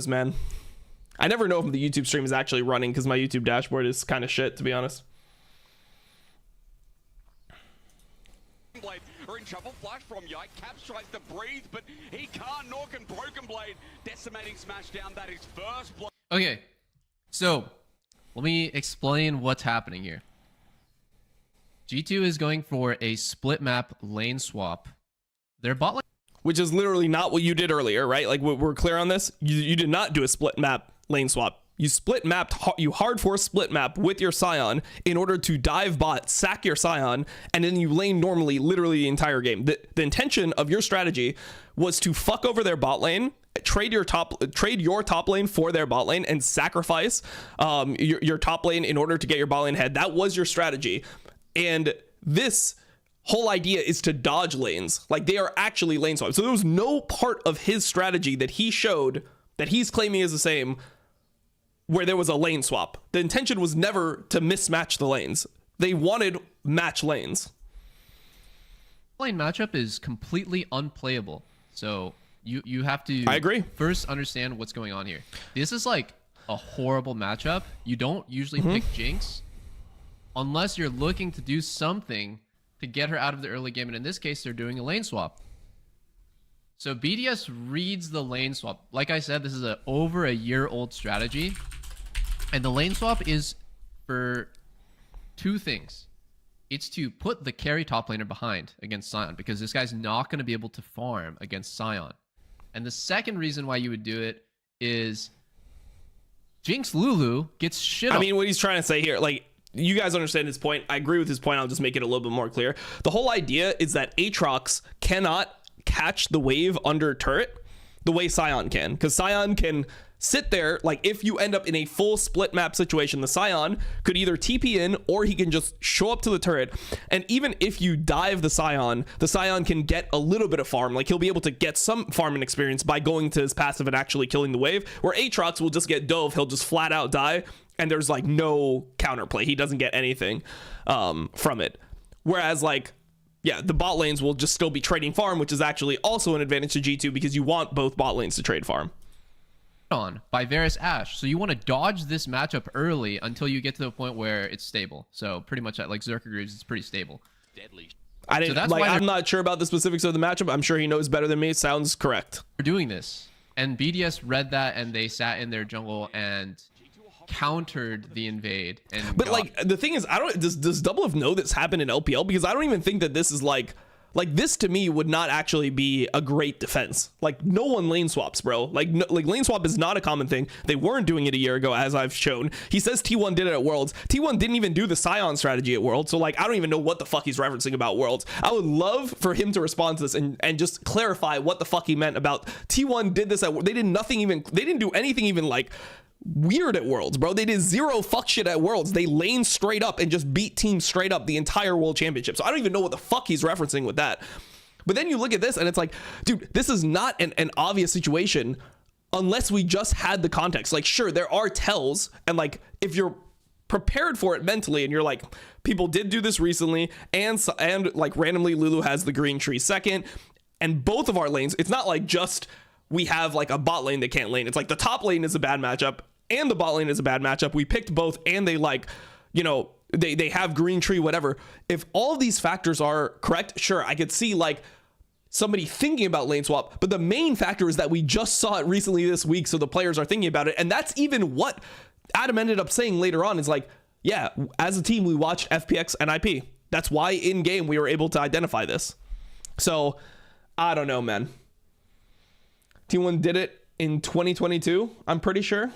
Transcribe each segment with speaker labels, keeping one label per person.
Speaker 1: man. I never know if the YouTube stream is actually running because my YouTube dashboard is kind of shit, to be honest.
Speaker 2: Are in trouble. Flash from Yike. Caps tries to breathe, but he can't. Nor can Broken Blade. Decimating smash down. That is first blood.
Speaker 3: Okay, so let me explain what's happening here. G2 is going for a split map lane swap. Their bot lane,
Speaker 1: which is literally not what you did earlier, right? Like, we're clear on this. You did not do a split map lane swap. You split mapped, you hard force split map with your Scion in order to dive bot, sack your Scion, and then you lane normally literally the entire game. The intention of your strategy was to fuck over their bot lane, trade your top lane for their bot lane, and sacrifice your top lane in order to get your bot lane ahead. That was your strategy. And this whole idea is to dodge lanes. Like, they are actually lane swaps. So there was no part of his strategy that he showed that he's claiming is the same where there was a lane swap. The intention was never to mismatch the lanes. They wanted match lanes.
Speaker 3: lane matchup is completely unplayable. So you have to,
Speaker 1: I agree,
Speaker 3: first understand what's going on here. This is like a horrible matchup. You don't usually pick Jinx unless you're looking to do something to get her out of the early game. And in this case, they're doing a lane swap. So BDS reads the lane swap. Like I said, this is over a year-old strategy. And the lane swap is for two things. It's to put the carry top laner behind against Sion, because this guy's not going to be able to farm against Sion. And the second reason why you would do it is Jinx Lulu gets shit on.
Speaker 1: I mean, what he's trying to say here, like, you guys understand his point. I agree with his point. I'll just make it a little bit more clear. The whole idea is that Aatrox cannot catch the wave under turret the way Sion can, because Sion can sit there. Like, if you end up in a full split map situation, the Sion could either TP in or he can just show up to the turret, and even if you dive the Sion can get a little bit of farm. Like, he'll be able to get some farming experience by going to his passive and actually killing the wave, where Aatrox will just get dove. He'll just flat out die, and there's like no counterplay. He doesn't get anything from it. Whereas, like, yeah, the bot lanes will just still be trading farm, which is actually also an advantage to G2 because you want both bot lanes to trade farm.
Speaker 3: On by Varus Ashe. So you want to dodge this matchup early until you get to the point where it's stable. So pretty much at like Zerker Greaves, it's pretty stable.
Speaker 2: Deadly.
Speaker 1: I didn't,
Speaker 3: so that's
Speaker 1: like,
Speaker 3: why
Speaker 1: I'm not sure about the specifics of the matchup. I'm sure he knows better than me. It sounds correct.
Speaker 3: We're doing this. And BDS read that and they sat in their jungle and countered the invade.
Speaker 1: But like, the thing is, I don't, does Double F know this happened in LPL? Because I don't even think that this is like this to me would not actually be a great defense. Like, no one lane swaps, bro. Like, no, like, lane swap is not a common thing. They weren't doing it a year ago, as I've shown. He says T1 did it at Worlds. T1 didn't even do the Sion strategy at Worlds. So like, I don't even know what the fuck he's referencing about Worlds. I would love for him to respond to this and just clarify what the fuck he meant about T1 did this at Worlds. They did nothing even, they didn't do anything even like weird at Worlds, bro. They did zero fuck shit at Worlds. They laned straight up and just beat teams straight up the entire World Championship. So I don't even know what the fuck he's referencing with that. But then you look at this and it's like, dude, this is not an obvious situation unless we just had the context. Like, sure, there are tells, and like, if you're prepared for it mentally and you're like, people did do this recently, and like randomly Lulu has the green tree second, and both of our lanes, it's not like just we have like a bot lane that can't lane. It's like the top lane is a bad matchup and the bot lane is a bad matchup. We picked both, and they, like, you know, they have green tree, whatever. If all of these factors are correct, sure, I could see like somebody thinking about lane swap, but the main factor is that we just saw it recently this week, so the players are thinking about it. And that's even what Adam ended up saying later on, is like, yeah, as a team we watched FPX and IP. That's why in game we were able to identify this. So I don't know, man. T1 did it in 2022, I'm pretty sure.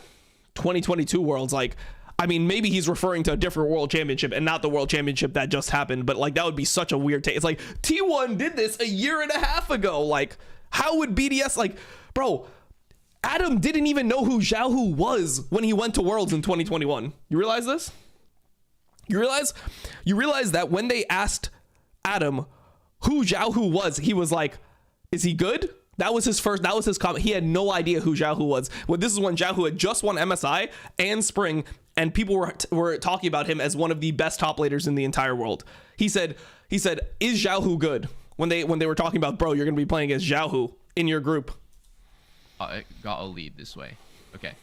Speaker 1: 2022 Worlds, like, I mean, maybe he's referring to a different World Championship and not the World Championship that just happened, but like, that would be such a weird take. It's like, T1 did this a year and a half ago. Like, how would BDS, like, bro, Adam didn't even know who Xiaohu was when he went to Worlds in 2021. You realize this? You realize that when they asked Adam who Xiaohu was, he was like, is he good? That was his comment. He had no idea who Xiaohu was. Well, this is when Xiaohu had just won MSI and Spring, and people were talking about him as one of the best top laners in the entire world. He said, is Xiaohu good? When they were talking about, bro, you're going to be playing against Xiaohu in your group.
Speaker 3: It got a lead this way. Okay.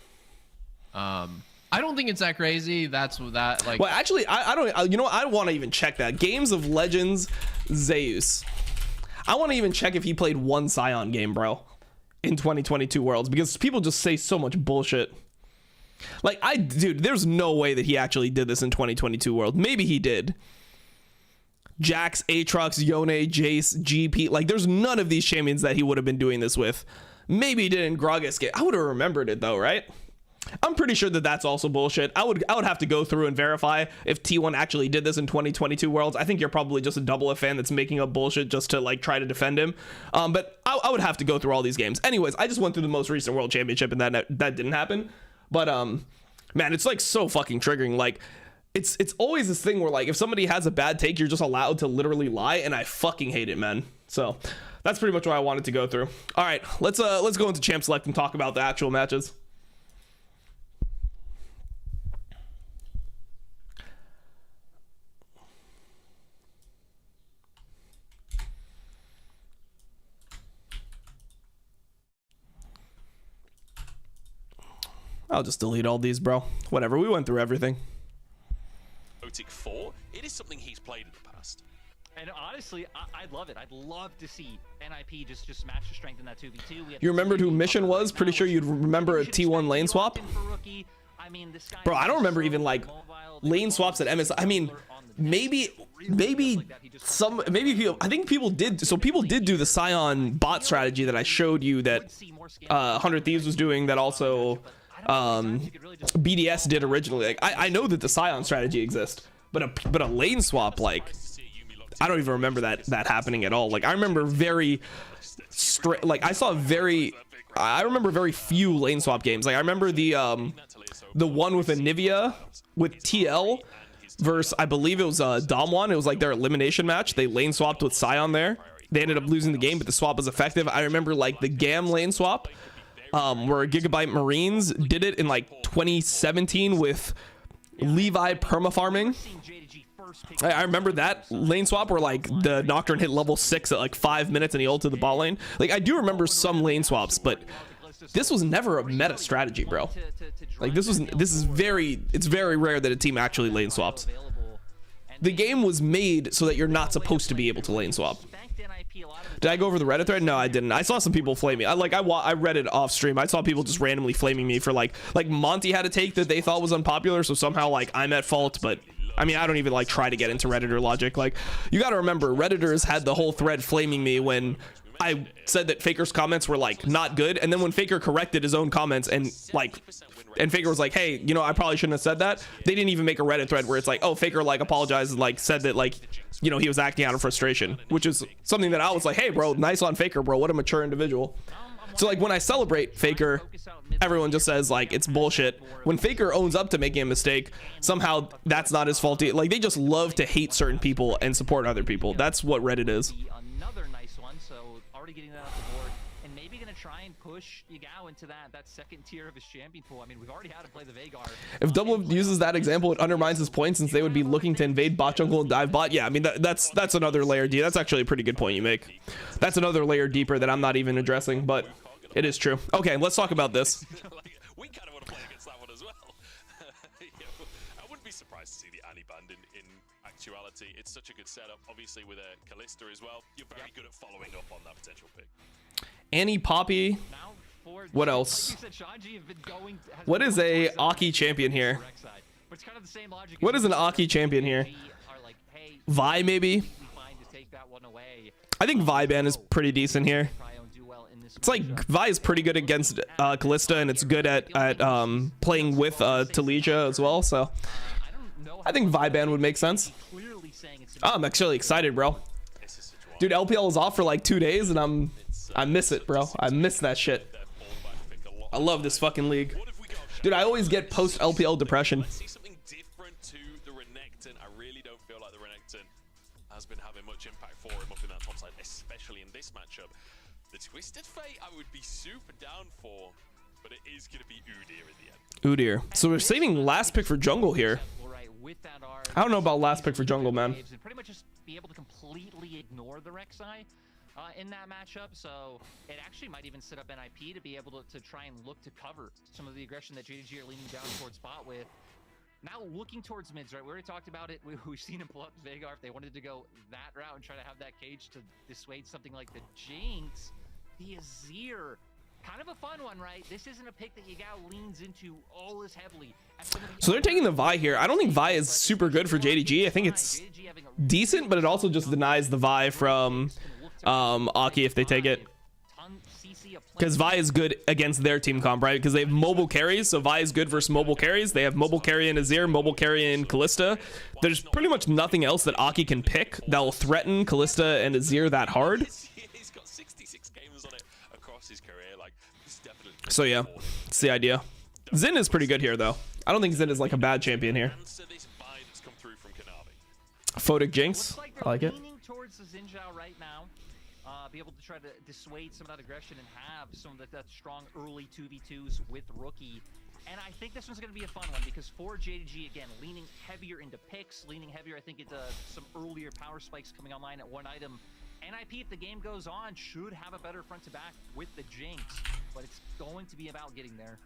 Speaker 3: I don't think it's that crazy. That's what that like.
Speaker 1: Well, actually, I don't. You know what? I want to even check that. Games of Legends, Zeus. I want to even check if he played one Scion game, bro, in 2022 Worlds, because people just say so much bullshit. Like, dude, there's no way that he actually did this in 2022 World. Maybe he did. Jax, Aatrox, Yone, Jace, GP. Like, there's none of these champions that he would have been doing this with. Maybe he did in Gragas game. I would have remembered it though, right? I'm pretty sure that that's also bullshit. I would have to go through and verify if T1 actually did this in 2022 Worlds. I think you're probably just a double F fan that's making up bullshit just to like try to defend him. But I would have to go through all these games. Anyways, I just went through the most recent World Championship and that didn't happen. But man, it's like so fucking triggering. Like it's always this thing where like if somebody has a bad take, you're just allowed to literally lie, and I fucking hate it, man. So that's pretty much what I wanted to go through. All right, let's go into Champ Select and talk about the actual matches. I'll just delete all these, bro. Whatever, we went through everything.
Speaker 4: Otic 4, it is something he's played in the past.
Speaker 5: And honestly, I'd love it. I'd love to see NIP just match the strength in that 2v2.
Speaker 1: You remembered who Mission was? Pretty sure you'd remember a T1 lane swap. Bro, I don't remember even like lane swaps at MS. I mean, maybe I think people did. So people did do the Scion bot strategy that I showed you that 100 Thieves was doing, that also BDS did originally. Like I know that the Scion strategy exists, but a lane swap, like I don't even remember that happening at all. Like I remember very straight, like I remember very few lane swap games. Like I remember the one with Anivia with TL versus, I believe it was Dom1. It was like their elimination match. They lane swapped with Scion there. They ended up losing the game, but the swap was effective. I remember like the GAM lane swap where Gigabyte Marines did it in like 2017 with Levi permafarming. I remember that lane swap where like the Nocturne hit level 6 at like 5 minutes and he ulted the bot lane. Like I do remember some lane swaps, but this was never a meta strategy, bro. Like it's very rare that a team actually lane swaps. The game was made so that you're not supposed to be able to lane swap. Did I go over the Reddit thread? No, I didn't. I saw some people flame me. I read it off stream. I saw people just randomly flaming me for like Monty had a take that they thought was unpopular, so somehow like I'm at fault. But I mean, I don't even like try to get into Redditor logic. Like you got to remember, Redditors had the whole thread flaming me when I said that Faker's comments were like not good, and then when Faker corrected his own comments and Faker was like, hey, you know, I probably shouldn't have said that, they didn't even make a Reddit thread where it's like, oh, Faker like apologized and like said that like, you know, he was acting out of frustration, which is something that I was like, hey bro, nice on Faker, bro, what a mature individual. So like when I celebrate Faker, everyone just says like it's bullshit. When Faker owns up to making a mistake, somehow that's not his fault. Like they just love to hate certain people and support other people. That's what Reddit is.
Speaker 5: Another nice one, so already getting that off the board, and maybe gonna try and push Yagao into that second tier of his champion pool. I mean, we've already had to play the Veigar.
Speaker 1: If Double uses that example, it undermines his point since they would be looking to invade bot jungle and dive bot. Yeah, I mean that's another layer D. That's actually a pretty good point you make. That's another layer deeper that I'm not even addressing, but it is true. Okay, let's talk about this.
Speaker 4: We kind of want to play against that one as well. I wouldn't be surprised to see the Annie band in actuality. It's such a good setup, obviously with a Callista as well. You're very good at following up on that potential pick.
Speaker 1: Annie, Poppy. What else? What is a Aki champion here? What is an Aki champion here? Vi maybe? I think Vi ban is pretty decent here. It's like Vi is pretty good against Callista, and it's good at playing with Taliyah as well, so I think Vi ban would make sense. Oh, I'm actually excited, bro. Dude, LPL is off for like 2 days and I miss it, bro. I miss that shit. I love this fucking league. Dude, I always get post LPL depression.
Speaker 4: I see something different to the Renekton. I really don't feel like the Renekton has been having much impact for him up in that top side, especially in this matchup. The Twisted Fate I would be super down for, but it is going to be Udyr in the end.
Speaker 1: Udyr. So we're saving last pick for jungle here. I don't know about last pick for jungle, man.
Speaker 5: Pretty much just be able to completely ignore the Rek'Sai. in that matchup, so it actually might even set up NIP to be able to try and look to cover some of the aggression that JDG are leaning down towards bot with. Now looking towards mids, right? We already talked about it. We've seen him pull up Veigar if they wanted to go that route and try to have that cage to dissuade something like the Jinx. The Azir, kind of a fun one, right? This isn't a pick that Yagao leans into all as heavily.
Speaker 1: So they're taking the Vi here. I don't think Vi is super good for JDG. I think it's decent, but it also just denies the Vi from Aki if they take it. Because Vi is good against their team comp, right? Because they have mobile carries, so Vi is good versus mobile carries. They have mobile carry in Azir, mobile carry in Kalista. There's pretty much nothing else that Aki can pick that will threaten Kalista and Azir that hard.
Speaker 4: He's got 66 games on it across his career. Like, it's definitely
Speaker 1: So yeah, it's the idea. Xin is pretty good here, though. I don't think Xin is like a bad champion here.
Speaker 4: answer this buy that's come through from Kanavi.
Speaker 1: Photic Jinx,
Speaker 5: Looks like
Speaker 1: I like
Speaker 5: they're
Speaker 1: it.
Speaker 5: leaning towards the Xin Zhao right now. Be able to try to dissuade some of that aggression and have some of that strong early 2v2s with Rookie. And I think this one's going to be a fun one because for JDG, again, leaning heavier into picks, leaning heavier, I think, into some earlier power spikes coming online at one item. NIP, if the game goes on, should have a better front to back with the Jinx, but it's going to be about getting there.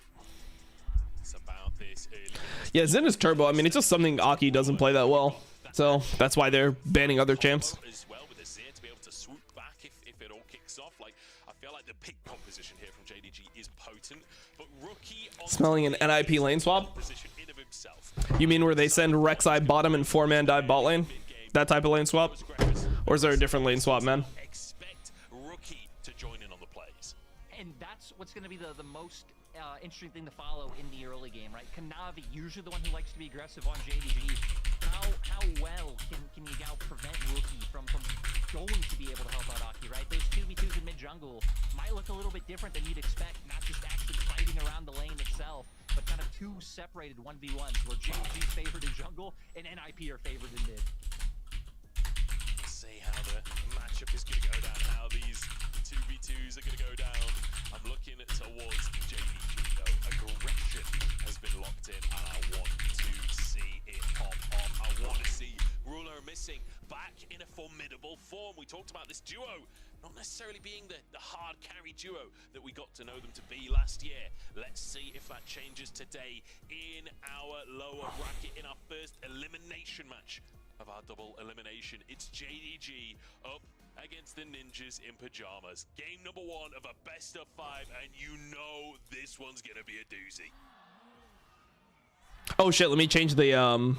Speaker 4: It's about this early.
Speaker 1: Yeah, Xin is turbo. I mean, it's just something Aki doesn't play that well. So that's why they're banning other champs.
Speaker 4: As well with Azir to be able to swoop back if it all kicks off. Like, I feel like the pick composition here from JDG is potent, but Rookie on
Speaker 1: Smelling an NIP lane swap?
Speaker 4: position in of himself.
Speaker 1: You mean where they send Rek'Sai bottom and 4-man dive bot lane? That type of lane swap? Or is there a different lane swap, man?
Speaker 4: Expect Rookie to join in on the plays.
Speaker 5: And that's what's going to be the most interesting thing to follow in the early game, right? Kanavi, usually the one who likes to be aggressive on JDG. How well can Yagao prevent Rookie from going to be able to help out Aki, right? Those 2v2s in mid-jungle might look a little bit different than you'd expect, not just actually fighting around the lane itself, but kind of two separated 1v1s where JDG is favored in jungle and NIP are favored in mid.
Speaker 4: See how the matchup is going to go down, how these 2v2s are going to go down. I'm looking towards JDG though. Aggression has been locked in, and I want to see it pop off. I want to see Ruler Missing back in a formidable form. We talked about this duo not necessarily being the hard carry duo that we got to know them to be last year. Let's see if that changes today in our lower bracket in our first elimination match of our double elimination. It's JDG up against the Ninjas in pajamas. Game number 1 of a best of 5, and you know this one's gonna be a doozy.
Speaker 1: Oh shit, let me change the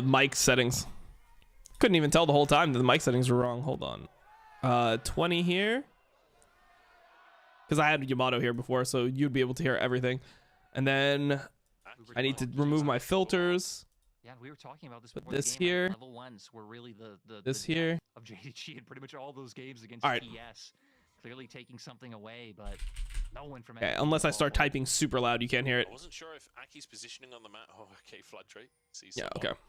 Speaker 1: mic settings. Couldn't even tell the whole time that the mic settings were wrong. Hold on. 20 here. Because I had Yamato here before, so you'd be able to hear everything. And then I need to remove my filters.
Speaker 5: Yeah, we were talking about this
Speaker 1: Put
Speaker 5: before
Speaker 1: this
Speaker 5: the game.
Speaker 1: here.
Speaker 5: Level ones were really the
Speaker 1: This
Speaker 5: depth
Speaker 1: here.
Speaker 5: of JDG in pretty much all those games against
Speaker 1: All right.
Speaker 5: PS. Clearly taking something away, but no one from
Speaker 1: Okay, unless I start typing super loud, you can't hear it.
Speaker 4: I wasn't sure if Aki's positioning on the map. Oh, okay, Fladrate. Sees
Speaker 1: Yeah,
Speaker 4: someone.
Speaker 1: okay.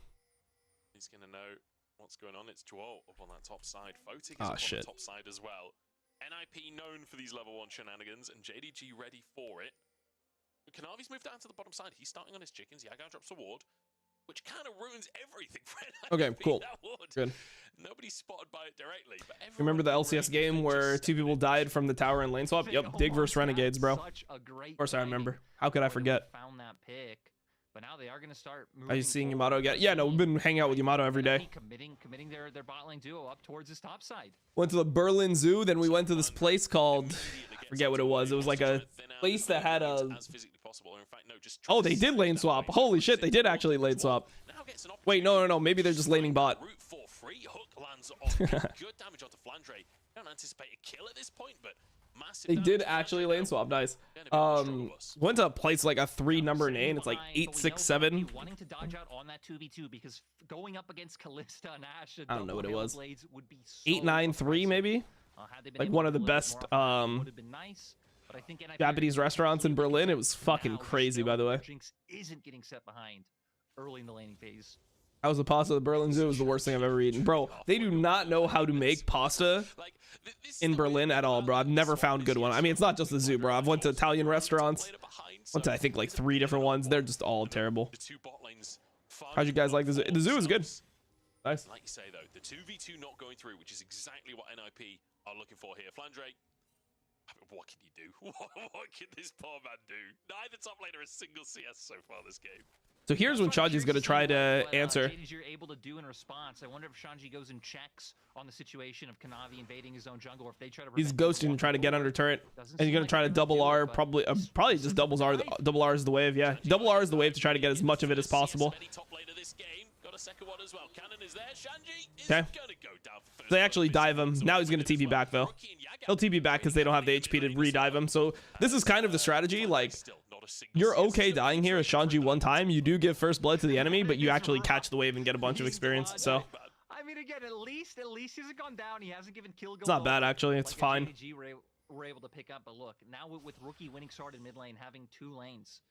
Speaker 4: He's gonna know what's going on. It's Joel up on that top side. Photic is
Speaker 1: Ah,
Speaker 4: up on
Speaker 1: shit.
Speaker 4: the top side as well. NIP known for these level 1 shenanigans, and JDG ready for it. But Kanavi's moved down to the bottom side. He's starting on his chickens. Yagao drops a ward, which kind of ruins everything for NIP.
Speaker 1: Okay, cool.
Speaker 4: That ward.
Speaker 1: Good.
Speaker 4: Nobody's spotted by it directly. But
Speaker 1: Remember the
Speaker 4: everyone
Speaker 1: LCS game where 2 people died from the tower and lane swap? Yep, Dig versus Renegades, bro. Of course I remember. How could I forget?
Speaker 5: Found that pick, but now they are going to start moving.
Speaker 1: Are you seeing
Speaker 5: forward.
Speaker 1: Yamato again? Yeah, no, we've been hanging out with Yamato every day.
Speaker 5: Committing their bot lane duo up towards his top side.
Speaker 1: Went to the Berlin Zoo, then we went to this place called, I forget what it was. It was like a place that had a... Oh, they did lane swap. Holy shit, they did actually lane swap. Wait, no, maybe they're just laning bot.
Speaker 4: Route 4 free hook lands on good damage onto Flandre. Don't anticipate a kill at this point, but massive.
Speaker 1: They did
Speaker 4: damage.
Speaker 1: actually lane swap, nice.
Speaker 4: Gonna be on the struggle bus.
Speaker 1: Went to a place like a 3-number name. It's like
Speaker 5: But we know
Speaker 1: 867.
Speaker 5: Bucky wanting to dodge out on that 2v2 because going up against Kalista and Ashe,
Speaker 1: I don't know what it was.
Speaker 5: would be so
Speaker 1: 893
Speaker 5: impressive.
Speaker 1: maybe.
Speaker 5: Had they been
Speaker 1: Like
Speaker 5: able
Speaker 1: one
Speaker 5: to
Speaker 1: of the
Speaker 5: deliver
Speaker 1: best
Speaker 5: more offense, it would've been nice, but I think NIP
Speaker 1: Japanese
Speaker 5: are
Speaker 1: restaurants in
Speaker 5: completely
Speaker 1: Berlin. It
Speaker 5: different
Speaker 1: was fucking
Speaker 5: now,
Speaker 1: crazy,
Speaker 5: just
Speaker 1: by the
Speaker 5: knowing
Speaker 1: way.
Speaker 5: that Jinx isn't getting set behind early in the laning phase.
Speaker 1: That was the pasta at the Berlin Zoo. It was the worst thing I've ever eaten. Bro, they do not know how to make pasta
Speaker 4: Like, this is
Speaker 1: in
Speaker 4: the way
Speaker 1: Berlin at all, bro. I've never found good one. I mean, it's not just the zoo, bro. I've went to Italian restaurants. Went to, I think, like 3 different ones. They're just all terrible.
Speaker 4: The 2 bot lanes.
Speaker 1: How'd you guys like the zoo? The zoo is good. Nice.
Speaker 4: Like you say, though, the 2v2 not going through, which is exactly what NIP are looking for here. Flandre, I mean, what can you do? What can this poor man do? Neither top laner a single CS so far this game.
Speaker 1: So here's when Shanji's going to try to answer.
Speaker 5: You're able to do in response. I wonder if Shanji goes and checks on the situation of Kanavi invading his own jungle, or if they try to.
Speaker 1: He's ghosting and trying to get under turret, and he's going to try to double R. Probably just double R. Double R is the wave. Yeah, double R is the wave to try to get as much of it as possible. Okay. They actually dive him. Now he's going to TP back though. He'll TP back because they don't have the HP to re-dive him. So this is kind of the strategy. Like, you're okay dying here as Shanji one time. You do give first blood to the enemy, but you actually catch the wave and get a bunch of experience. So
Speaker 5: I mean, again, at least he hasn't gone down. He hasn't given kill.
Speaker 1: It's not bad actually. It's fine.
Speaker 5: We're able to pick up, but look, now with Rookie winning start in mid lane, having 2 lanes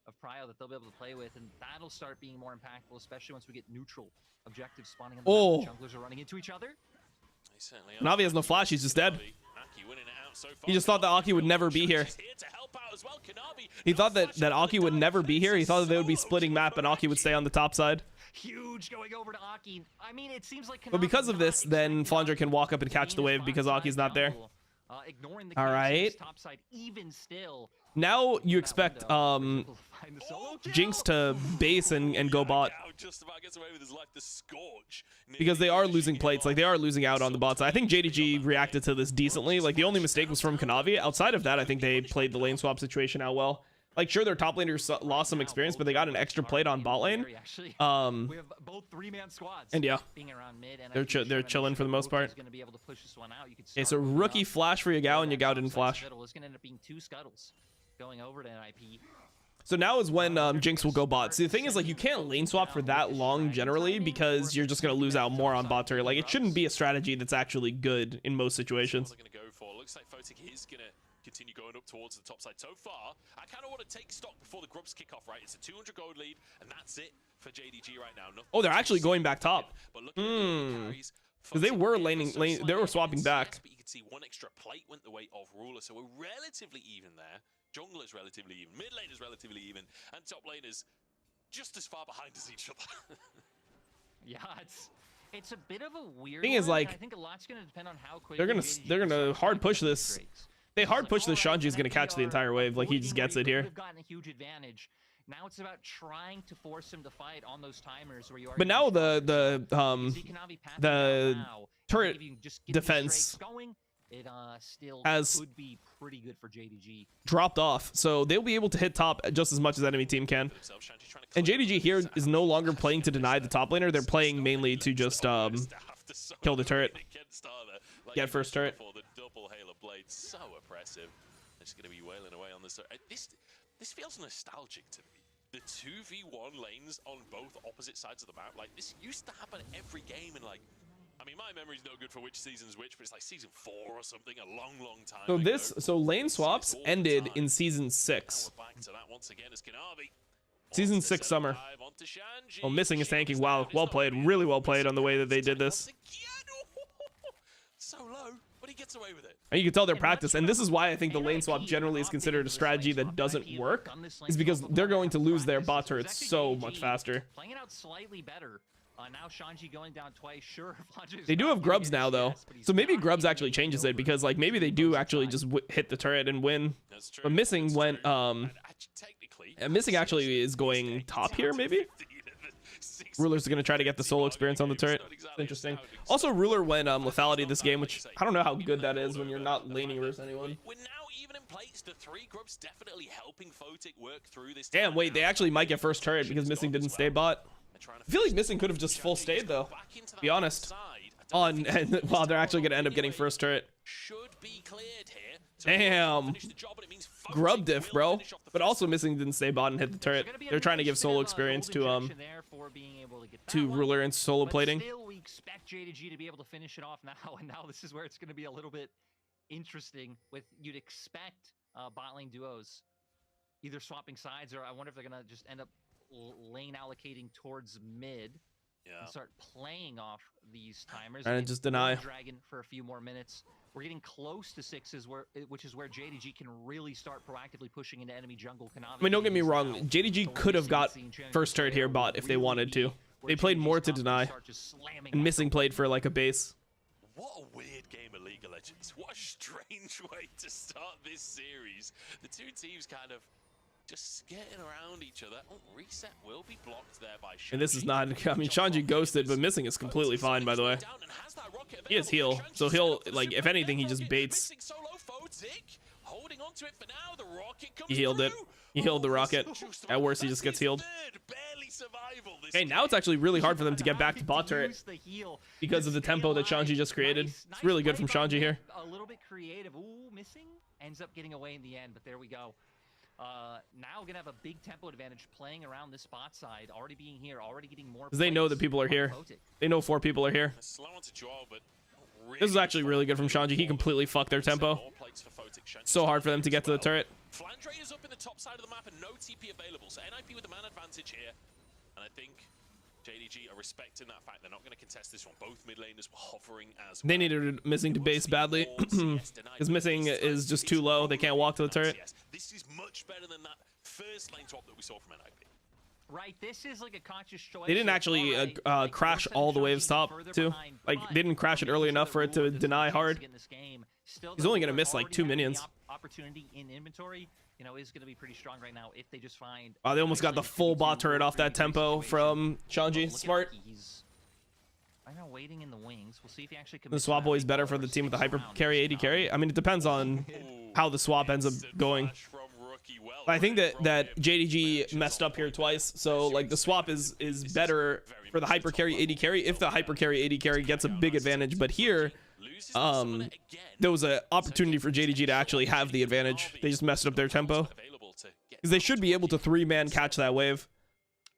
Speaker 5: of prio that they'll be able to play with, and that'll start being more impactful, especially once we get neutral objectives spawning on the map. Junglers are running into each other.
Speaker 1: Navi has no flash. He's just dead. He just thought that Aki would never be here. He thought that Aki would never be here. He thought that they would be splitting map and Aki would stay on the top side.
Speaker 5: Huge going over to Aki. I mean, it seems like
Speaker 1: but because of this, then Flandre can walk up and catch the wave because Aki's not there. All right.
Speaker 5: Top side, even still.
Speaker 1: Now you expect Jinx to base and go bot. Because they are losing plates. Like, they are losing out on the bot side. I think JDG reacted to this decently. Like, the only mistake was from Kanavi. Outside of that, I think they played the lane swap situation out well. Like, sure, their top laners lost some experience, but they got an extra plate on bot lane.
Speaker 5: We have both 3-man squads.
Speaker 1: And yeah,
Speaker 5: being around mid, and
Speaker 1: they're chilling for the most part.
Speaker 5: Be able to push this one out.
Speaker 1: Okay, so Rookie flash for Yagao, and Yagao didn't flash.
Speaker 5: It's going to end up being 2 scuttles going over to NIP.
Speaker 1: So now is when Jinx will go bot. See, the thing is, like, you can't lane swap for that long generally because you're just going to lose out more on bot turret. Like, it shouldn't be a strategy that's actually good in most situations.
Speaker 4: Looks like Photic is going to continue going up towards the top side. So far, I kind of want to take stock before the Grubs kick off, right? It's a 200 gold lead, and that's it for JDG right now.
Speaker 1: Oh, they're actually going back top. Because they were they were swapping back.
Speaker 4: But you can see one extra plate went the way of Ruler, so we're relatively even there. Jungler's relatively even, mid lane is relatively even, and top lane is just as far behind as each other.
Speaker 5: Yeah, it's a bit of a weird
Speaker 1: thing is, like,
Speaker 5: I think a lot's going to depend on how quick
Speaker 1: they're gonna hard push this. They hard push this. Shanji's gonna catch the entire wave. Like, he just gets it here.
Speaker 5: We've gotten a huge advantage. Now it's about trying to force him to fight on those timers where you are.
Speaker 1: But now the turret defense has
Speaker 5: could be pretty good for JDG.
Speaker 1: Dropped off, so they'll be able to hit top just as much as enemy team can. And JDG here is no longer playing to deny the top laner. They're playing mainly to just kill the turret, get first turret.
Speaker 4: The double Halo blade, so oppressive. They're just gonna be wailing away on this. This feels nostalgic to me. The 2v1 lanes on both opposite sides of the map, like, this used to happen every game, and, like, I mean, my memory's no good for which season's which, but it's like season 4 or something, a long time
Speaker 1: so lane swaps ended in season 6.
Speaker 4: Now we're back to that once again as Kanavi.
Speaker 1: Season 6 summer. Oh, Missing is tanking. Wow, well played, really well played on the way that they did this.
Speaker 4: So low, but he gets away with it.
Speaker 1: And you can tell their practice, and this is why I think the lane swap generally is considered a strategy that doesn't work, is because they're going to lose their bot turrets so much faster.
Speaker 5: Playing it out slightly better. Now Shanji going down twice. Sure,
Speaker 1: they do have Grubs now though, so maybe Grubs actually changes it, because, like, maybe they do actually just hit the turret and win. But Missing went Missing actually is going top here, maybe. Ruler's gonna try to get the solo experience on the turret. Interesting. Also, Ruler went lethality this game, which I don't know how good that is when you're not laning versus anyone.
Speaker 4: We're now even in plates. The 3 Grubs definitely helping Photic work through this.
Speaker 1: Damn, wait, they actually might get first turret because Missing didn't stay bot. I feel like Missing could have just full stayed though, to be honest. And well, they're actually gonna end up getting first turret. Damn. Grub diff, bro. But also Missing didn't stay bot and hit the turret. They're trying to give solo experience to Ruler and solo plating.
Speaker 5: Still, we expect JDG to be able to finish it off now, and now this is where it's going to be a little bit interesting. With you'd expect bot lane duos either swapping sides, or I wonder if they're going to just end up lane allocating towards mid. And start playing off these timers
Speaker 1: and just deny
Speaker 5: Dragon for a few more minutes. We're getting close to 6s, which is where JDG can really start proactively pushing into enemy jungle.
Speaker 1: I mean, don't get me wrong, JDG could have got first turret here bot if they wanted to. They played more to deny, and missing played for like a base.
Speaker 4: What a weird game of League of Legends. What a strange way to start this series. The two teams kind of just skirting around each other. Oh, reset will be blocked there by Shanji.
Speaker 1: And this is not, I mean, Shanji ghosted, but missing is completely fine, by the way. He has heal, so he'll, like, if anything, he just baits.
Speaker 4: Holding on to it for now. The rocket comes
Speaker 1: He healed it.
Speaker 4: through.
Speaker 1: He healed the rocket. At worst, he just gets healed. Hey, now it's actually really hard for them to get back to bot turret because of the tempo that Shanji just created. It's really good from Shanji here.
Speaker 5: A little bit creative. Ooh, missing. Ends up getting away in the end, but there we go. Now gonna have a big tempo advantage playing around this spot side, already being here, already getting more.
Speaker 1: Because they know that people are here. They know 4 people are here. This is actually really good from Shanji. He completely fucked their tempo. So hard for them to get to the turret.
Speaker 4: Flandre is up in the top side of the map and no TP available, so NIP with the man advantage here. And I think JDG are respecting that fact. They're not going to contest this one. Both mid laners were hovering as well.
Speaker 1: They needed missing to base badly. Because missing is just too low. They can't walk to the turret.
Speaker 4: This is much better than that first lane swap that we saw from NIP.
Speaker 5: Right, this is like a conscious choice.
Speaker 1: They didn't actually crash all the waves top, too. Like, they didn't crash it early enough for it to deny hard. He's only going to miss, like, 2 minions.
Speaker 5: Opportunity in inventory, you know, is going to be pretty strong right now if they just find...
Speaker 1: Oh, they almost got the full bot turret off that tempo from Shanji. Smart.
Speaker 5: I know, waiting in the wings. We'll see if he actually can...
Speaker 1: The swap always better for the team with the hyper carry, AD carry. I mean, it depends on how the swap ends up going. I think that JDG messed up here twice, so like the swap is better for the hyper carry AD carry if the hyper carry AD carry gets a big advantage. But here, there was an opportunity for JDG to actually have the advantage. They just messed up their tempo because they should be able to 3-man catch that wave.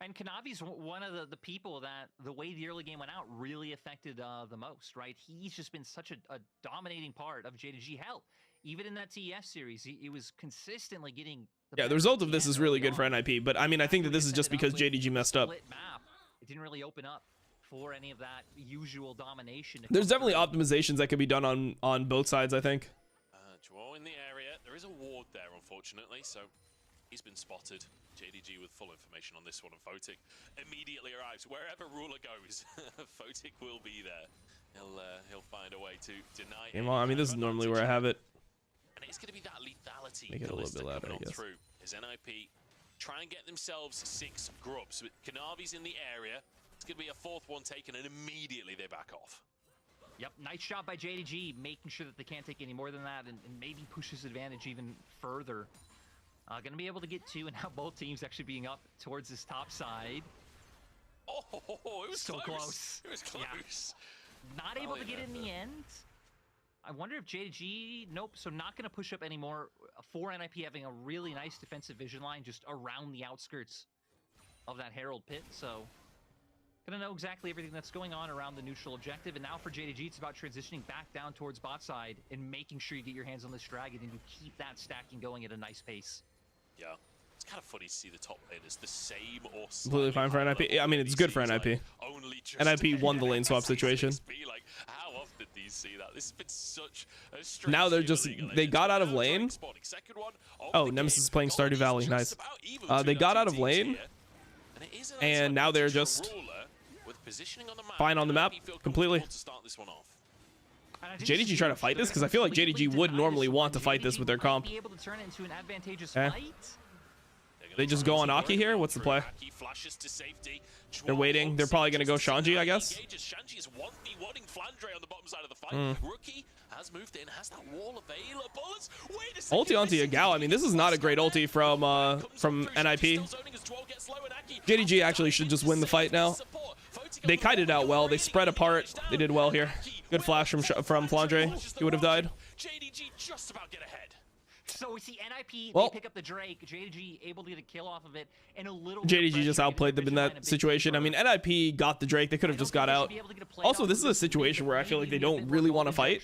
Speaker 5: And Kanavi's one of the people that the way the early game went out really affected the most, right? He's just been such a dominating part of JDG. Hell, even in that TES series, he was consistently getting...
Speaker 1: The result of this is really good for NIP, but I mean, I think that this is just because JDG messed up.
Speaker 5: It didn't really open up for any of that usual domination.
Speaker 1: There's definitely optimizations that could be done on both sides, I think.
Speaker 4: Joel in the area. There is a ward there, unfortunately, so he's been spotted. JDG with full information on this one, and Photic immediately arrives. Wherever Ruler goes, Photic will be there. He'll find a way to deny him.
Speaker 1: Well, I mean, this is normally where I have it.
Speaker 4: And it's going to be that lethality.
Speaker 1: Make it a little bit louder, I guess.
Speaker 4: Through. As NIP try and get themselves 6 grubs. With Kanavi's in the area, it's going to be a 4th one taken, and immediately they back off.
Speaker 5: Yep, nice shot by JDG, making sure that they can't take any more than that, and maybe push his advantage even further. Going to be able to get 2, and now both teams actually being up towards this top side.
Speaker 4: Oh, it was
Speaker 5: so
Speaker 4: close. It was close.
Speaker 5: Yeah. Not able to get in the end. I wonder if JDG, nope, so not going to push up anymore. For NIP having a really nice defensive vision line just around the outskirts of that Herald pit, so going to know exactly everything that's going on around the neutral objective. And now for JDG, it's about transitioning back down towards bot side and making sure you get your hands on this dragon and you keep that stacking going at a nice pace.
Speaker 4: Yeah. It's kind of funny to see the top laners the same or
Speaker 1: completely fine for NIP. I mean, it's good for NIP. NIP won the lane swap situation.
Speaker 4: Like, how often do you see that? This has been such a
Speaker 1: now they're just, they got out of lane. Oh, Nemesis is playing Stardew Valley. Nice. They got out of lane, and now they're just fine on the map completely. JDG trying to fight this? Because I feel like JDG would normally want to fight this with their comp. They just go on Aki here? What's the play? They're waiting. They're probably going to go Shanji, I guess. Ulti onto Yagao. I mean, this is not a great ulti from NIP. JDG actually should just win the fight now. They kited out well. They spread apart. They did well here. Good flash from Flandre. He would have died.
Speaker 5: JDG just about get ahead. So we see NIP,
Speaker 1: well,
Speaker 5: they pick up the Drake. JDG able to get a kill off of it. And a little
Speaker 1: JDG just outplayed them in that situation. I mean, NIP got the Drake. They could have just got out. Also, this is a situation where I feel like they don't really want to fight.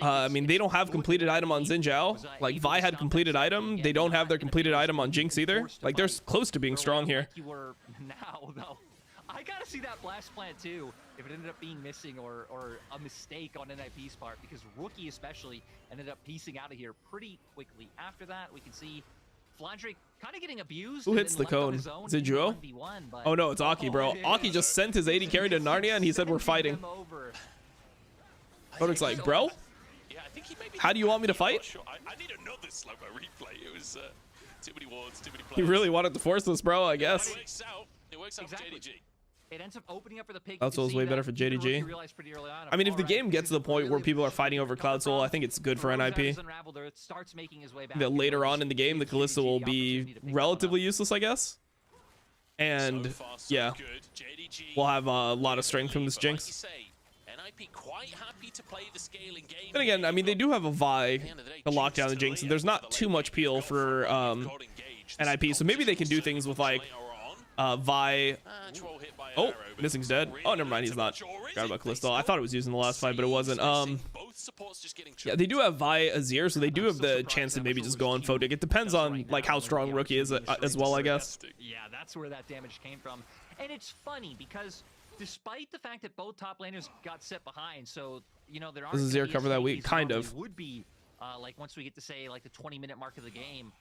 Speaker 1: I mean, they don't have completed item on Xin Zhao. Like, Vi had completed item. They don't have their completed item on Jinx either. Like, they're close to being strong here.
Speaker 5: Now, though. I gotta see that blast plant too, if it ended up being missing or a mistake on NIP's part, because Rookie especially ended up piecing out of here pretty quickly. After that, we can see Flandre kind of getting abused.
Speaker 1: Who hits the cone? Is it Juo? Oh no, it's Aki, bro. Aki just sent his AD carry to Narnia and he said we're fighting. Kha'zix like, bro,
Speaker 4: Yeah, I think he may be
Speaker 1: how do you want me to fight?
Speaker 4: Sure. I need another slow-mo replay. It was too many wards, too many
Speaker 1: He
Speaker 4: players.
Speaker 1: really wanted to force this, bro, I guess.
Speaker 4: It works out. It works out for JDG.
Speaker 5: It ends up opening up for the pick.
Speaker 1: Cloud Soul is way better for JDG. I mean, if the game gets to the point where people are fighting over Cloud Soul, I think it's good for NIP. That later on in the game, the Kalista will be relatively useless, I guess. And
Speaker 4: So far, so
Speaker 1: yeah,
Speaker 4: good. JDG,
Speaker 1: we'll have a lot of strength from this
Speaker 4: but like you
Speaker 1: Jinx.
Speaker 4: say, NIP quite happy to play the scaling game.
Speaker 1: Then again, I mean, they do have a Vi
Speaker 4: At the end of the day,
Speaker 1: to lock down the
Speaker 4: to
Speaker 1: Jinx, and
Speaker 4: lay
Speaker 1: there's
Speaker 4: it
Speaker 1: not
Speaker 4: for the
Speaker 1: too
Speaker 4: lane
Speaker 1: much
Speaker 4: game.
Speaker 1: peel
Speaker 4: You've
Speaker 1: for
Speaker 4: got engaged. The
Speaker 1: NIP, so maybe they can do
Speaker 4: competition
Speaker 1: things with
Speaker 4: certainly
Speaker 1: like
Speaker 4: later on.
Speaker 1: Vi.
Speaker 4: Troll hit by
Speaker 1: Oh,
Speaker 4: arrow, but
Speaker 1: Missing's dead.
Speaker 4: really
Speaker 1: Oh, never mind, he's not.
Speaker 4: mature, is
Speaker 1: Forgot
Speaker 4: it?
Speaker 1: about
Speaker 4: They
Speaker 1: Kalista. I thought it was used in the last fight, but it wasn't.
Speaker 4: Both supports just getting
Speaker 1: Yeah, they do have Vi Azir, so they do have the chance to maybe just go on Photic. It depends on like how strong Rookie is as well, I guess.
Speaker 5: Yeah, that's where that damage came from. And it's funny because despite the fact that both top laners got set behind, so you know there are
Speaker 1: Does Azir cover that week? Kind of.
Speaker 5: would be like once we get to say like the 20-minute mark of the game.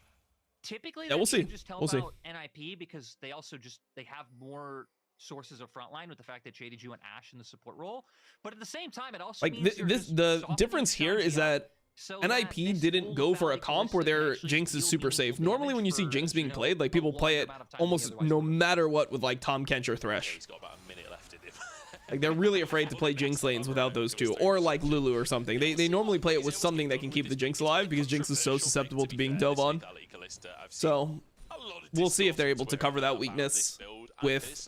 Speaker 5: Typically,
Speaker 1: Yeah, we'll see.
Speaker 5: Just tell
Speaker 1: We'll see.
Speaker 5: about NIP because they also they have more sources of frontline with the fact that JDG and Ashe in the support role. But at the same time, it also
Speaker 1: Like
Speaker 5: means they're just
Speaker 1: the
Speaker 5: softening
Speaker 1: difference here is
Speaker 5: Shanji up
Speaker 1: that
Speaker 5: so that
Speaker 1: NIP
Speaker 5: this
Speaker 1: didn't
Speaker 5: full
Speaker 1: go for a
Speaker 5: Lethality
Speaker 1: comp where
Speaker 5: Calista can
Speaker 1: their
Speaker 5: actually
Speaker 1: Jinx is
Speaker 5: deal
Speaker 1: super
Speaker 5: meaningful
Speaker 1: safe. Normally when you see
Speaker 5: damage
Speaker 1: Jinx
Speaker 5: for,
Speaker 1: being
Speaker 5: you know,
Speaker 1: played, like
Speaker 5: a
Speaker 1: people
Speaker 5: long
Speaker 1: play it
Speaker 5: amount of time
Speaker 1: almost
Speaker 5: otherwise
Speaker 1: no
Speaker 5: would.
Speaker 1: matter what with like Tom Kench or Thresh.
Speaker 4: He's got about a minute left in him.
Speaker 1: Like they're really afraid to play Jinx lanes without those two, or like Lulu or something. They normally play it with something that can keep the Jinx alive because Jinx is so susceptible to being dove on. So we'll see if they're able to cover that weakness with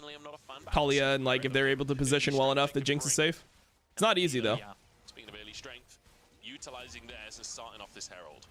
Speaker 1: Talia and like if they're able to position well enough that Jinx is safe. It's not easy though.
Speaker 5: Yeah.
Speaker 4: Speaking of early strength, utilizing theirs and starting off this Herald.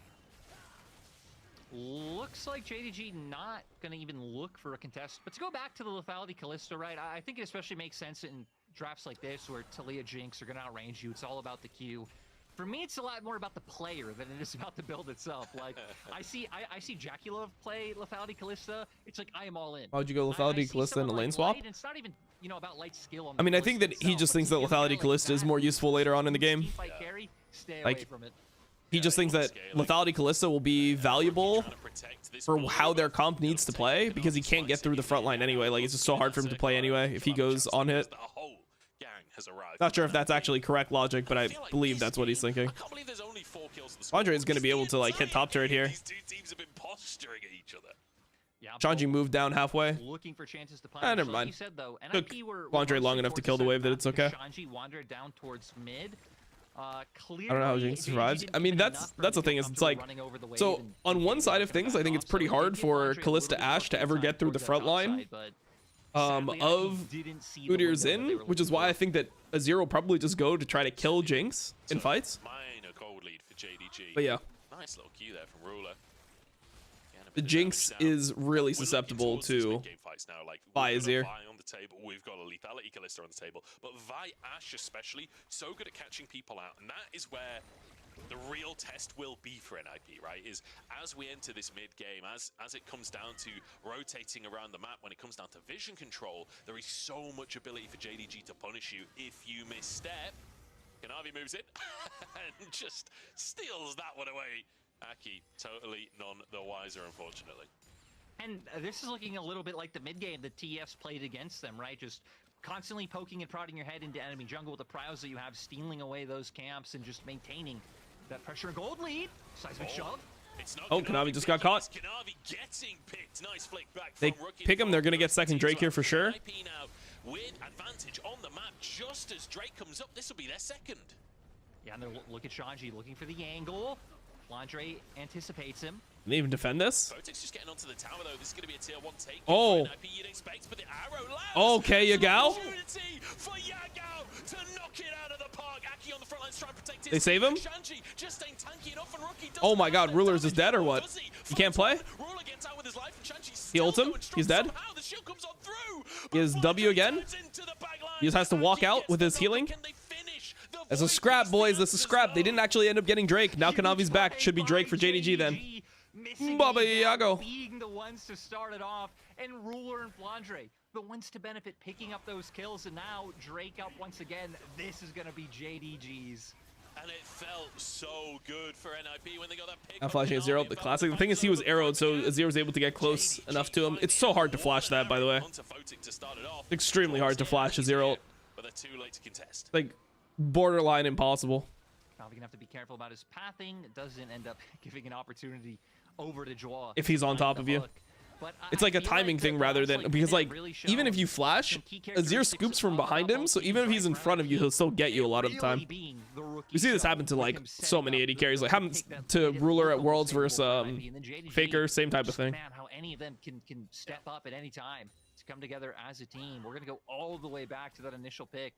Speaker 5: Looks like JDG not going to even look for a contest. But to go back to the lethality Kalista, right, I think it especially makes sense in drafts like this where Talia Jinx are going to outrange you. It's all about the Q. For me, it's a lot more about the player than it is about the build itself. Like, I see Jaculov play lethality Kalista. It's like, I am all in.
Speaker 1: Why would you go
Speaker 5: I
Speaker 1: lethality
Speaker 5: see
Speaker 1: Kalista in a
Speaker 5: someone
Speaker 1: lane
Speaker 5: like
Speaker 1: swap?
Speaker 5: Light, and it's not even, you know, about Light's skill on
Speaker 1: I mean, I
Speaker 5: the
Speaker 1: think
Speaker 5: Kalista
Speaker 1: that he
Speaker 5: itself,
Speaker 1: just
Speaker 5: but
Speaker 1: thinks that
Speaker 5: if you're a guy
Speaker 1: lethality
Speaker 5: like
Speaker 1: Kalista is
Speaker 5: that,
Speaker 1: more useful later on in the game.
Speaker 5: teamfight carry, stay
Speaker 1: Like,
Speaker 5: away from it.
Speaker 1: He just thinks that lethality Kalista will be valuable for how their comp needs to play because he can't get through the front line anyway. Like, it's just so hard for him to play anyway if he goes on hit. Not sure if that's actually correct logic, but I believe that's what he's thinking. Andre is going to be able to like hit top turret here.
Speaker 4: These two teams have been posturing at each other.
Speaker 5: Yeah,
Speaker 1: Shanji moved down halfway.
Speaker 5: looking for chances to punish.
Speaker 1: Ah, never
Speaker 5: Like
Speaker 1: mind.
Speaker 5: you said, though,
Speaker 1: Took
Speaker 5: NIP were
Speaker 1: Flandre long
Speaker 5: mostly
Speaker 1: enough to
Speaker 5: towards
Speaker 1: kill the
Speaker 5: center
Speaker 1: wave that
Speaker 5: map
Speaker 1: it's okay.
Speaker 5: because Shanji wandered down towards mid.
Speaker 1: I don't know how Jinx
Speaker 5: JDG
Speaker 1: survives.
Speaker 5: didn't
Speaker 1: I mean,
Speaker 5: even
Speaker 1: that's
Speaker 5: enough for
Speaker 1: the
Speaker 5: him to
Speaker 1: thing
Speaker 5: get
Speaker 1: is it's
Speaker 5: comfortable
Speaker 1: like
Speaker 5: running over the wave
Speaker 1: so
Speaker 5: and
Speaker 1: on
Speaker 5: taking
Speaker 1: one side of
Speaker 5: advantage
Speaker 1: things,
Speaker 5: that
Speaker 1: I think it's
Speaker 5: off.
Speaker 1: pretty
Speaker 5: So
Speaker 1: hard
Speaker 5: did
Speaker 1: for
Speaker 5: Flandre a little
Speaker 1: Kalista
Speaker 5: bit more
Speaker 1: Ashe to ever
Speaker 5: time
Speaker 1: get through the
Speaker 5: towards that
Speaker 1: front
Speaker 5: top
Speaker 1: line
Speaker 5: side, but sadly,
Speaker 1: of
Speaker 5: didn't see the
Speaker 1: Udyr's
Speaker 5: window that they
Speaker 1: in,
Speaker 5: were
Speaker 1: which is
Speaker 5: looking
Speaker 1: why I
Speaker 5: for.
Speaker 1: think that Azir will probably just go to try to kill Jinx in fights.
Speaker 4: Minor gold lead for JDG.
Speaker 1: But yeah,
Speaker 4: Nice little cue there from Ruler.
Speaker 1: the Jinx is really susceptible to Vi Azir.
Speaker 4: Vi on the table. We've got a lethality Kalista on the table, but Vi Ashe especially so good at catching people out, and that is where the real test will be for NIP, right? Is as we enter this mid game, as it comes down to rotating around the map, when it comes down to vision control, there is so much ability for JDG to punish you if you misstep. Kanavi moves it and just steals that one away. Aki totally none the wiser, unfortunately.
Speaker 5: And this is looking a little bit like the mid game that TF's played against them, right? Just constantly poking and prodding your head into enemy jungle with the pryos that you have, stealing away those camps and just maintaining that pressure and gold lead. Seismic shove.
Speaker 4: It's not
Speaker 1: Oh, Kanavi just got caught.
Speaker 4: Kanavi getting picked. Nice flick back
Speaker 1: They
Speaker 4: from Rookie.
Speaker 1: pick him, they're gonna get second Drake here for sure.
Speaker 4: NIP now with advantage on the map just as Drake comes up. This will be their second.
Speaker 5: Yeah, and they're look at Shanji looking for the angle. Flandre anticipates him.
Speaker 1: Can they even defend this?
Speaker 4: Kha'zix just getting onto the tower though. This is going to be a tier 1 take.
Speaker 1: Oh.
Speaker 4: For NIP, you'd expect, but the arrow lands.
Speaker 1: Okay, Yagao.
Speaker 4: Opportunity for Yagao to knock it out of the park. Aki on the front line trying to protect his
Speaker 1: They save him?
Speaker 4: Shanji just ain't tanky enough, and Rookie
Speaker 1: Oh my
Speaker 4: doesn't
Speaker 1: god,
Speaker 4: have
Speaker 1: Ruler's
Speaker 4: that
Speaker 1: is dead or
Speaker 4: damage,
Speaker 1: what?
Speaker 4: does he?
Speaker 1: He can't play?
Speaker 4: Ruler gets out with his life, and Shanji's
Speaker 1: He ults
Speaker 4: still
Speaker 1: him?
Speaker 4: going strong
Speaker 1: He's dead?
Speaker 4: somehow. The shield comes on through,
Speaker 1: He has
Speaker 4: but
Speaker 1: W
Speaker 4: Flandre
Speaker 1: again?
Speaker 4: turns into the back line.
Speaker 1: He just has to walk
Speaker 4: Aki
Speaker 1: out
Speaker 4: gets
Speaker 1: with
Speaker 4: the
Speaker 1: his
Speaker 4: knock,
Speaker 1: healing.
Speaker 4: but can they finish? The
Speaker 1: That's a
Speaker 4: void
Speaker 1: scrap,
Speaker 4: takes
Speaker 1: boys.
Speaker 4: the
Speaker 1: That's a
Speaker 4: answers
Speaker 1: scrap. They
Speaker 4: though.
Speaker 1: didn't actually end up getting Drake. Now Kanavi's back. Should be Drake for JDG then. Baba Yago.
Speaker 5: Being the ones to start it off, and Ruler and Flandre, the ones to benefit picking up those kills, and now Drake up once again. This is going to be JDG's.
Speaker 4: And it felt so good for NIP when they got that pick.
Speaker 1: Not flashing at Zero, the classic. The thing is, he was arrowed, so Zero was able to get close enough to him. It's so hard to flash that, by the way. Extremely hard to flash a Zero.
Speaker 4: But they're too late to contest.
Speaker 1: Like, borderline impossible.
Speaker 5: Now we're gonna have to be careful about his pathing. It doesn't end up giving an opportunity over to Jaw
Speaker 1: If he's on top of you.
Speaker 5: But
Speaker 1: It's like a timing thing rather than, because like, even if you flash, Azir scoops from behind him, so even if he's in front of you, he'll still get you a lot of the time. You see this happen to like so many AD carries. Like happens to Ruler at Worlds versus Faker, same type of thing.
Speaker 5: How any of them can step up at any time to come together as a team. We're gonna go all the way back to that initial pick,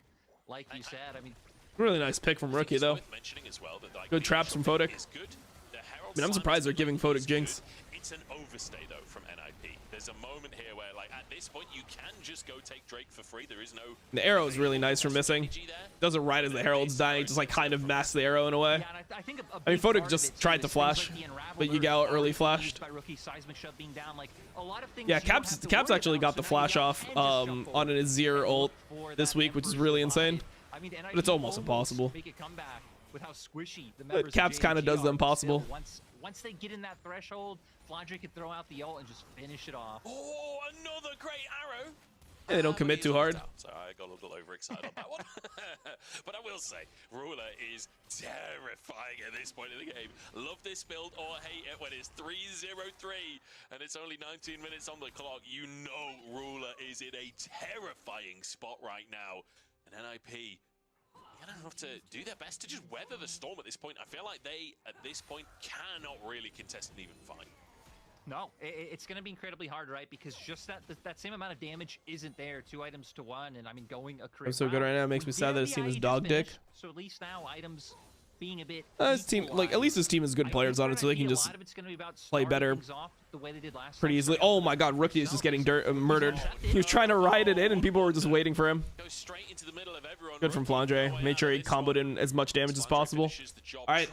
Speaker 5: like you said. I mean,
Speaker 1: Really nice pick from Rookie though. Good traps from Photic. I mean, I'm surprised they're giving Photic Jinx.
Speaker 4: It's an overstay though from NIP. There's a moment here where, like, at this point, you can just go take Drake for free. There is no.
Speaker 1: The arrow is really nice for missing. Doesn't right as the Herald's dying, just like kind of masks the arrow in a way. I mean, Photic just tried to flash, but Yagao early flashed. Yeah, Caps actually got the flash off on an Azir ult this week, which is really insane. But it's almost impossible. But Caps kind of does the impossible.
Speaker 5: Once they get in that threshold, Flandre can throw out the ult and just finish it off.
Speaker 4: Oh, another great arrow.
Speaker 1: Yeah, they don't commit too hard.
Speaker 4: So I got a little overexcited on that one. But I will say, Ruler is terrifying at this point in the game. Love this build or hate it when it's 3-0-3 and it's only 19 minutes on the clock. You know Ruler is in a terrifying spot right now. And NIP gonna have to do their best to just weather the storm at this point. I feel like they, at this point, cannot really contest an even fight.
Speaker 5: No, it's going to be incredibly hard, right? Because just that same amount of damage isn't there. 2 items to 1, and I mean, going a crit.
Speaker 1: I'm so good right now. It makes me sad that his team is dog dick.
Speaker 5: So at least now items being a bit.
Speaker 1: His team, like, at least his team has good players on it, so they can just play better pretty easily. Oh my God, Rookie is just getting murdered. He was trying to ride it in, and people were just waiting for him. Good from Flandre. Made sure he comboed in as much damage as possible. All right,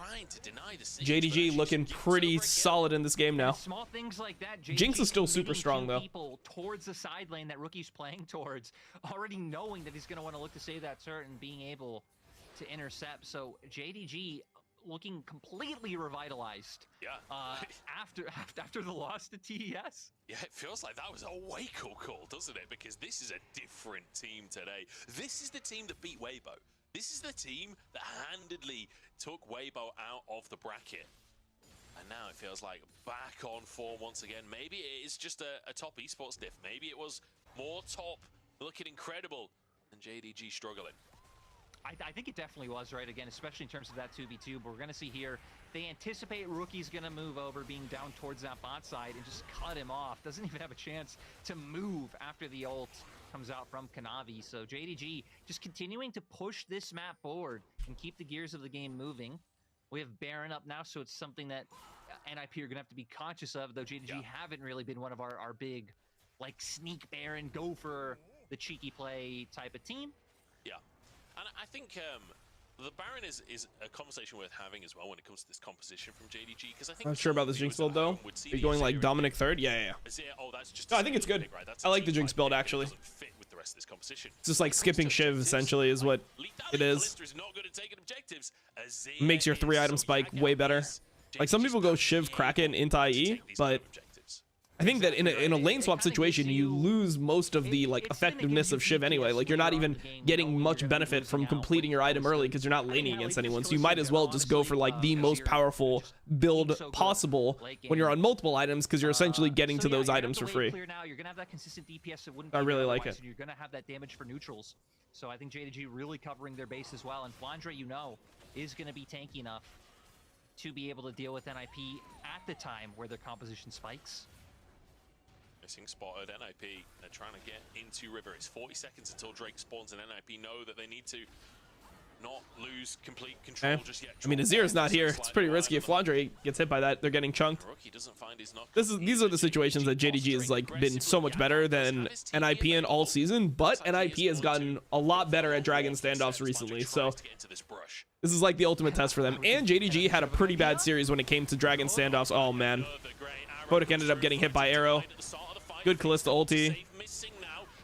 Speaker 1: JDG looking pretty solid in this game now.
Speaker 5: Small things like that.
Speaker 1: Jinx is still super strong though.
Speaker 5: People towards the side lane that Rookie's playing towards, already knowing that he's going to want to look to save that turret and being able to intercept. So JDG looking completely revitalized.
Speaker 4: Yeah.
Speaker 5: After the loss to TES.
Speaker 4: Yeah, it feels like that was a wake-up call, doesn't it? Because this is a different team today. This is the team that beat Weibo. This is the team that handedly took Weibo out of the bracket. And now it feels like back on form once again. Maybe it is just a top esports diff. Maybe it was more top, looking incredible, and JDG struggling.
Speaker 5: I think it definitely was, right? Again, especially in terms of that 2v2. But we're going to see here, they anticipate Rookie's going to move over, being down towards that bot side, and just cut him off. Doesn't even have a chance to move after the ult comes out from Kanavi. So JDG just continuing to push this map forward and keep the gears of the game moving. We have Baron up now, so it's something that NIP are going to have to be conscious of, though JDG haven't really been one of our big, like, sneak Baron, go for the cheeky play type of team.
Speaker 4: Yeah. And I think the Baron is a conversation worth having as well when it comes to this composition from JDG, because I think
Speaker 1: I'm not sure about this Jinx build though. Are you going like Dominic third? Yeah.
Speaker 4: Oh, that's just
Speaker 1: No, I think it's good.
Speaker 4: right?
Speaker 1: I like the Jinx build actually.
Speaker 4: Fit with the rest of this composition.
Speaker 1: It's just like skipping Shiv essentially is what it is. Makes your 3-item spike way better. Like some people go Shiv, Kraken into IE, but I think that in a lane swap situation, you lose most of the like effectiveness of Shiv anyway. Like you're not even getting much benefit from completing your item early because you're not laning against anyone. So you might as well just go for like the most powerful build possible when you're on multiple items because you're essentially getting to those items for free. I really like it.
Speaker 5: You're gonna have that damage for neutrals. So I think JDG really covering their base as well. And Flandre, you know, is gonna be tanky enough to be able to deal with NIP at the time where their composition spikes.
Speaker 4: Missing spotted. NIP, they're trying to get into River. It's 40 seconds until Drake spawns, and NIP know that they need to not lose complete control just yet.
Speaker 1: I mean, Azir's not here. It's pretty risky. If Flandre gets hit by that, they're getting chunked. These are the situations that JDG has like been so much better than NIP in all season, but NIP has gotten a lot better at Dragon standoffs recently. So this is like the ultimate test for them. And JDG had a pretty bad series when it came to Dragon standoffs. Oh man, Photic ended up getting hit by arrow. Good Kalista ulti.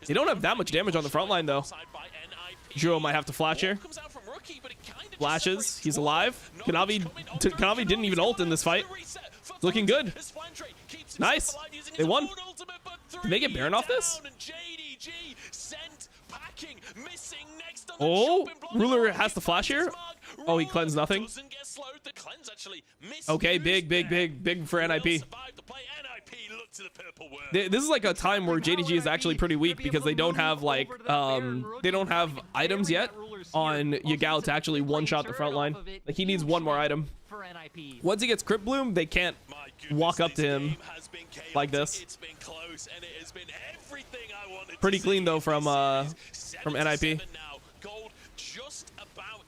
Speaker 1: They don't have that much damage on the front line though. Juro might have to flash here.
Speaker 4: Comes out from Rookie, but it kind of
Speaker 1: Flashes. He's alive. Kanavi didn't even ult in this fight. It's looking good. Nice. They won. Did they get Baron off this? Oh, Ruler has the flash here. Oh, he cleansed nothing. Okay, big for NIP. This is like a time where JDG is actually pretty weak because they don't have like items yet on Yagao to actually one-shot the front line. Like he needs one more item. Once he gets Crypt Bloom, they can't walk up to him like this. Pretty clean though from NIP.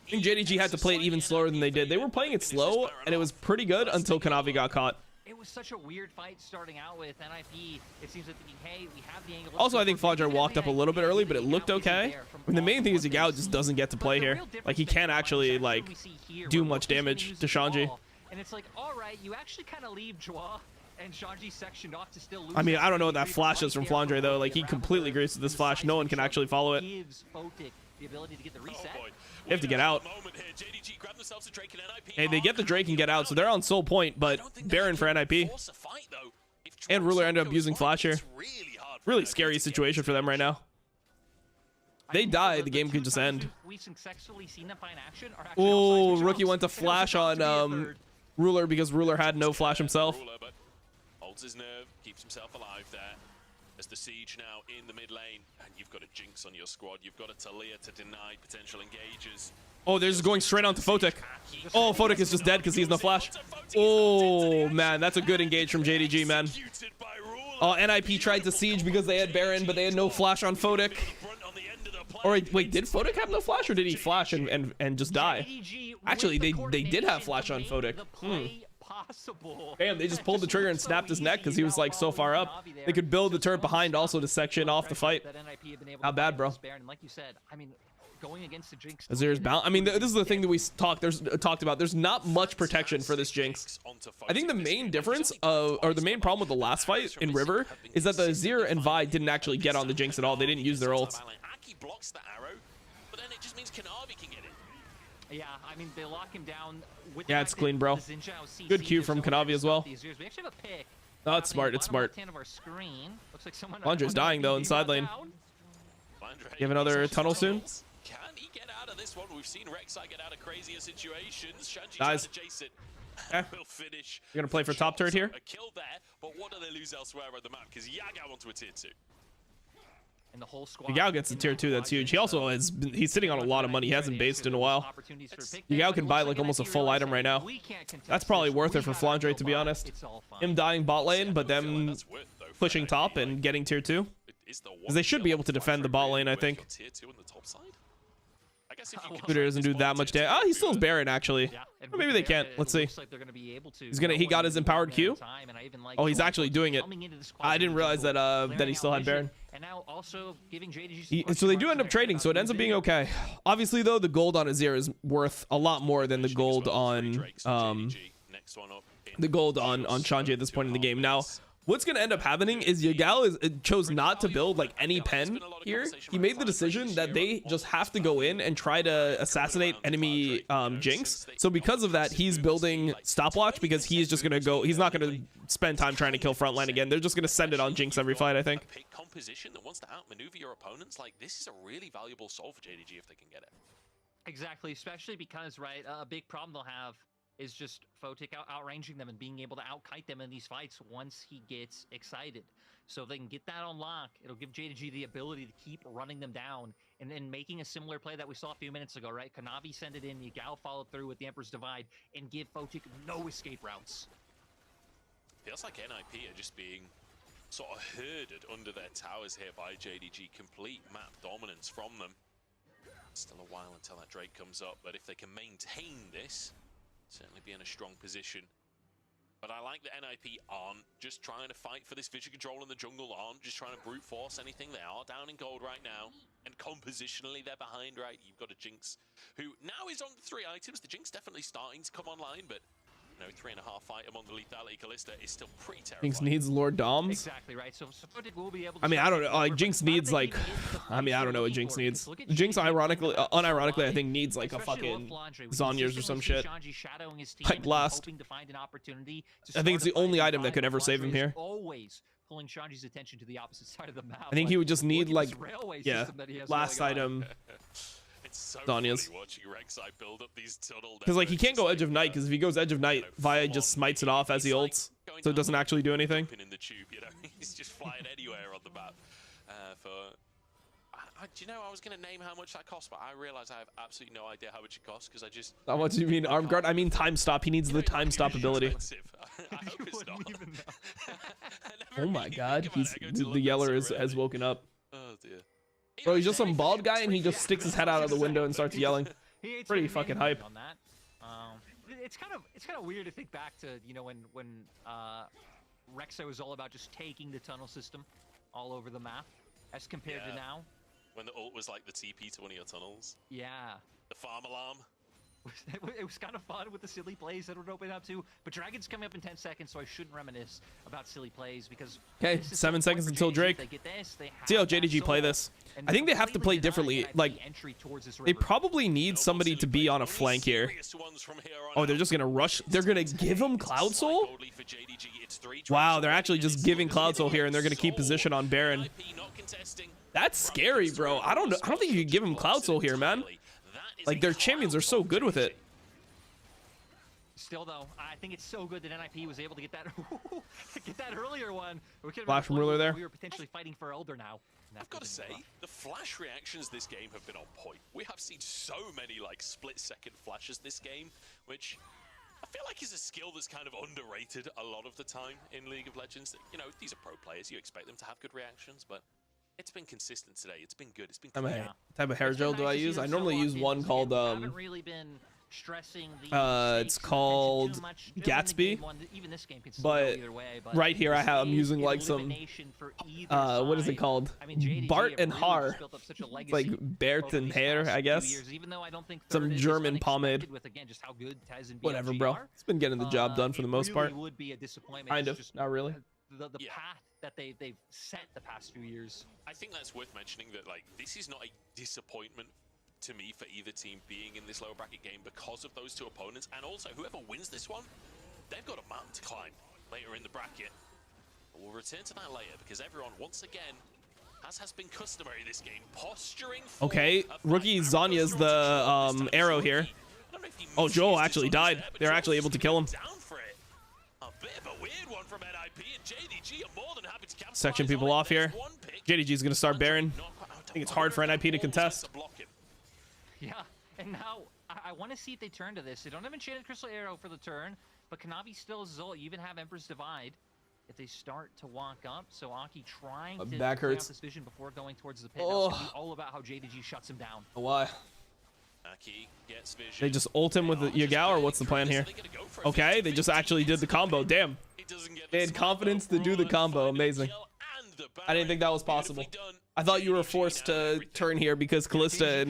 Speaker 1: I think JDG had to play it even slower than they did. They were playing it slow, and it was pretty good until Kanavi got caught.
Speaker 5: It was such a weird fight starting out with NIP. It seems like thinking, hey, we have the angle.
Speaker 1: Also, I think Flaudra walked up a little bit early, but it looked okay. And the main thing is Yagao just doesn't get to play here. Like, he can't actually, like, do much damage to Shanji.
Speaker 5: And it's like, all right, you actually kind of leave Joie and Shanji sectioned off to still lose.
Speaker 1: I mean, I don't know what that flash is from Flaudra, though. Like, he completely agrees with this flash. No one can actually follow it.
Speaker 5: The ability to get the reset.
Speaker 1: They have to get out. Hey, they get the Drake and get out, so they're on soul point, but Baron for NIP. And Ruler ended up using flash here. Really scary situation for them right now. They die, the game could just end. Oh, Rookie went to flash on Ruler because Ruler had no flash himself.
Speaker 4: Holds his nerve, keeps himself alive there. As the siege now in the mid lane, and you've got a Jinx on your squad, you've got a Talia to deny potential engagers.
Speaker 1: Oh, they're just going straight on to Photic. Oh, Photic is just dead because he's no flash. Oh, man, that's a good engage from JDG, man. Oh, NIP tried to siege because they had Baron, but they had no flash on Photic. Or wait, did Photic have no flash, or did he flash and just die? Actually, they did have flash on Photic. Damn, they just pulled the trigger and snapped his neck because he was like so far up. They could build the turret behind also to section off the fight. How bad, bro? Azir's bound. I mean, this is the thing that we talked about. There's not much protection for this Jinx. I think the main difference, or the main problem with the last fight in River, is that the Azir and Vi didn't actually get on the Jinx at all. They didn't use their ults.
Speaker 4: Blocks the arrow, but then it just means Kanavi can get it.
Speaker 5: Yeah, I mean, they lock him down.
Speaker 1: Yeah, it's clean, bro. Good Q from Kanavi as well. Oh, it's smart. It's smart. Flaundra's dying, though, in side lane. You have another tunnel soon?
Speaker 4: Can he get out of this one? We've seen Rek'Sai get out of crazier situations. Shanji
Speaker 1: Dies.
Speaker 4: trying to chase it.
Speaker 1: Eh.
Speaker 4: Will finish.
Speaker 1: You're going to play for top turret here?
Speaker 4: A kill there, but what do they lose elsewhere on the map? Because Yagao onto a tier 2.
Speaker 5: And the whole squad.
Speaker 1: Yagao gets the tier 2, that's huge. He also he's sitting on a lot of money. He hasn't based in a while. Yagao can buy like almost a full item right now. That's probably worth it for Flaundre, to be honest. Him dying bot lane, but them pushing top and getting tier 2. Because they should be able to defend the bot lane, I think. Scooter doesn't do that much damage. Oh, he still has Baron, actually. Or maybe they can't. Let's see. He got his empowered Q. Oh, he's actually doing it. I didn't realize that that he still had Baron. So they do end up trading, so it ends up being okay. Obviously, though, the gold on Azir is worth a lot more than the gold on Shanji at this point in the game. Now, what's going to end up happening is Yagao chose not to build like any pen here. He made the decision that they just have to go in and try to assassinate enemy Jinx. So because of that, he's building stopwatch because he's just going to go. He's not going to spend time trying to kill frontline again. They're just going to send it on Jinx every fight, I think.
Speaker 4: Pick composition that wants to outmaneuver your opponents. Like, this is a really valuable soul for JDG if they can get it.
Speaker 5: Exactly, especially because, right, a big problem they'll have is just Photic outranging them and being able to outkite them in these fights once he gets excited. So if they can get that on lock, it'll give JDG the ability to keep running them down and then making a similar play that we saw a few minutes ago, right? Kanavi sent it in, Yagao followed through with the Emperor's Divide and give Photic no escape routes.
Speaker 4: Feels like NIP are just being sort of herded under their towers here by JDG. Complete map dominance from them. Still a while until that Drake comes up, but if they can maintain this, certainly be in a strong position. But I like that NIP aren't just trying to fight for this vision control in the jungle, aren't just trying to brute force anything. They are down in gold right now, and compositionally they're behind, right? You've got a Jinx who now is on 3 items. The Jinx definitely starting to come online, but You know, 3.5 fight among the lethality. Kalista is still pretty
Speaker 1: Jinx
Speaker 4: terrifying.
Speaker 1: needs Lord Doms.
Speaker 5: Exactly right. So Fnatic will be able to
Speaker 1: I mean, I don't know. Like,
Speaker 5: but
Speaker 1: Jinx
Speaker 5: not
Speaker 1: needs
Speaker 5: that
Speaker 1: like,
Speaker 5: he needs the
Speaker 1: I mean, I don't know what
Speaker 5: looking
Speaker 1: Jinx
Speaker 5: for,
Speaker 1: needs.
Speaker 5: because look at
Speaker 1: Jinx,
Speaker 5: JD
Speaker 1: ironically,
Speaker 5: coming out
Speaker 1: unironically, I
Speaker 5: so
Speaker 1: think needs like a
Speaker 5: especially with
Speaker 1: fucking
Speaker 5: Flandre. We
Speaker 1: Zhonya's or some
Speaker 5: consistently
Speaker 1: shit.
Speaker 5: see Shanji shadowing his team
Speaker 1: Like
Speaker 5: and
Speaker 1: last.
Speaker 5: hoping to find an opportunity to
Speaker 1: I think it's
Speaker 5: start
Speaker 1: the
Speaker 5: a
Speaker 1: only
Speaker 5: fight
Speaker 1: item that could
Speaker 5: but
Speaker 1: ever save him
Speaker 5: Flandre is
Speaker 1: here.
Speaker 5: Always pulling Shanji's attention to the opposite side of the map.
Speaker 1: I think he would just need
Speaker 5: look at
Speaker 1: like,
Speaker 5: this railway
Speaker 1: yeah,
Speaker 5: system that he has
Speaker 1: last
Speaker 5: going on.
Speaker 1: item.
Speaker 4: It's so
Speaker 1: Zhonya's.
Speaker 4: funny watching Rek'Sai build up these tunnel
Speaker 1: Because like he
Speaker 4: depots.
Speaker 1: can't go
Speaker 4: It's
Speaker 1: Edge of Night, because if he goes Edge of Night, Via just smites it off as he ults, so it doesn't actually do anything.
Speaker 4: In the tube, you know, he's just flying anywhere on the map. Do you know, I was going to name how much that costs, but I realize I have absolutely no idea how much it costs because I just.
Speaker 1: What do you mean, arm guard? I mean time stop. He needs the time stop ability.
Speaker 4: I hope it's not.
Speaker 1: Oh my god, he's the yeller has woken up.
Speaker 4: Oh dear.
Speaker 1: Bro, he's just some bald guy and he just sticks his head out of the window and starts yelling.
Speaker 5: He ain't
Speaker 1: Pretty
Speaker 5: taking
Speaker 1: fucking
Speaker 5: anything
Speaker 1: hype.
Speaker 5: on that. It's kind of weird to think back to, you know, when Rek'Sai was all about just taking the tunnel system all over the map, as compared to
Speaker 4: Yeah.
Speaker 5: now.
Speaker 4: When the ult was like the TP to one of your tunnels.
Speaker 5: Yeah.
Speaker 4: The farm alarm.
Speaker 5: It was kind of fun with the silly plays that would open up too, but Dragon's coming up in 10 seconds, so I shouldn't reminisce about silly plays because.
Speaker 1: Okay,
Speaker 5: this is
Speaker 1: 7
Speaker 5: the point
Speaker 1: seconds
Speaker 5: for
Speaker 1: until
Speaker 5: JDG.
Speaker 1: Drake.
Speaker 5: They get this, they have
Speaker 1: See how
Speaker 5: that
Speaker 1: JDG play
Speaker 5: soul,
Speaker 1: this.
Speaker 5: and
Speaker 1: I think they have to
Speaker 5: completely
Speaker 1: play differently.
Speaker 5: deny
Speaker 1: Like,
Speaker 5: NIP entry towards this
Speaker 1: they
Speaker 5: river.
Speaker 1: probably need somebody to be on a flank here. Oh, they're just gonna rush. They're gonna give him Cloud Soul? Wow, they're actually just giving Cloud Soul here, and they're gonna keep position on Baron. That's scary, bro. I don't know. I don't think you can give him Cloud Soul here, man. Like, their champions are so good with it.
Speaker 5: Still though, I think it's so good that NIP was able to get that earlier one. We could have
Speaker 1: Flash from ruler there.
Speaker 5: We were potentially fighting for Elder now.
Speaker 4: I've got to say, the flash reactions this game have been on point. We have seen so many like split-second flashes this game, which I feel like is a skill that's kind of underrated a lot of the time in League of Legends. You know, these are pro players. You expect them to have good reactions, but it's been consistent today. It's been good. It's been
Speaker 1: What
Speaker 4: clean.
Speaker 1: type of hair gel do I use? I normally use one called
Speaker 5: haven't really been stressing the
Speaker 1: it's called Gatsby,
Speaker 5: even this game can still
Speaker 1: but
Speaker 5: go either way, but
Speaker 1: right here I'm using like some
Speaker 5: Elimination for either
Speaker 1: what is it
Speaker 5: side.
Speaker 1: called?
Speaker 5: I mean, JDG
Speaker 1: Bart
Speaker 5: have
Speaker 1: and
Speaker 5: really
Speaker 1: Har.
Speaker 5: just built up such a legacy
Speaker 1: Like Bert
Speaker 5: over
Speaker 1: and
Speaker 5: these
Speaker 1: Hair,
Speaker 5: past
Speaker 1: I
Speaker 5: few
Speaker 1: guess.
Speaker 5: years, even though I don't think
Speaker 1: Some
Speaker 5: Third is
Speaker 1: German pomade.
Speaker 5: unexpected with, again, just how good Tez and
Speaker 1: Whatever,
Speaker 5: BFG
Speaker 1: bro.
Speaker 5: are.
Speaker 1: It's been getting the job done for the most part.
Speaker 5: It would be a disappointment.
Speaker 1: Kind
Speaker 5: It's
Speaker 1: of,
Speaker 5: just
Speaker 1: not really.
Speaker 5: the
Speaker 4: Yeah.
Speaker 5: path that they've set the past few years.
Speaker 4: I think that's worth mentioning that like this is not a disappointment to me for either team being in this lower bracket game because of those two opponents, and also whoever wins this one, they've got a mountain to climb later in the bracket. But we'll return to that later because everyone once again, as has been customary this game, posturing for
Speaker 1: Okay,
Speaker 4: a fight.
Speaker 1: rookie Zhonya's the arrow here.
Speaker 4: I don't know if he
Speaker 1: Oh, Joel
Speaker 4: missed his
Speaker 1: actually
Speaker 4: shots
Speaker 1: died.
Speaker 4: there, but
Speaker 1: They're
Speaker 4: Joel's
Speaker 1: actually able to kill him.
Speaker 4: down for it. A bit of a weird one from NIP, and JDG are more than happy to capitalize
Speaker 1: Section
Speaker 4: on
Speaker 1: people
Speaker 4: it.
Speaker 1: off here.
Speaker 4: There's one pick.
Speaker 1: JDG's gonna start Baron.
Speaker 4: I
Speaker 1: think it's hard for NIP to contest.
Speaker 5: Yeah, and now I want to see if they turn to this. They don't have Enchanted Crystal Arrow for the turn, but Kanavi still is Zol. You even have Emperor's Divide. If they start to walk up, so Aki trying
Speaker 1: My
Speaker 5: to
Speaker 1: back
Speaker 5: clear out
Speaker 1: hurts.
Speaker 5: this vision before going towards the pit. Now it's gonna be all about how JDG shuts him down.
Speaker 1: Why?
Speaker 4: Aki gets vision.
Speaker 1: They just ult him with the Yagao, or what's the plan here? Okay, they just actually did the combo. Damn. They had confidence to do the combo. Amazing. I didn't think that was possible. I thought you were forced to turn here because Kalista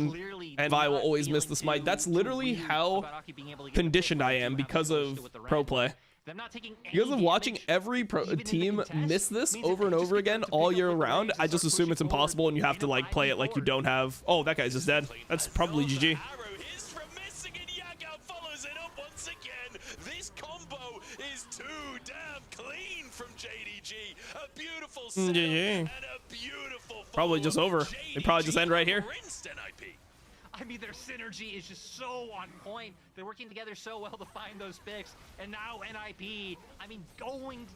Speaker 1: and Vi will always miss the smite. That's literally how conditioned I am because of pro play. Because of watching every team miss this over and over again all year round, I just assume it's impossible and you have to like play it like you don't have. Oh, that guy's just dead. That's probably GG.
Speaker 4: This combo is too damn clean from JDG. A beautiful
Speaker 1: GG.
Speaker 4: and a beautiful
Speaker 1: Probably just over. They probably just end right here.
Speaker 5: I mean, their synergy is just so on point. They're working together so well to find those picks. And now NIP, I mean, going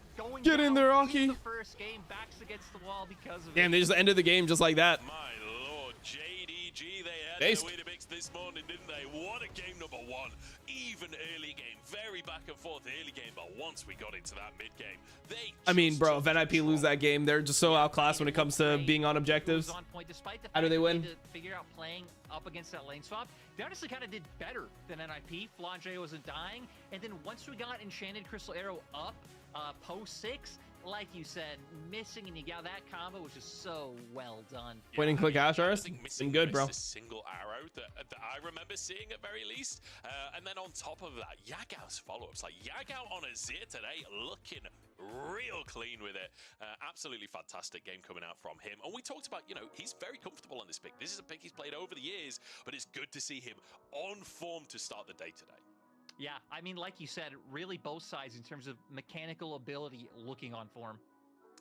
Speaker 1: Get in
Speaker 5: down
Speaker 1: there, Aki.
Speaker 5: the first game, backs against the wall because of
Speaker 1: Damn,
Speaker 5: it.
Speaker 1: they just ended the game just like that.
Speaker 4: My lord, JDG, they had
Speaker 1: Based.
Speaker 4: their Weetabix this morning, didn't they? What a game number one. Even early game, very back and forth early game, but once we got into that mid game, they
Speaker 1: I mean,
Speaker 4: just
Speaker 1: bro,
Speaker 4: took
Speaker 1: if NIP
Speaker 4: control.
Speaker 1: lose that game, they're just so outclassed when it comes to being on objectives.
Speaker 5: On point, despite the
Speaker 1: How do
Speaker 5: fact
Speaker 1: they
Speaker 5: that
Speaker 1: win?
Speaker 5: had to figure out playing up against that lane swap. They honestly kind of did better than NIP. Flandre wasn't dying, and then once we got Enchanted Crystal Arrow up, post 6, like you said, missing and you got that combo, which is so well done.
Speaker 1: Winning click
Speaker 4: I
Speaker 1: Ashars.
Speaker 4: think
Speaker 1: Been
Speaker 4: missing
Speaker 1: good, bro.
Speaker 4: a single arrow that I remember seeing at very least. And then on top of that, Yagao's follow-ups. Like Yagao on Azir today looking real clean with it. Absolutely fantastic game coming out from him. And we talked about, you know, he's very comfortable on this pick. This is a pick he's played over the years, but it's good to see him on form to start the day today.
Speaker 5: Yeah, I mean, like you said, really both sides in terms of mechanical ability looking on form.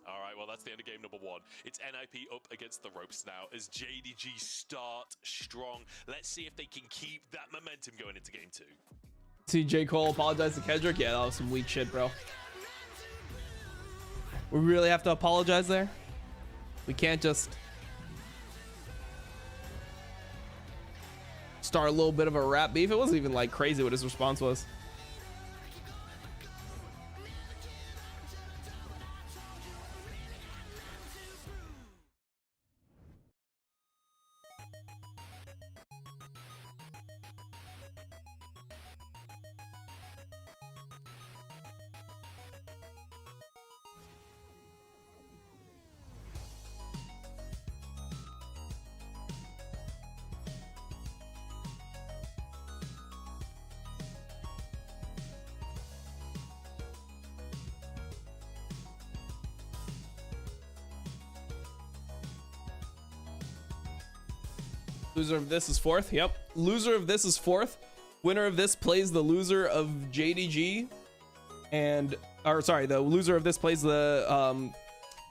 Speaker 4: All right, well, that's the end of game number 1. It's NIP up against the ropes now as JDG start strong. Let's see if they can keep that momentum going into game 2.
Speaker 1: See J. Cole apologize to Kendrick. Yeah, that was some weak shit, bro. We really have to apologize there? We can't just start a little bit of a rap beef. It wasn't even like crazy what his response was. Loser of this is 4th. Yep. Loser of this is 4th. Winner of this plays the loser of JDG. And, or sorry, the loser of this plays the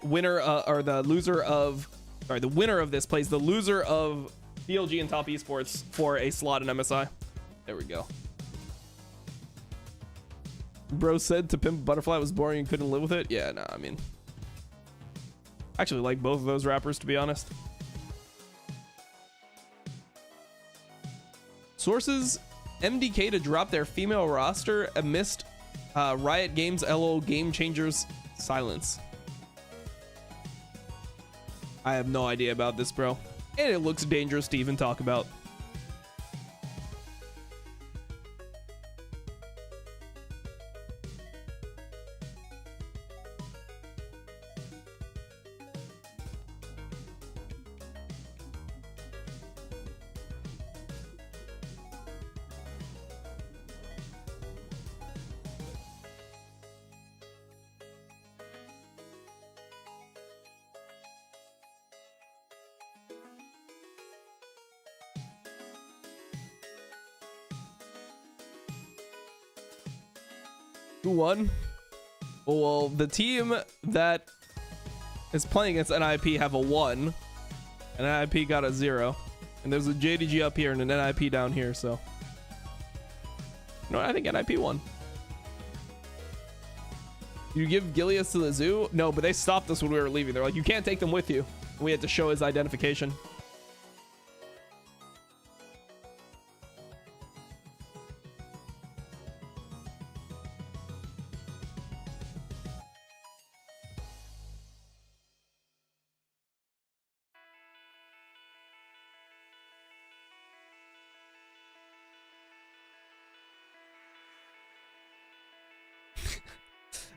Speaker 1: winner, or the loser of, sorry, the winner of this plays the loser of DLG and Top Esports for a slot in MSI. There we go. Bro said to pimp butterfly was boring and couldn't live with it. Yeah, no, I mean, I actually like both of those rappers, to be honest. Sources MDK to drop their female roster amidst Riot Games LO Game Changers silence. I have no idea about this, bro. And it looks dangerous to even talk about. Who won? Well, the team that is playing against NIP have a 1, and NIP got a 0, and there's a JDG up here and an NIP down here. So, you know what? I think NIP won. You give Gilius to the zoo? No, but they stopped us when we were leaving. They're like, you can't take them with you. We had to show his identification.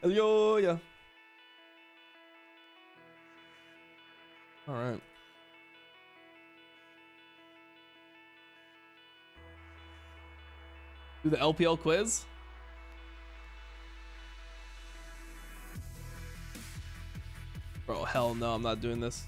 Speaker 1: Yo, yeah. All right. Do the LPL quiz. Bro, hell no, I'm not doing this.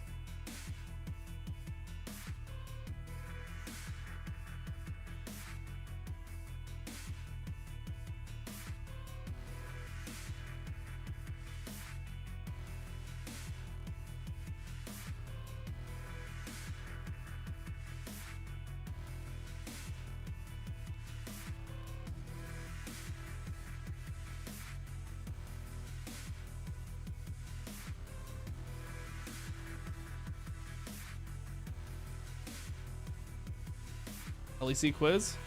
Speaker 1: LEC quiz.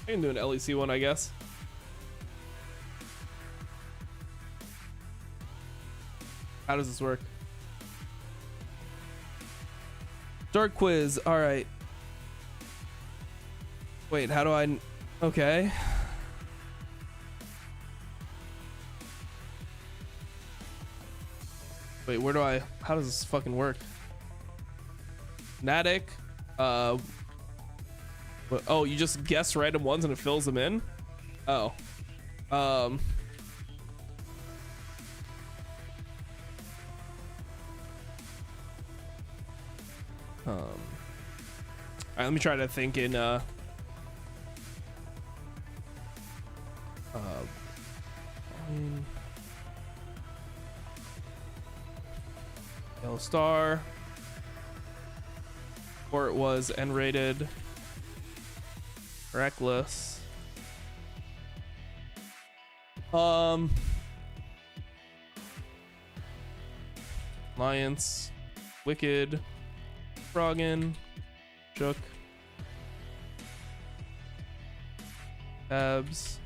Speaker 1: I can do an LEC one, I guess. How does this work? Start quiz. All right. Wait, how do I? Okay. Wait, where do I? How does this fucking work? Fnatic. Oh, you just guess random ones and it fills them in. Oh. All right, let me try to think in Yellow Star, or it was N-rated, Reckless, Alliance, Wicked, Froggen, Shook, Tabs,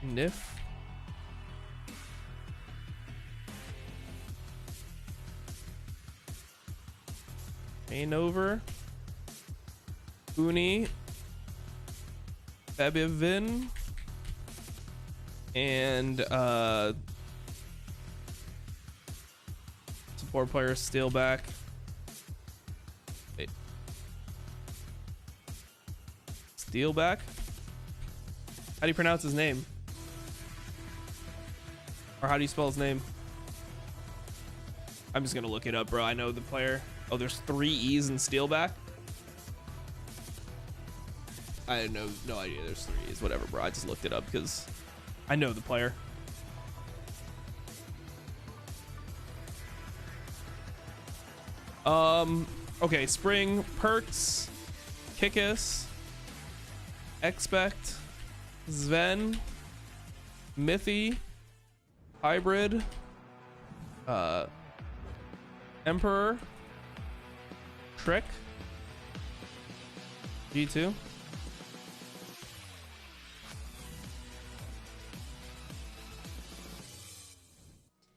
Speaker 1: Nif, Over, Uni, Fabivin, and support player Steelback. Wait. Steelback? How do you pronounce his name? Or how do you spell his name? I'm just gonna look it up, bro. I know the player. Oh, there's 3 E's in Steelback. I had no idea there's 3 E's. Whatever, bro. I just looked it up because I know the player. Okay, Spring, Perks, Kickus, Expect, Sven, Mithy, Hybrid, Emperor, Trick, G2.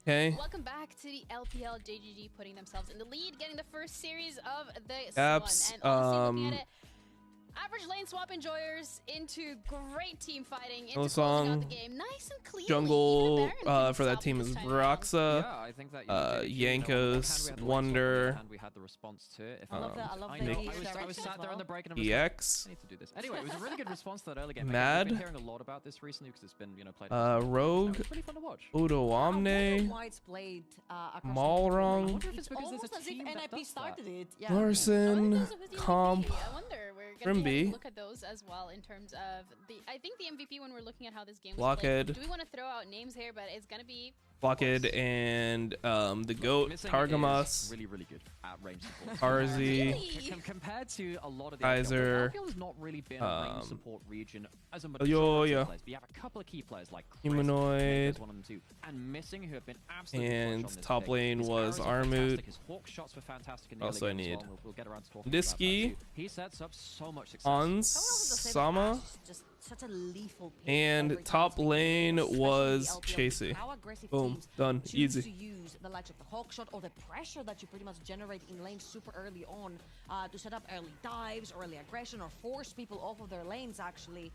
Speaker 1: Okay.
Speaker 6: Welcome back to the LPL. JGG putting themselves in the lead, getting the first series of the
Speaker 1: Caps,
Speaker 6: one. And honestly, looking at it, average lane swap enjoyers into great team fighting, into closing out the game. Nice and clean.
Speaker 1: Jungle for that team is Broxa,
Speaker 7: Yeah, I think that
Speaker 1: Yankos, Wonder,
Speaker 7: we had the response to it.
Speaker 6: I love that.
Speaker 7: I was sat there on the break and I was
Speaker 1: EX,
Speaker 7: I need to do this. Anyway, it was a really good response to that early game.
Speaker 1: Mad,
Speaker 7: I've been hearing a lot about this recently because it's been, you know, played.
Speaker 1: Rogue,
Speaker 7: It's really fun to watch.
Speaker 1: Udoamne, Malrong,
Speaker 7: It's almost as if NIP started it.
Speaker 1: Larson, Comp,
Speaker 6: I wonder. We're gonna
Speaker 1: Grimby,
Speaker 6: look at those as well in terms of the. I think the MVP when we're looking at how this game was
Speaker 1: Blockhead.
Speaker 6: played. Do we want to throw out names here? But it's gonna be
Speaker 1: Blockhead, and the GOAT, Targamas,
Speaker 7: really, really good at range support.
Speaker 1: Arzi,
Speaker 6: Really?
Speaker 7: Compared to a lot of the
Speaker 1: Kaiser,
Speaker 7: LPL has not really been a range support region as a
Speaker 1: Yo-Yo,
Speaker 7: majority of players. But you have a couple of key players like Chris,
Speaker 1: Humanoid,
Speaker 7: one of them too, and Missing, who have been absolutely
Speaker 1: and
Speaker 7: clutch on this
Speaker 1: top
Speaker 7: pick.
Speaker 1: lane
Speaker 7: His
Speaker 1: was
Speaker 7: arrows are
Speaker 1: Armut.
Speaker 7: fantastic, his hawk shots were fantastic in the
Speaker 1: Also,
Speaker 7: early
Speaker 1: I
Speaker 7: game as
Speaker 1: need
Speaker 7: well, and we'll get around to talking
Speaker 1: Disky,
Speaker 7: about that too. He sets up so much success.
Speaker 1: Ons, Sama, and top lane was Chasey. Boom, done, easy.
Speaker 8: To use the likes of the hawk shot or the pressure that you pretty much generate in lane super early on to set up early dives, early aggression, or force people off of their lanes actually.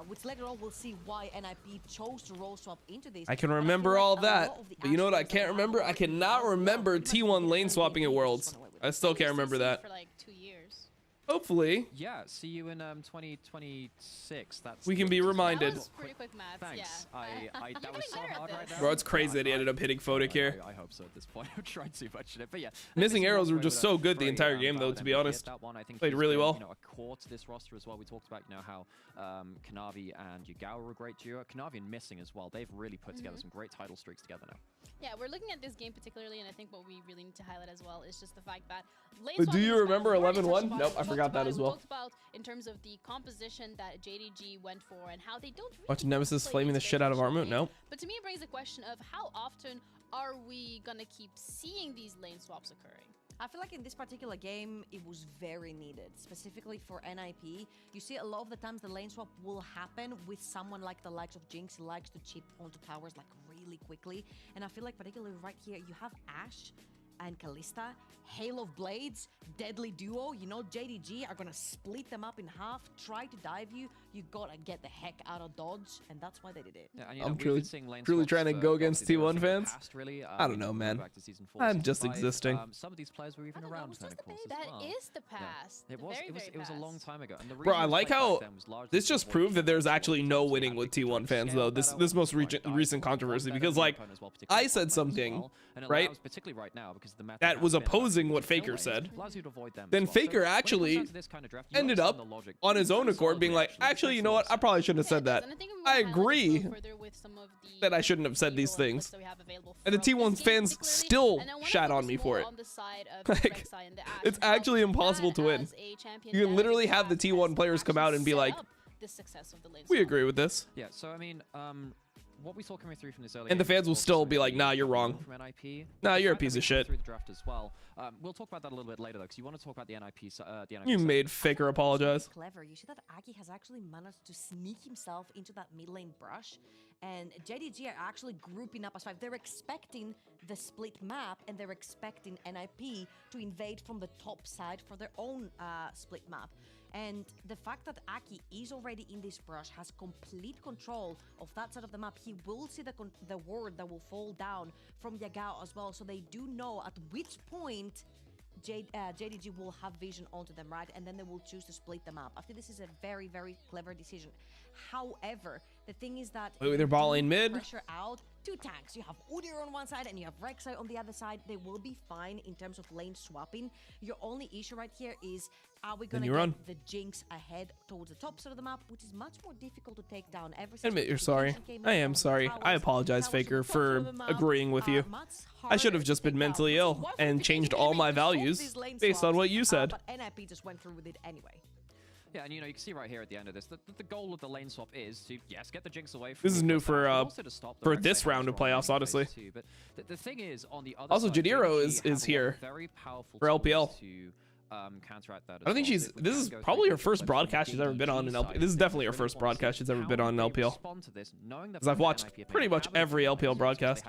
Speaker 8: Which later on we'll see why NIP chose to roll swap into this.
Speaker 1: I can remember all that, but you know what I can't remember? I cannot remember T1 lane swapping at Worlds. I still can't remember that.
Speaker 6: for like 2 years.
Speaker 1: Hopefully,
Speaker 7: Yeah, see you in 2026. That's
Speaker 1: we can be reminded.
Speaker 6: That was pretty quick maths.
Speaker 7: Thanks.
Speaker 6: Yeah.
Speaker 7: That was so
Speaker 6: better at
Speaker 7: hard right
Speaker 6: this.
Speaker 7: now.
Speaker 1: Bro, it's crazy that he ended up hitting Photic here.
Speaker 7: I hope so at this point. I've tried too much in it, but yeah.
Speaker 1: Missing arrows were just so good the entire game, though, to be honest. Played really well.
Speaker 7: You know, a core to this roster as well. We talked about, you know, how Kanavi and Yugao were a great duo. Kanavi and Missing as well. They've really put together some great title streaks together now.
Speaker 6: Yeah, we're looking at this game particularly, and I think what we really need to highlight as well is just the fact that lane
Speaker 1: Do
Speaker 6: swapping
Speaker 1: you
Speaker 6: is
Speaker 1: remember
Speaker 6: bad. We already
Speaker 1: 11-1?
Speaker 6: touched about
Speaker 1: Nope,
Speaker 6: it.
Speaker 1: I
Speaker 6: We
Speaker 1: forgot
Speaker 6: talked
Speaker 1: that
Speaker 6: about
Speaker 1: as
Speaker 6: it. We
Speaker 1: well.
Speaker 6: talked about in terms of the composition that JDG went for and how they don't really
Speaker 1: Watching Nemesis
Speaker 6: play
Speaker 1: flaming the
Speaker 6: this
Speaker 1: shit out of
Speaker 6: very
Speaker 1: Armut?
Speaker 6: efficiently.
Speaker 1: Nope.
Speaker 6: But to me, it brings the question of how often are we gonna keep seeing these lane swaps occurring?
Speaker 8: I feel like in this particular game, it was very needed, specifically for NIP. You see a lot of the times the lane swap will happen with someone like the likes of Jinx, who likes to chip onto towers like really quickly. And I feel like particularly right here, you have Ashe and Kalista, Hail of Blades, deadly duo. You know, JDG are gonna split them up in half, try to dive you. you gotta get the heck out of dodge, and that's why they did it.
Speaker 7: Yeah, and,
Speaker 1: I'm
Speaker 7: we've
Speaker 1: truly-
Speaker 7: been seeing lane
Speaker 1: truly
Speaker 7: swaps
Speaker 1: trying to
Speaker 7: for
Speaker 1: go against
Speaker 7: obviously
Speaker 1: T1
Speaker 7: the
Speaker 1: fans.
Speaker 7: past, really.
Speaker 1: I don't know,
Speaker 7: Going
Speaker 1: man.
Speaker 7: back to season 4,
Speaker 1: I'm
Speaker 7: season
Speaker 1: just
Speaker 7: 5,
Speaker 1: existing.
Speaker 7: Some of these players were even around
Speaker 8: was
Speaker 7: then,
Speaker 8: just
Speaker 7: of
Speaker 8: the
Speaker 7: course,
Speaker 8: base.
Speaker 7: as
Speaker 6: That
Speaker 7: well.
Speaker 6: is the past.
Speaker 7: It was.
Speaker 6: Very,
Speaker 7: It was.
Speaker 6: very
Speaker 7: It was a long
Speaker 6: past.
Speaker 7: time ago. And the
Speaker 1: Bro,
Speaker 7: reason
Speaker 1: I
Speaker 7: it was
Speaker 1: like
Speaker 7: played
Speaker 1: how
Speaker 7: back then was largely
Speaker 1: this just
Speaker 7: because
Speaker 1: proved that there's
Speaker 7: what
Speaker 1: actually
Speaker 7: the
Speaker 1: no
Speaker 7: Lane
Speaker 1: winning
Speaker 7: Swaps
Speaker 1: with
Speaker 7: had to
Speaker 1: T1 fans
Speaker 7: scale
Speaker 1: though.
Speaker 7: better,
Speaker 1: This most
Speaker 7: like
Speaker 1: recent controversy, because like I said something, right,
Speaker 7: particularly right now, because the meta
Speaker 1: that
Speaker 7: has
Speaker 1: was
Speaker 7: been
Speaker 1: opposing what
Speaker 7: no
Speaker 1: Faker
Speaker 7: ways.
Speaker 1: said.
Speaker 7: Allows you to avoid them
Speaker 1: Then
Speaker 7: as well. So
Speaker 1: Faker
Speaker 7: when it comes
Speaker 1: actually
Speaker 7: down to this kind of draft, you
Speaker 1: ended
Speaker 7: understand
Speaker 1: up
Speaker 7: the logic.
Speaker 1: on his own
Speaker 7: Pretty
Speaker 1: accord
Speaker 7: solid,
Speaker 1: being like, actually, you know what? I probably shouldn't have said that.
Speaker 6: And I think we
Speaker 1: I
Speaker 6: wanna highlight this a little
Speaker 1: agree
Speaker 6: further with some of the
Speaker 1: that I shouldn't have said these
Speaker 6: T1
Speaker 1: things.
Speaker 6: lists that we have available
Speaker 1: And the
Speaker 6: from
Speaker 1: T1
Speaker 6: this game
Speaker 1: fans
Speaker 6: particularly.
Speaker 1: still
Speaker 6: And I wanna
Speaker 1: shat on
Speaker 6: focus
Speaker 1: me for
Speaker 6: more
Speaker 1: it.
Speaker 6: on the side of
Speaker 1: Like,
Speaker 6: Rek'Sai and the Ashe
Speaker 1: it's
Speaker 6: and how
Speaker 1: actually impossible
Speaker 6: that
Speaker 1: to win.
Speaker 6: as a champion
Speaker 1: You can
Speaker 6: that
Speaker 1: literally
Speaker 6: has
Speaker 1: have the T1 players come out and be
Speaker 6: set
Speaker 1: like,
Speaker 6: up the success of the lane
Speaker 1: we
Speaker 6: swap.
Speaker 1: agree with this.
Speaker 7: Yeah, so I mean, what we saw coming through from this early
Speaker 1: And the
Speaker 7: game
Speaker 1: fans will
Speaker 7: was
Speaker 1: still
Speaker 7: also
Speaker 1: be like,
Speaker 7: the
Speaker 1: nah, you're wrong.
Speaker 7: from NIP.
Speaker 1: Nah,
Speaker 7: The
Speaker 1: you're a
Speaker 7: fact that
Speaker 1: piece
Speaker 7: we
Speaker 1: of
Speaker 7: came
Speaker 1: shit.
Speaker 7: Through the draft as well. We'll talk about that a little bit later though, because you want to talk about the NIP. The NIP
Speaker 1: You
Speaker 7: side.
Speaker 1: made Faker apologize.
Speaker 8: Clever. You see that Aki has actually managed to sneak himself into that mid lane brush, and JDG are actually grouping up as 5. They're expecting the split map, and they're expecting NIP to invade from the top side for their own split map. And the fact that Aki is already in this brush, has complete control of that side of the map. He will see the ward that will fall down from Yagao as well, so they do know at which point JDG will have vision onto them, right? And then they will choose to split them up. I think this is a very, very clever decision. However, the thing is that
Speaker 1: Wait, they're ball lane mid?
Speaker 8: pressure out 2 tanks. You have Udyr on one side and you have Rek'Sai on the other side. They will be fine in terms of lane swapping. Your only issue right here is, are we gonna
Speaker 1: you
Speaker 8: get
Speaker 1: run.
Speaker 8: the Jinx ahead towards the top side of the map, which is much more difficult to take down. Ever since
Speaker 1: Admit you're
Speaker 8: the
Speaker 1: sorry.
Speaker 8: Jinx came
Speaker 1: I
Speaker 8: in
Speaker 1: am
Speaker 8: from
Speaker 1: sorry.
Speaker 8: towers,
Speaker 1: I apologize,
Speaker 8: towers
Speaker 1: Faker,
Speaker 8: on the top
Speaker 1: for
Speaker 8: side of the map,
Speaker 1: agreeing with you.
Speaker 8: much
Speaker 1: I should have
Speaker 8: harder
Speaker 1: just
Speaker 8: to
Speaker 1: been
Speaker 8: take
Speaker 1: mentally
Speaker 8: down.
Speaker 1: ill
Speaker 8: Which is why
Speaker 1: and
Speaker 8: Faker
Speaker 1: changed
Speaker 8: came
Speaker 1: all
Speaker 8: in
Speaker 1: my
Speaker 8: with
Speaker 1: values
Speaker 8: these lane
Speaker 1: based on
Speaker 8: swaps,
Speaker 1: what you said.
Speaker 8: But NIP just went through with it anyway.
Speaker 7: Yeah, and you know, you can see right here at the end of this that the goal of the lane swap is to, yes, get the Jinx away from
Speaker 1: This is
Speaker 7: the
Speaker 1: new
Speaker 7: top
Speaker 1: for,
Speaker 7: side, but also to stop the
Speaker 1: for
Speaker 7: Rek'Sai
Speaker 1: this round of
Speaker 7: strong
Speaker 1: playoffs,
Speaker 7: lane
Speaker 1: honestly.
Speaker 7: phase 2. But the thing is, on the other
Speaker 1: Also,
Speaker 7: side,
Speaker 1: Jadiro
Speaker 7: JDG
Speaker 1: is
Speaker 7: have a
Speaker 1: here
Speaker 7: lot of very powerful
Speaker 1: for LPL.
Speaker 7: tools to counteract that.
Speaker 1: I don't think she's. This is probably her first broadcast she's ever been on in LPL. This is definitely her first broadcast she's ever been on in LPL. Because I've watched pretty much every LPL broadcast.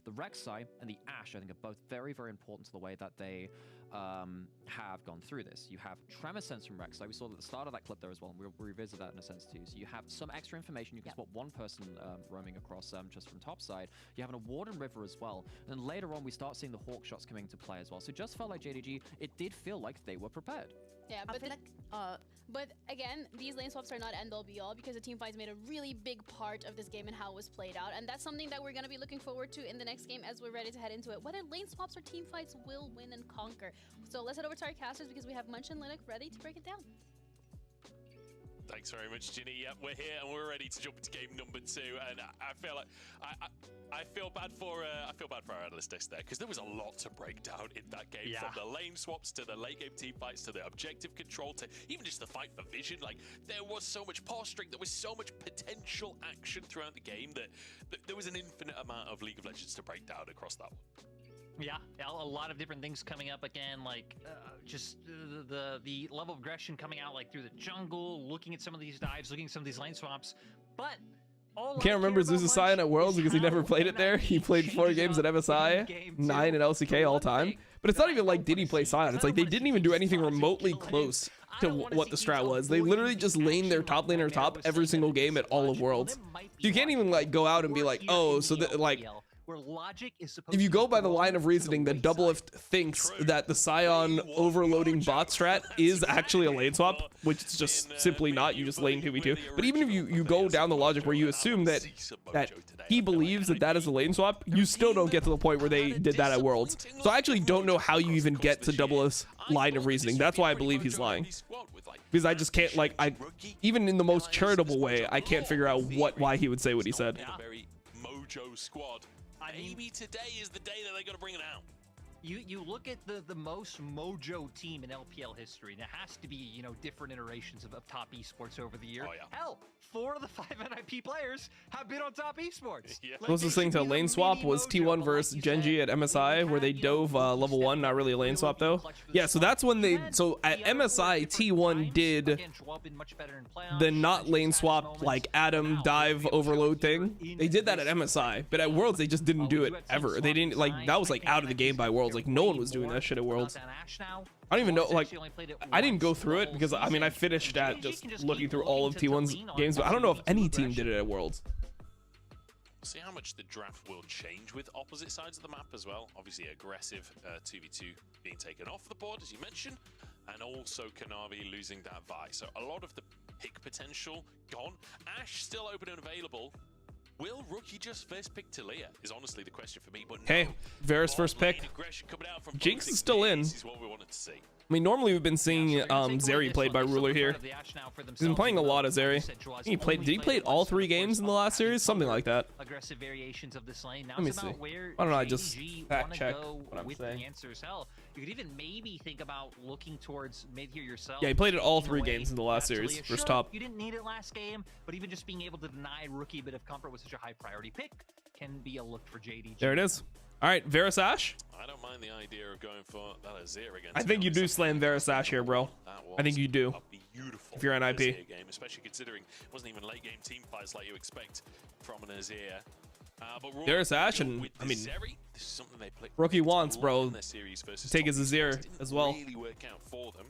Speaker 7: The Rek'Sai and the Ashe, I think, are both very, very important to the way that they have gone through this. You have Tremor Sense from Rek'Sai. We saw at the start of that clip there as well, and we'll revisit that in a sense too. So you have some extra information. You can spot one person roaming across just from top side. You have an Award and River as well. And then later on, we start seeing the Hawk shots coming into play as well. So it just felt like JDG, it did feel like they were prepared.
Speaker 6: Yeah,
Speaker 8: I
Speaker 6: but
Speaker 8: feel
Speaker 6: but again, these lane swaps are not end all be all, because the team fights made a really big part of this game and how it was played out, and that's something that we're gonna be looking forward to in the next game as we're ready to head into it. Whether lane swaps or team fights will win and conquer. So let's head over to our casters, because we have Munch and Linux ready to break it down.
Speaker 4: Thanks very much, Ginny. Yep, we're here and we're ready to jump into game number 2. And I feel like I feel bad for our analyst desk there, because there was a lot to break down in that game. From the lane swaps to the late game team fights to the objective control to even just the fight for vision. Like, there was so much posturing, there was so much potential action throughout the game that there was an infinite amount of League of Legends to break down across that one.
Speaker 5: Yeah, a lot of different things coming up again, like just the level of aggression coming out, like through the jungle, looking at some of these dives, looking at some of these lane swaps. But all
Speaker 1: Can't remember Zeus' Sion at Worlds because he never played it there. He played 4 games at MSI, 9 at LCK all time. But it's not even like, did he play Sion? It's like they didn't even do anything remotely close to what the strat was. They literally just laned their top laner top every single game at all of Worlds. You can't even like go out and be like, oh, so that like,
Speaker 5: where logic is supposed
Speaker 1: if you go by the line of reasoning that Doublelift thinks that the Scion overloading bot strat is actually a lane swap, which is just simply not, you just lane 2v2. But even if you go down the logic where you assume that he believes that that is a lane swap, you still don't get to the point where they did that at Worlds. So I actually don't know how you even get to Doublelift's line of reasoning. That's why I believe he's lying. Because I just can't, like, even in the most charitable way, I can't figure out why he would say what he said.
Speaker 4: Very mojo squad. Maybe today is the day that they're going to bring it out.
Speaker 5: You look at the most mojo team in LPL history, and it has to be, you know, different iterations of top esports over the year.
Speaker 4: Oh, yeah.
Speaker 5: Hell, 4 of the 5 NIP players have been on top esports.
Speaker 4: Yeah.
Speaker 1: Closest thing to lane swap was T1 versus Genji at MSI, where they dove level 1, not really a lane swap though. Yeah, so that's when they, so at MSI, T1 did the not lane swap, like Adam dive overload thing. They did that at MSI, but at Worlds they just didn't do it ever. They didn't, like, that was like out of the game by Worlds. Worlds. Like no one was doing that shit at Worlds. I don't even know, like, I didn't go through it because I mean I finished at just looking through all of T1's games, but I don't know if any team did it at Worlds.
Speaker 4: See how much the draft will change with opposite sides of the map as well. Obviously, aggressive 2v2 being taken off the board, as you mentioned, and also Kanavi losing that Vi. So a lot of the pick potential gone. Ash still open and available. Will Rookie just first pick Talia is honestly the question for me. But
Speaker 1: Hey,
Speaker 4: no,
Speaker 1: Vera's first pick. Jinx is still in.
Speaker 4: This is what we wanted to see.
Speaker 1: I mean, normally we've been seeing Zeri played by Ruler here. He's been playing a lot of Zeri. I think did he play all 3 games in the last series? Something like that.
Speaker 5: Aggressive variations of this lane. Now
Speaker 1: Let me
Speaker 5: it's about
Speaker 1: see.
Speaker 5: where
Speaker 1: Why don't I just
Speaker 5: JDG
Speaker 1: fact
Speaker 5: wanna
Speaker 1: check
Speaker 5: go
Speaker 1: what I'm
Speaker 5: with
Speaker 1: saying?
Speaker 5: the answers. Hell, you could even maybe think about looking towards mid here yourself.
Speaker 1: Yeah, he played it all
Speaker 5: taking
Speaker 1: 3
Speaker 5: away
Speaker 1: games in the last
Speaker 5: that
Speaker 1: series.
Speaker 5: Talia.
Speaker 1: First
Speaker 5: Sure,
Speaker 1: top.
Speaker 5: You didn't need it last game, but even just being able to deny Rookie a bit of comfort with such a high priority pick can be a look for JDG.
Speaker 1: There it is. All right, Varus Ashe.
Speaker 4: I don't mind the idea of going for that Azir again.
Speaker 1: I think you do slam Varus Ashe here, bro. I think you do.
Speaker 4: A beautiful
Speaker 1: If you're an IP.
Speaker 4: Azir game, especially considering it wasn't even late game team fights like you expect from an Azir. But
Speaker 1: Varus Ashe, and
Speaker 4: with
Speaker 1: I mean,
Speaker 4: Zeri, this is something they play
Speaker 1: Rookie wants,
Speaker 4: a lot
Speaker 1: bro,
Speaker 4: in their series versus
Speaker 1: take his
Speaker 4: top
Speaker 1: Azir
Speaker 4: teams. Didn't
Speaker 1: as well.
Speaker 4: Really work out for them.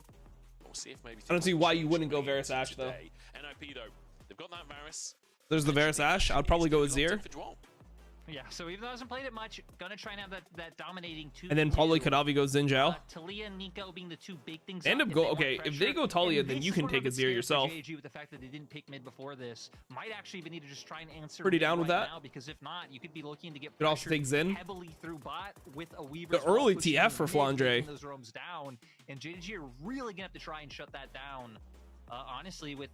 Speaker 4: We'll see if maybe
Speaker 1: I don't see
Speaker 4: things
Speaker 1: why
Speaker 4: change
Speaker 1: you wouldn't go
Speaker 4: going
Speaker 1: Varus
Speaker 4: into
Speaker 1: Ashe, though.
Speaker 4: today. NIP though, they've got that Varus.
Speaker 1: There's the Varus Ashe. I'd probably go with Azir.
Speaker 5: Yeah, so even though I hasn't played it much, gonna try and have that dominating 2.
Speaker 1: And then probably Kanavi goes Xin Zhao.
Speaker 5: Talia and Nico being the 2 big things.
Speaker 1: End
Speaker 5: up
Speaker 1: up
Speaker 5: if
Speaker 1: go-
Speaker 5: they want
Speaker 1: okay, if
Speaker 5: pressure.
Speaker 1: they go Talia,
Speaker 5: And
Speaker 1: then
Speaker 5: this
Speaker 1: you
Speaker 5: is
Speaker 1: can
Speaker 5: where
Speaker 1: take
Speaker 5: I'm
Speaker 1: Azir
Speaker 5: scared for
Speaker 1: yourself.
Speaker 5: JG with the fact that they didn't pick mid before this, might actually even need to just try and answer.
Speaker 1: Pretty
Speaker 5: mid
Speaker 1: down with
Speaker 5: right
Speaker 1: that.
Speaker 5: now, because if not, you could be looking to get
Speaker 1: Could also
Speaker 5: pressured
Speaker 1: take Xin.
Speaker 5: heavily through bot with a Weaver.
Speaker 1: The early TF for Flandre.
Speaker 5: Those roams down, and JG are really gonna have to try and shut that down. Honestly, with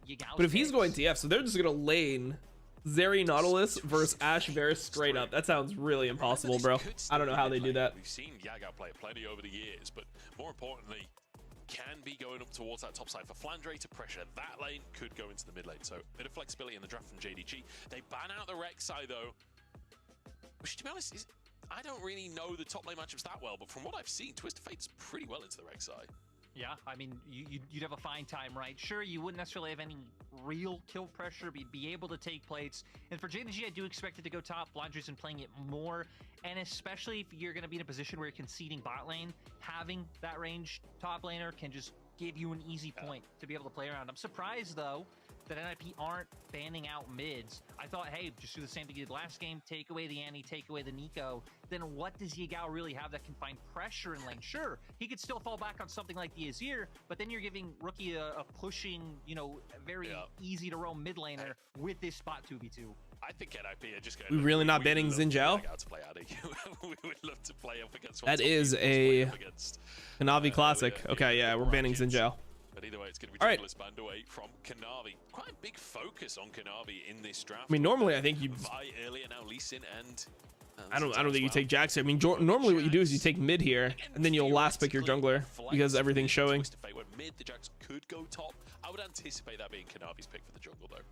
Speaker 5: Yagao's
Speaker 1: But if he's
Speaker 5: picks.
Speaker 1: going TF, so they're just gonna lane Zeri Nautilus versus Ashe Varus straight up. That sounds really impossible, bro. I don't know how they do that.
Speaker 4: We've seen Yagao play plenty over the years, but more importantly, can be going up towards that top side for Flandre to pressure. That lane could go into the mid lane, so a bit of flexibility in the draft from JDG. They ban out the Rek'Sai though, which to be honest, I don't really know the top lane matchups that well, but from what I've seen, Twisted Fate's pretty well into the Rek'Sai.
Speaker 5: Yeah, I mean, you'd have a fine time, right? Sure, you wouldn't necessarily have any real kill pressure, but you'd be able to take plates. And for JDG, I do expect it to go top. Flandre's been playing it more, and especially if you're going to be in a position where you're conceding bot lane, having that range top laner can just give you an easy point to be able to play around. I'm surprised, though, that NIP aren't banning out mids. I thought, hey, just do the same thing you did last game, take away the Annie, take away the Nico. Then what does Yagao really have that can find pressure in lane? Sure, he could still fall back on something like the Azir, but then you're giving Rookie a pushing, you know, very easy to roam mid laner with this spot 2v2.
Speaker 4: I think NIP are just going.
Speaker 1: We really not banning Xin Zhao?
Speaker 4: We would love to play up against.
Speaker 1: That is a Kanavi classic. Okay, yeah, we're banning Xin Zhao.
Speaker 4: But either way, it's going to be
Speaker 1: All right.
Speaker 4: Junglers banned away from Kanavi. Quite a big focus on Kanavi in this draft.
Speaker 1: I mean, normally I think you.
Speaker 4: Vi earlier, now Lee Sin and.
Speaker 1: I don't think you take Jax here. I mean, normally what you do is you take mid here, and then you'll last pick your jungler because everything's showing.
Speaker 4: When mid, the Jax could go top. I would anticipate that being Kanavi's pick for the jungle, though.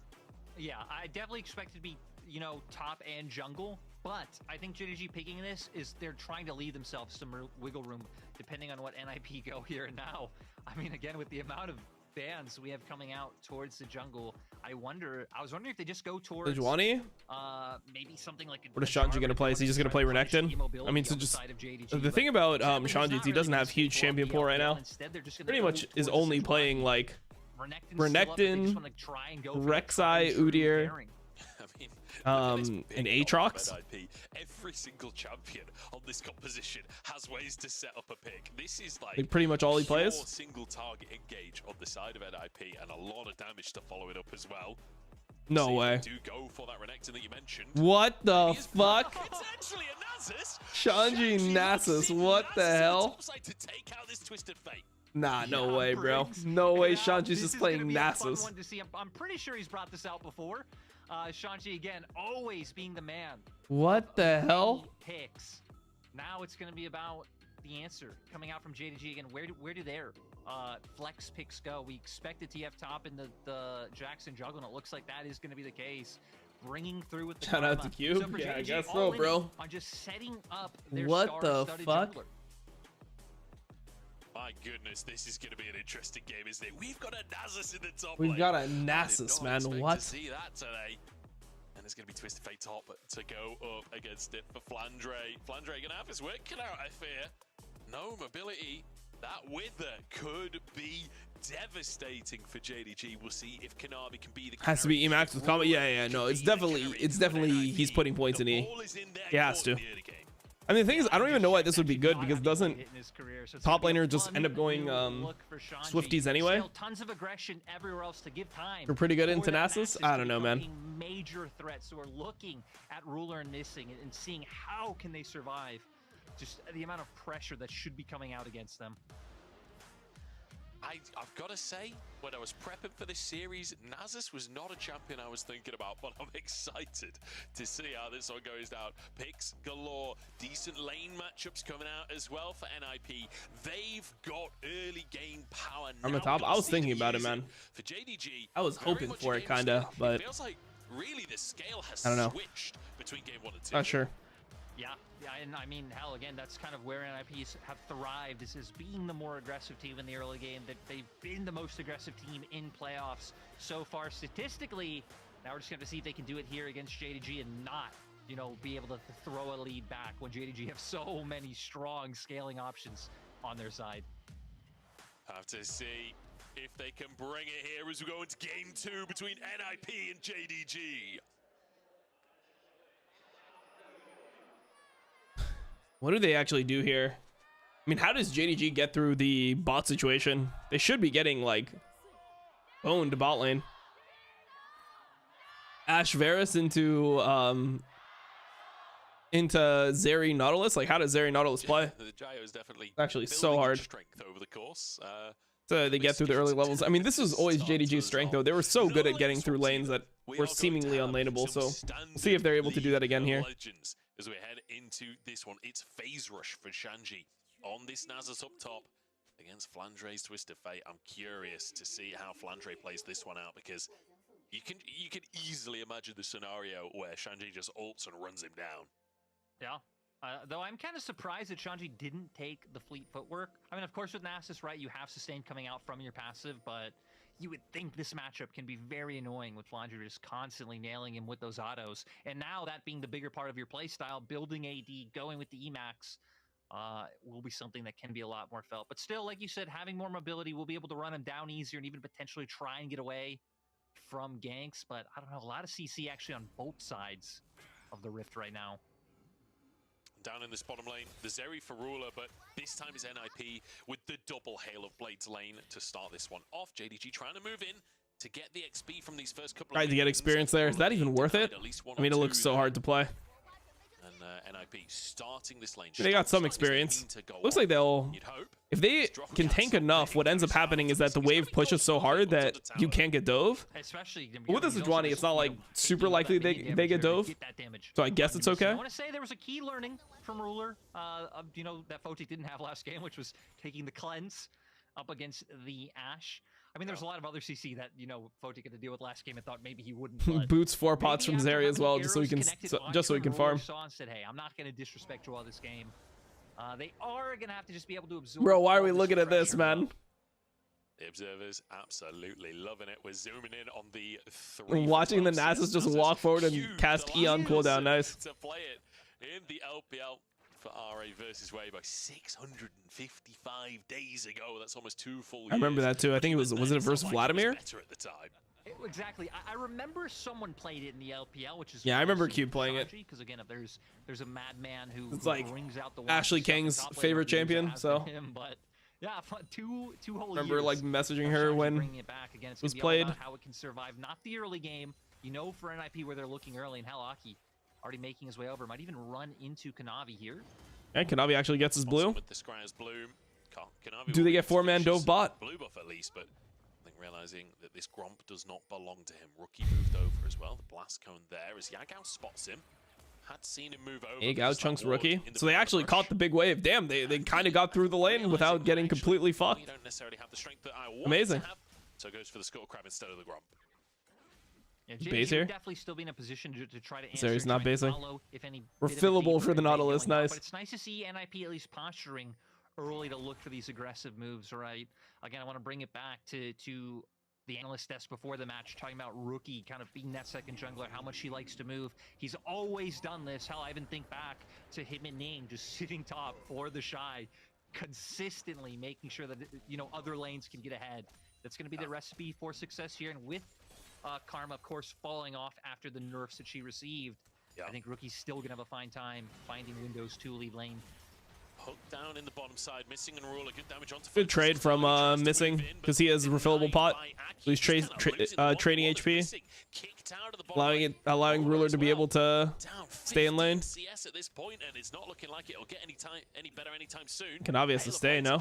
Speaker 5: Yeah, I definitely expect it to be, you know, top and jungle, but I think JDG picking this is they're trying to leave themselves some wiggle room depending on what NIP go here and now. I mean, again, with the amount of bans we have coming out towards the jungle, I was wondering if they just go towards
Speaker 1: Sejuani?
Speaker 5: maybe something like
Speaker 1: What is Shanji gonna play? Is he just gonna play Renekton? I mean, so just the thing about Shanji is he doesn't have huge champion pool right now. Pretty much is only playing like Renekton, Rek'Sai, Udyr, and Aatrox.
Speaker 4: Every single champion on this composition has ways to set up a pick. This is like
Speaker 1: pretty much all he plays.
Speaker 4: Single target engage on the side of NIP and a lot of damage to follow it up as well.
Speaker 1: No way.
Speaker 4: Do go for that Renekton that you mentioned.
Speaker 1: What the fuck?
Speaker 4: It's actually a Nasus.
Speaker 1: Shanji Nasus, what the hell?
Speaker 4: To take out this Twisted Fate.
Speaker 1: Nah, no way, bro. No way Shanji's just playing Nasus.
Speaker 5: I'm pretty sure he's brought this out before. Shanji, again, always being the man.
Speaker 1: What the hell?
Speaker 5: Picks. Now it's going to be about the answer coming out from JDG again. Where do their flex picks go? We expect the TF top in the Jackson jungle, and it looks like that is going to be the case. Bringing through with the
Speaker 1: Shout out to Cube.
Speaker 5: So
Speaker 1: Yeah, I
Speaker 5: JDG,
Speaker 1: guess
Speaker 5: all
Speaker 1: so, bro.
Speaker 5: On just setting up their
Speaker 1: What the fuck?
Speaker 5: jungler.
Speaker 4: My goodness, this is going to be an interesting game, isn't it? We've got a Nasus in the top
Speaker 1: We've
Speaker 4: lane.
Speaker 1: got a
Speaker 4: I did
Speaker 1: Nasus,
Speaker 4: not
Speaker 1: man.
Speaker 4: expect
Speaker 1: What?
Speaker 4: to see that today. And it's going to be Twisted Fate top to go up against it for Flandre. Flandre going to have his work cut out, I fear. No mobility. That Wither could be devastating for JDG. We'll see if Kanavi can be the
Speaker 1: Has to be Emax with combat. Yeah, no, it's definitely he's putting points in E. He has to. I mean, the thing is, I don't even know why this would be good, because doesn't top laner just end up going Swifties anyway?
Speaker 5: Tons of aggression everywhere else to give time.
Speaker 1: We're pretty good into Nasus. I don't know, man.
Speaker 5: Major threats. So we're looking at Ruler and Nissing and seeing how can they survive. Just the amount of pressure that should be coming out against them.
Speaker 4: I've got to say, when I was prepping for this series, Nasus was not a champion I was thinking about, but I'm excited to see how this one goes down. Picks galore, decent lane matchups coming out as well for NIP. They've got early game power now.
Speaker 1: I'm a top. I was thinking about it, man.
Speaker 4: For JDG,
Speaker 1: I was hoping for it, kinda, but
Speaker 4: it feels like really the scale has
Speaker 1: I don't know.
Speaker 4: switched between game 1 and 2.
Speaker 1: Not sure.
Speaker 5: Yeah, and I mean, hell, again, that's kind of where NIPs have thrived, is being the more aggressive team in the early game, that they've been the most aggressive team in playoffs so far statistically. Now we're just going to see if they can do it here against JDG and not, you know, be able to throw a lead back when JDG have so many strong scaling options on their side.
Speaker 4: Have to see if they can bring it here as we go into game 2 between NIP and JDG.
Speaker 1: What do they actually do here? I mean, how does JDG get through the bot situation? They should be getting, like, owned bot lane. Ash Varus into Zeri Nautilus? Like, how does Zeri Nautilus play?
Speaker 4: The Gyro is definitely
Speaker 1: actually so hard.
Speaker 4: Strength over the course.
Speaker 1: So they get through the early levels. I mean, this was always JDG's strength, though. They were so good at getting through lanes that were seemingly unlaneable. So we'll see if they're able to do that again here.
Speaker 4: As we head into this one, it's phase rush for Shanji on this Nasus up top against Flandre's Twisted Fate. I'm curious to see how Flandre plays this one out, because you can easily imagine the scenario where Shanji just ults and runs him down.
Speaker 5: Yeah. Though I'm kind of surprised that Shanji didn't take the fleet footwork. I mean, of course, with Nasus, right, you have sustain coming out from your passive, but you would think this matchup can be very annoying with Flandre just constantly nailing him with those autos. And now that being the bigger part of your playstyle, building AD, going with the Emax, will be something that can be a lot more felt. But still, like you said, having more mobility, we'll be able to run him down easier and even potentially try and get away from ganks. But I don't know, a lot of CC actually on both sides of the Rift right now.
Speaker 4: Down in this bottom lane, the Zeri for Ruler, but this time is NIP with the double Hail of Blades lane to start this one off. JDG trying to move in to get the XP from these first couple of
Speaker 1: Trying to get experience there. Is that even worth it? I mean, it looks so hard to play.
Speaker 4: And NIP starting this lane.
Speaker 1: They got some experience. Looks like they'll... If they can tank enough, what ends up happening is that the wave pushes so hard that you can't get dove.
Speaker 5: Especially
Speaker 1: with this Sejuani, it's not like super likely they get dove. So I guess it's okay.
Speaker 5: I want to say there was a key learning from Ruler, you know, that Photic didn't have last game, which was taking the cleanse up against the Ashe. I mean, there's a lot of other CC that, you know, Photic had to deal with last game and thought maybe he wouldn't.
Speaker 1: Boots 4 pots from Zeri as well, just so he can farm.
Speaker 5: Saw and said, hey, I'm not going to disrespect you all this game. They are going to have to just be able to absorb.
Speaker 1: Bro, why are we looking at this, man?
Speaker 4: The observers absolutely loving it. We're zooming in on the
Speaker 1: watching the Nasus just walk forward and cast E on cooldown. Nice.
Speaker 4: To play it in the LPL for RA versus Way by 655 days ago. That's almost 2 full years.
Speaker 1: I remember that too. I think it was it versus Vladimir?
Speaker 4: At the time.
Speaker 5: Exactly. I remember someone played it in the LPL, which is
Speaker 1: I remember Cube playing it.
Speaker 5: Because again, if there's a madman who
Speaker 1: it's like
Speaker 5: brings out the
Speaker 1: Ashley King's favorite champion. So
Speaker 5: him, but yeah, two whole
Speaker 1: remember
Speaker 5: years
Speaker 1: like messaging her when
Speaker 5: it back. Again, it's
Speaker 1: was
Speaker 5: be
Speaker 1: played.
Speaker 5: All about how it can survive, not the early game. You know, for NIP where they're looking early, and Halaki already making his way over, might even run into Kanavi here.
Speaker 1: And Kanavi actually gets his blue.
Speaker 4: With the Scryer's bloom.
Speaker 1: Do they get 4-man dove bot?
Speaker 4: Blue buff at least, but I think realizing that this Gromp does not belong to him. Rookie moved over as well. The blast cone there as Yagao spots him. Had seen him move over.
Speaker 1: Yagao chunks Rookie. So they actually caught the big wave. Damn, they kind of got through the lane without getting completely fucked.
Speaker 4: You don't necessarily have the strength that I want
Speaker 1: amazing.
Speaker 4: To have, so it goes for the Skull Crab instead of the Gromp.
Speaker 5: Yeah,
Speaker 1: base here.
Speaker 5: Definitely still be in a position to try to answer.
Speaker 1: Zeri's not basing.
Speaker 5: If any
Speaker 1: refillable for the Nautilus. Nice.
Speaker 5: But it's nice to see NIP at least posturing early to look for these aggressive moves, right? Again, I want to bring it back to the analyst desk before the match, talking about Rookie kind of being that second jungler, how much he likes to move. He's always done this. Hell, I even think back to him and Ning just sitting top for the Shy, consistently making sure that, you know, other lanes can get ahead. That's going to be the recipe for success here. And with Karma, of course, falling off after the nerfs that she received, I think Rookie's still going to have a fine time finding windows to lead lane.
Speaker 4: Hooked down in the bottom side, missing and rule a good damage onto.
Speaker 1: Good trade from missing because he has a refillable pot. So he's trading HP, allowing Ruler to be able to stay in lane.
Speaker 4: CS at this point, and it's not looking like it'll get any better anytime soon.
Speaker 1: Kanavi has to stay, no?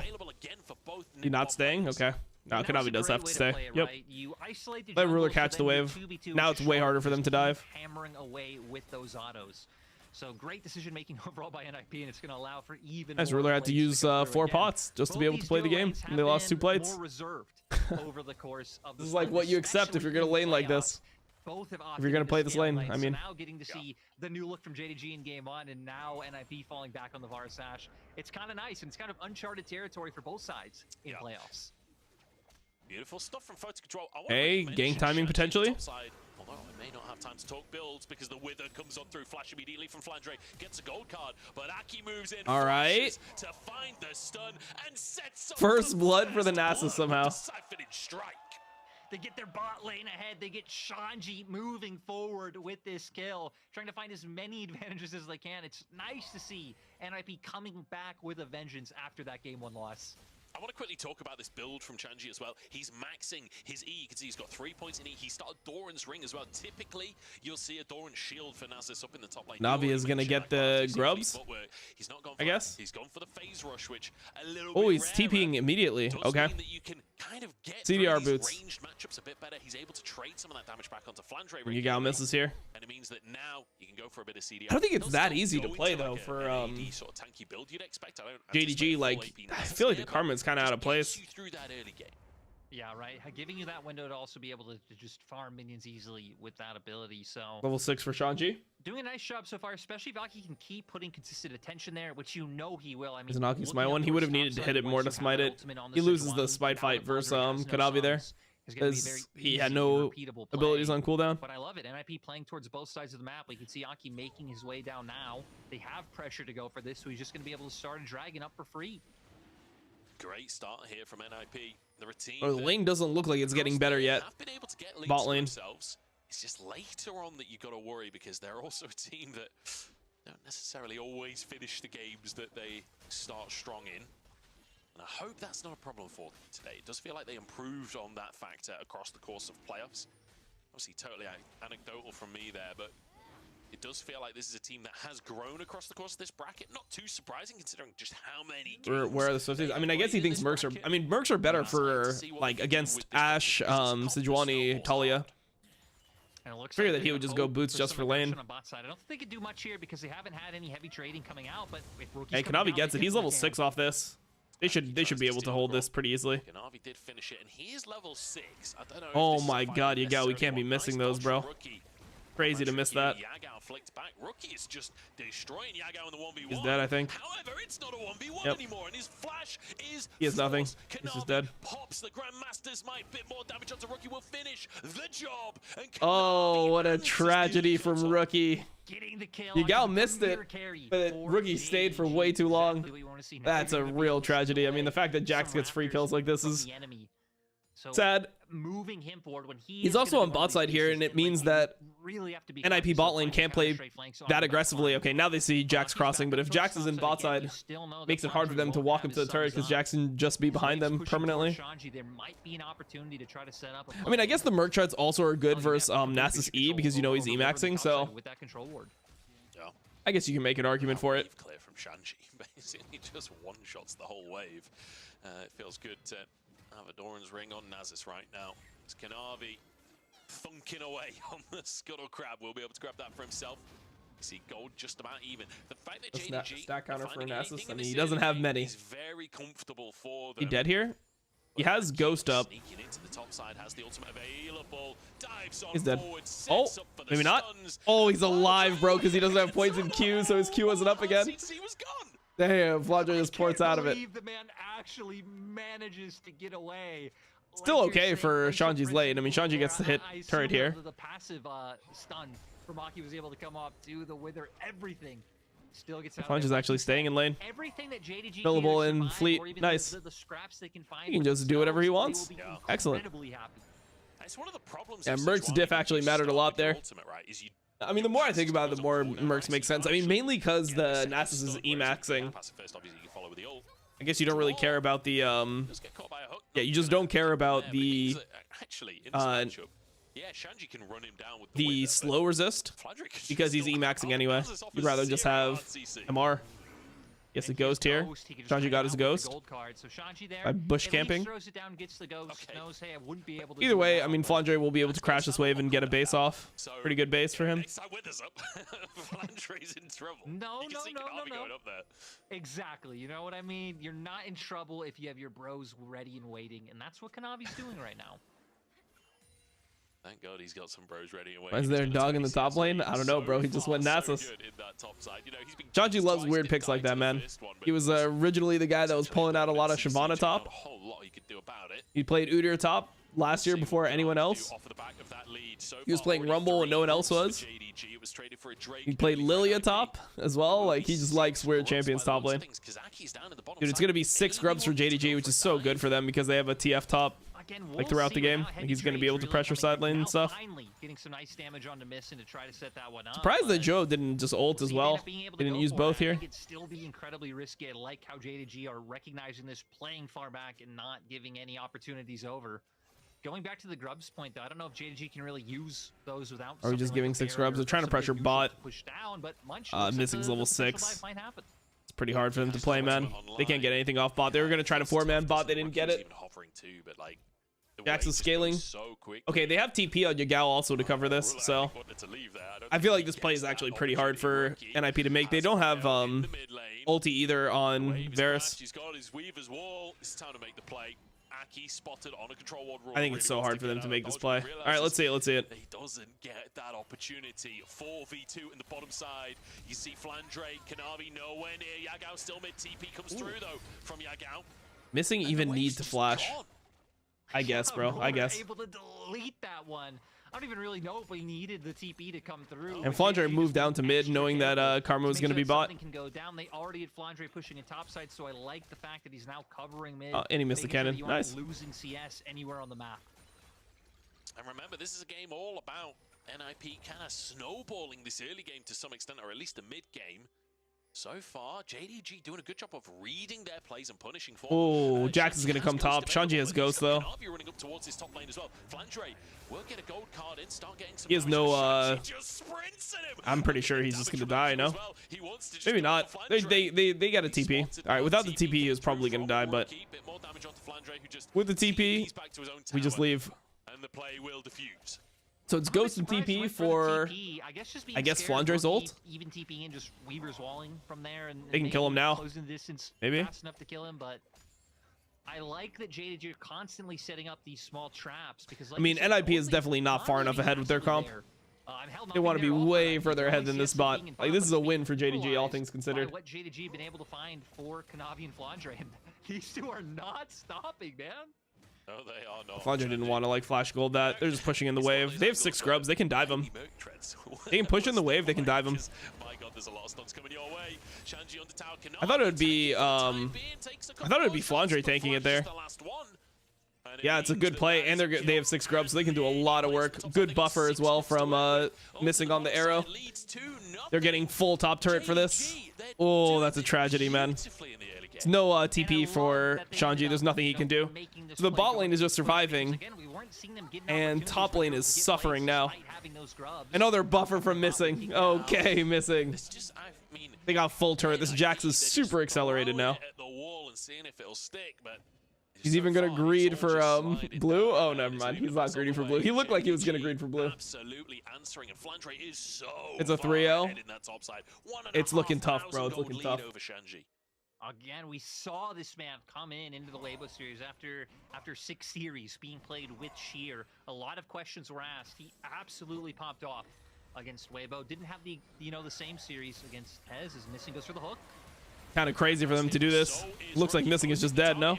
Speaker 1: He not staying? Okay. No, Kanavi does have to stay. Yep. Let Ruler catch the wave. Now it's way harder for them to dive.
Speaker 5: Hammering away with those autos. So great decision making overall by NIP, and it's going to allow for even.
Speaker 1: As Ruler had to use 4 pots just to be able to play the game, and they lost 2 plates.
Speaker 5: More reserved over the course of
Speaker 1: this is like what you accept if you're going to lane like this.
Speaker 5: Both have
Speaker 1: if you're going to play this lane, I mean.
Speaker 5: So now getting to see the new look from JDG in game 1, and now NIP falling back on the Varus Ash. It's kind of nice, and it's kind of uncharted territory for both sides in playoffs.
Speaker 4: Beautiful stuff from Photo Control.
Speaker 1: Hey, gang timing potentially.
Speaker 4: Although I may not have time to talk builds because the Wither comes on through. Flash immediately from Flandre, gets a gold card, but Aki moves in.
Speaker 1: All right.
Speaker 4: To find the stun and sets up
Speaker 1: first blood for the Nasus somehow.
Speaker 4: Strike.
Speaker 5: They get their bot lane ahead. They get Shanji moving forward with this kill, trying to find as many advantages as they can. It's nice to see NIP coming back with a vengeance after that game 1 loss.
Speaker 4: I want to quickly talk about this build from Chanji as well. He's maxing his E. You can see he's got 3 points in E. He started Doran's ring as well. Typically, you'll see a Doran shield for Nasus up in the top lane.
Speaker 1: Navi is going to get the grubs,
Speaker 4: he's not gone for
Speaker 1: I guess.
Speaker 4: He's gone for the phase rush, which a little
Speaker 1: oh,
Speaker 4: bit
Speaker 1: he's
Speaker 4: rarer.
Speaker 1: TPing immediately. Okay.
Speaker 4: That you can kind of get
Speaker 1: CDR
Speaker 4: these
Speaker 1: boots.
Speaker 4: Ranged matchups a bit better. He's able to trade some of that damage back onto Flandre.
Speaker 1: Yagao misses here.
Speaker 4: And it means that now you can go for a bit of CDR.
Speaker 1: I don't think it's that easy to play though for
Speaker 4: sort of tanky build you'd expect.
Speaker 1: JDG. Like, I feel like the karma is kind of out of place.
Speaker 4: Through that early game.
Speaker 5: Yeah, right. Giving you that window to also be able to just farm minions easily with that ability. So
Speaker 1: level 6 for Shanji.
Speaker 5: Doing a nice job so far, especially if Aki can keep putting consistent attention there, which you know he will. I mean,
Speaker 1: Is an Aki smite one? He would have needed to hit it more to smite it. He loses the smite fight versus Kanavi there, because he had no abilities on cooldown.
Speaker 5: But I love it. NIP playing towards both sides of the map. You can see Aki making his way down now. They have pressure to go for this, so he's just going to be able to start a dragon up for free.
Speaker 4: Great start here from NIP. They're a team
Speaker 1: the lane doesn't look like it's getting better yet.
Speaker 4: Been able to get
Speaker 1: bot lane.
Speaker 4: Themselves. It's just later on that you got to worry because they're also a team that don't necessarily always finish the games that they start strong in. And I hope that's not a problem for them today. It does feel like they improved on that factor across the course of playoffs. Obviously, totally anecdotal from me there, but it does feel like this is a team that has grown across the course of this bracket. Not too surprising considering just how many games.
Speaker 1: Where are the Swifties? I mean, I guess he thinks Mercs are. I mean, Mercs are better for like against Ashe, Sejuani, Talia. Figure that he would just go boots just for lane.
Speaker 5: I don't think they could do much here because they haven't had any heavy trading coming out. But if
Speaker 1: hey, Kanavi gets it. He's level 6 off this. They should be able to hold this pretty easily.
Speaker 4: Kanavi did finish it, and he is level 6. I don't know.
Speaker 1: Oh my God, Yagao, we can't be missing those, bro. Crazy to miss that.
Speaker 4: Yagao flicked back. Rookie is just destroying Yagao in the 1v1.
Speaker 1: He's dead, I think.
Speaker 4: However, it's not a 1v1 anymore, and his flash is.
Speaker 1: He has nothing. He's just dead.
Speaker 4: Pops the Grandmaster's might. Bit more damage onto Rookie will finish the job. And
Speaker 1: oh, what a tragedy from Rookie.
Speaker 5: Getting the kill.
Speaker 1: Yagao missed it, but Rookie stayed for way too long. That's a real tragedy. I mean, the fact that Jax gets free kills like this is sad.
Speaker 5: Moving him forward when
Speaker 1: he's also on bot side here, and it means that NIP bot lane can't play that aggressively. Okay, now they see Jax crossing, but if Jax is in bot side, makes it hard for them to walk up to the turret because Jax can just be behind them permanently. I mean, I guess the Merc treads also are good versus Nasus E because you know he's E-maxing, so I guess you can make an argument for it.
Speaker 4: Clear from Shanji, basically just one-shots the whole wave. It feels good to have a Doran's ring on Nasus right now. It's Kanavi thunking away on the Scuttle Crab. Will be able to grab that for himself. You see gold just about even. The fact that JDG
Speaker 1: stack counter for Nasus. I mean, he doesn't have many.
Speaker 4: He's very comfortable for them.
Speaker 1: He dead here? He has Ghost up.
Speaker 4: Sneaking into the top side, has the ultimate available. Dives on
Speaker 1: he's dead.
Speaker 4: Forward,
Speaker 1: oh, maybe not. Oh, he's alive, bro, because he doesn't have points in Q, so his Q wasn't up again.
Speaker 4: He was gone.
Speaker 1: Damn, Vladra just ports out of it.
Speaker 5: The man actually manages to get away.
Speaker 1: Still okay for Shanji's lane. I mean, Shanji gets to hit turret here.
Speaker 5: The passive stun for Maki was able to come up to the wither. Everything still gets out.
Speaker 1: Funge is actually staying in lane.
Speaker 5: Everything that JDG
Speaker 1: Billable in fleet. Nice.
Speaker 5: The scraps they can find.
Speaker 1: He can just do whatever he wants. Excellent.
Speaker 4: It's one of the problems.
Speaker 1: Yeah, Merc's diff actually mattered a lot there. I mean, the more I think about it, the more Mercs make sense. I mean, mainly because the Nasus is E-maxing. I guess you don't really care about the yeah, you just don't care about the slow resist because he's E-maxing anyway. You'd rather just have MR. Yes, a ghost here. Shanji got his ghost by bush camping. Either way, I mean, Flandre will be able to crash this wave and get a base off. Pretty good base for him.
Speaker 5: No. Exactly. You know what I mean? You're not in trouble if you have your bros ready and waiting, and that's what Kanavi's doing right now.
Speaker 4: Thank God he's got some bros ready and waiting.
Speaker 1: Why is there a dog in the top lane? I don't know, bro. He just went Nasus. Shanji loves weird picks like that, man. He was originally the guy that was pulling out a lot of Shyvana top. He played Udyr top last year before anyone else. He was playing Rumble and no one else was. He played Lilia top as well. Like, he just likes weird champions top lane. Dude, it's going to be 6 grubs for JDG, which is so good for them because they have a TF top. Like throughout the game, like he's going to be able to pressure side lane and stuff.
Speaker 5: Getting some nice damage onto Missin to try to set that one up.
Speaker 1: Surprised that Joe didn't just ult as well. Didn't use both here.
Speaker 5: It'd still be incredibly risky. I like how JDG are recognizing this, playing far back and not giving any opportunities over. Going back to the grubs point, though, I don't know if JDG can really use those without.
Speaker 1: Are we just giving 6 grubs? They're trying to pressure bot. Missing's level 6. It's pretty hard for them to play, man. They can't get anything off bot. They were going to try to 4-man bot. They didn't get it. Jax is scaling. Okay, they have TP on Yagao also to cover this, so I feel like this play is actually pretty hard for NIP to make. They don't have ulti either on Varus. I think it's so hard for them to make this play. All right, let's see it.
Speaker 4: He doesn't get that opportunity. 4v2 in the bottom side. You see Flandre, Kanavi nowhere near. Yagao still mid. TP comes through though from Yagao.
Speaker 1: Missing even needs to flash. I guess, bro. I guess.
Speaker 5: Able to delete that one. I don't even really know if we needed the TP to come through.
Speaker 1: And Flandre moved down to mid, knowing that Karma was going to be bot.
Speaker 5: Can go down. They already had Flandre pushing in top side, so I like the fact that he's now covering mid.
Speaker 1: And he missed the cannon. Nice.
Speaker 5: Losing CS anywhere on the map.
Speaker 4: And remember, this is a game all about NIP kind of snowballing this early game to some extent, or at least the mid game. So far, JDG doing a good job of reading their plays and punishing for them.
Speaker 1: Oh, Jax is going to come top. Shanji has Ghost, though.
Speaker 4: Running up towards his top lane as well. Flandre will get a gold card in, start getting some.
Speaker 1: He has no, I'm pretty sure he's just going to die, no? Maybe not. They got a TP. All right, without the TP, he was probably going to die, but with the TP, we just leave.
Speaker 4: And the play will diffuse.
Speaker 1: So it's Ghost and TP for, I guess, Flandre's ult.
Speaker 5: Even TP and just Weaver's walling from there, and
Speaker 1: they can kill him now. Maybe.
Speaker 5: Fast enough to kill him, but I like that JDG are constantly setting up these small traps because. Like
Speaker 1: I mean, NIP is definitely not far enough ahead with their comp. They want to be way further ahead than this bot. Like, this is a win for JDG, all things considered.
Speaker 5: What JDG been able to find for Kanavi and Flandre, and these two are not stopping, man.
Speaker 4: No, they are not.
Speaker 1: Flandre didn't want to like flash gold that. They're just pushing in the wave. They have 6 scrubs. They can dive him. They can push in the wave. They can dive him.
Speaker 4: My God, there's a lot of stuns coming your way. Shanji on the tower.
Speaker 1: I thought it would be Flandre tanking it there. Yeah, it's a good play, and they have 6 scrubs, so they can do a lot of work. Good buffer as well from missing on the arrow. They're getting full top turret for this. Oh, that's a tragedy, man. It's no TP for Shanji. There's nothing he can do. So the bot lane is just surviving, and top lane is suffering now. Another buffer from missing. Okay, missing. They got full turret. This Jax is super accelerated now. He's even gonna greed for blue. Oh, never mind. He's not greedy for blue. He looked like he was gonna greed for blue.
Speaker 4: Absolutely answering, and Flandre is so
Speaker 1: it's a 3L. It's looking tough, bro. It's looking tough.
Speaker 5: Again, we saw this man come into the Weibo series after 6 series being played with Sheer. A lot of questions were asked. He absolutely popped off against Weibo. Didn't have the same series against Hez. His missing goes for the hook.
Speaker 1: Kind of crazy for them to do this. Looks like Missing is just dead, no?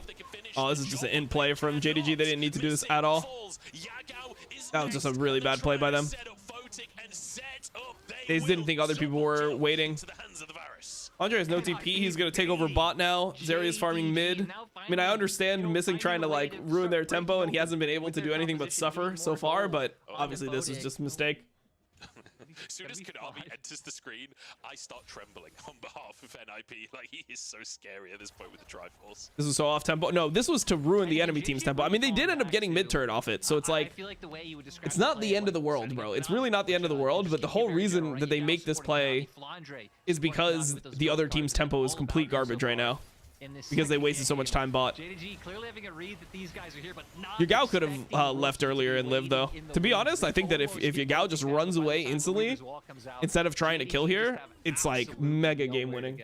Speaker 1: Oh, this is just an in play from JDG. They didn't need to do this at all. That was just a really bad play by them. They just didn't think other people were waiting. Andre has no TP. He's going to take over bot now. Zeri is farming mid. I mean, I understand Missing trying to like ruin their tempo, and he hasn't been able to do anything but suffer so far, but obviously this is just a mistake.
Speaker 4: As soon as Kanavi enters the screen, I start trembling on behalf of NIP. Like, he is so scary at this point with the Triforce.
Speaker 1: This was so off tempo. No, this was to ruin the enemy team's tempo. I mean, they did end up getting mid turret off it, so it's like, it's not the end of the world, bro. It's really not the end of the world, but the whole reason that they make this play is because the other team's tempo is complete garbage right now. Because they wasted so much time bot. Yagao could have left earlier and lived, though. To be honest, I think that if Yagao just runs away instantly, instead of trying to kill here, it's like mega game winning.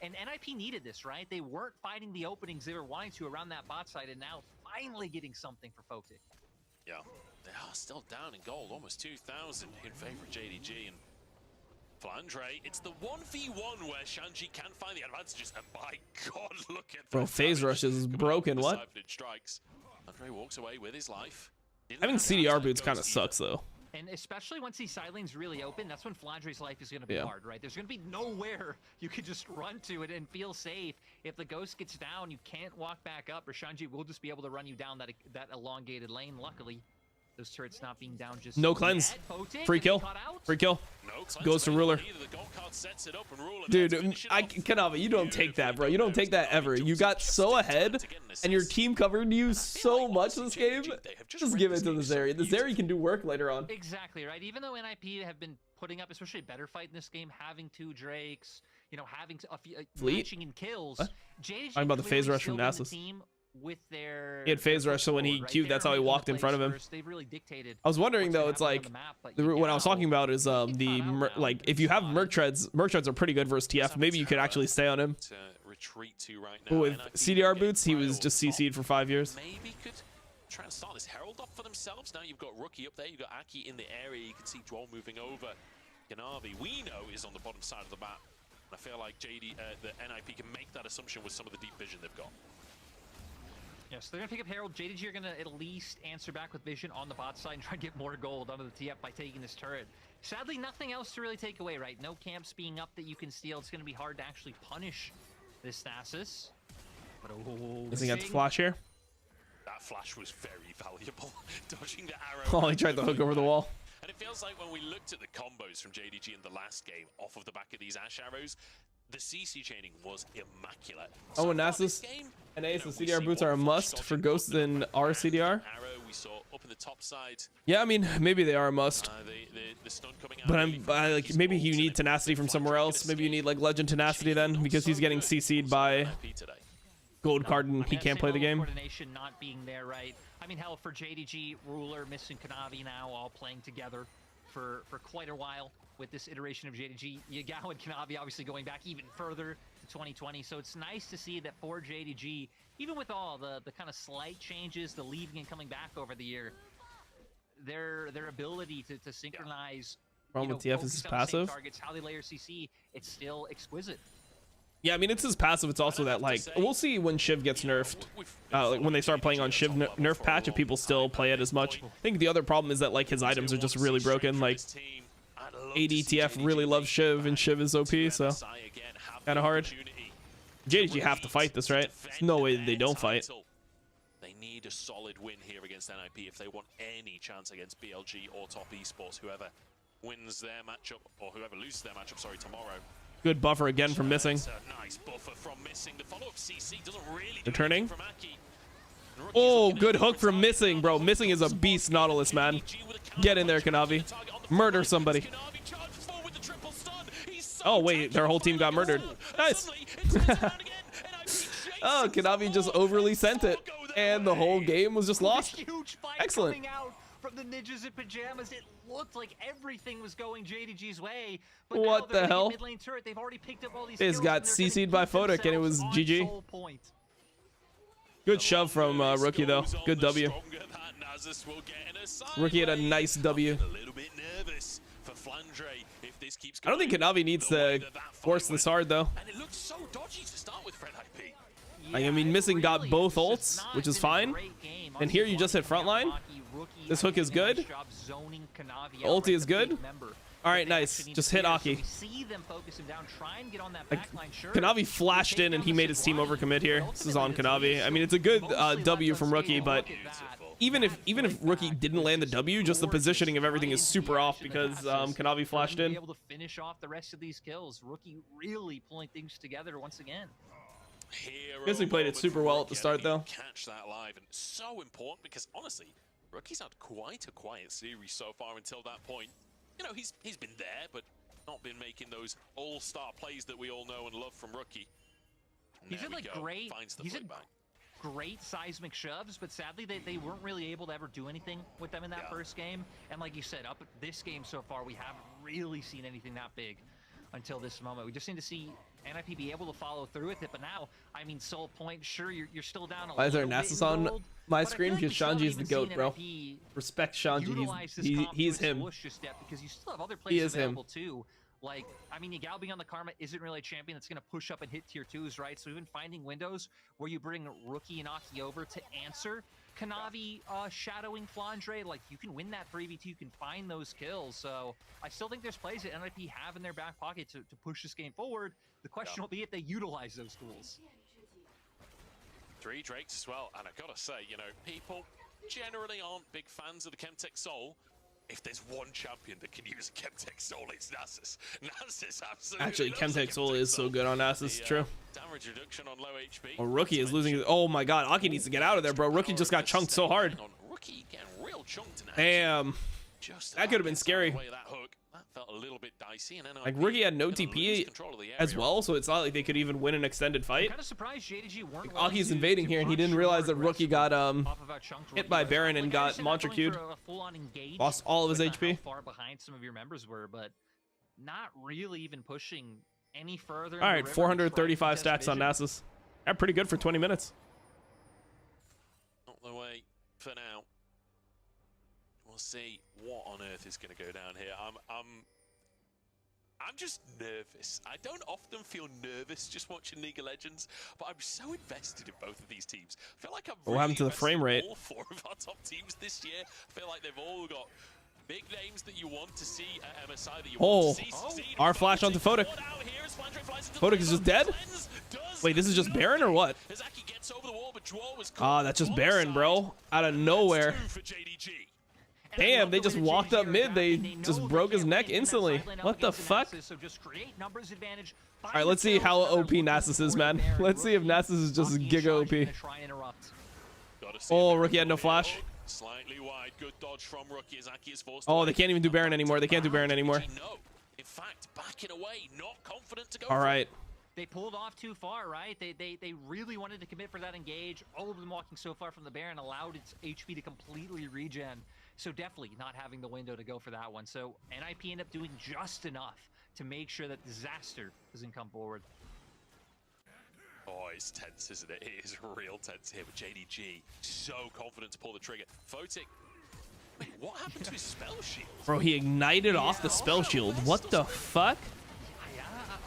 Speaker 5: And NIP needed this, right? They weren't finding the openings they were wanting to around that bot side, and now finally getting something for Fotic.
Speaker 4: Yeah, they are still down in gold, almost 2,000 in favor of JDG. And Flandre, it's the 1v1 where Shanji can find the advantages, and by God, look at
Speaker 1: bro, phase rush is broken. What?
Speaker 4: Flandre walks away with his life.
Speaker 1: Having CDR boots kind of sucks, though.
Speaker 5: And especially once these side lanes really open, that's when Flandre's life is going to be hard, right? There's going to be nowhere you could just run to it and feel safe. If the ghost gets down, you can't walk back up, or Shanji will just be able to run you down that elongated lane. Luckily, those turrets not being down just
Speaker 1: no cleanse. Free kill. Free kill. Goes to Ruler. Dude, Kanavi, you don't take that, bro. You don't take that ever. You got so ahead, and your team covered you so much this game. Just give it to the Zeri. The Zeri can do work later on.
Speaker 5: Exactly, right? Even though NIP have been putting up, especially a better fight in this game, having 2 Drakes, you know, having a few reaching in kills.
Speaker 1: Talking about the phase rush from Nasus.
Speaker 5: With their,
Speaker 1: he had phase rush, so when he queued, that's how he walked in front of him. I was wondering though, it's like what I was talking about is like if you have Merc treads are pretty good versus TF. Maybe you could actually stay on him. But with CDR boots, he was just CC'd for 5 years.
Speaker 4: Maybe could try and start this Herald off for themselves. Now you've got Rookie up there, you've got Aki in the area. You can see Droll moving over. Ganavi, we know, is on the bottom side of the map. And I feel like the NIP can make that assumption with some of the deep vision they've got.
Speaker 5: Yes, they're going to pick up Herald. JDG are going to at least answer back with Vision on the bot side and try to get more gold onto the TF by taking this turret. Sadly, nothing else to really take away, right? No camps being up that you can steal. It's going to be hard to actually punish this Nasus. But
Speaker 1: Does he got the flash here?
Speaker 4: That flash was very valuable. Dodging the arrow.
Speaker 1: Oh, he tried to hook over the wall.
Speaker 4: And it feels like when we looked at the combos from JDG in the last game off of the back of these Ash arrows, the CC chaining was immaculate.
Speaker 1: Oh, and Nasus and Ace and CDR boots are a must for Ghosts in our CDR.
Speaker 4: We saw up in the top side.
Speaker 1: Yeah, I mean, maybe they are a must. But like, maybe you need tenacity from somewhere else. Maybe you need like Legend tenacity then, because he's getting CC'd by Gold Card and he can't play the game.
Speaker 5: Coordination not being there, right? I mean, hell, for JDG, Ruler, Missing Kanavi now all playing together for quite a while with this iteration of JDG. Yagao and Kanavi obviously going back even further to 2020. So it's nice to see that for JDG, even with all the kind of slight changes, the leaving and coming back over the year, their ability to synchronize,
Speaker 1: Problem with TF is his passive.
Speaker 5: Targets, how they layer CC, it's still exquisite.
Speaker 1: Yeah, I mean, it's his passive. It's also that, like, we'll see when Shiv gets nerfed. Like, when they start playing on Shiv nerf patch, if people still play it as much. I think the other problem is that, like, his items are just really broken. Like, ADTF really loves Shiv, and Shiv is OP, so kind of hard. JDG have to fight this, right? There's no way they don't fight.
Speaker 4: They need a solid win here against NIP if they want any chance against BLG or Top Esports, whoever wins their matchup, or whoever loses their matchup, sorry, tomorrow.
Speaker 1: Good buffer again from Missing.
Speaker 4: Nice buffer from Missing. The follow-up CC doesn't really
Speaker 1: They're turning. Oh, good hook from Missing, bro. Missing is a beast, Nautilus, man. Get in there, Kanavi. Murder somebody. Oh, wait, their whole team got murdered. Nice. Oh, Kanavi just overly sent it, and the whole game was just lost. Excellent.
Speaker 5: From the ninjas in pajamas, it looked like everything was going JDG's way. But
Speaker 1: what the hell?
Speaker 5: Mid-lane turret, they've already picked up all these
Speaker 1: This got CC'd by Fotic, and it was GG. Good shove from Rookie, though. Good W. Rookie had a nice W. I don't think Kanavi needs to Forced this hard though.
Speaker 4: And it looked so dodgy to start with for NIP.
Speaker 1: Like, I mean, Missing got both ults, which is fine. And here you just hit frontline. This hook is good. Ulti is good. All right, nice. Just hit Aki. Like, Kanavi flashed in and he made his team overcommit here. This is on Kanavi. I mean, it's a good W from Rookie, but even if Rookie didn't land the W, just the positioning of everything is super off because Kanavi flashed in.
Speaker 5: Able to finish off the rest of these kills. Rookie really pulling things together once again.
Speaker 1: Guess we played it super well at the start though.
Speaker 4: Catch that live, and so important because honestly, Rookie's had quite a quiet series so far until that point. You know, he's been there, but not been making those all-star plays that we all know and love from Rookie. And
Speaker 5: He's
Speaker 4: there
Speaker 5: in
Speaker 4: we
Speaker 5: like
Speaker 4: go.
Speaker 5: great.
Speaker 4: Finds the
Speaker 5: He's in
Speaker 4: playback.
Speaker 5: great seismic shoves, but sadly they weren't really able to ever do anything with them in that first game. And like you said, up at this game so far, we haven't really seen anything that big until this moment. We just need to see NIP be able to follow through with it. But now, I mean, Soul Point, sure, you're still down a
Speaker 1: Why is there
Speaker 5: little bit
Speaker 1: Nasus
Speaker 5: in
Speaker 1: on
Speaker 5: gold,
Speaker 1: my
Speaker 5: but I
Speaker 1: screen?
Speaker 5: feel like
Speaker 1: Because
Speaker 5: we still
Speaker 1: Shanji
Speaker 5: haven't
Speaker 1: is the
Speaker 5: even
Speaker 1: GOAT,
Speaker 5: seen
Speaker 1: bro.
Speaker 5: NIP
Speaker 1: Respect Shanji.
Speaker 5: utilize this
Speaker 1: He
Speaker 5: comp to
Speaker 1: is
Speaker 5: its
Speaker 1: him.
Speaker 5: fullest just yet, because you still have other
Speaker 1: He
Speaker 5: plays
Speaker 1: is him.
Speaker 5: available too. Like, I mean, Yagao being on the Karma isn't really a champion that's going to push up and hit tier 2s, right? So we've been finding windows where you bring Rookie and Aki over to answer Kanavi shadowing Flandre. Like, you can win that 3v2, you can find those kills. So I still think there's plays that NIP have in their back pocket to push this game forward. The question will be if they utilize those tools.
Speaker 4: 3 Drakes as well, and I gotta say, you know, people generally aren't big fans of the Chemtech Soul. If there's one champion that can use a Chemtech Soul, it's Nasus. Nasus absolutely
Speaker 1: Actually,
Speaker 4: loves a
Speaker 1: Chemtech Soul is so good on Nasus.
Speaker 4: The,
Speaker 1: True.
Speaker 4: Damage reduction on low HP.
Speaker 1: Oh, Rookie is losing. Oh my God, Aki needs to get out of there, bro. Rookie just got chunked so hard.
Speaker 4: Rookie getting real chunked in
Speaker 1: Damn.
Speaker 4: Just
Speaker 1: That could have been scary.
Speaker 4: away that hook. That felt a little bit dicey, and
Speaker 1: Like, Rookie had no
Speaker 4: gonna lose
Speaker 1: TP
Speaker 4: control of the
Speaker 1: as
Speaker 4: area.
Speaker 1: well, so it's not like they could even win an extended fight.
Speaker 5: Kind of surprised JDG weren't
Speaker 1: Like,
Speaker 5: willing
Speaker 1: Aki's
Speaker 5: to
Speaker 1: invading here, and he
Speaker 5: push
Speaker 1: didn't
Speaker 5: or
Speaker 1: realize that
Speaker 5: more
Speaker 1: Rookie got
Speaker 5: aggressively off of our chunked
Speaker 1: hit
Speaker 5: Rookie
Speaker 1: by
Speaker 5: right
Speaker 1: Baron
Speaker 5: now.
Speaker 1: and
Speaker 5: Like, I
Speaker 1: got
Speaker 5: understand not
Speaker 1: Mantra
Speaker 5: going
Speaker 1: queued.
Speaker 5: for a full-on engage,
Speaker 1: Lost all of his
Speaker 5: with
Speaker 1: HP.
Speaker 5: How far behind some of your members were, but not really even pushing any further.
Speaker 1: All right, 435 stacks on Nasus. That's pretty good for 20 minutes.
Speaker 4: Not the way for now. We'll see what on earth is going to go down here. I'm just nervous. I don't often feel nervous just watching League of Legends, but I'm so invested in both of these teams. I feel like I'm
Speaker 1: What happened to the
Speaker 4: invested
Speaker 1: frame
Speaker 4: in
Speaker 1: rate?
Speaker 4: all 4 of our top teams this year. I feel like they've all got big names that you want to see at MSI that you want to see succeed.
Speaker 1: Our flash onto Photic. Photic is just dead? Wait, this is just Baron or what? Ah, that's just Baron, bro. Out of nowhere. Damn, they just walked up mid. They just broke his neck instantly. What the fuck? All right, let's see how OP Nasus is, man. Let's see if Nasus is just giga OP. Oh, Rookie had no flash.
Speaker 4: Slightly wide, good dodge from Rookie as Aki is forced.
Speaker 1: Oh, they can't even do Baron anymore. They can't do Baron anymore.
Speaker 4: No, in fact, backing away, not confident to go.
Speaker 1: All right.
Speaker 5: They pulled off too far, right? They really wanted to commit for that engage. All of them walking so far from the Baron allowed its HP to completely regen. So definitely not having the window to go for that one. So NIP ended up doing just enough to make sure that Disaster doesn't come forward.
Speaker 4: Oh, it's tense, isn't it? It is real tense here with JDG. So confident to pull the trigger. Photic, wait, what happened to his spell shield?
Speaker 1: Bro, he ignited off the spell shield. What the fuck?
Speaker 5: Yeah,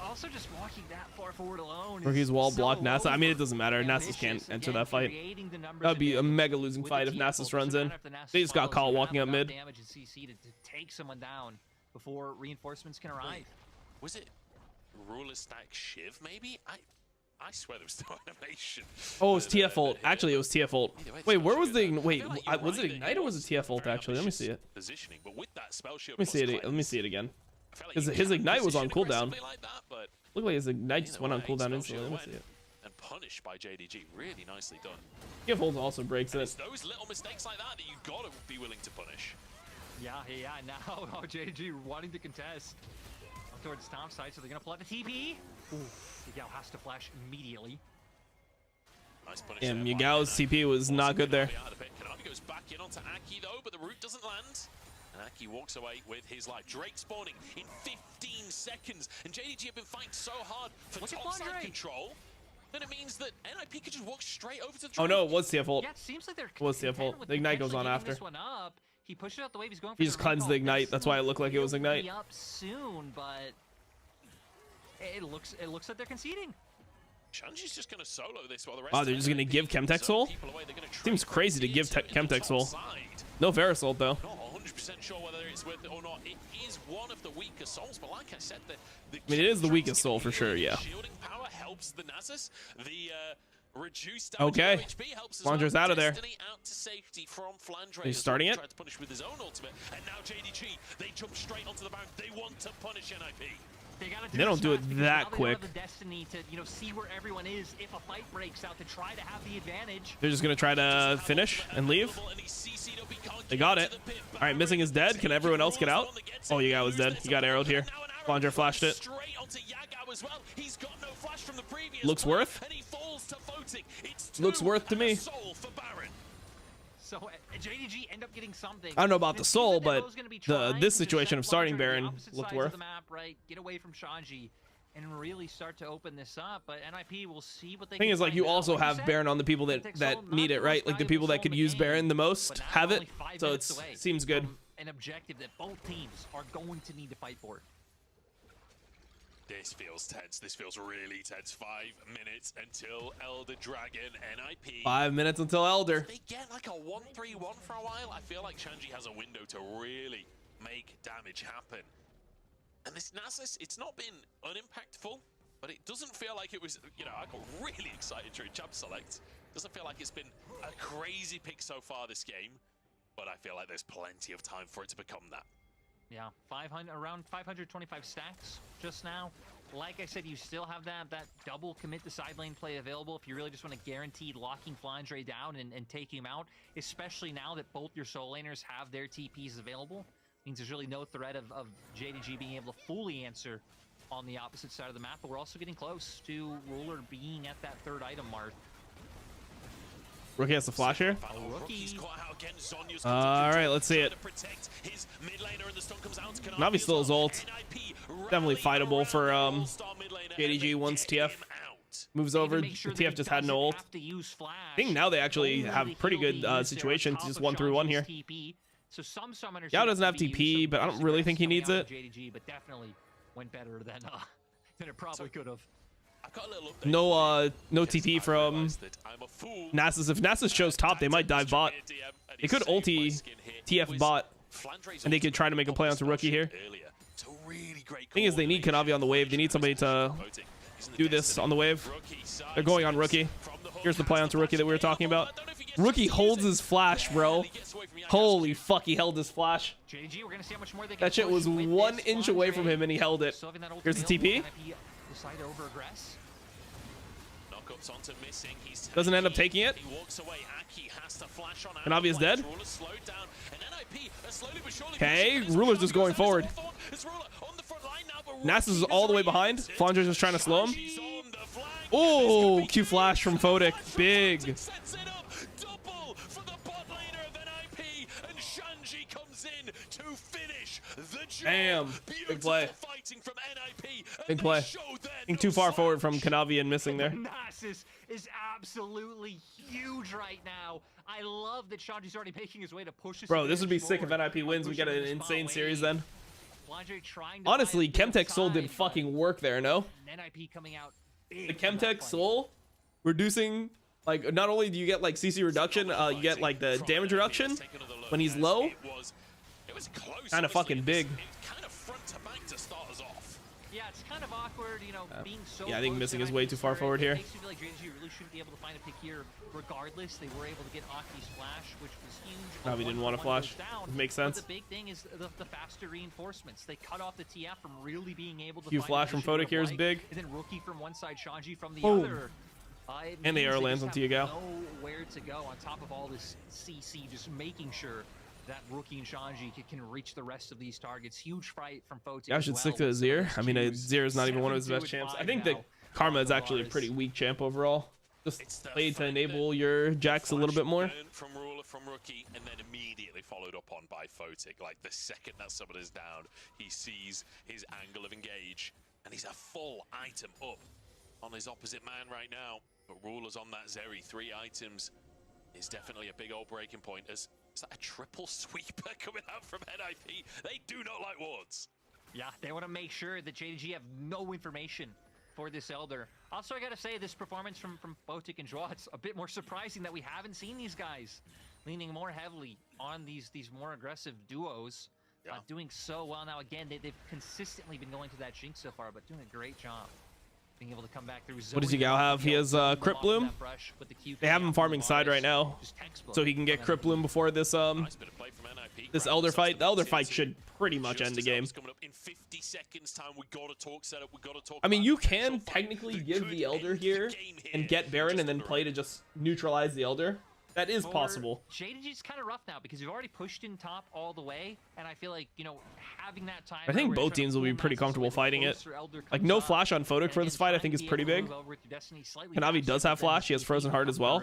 Speaker 5: also just walking that far forward alone.
Speaker 1: Rookie's wall
Speaker 5: so
Speaker 1: blocked Nasus. I mean, it
Speaker 5: over
Speaker 1: doesn't matter. Nasus
Speaker 5: ambitious.
Speaker 1: can't enter
Speaker 5: Again,
Speaker 1: that fight.
Speaker 5: creating the numbers
Speaker 1: That would be a
Speaker 5: advantage
Speaker 1: mega losing
Speaker 5: with
Speaker 1: fight
Speaker 5: the
Speaker 1: if
Speaker 5: team
Speaker 1: Nasus
Speaker 5: focus.
Speaker 1: runs
Speaker 5: So
Speaker 1: in.
Speaker 5: now if the Nasus
Speaker 1: They just got
Speaker 5: follows,
Speaker 1: caught
Speaker 5: you
Speaker 1: walking
Speaker 5: have
Speaker 1: up
Speaker 5: enough
Speaker 1: mid.
Speaker 5: damage and CC to take someone down before reinforcements can arrive.
Speaker 4: Was it ruler stack Shiv, maybe? I swear there was no animation.
Speaker 1: Oh, it was TF ult. Actually, it was TF ult.
Speaker 4: Either way,
Speaker 1: Wait,
Speaker 4: spell
Speaker 1: where was
Speaker 4: shield
Speaker 1: the...
Speaker 4: there. I
Speaker 1: Wait,
Speaker 4: feel like you're
Speaker 1: was it
Speaker 4: right,
Speaker 1: Ignite or was it TF ult,
Speaker 4: very
Speaker 1: actually? Let me see it.
Speaker 4: Positioning, but with that spell shield
Speaker 1: Let me see
Speaker 4: plus
Speaker 1: it. Let me
Speaker 4: cleanse,
Speaker 1: see it again.
Speaker 4: I feel like
Speaker 1: Because
Speaker 4: you
Speaker 1: his
Speaker 4: can
Speaker 1: Ignite was on
Speaker 4: position
Speaker 1: cooldown.
Speaker 4: aggressively like that, but
Speaker 1: Look like his Ignite just
Speaker 4: either
Speaker 1: went on
Speaker 4: way,
Speaker 1: cooldown
Speaker 4: spell
Speaker 1: instantly.
Speaker 4: shield
Speaker 1: Let me see
Speaker 4: went
Speaker 1: it.
Speaker 4: and punished by JDG. Really nicely done.
Speaker 1: TF ult also breaks
Speaker 4: It's
Speaker 1: it.
Speaker 4: those little mistakes like that that you gotta be willing to punish.
Speaker 5: Yeah, now JG wanting to contest up towards top side, so they're gonna pull out the TP. Ooh, Yagao has to flash immediately.
Speaker 4: Nice punish
Speaker 1: Damn,
Speaker 4: there by
Speaker 1: Yagao's
Speaker 4: Kanavi.
Speaker 1: TP was
Speaker 4: Forcing
Speaker 1: not good there.
Speaker 4: Kanavi out of it. Kanavi goes back in onto Aki though, but the root doesn't land. And Aki walks away with his life. Drake spawning in 15 seconds. And JDG have been fighting so hard for
Speaker 5: Look at
Speaker 4: topside
Speaker 5: Flandre.
Speaker 4: control. Then it means that NIP could just walk straight over to the
Speaker 1: Oh
Speaker 4: Drake.
Speaker 1: no, it was TF ult.
Speaker 5: Yeah, it seems like they're
Speaker 1: Was the
Speaker 5: content
Speaker 1: fault?
Speaker 5: with
Speaker 1: The Ignite goes
Speaker 5: potentially
Speaker 1: on
Speaker 5: giving
Speaker 1: after.
Speaker 5: This one up. He pushed it out the wave. He's going for
Speaker 1: He just cleansed
Speaker 5: recall.
Speaker 1: the Ignite.
Speaker 5: This
Speaker 1: That's why it looked like it was
Speaker 5: will
Speaker 1: Ignite.
Speaker 5: be up soon, but it looks like they're conceding.
Speaker 4: Shanji's just going to solo this while the rest
Speaker 1: Oh, they're just going to give Chemtech Soul? Seems crazy to give Chemtech Soul. No Verisol, though.
Speaker 4: Not 100% sure whether it's worth it or not. It is one of the weaker souls, but like I said, the
Speaker 1: I mean, it is the weakest soul for sure, yeah.
Speaker 4: Shielding power helps the Nasus. The reduced
Speaker 1: Okay.
Speaker 4: HP helps as
Speaker 1: Flandre's
Speaker 4: well.
Speaker 1: out of there.
Speaker 4: Destiny out to safety from Flandre.
Speaker 1: He's starting it.
Speaker 4: Tried to punish with his own ultimate, and now JDG, they jump straight onto the bound. They want to punish NIP.
Speaker 1: They don't do it that quick.
Speaker 5: They don't have the destiny to, you know, see where everyone is if a fight breaks out to try to have the advantage.
Speaker 1: They're just going to try to finish and leave. They got it. All right, Missing is dead. Can everyone else get out? Oh, you guy was dead. He got arrowed here. Flandre flashed it. Looks worth. Looks worth to me.
Speaker 5: So JDG end up getting something.
Speaker 1: I don't know about the soul,
Speaker 5: They're
Speaker 1: but
Speaker 5: always gonna be
Speaker 1: this
Speaker 5: trying
Speaker 1: situation
Speaker 5: to
Speaker 1: of
Speaker 5: set
Speaker 1: starting
Speaker 5: Flandre
Speaker 1: Baron
Speaker 5: the opposite
Speaker 1: looked
Speaker 5: sides
Speaker 1: worth.
Speaker 5: of the map, right? Get away from Shanji and really start to open this up. But NIP will see what they
Speaker 1: Thing
Speaker 5: can
Speaker 1: is, like,
Speaker 5: find
Speaker 1: you
Speaker 5: out.
Speaker 1: also
Speaker 5: Like you
Speaker 1: have
Speaker 5: said,
Speaker 1: Baron on the people
Speaker 5: Chemtech
Speaker 1: that
Speaker 5: Soul,
Speaker 1: need
Speaker 5: not
Speaker 1: it,
Speaker 5: the
Speaker 1: right?
Speaker 5: most
Speaker 1: Like the
Speaker 5: valuable
Speaker 1: people that
Speaker 5: soul
Speaker 1: could
Speaker 5: in
Speaker 1: use
Speaker 5: game,
Speaker 1: Baron the most
Speaker 5: but now
Speaker 1: have it.
Speaker 5: only 5
Speaker 1: So
Speaker 5: minutes
Speaker 1: it
Speaker 5: away
Speaker 1: seems good.
Speaker 5: from an objective that both teams are going to need to fight for.
Speaker 4: This feels tense. This feels really tense. 5 minutes until Elder Dragon NIP.
Speaker 1: 5 minutes until Elder.
Speaker 4: They get like a 1-3-1 for a while. I feel like Shanji has a window to really make damage happen. And this Nasus, it's not been unimpactful, but it doesn't feel like it was, you know, I got really excited during Champ Select. Doesn't feel like it's been a crazy pick so far this game, but I feel like there's plenty of time for it to become that.
Speaker 5: Yeah, 500, around 525 stacks just now. Like I said, you still have that double commit to side lane play available if you really just want to guarantee locking Flandre down and taking him out, especially now that both your soul laners have their TPs available. Means there's really no threat of JDG being able to fully answer on the opposite side of the map, but we're also getting close to Ruler being at that third item mark.
Speaker 1: Rookie has the flash here.
Speaker 5: Rookie.
Speaker 1: All right, let's see it. Navi still has ult. Definitely fightable for JDG once TF moves over. TF just had no ult. I think now they actually have pretty good situation to just 1-3-1 here. Yao doesn't have TP, but I don't really think he needs it.
Speaker 5: JDG, but definitely went better than it probably could have.
Speaker 1: No TP from Nasus. If Nasus shows top, they might dive bot. They could ulti TF bot, and they could try to make a play onto Rookie here. Thing is, they need Kanavi on the wave. They need somebody to do this on the wave. They're going on Rookie. Here's the play onto Rookie that we were talking about. Rookie holds his flash, bro. Holy fuck, he held his flash. That shit was 1 inch away from him, and he held it. Here's the TP. Doesn't end up taking it. Kanavi is dead. Okay, Ruler's just going forward. Nasus is all the way behind. Flandre's just trying to slow him. Oh, Q flash from Photic. Big. Damn. Big play. Big play. I think too far forward from Kanavi and missing there.
Speaker 5: Nasus is absolutely huge right now. I love that Shanji's already making his way to push this.
Speaker 1: Bro, this would be sick if NIP wins. We get an insane series then. Honestly, Chemtech Soul did fucking work there, no?
Speaker 5: NIP coming out
Speaker 1: the Chemtech Soul reducing, like, not only do you get like CC reduction, you get like the damage reduction when he's low. Kind of fucking big.
Speaker 5: Yeah, it's kind of awkward, you know, being so
Speaker 1: yeah, I think
Speaker 5: close
Speaker 1: missing
Speaker 5: to
Speaker 1: is way too far forward here.
Speaker 5: It makes me feel like JDG really shouldn't be able to find a pick here regardless. They were able to get Aki's flash, which was huge.
Speaker 1: Navi didn't want to flash. It makes sense.
Speaker 5: But the big thing is the faster reinforcements. They cut off the TF from really being able to
Speaker 1: Q flash from Photic here is big.
Speaker 5: And then Rookie from one side, Shanji from the
Speaker 1: Boom.
Speaker 5: other.
Speaker 1: And the arrow lands on Tiagao.
Speaker 5: Nowhere to go on top of all this CC, just making sure that Rookie and Shanji can reach the rest of these targets. Huge fight from Photic.
Speaker 1: I should stick to Azir. I mean, Azir is not even one of his best champs. I think that Karma is actually a pretty weak champ overall. Just play to enable your Jax a little bit more.
Speaker 4: From Ruler, from Rookie, and then immediately followed up on by Photic. Like the second that someone is down, he sees his angle of engage, and he's a full item up on his opposite man right now. But Ruler's on that Zeri. 3 items is definitely a big old breaking point. Is that a triple sweeper coming out from NIP? They do not like wards.
Speaker 5: Yeah, they want to make sure that JDG have no information for this Elder. Also, I gotta say, this performance from Botic and Draw, it's a bit more surprising that we haven't seen these guys leaning more heavily on these more aggressive duos.
Speaker 4: Yeah.
Speaker 5: Doing so well now. Again, they've consistently been going to that Jinx so far, but doing a great job being able to come back through.
Speaker 1: What does Yigao have? He has Crypt Bloom. They have him farming side right now, so he can get Crypt Bloom before this
Speaker 4: Nice bit of play from NIP.
Speaker 1: this Elder fight. The Elder fight should pretty much end the game.
Speaker 4: Coming up in 50 seconds time. We gotta talk setup. We gotta talk.
Speaker 1: I mean,
Speaker 4: about
Speaker 1: you
Speaker 4: potential
Speaker 1: can
Speaker 4: fight
Speaker 1: technically
Speaker 4: that
Speaker 1: give
Speaker 4: could
Speaker 1: the Elder
Speaker 4: end the
Speaker 1: here
Speaker 4: game
Speaker 1: and get Baron and then
Speaker 4: just
Speaker 1: play
Speaker 4: under
Speaker 1: to just neutralize the Elder. That is possible.
Speaker 5: JDG's kind of rough now because you've already pushed in top all the way, and I feel like, you know, having that time.
Speaker 1: I think both teams will be pretty comfortable fighting it. Like, no flash on Photic for this fight, I think is pretty big. Kanavi does have flash. He has Frozen Heart as well. I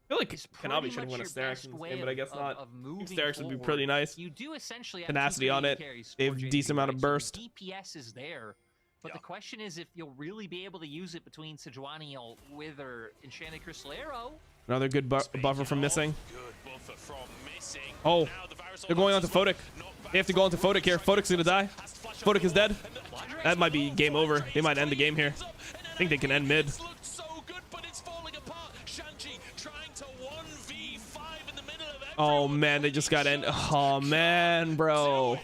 Speaker 1: feel like Kanavi should win a Sterak's in this game, but I guess not. I think Sterak's would be pretty nice.
Speaker 5: You do essentially have
Speaker 1: Tenacity on it. They have a decent amount of burst.
Speaker 5: DPS is there, but the question is if you'll really be able to use it between Sejuani, Wither, Enchanted Crystal Arrow.
Speaker 1: Another good buffer from missing.
Speaker 4: Good buffer from missing.
Speaker 1: Oh,
Speaker 4: Now the virus
Speaker 1: they're going on to Photic. They have to go on to Photic here. Photic's gonna die. Photic is dead. That might be game over. They might end the game here. I think they can end mid.
Speaker 4: Looks so good, but it's falling apart. Shanji trying to 1v5 in the middle of
Speaker 1: Oh man, they just got end. Oh man, bro.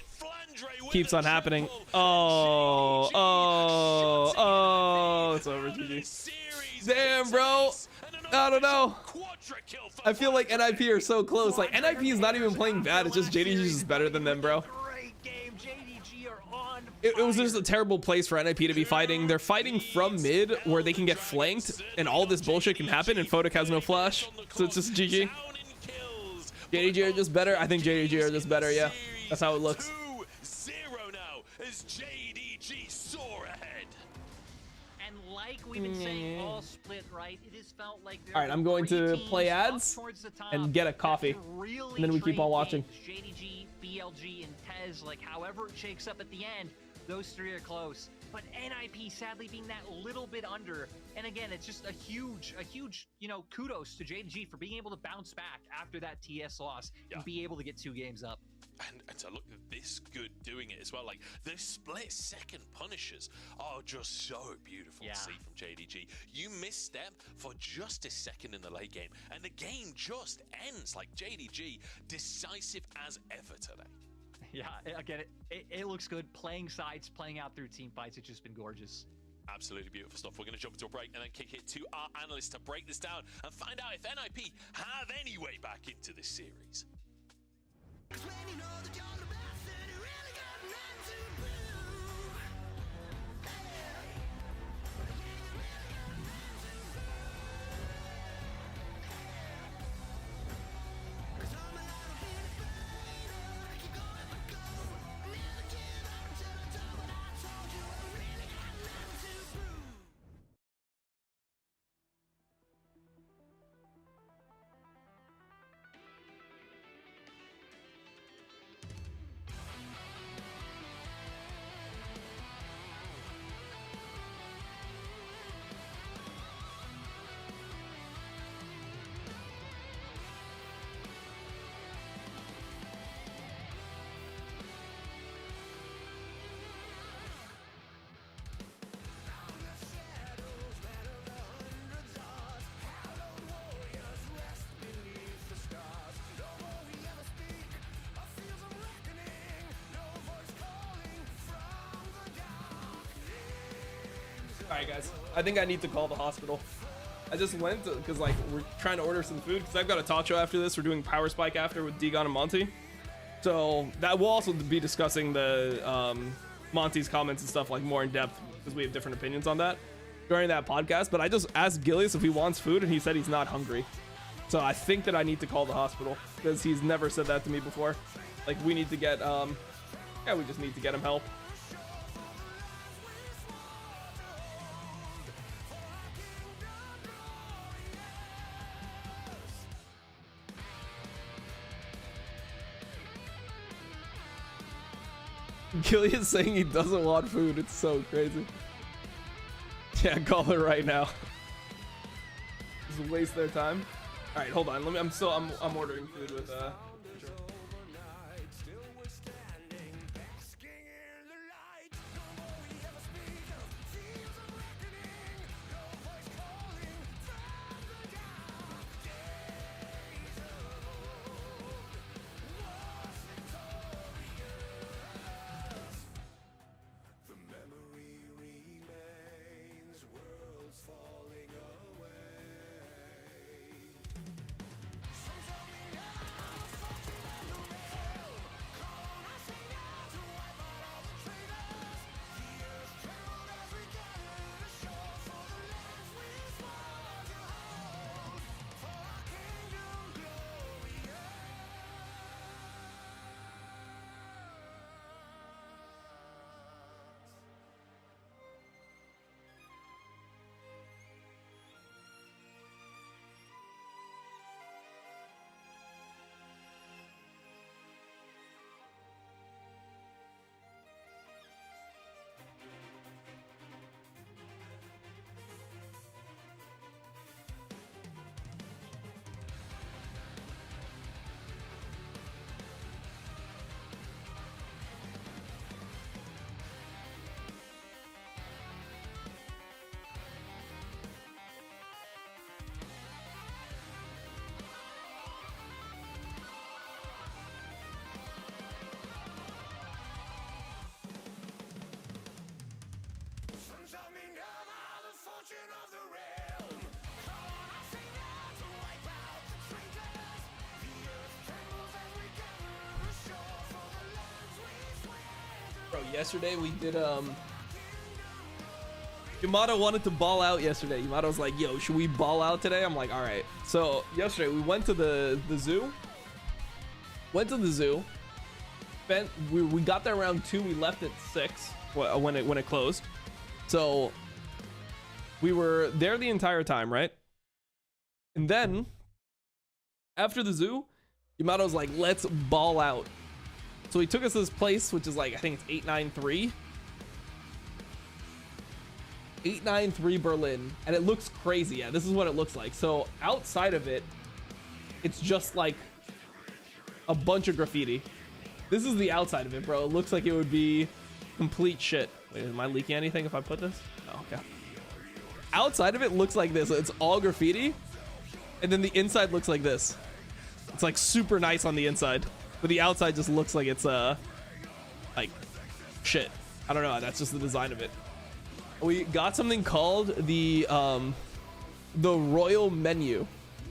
Speaker 1: Keeps on happening. Oh, it's over, GG. Damn, bro. I don't know. I feel like NIP are so close. Like, NIP is not even playing bad. It's just JDG is just better than them, bro. It was just a terrible place for NIP to be fighting. They're fighting from mid where they can get flanked and all this bullshit can happen and Photic has no flash. So it's just GG. JDG are just better. I think JDG are just better, yeah. That's how it looks.
Speaker 4: 2-0 now as JDG soar ahead.
Speaker 5: And like we've been saying all split, right? It has felt like
Speaker 1: All right, I'm going to play ads and get a coffee, and then we keep on watching.
Speaker 5: JDG, BLG, and Tez, like however it shakes up at the end, those three are close. But NIP sadly being that little bit under. And again, it's just a huge, you know, kudos to JDG for being able to bounce back after that TS loss and be able to get 2 games up.
Speaker 4: And to look this good doing it as well, like the split second punishers are just so beautiful to see from JDG. You misstep for just a second in the late game and the game just ends. Like JDG decisive as ever today.
Speaker 5: Yeah, again, it looks good. Playing sides, playing out through team fights, it's just been gorgeous.
Speaker 4: Absolutely beautiful stuff. We're going to jump into a break and then kick it to our analyst to break this down and find out if NIP have any way back into this series.
Speaker 1: Alright guys, I think I need to call the hospital. I just went because like we're trying to order some food because I've got a talk show after this. We're doing Power Spike after with Digon and Monty. So that will also be discussing the Monty's comments and stuff like more in depth because we have different opinions on that during that podcast. But I just asked Gilius if he wants food and he said he's not hungry. So I think that I need to call the hospital because he's never said that to me before. Like we need to get we just need to get him help. Gillian's saying he doesn't want food. It's so crazy. Yeah, call her right now. Just waste their time. All right, hold on. I'm ordering food with yesterday we did Yamato wanted to ball out yesterday. Yamato was like, yo, should we ball out today? I'm like, all right. So yesterday we went to the zoo. Went to the zoo. We got there around 2. We left at 6 when it closed. So we were there the entire time, right? And then after the zoo, Yamato's like, let's ball out. So he took us to this place, which is like, I think it's 893. 893 Berlin. And it looks crazy. Yeah, this is what it looks like. So outside of it, it's just like a bunch of graffiti. This is the outside of it, bro. It looks like it would be complete shit. Wait, am I leaking anything if I put this? Oh, okay. Outside of it looks like this. It's all graffiti. And then the inside looks like this. It's like super nice on the inside. But the outside just looks like it's like shit. I don't know. That's just the design of it. We got something called the royal menu.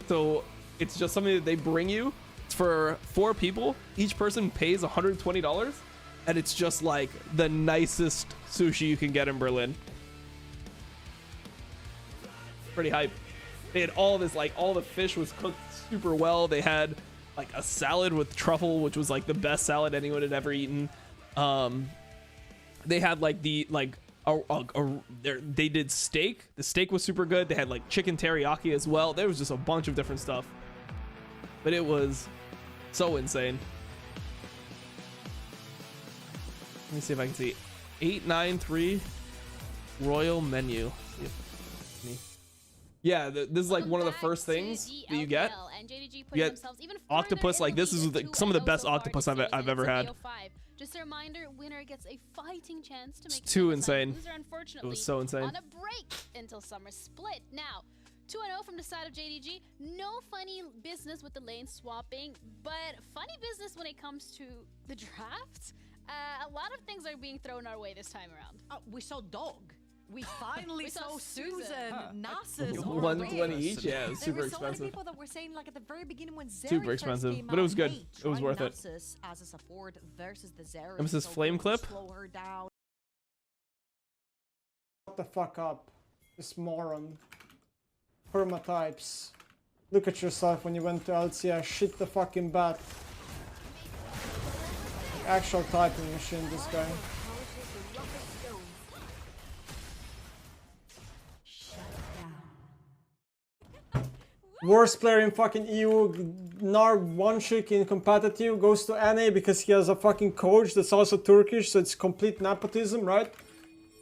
Speaker 1: So it's just something that they bring you. It's for 4 people. Each person pays $120. And it's just like the nicest sushi you can get in Berlin. Pretty hype. They had all this, like all the fish was cooked super well. They had like a salad with truffle, which was like the best salad anyone had ever eaten. They had like they did steak. The steak was super good. They had like chicken teriyaki as well. There was just a bunch of different stuff. But it was so insane. Let me see if I can see. 893 royal menu. Yeah, this is like one of the first things that you get. You get octopus. Like this is some of the best octopus I've ever had.
Speaker 6: Just a reminder, winner gets a fighting chance to make
Speaker 1: it's too insane.
Speaker 6: Loser,
Speaker 1: it was so insane.
Speaker 6: On a break until summer split. Now, 2-0 from the side of JDG. No funny business with the lane swapping, but funny business when it comes to the draft. A lot of things are being thrown our way this time around.
Speaker 8: We saw Dog. We finally saw Susan, Nasus,
Speaker 1: 120 each. Yeah, it was super
Speaker 8: there were so
Speaker 1: expensive.
Speaker 8: many people that were saying like at the very beginning when Zeri
Speaker 1: super expensive, but it was good. It was worth it.
Speaker 8: As a support versus the Zeri.
Speaker 1: Nemesis flame clip.
Speaker 8: Slow her down.
Speaker 9: Shut the fuck up, this moron. Permatypes. Look at yourself when you went to LCS. Shit the fucking bat. Actual typing machine, this guy. Worst player in fucking EU, Nar one chick in competitive, goes to NA because he has a fucking coach that's also Turkish, so it's complete nepotism, right?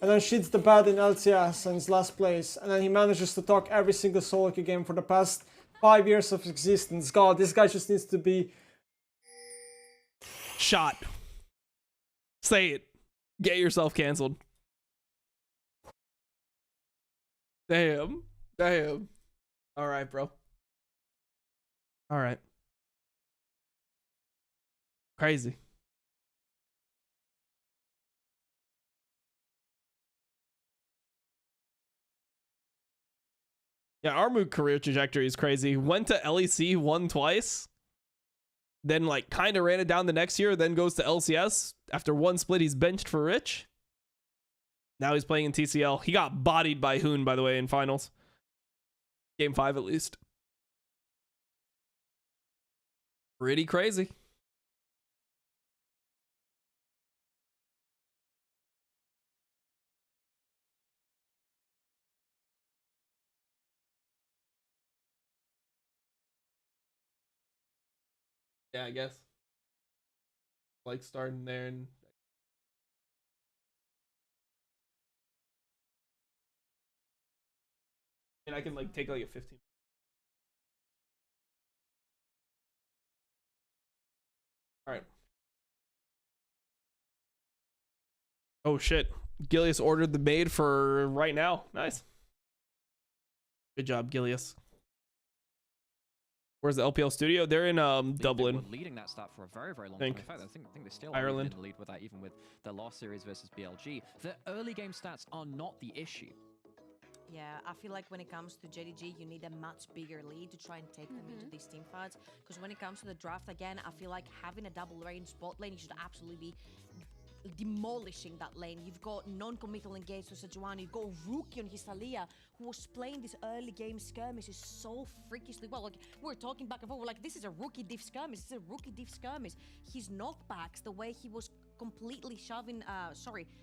Speaker 9: And then shits the bed in LCS and is last place. And then he manages to talk every single solo queue game for the past 5 years of existence. God, this guy just needs to be
Speaker 1: shot. Say it. Get yourself canceled. Damn. Damn. All right, bro. All right. Crazy. Yeah, Armu career trajectory is crazy. Went to LEC, won twice. Then like kind of ran it down the next year, then goes to LCS. After one split, he's benched for Rich. Now he's playing in TCL. He got bodied by Hoon, by the way, in finals. Game 5 at least. Pretty crazy. Yeah, I guess. Like starting there and I can like take like a 15. All right. Oh shit. Gilius ordered the maid for right now. Nice. Good job, Gilius. Where's the LPL studio? They're in Dublin.
Speaker 7: They were leading that stat for a very, very long time. In fact, I think they still
Speaker 1: Ireland.
Speaker 7: are in the lead with that, even with the last series versus BLG. The early game stats are not the issue.
Speaker 8: Yeah, I feel like when it comes to JDG, you need a much bigger lead to try and take them into these team fights. Because when it comes to the draft, again, I feel like having a double lane spot lane, you should absolutely be demolishing that lane. You've got non-committal engage to Sejuani. You've got Rookie on his Aliyah, who was playing this early game skirmishes so freakishly well. Like, we're talking back and forth, we're like, this is a rookie diff skirmish. This is a rookie diff skirmish. His knockbacks, the way he was completely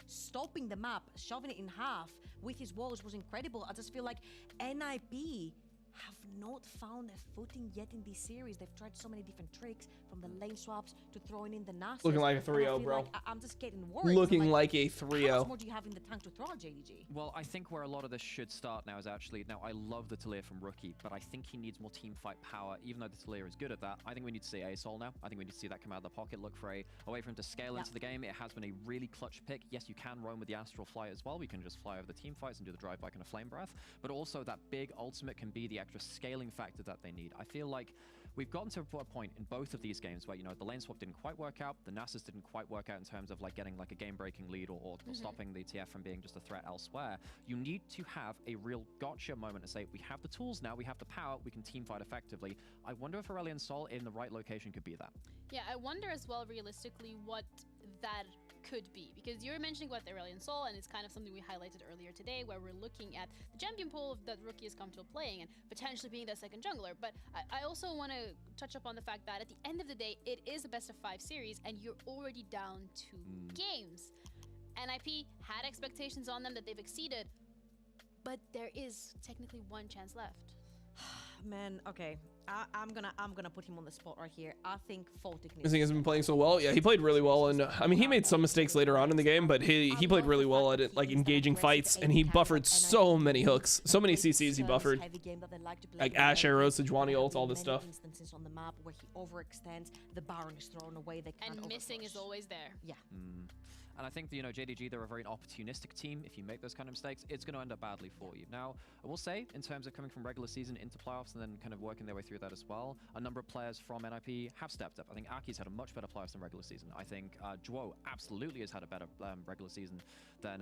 Speaker 8: stopping the map, shoving it in half with his walls was incredible. I just feel like NIP have not found a footing yet in this series. They've tried so many different tricks, from the lane swaps to throwing in the Nasus.
Speaker 1: Looking like a 3-0, bro.
Speaker 8: Like I'm just getting worried.
Speaker 1: Looking like a 3-0.
Speaker 8: How much more do you have in the tank to throw at JDG?
Speaker 7: Well, I think where a lot of this should start now is actually, now I love the Talir from Rookie, but I think he needs more team fight power, even though the Talir is good at that. I think we need to see A-Sol now. I think we need to see that come out of the pocket, look for a way for him to scale into the game. It has been a really clutch pick. Yes, you can roam with the Astral Flight as well. We can just fly over the team fights and do the drive-by kind of Flame Breath, but also that big ultimate can be the extra scaling factor that they need. I feel like we've gotten to a point in both of these games where, you know, the lane swap didn't quite work out, the Nasus didn't quite work out in terms of like getting like a game-breaking lead or stopping the TF from being just a threat elsewhere. You need to have a real gotcha moment to say, we have the tools now, we have the power, we can team fight effectively. I wonder if Aurelion Sol in the right location could be that.
Speaker 6: Yeah, I wonder as well, realistically, what that could be, because you were mentioning about the Aurelion Sol, and it's kind of something we highlighted earlier today, where we're looking at the champion pool that Rookie has come to playing and potentially being that second jungler. But I also want to touch up on the fact that at the end of the day, it is a best of 5 series, and you're already down 2 games. NIP had expectations on them that they've exceeded, but there is technically 1 chance left.
Speaker 8: Man, okay. I'm gonna put him on the spot right here. I think Faultic
Speaker 1: I think he's been playing so well. Yeah, he played really well, and I mean, he made some mistakes later on in the game, but he played really well at it, like engaging fights, and he buffered so many hooks, so many CCs he buffered, like Ash arrows, Sejuani ult, all this stuff.
Speaker 8: Instances on the map where he overextends, the Baron is thrown away, they can't
Speaker 6: and missing is always there.
Speaker 8: Yeah.
Speaker 7: And I think, you know, JDG, they're a very opportunistic team. If you make those kind of mistakes, it's going to end up badly for you. Now, I will say, in terms of coming from regular season into playoffs and then kind of working their way through that as well, a number of players from NIP have stepped up. I think Aki's had a much better playoffs than regular season. I think Juo absolutely has had a better regular season than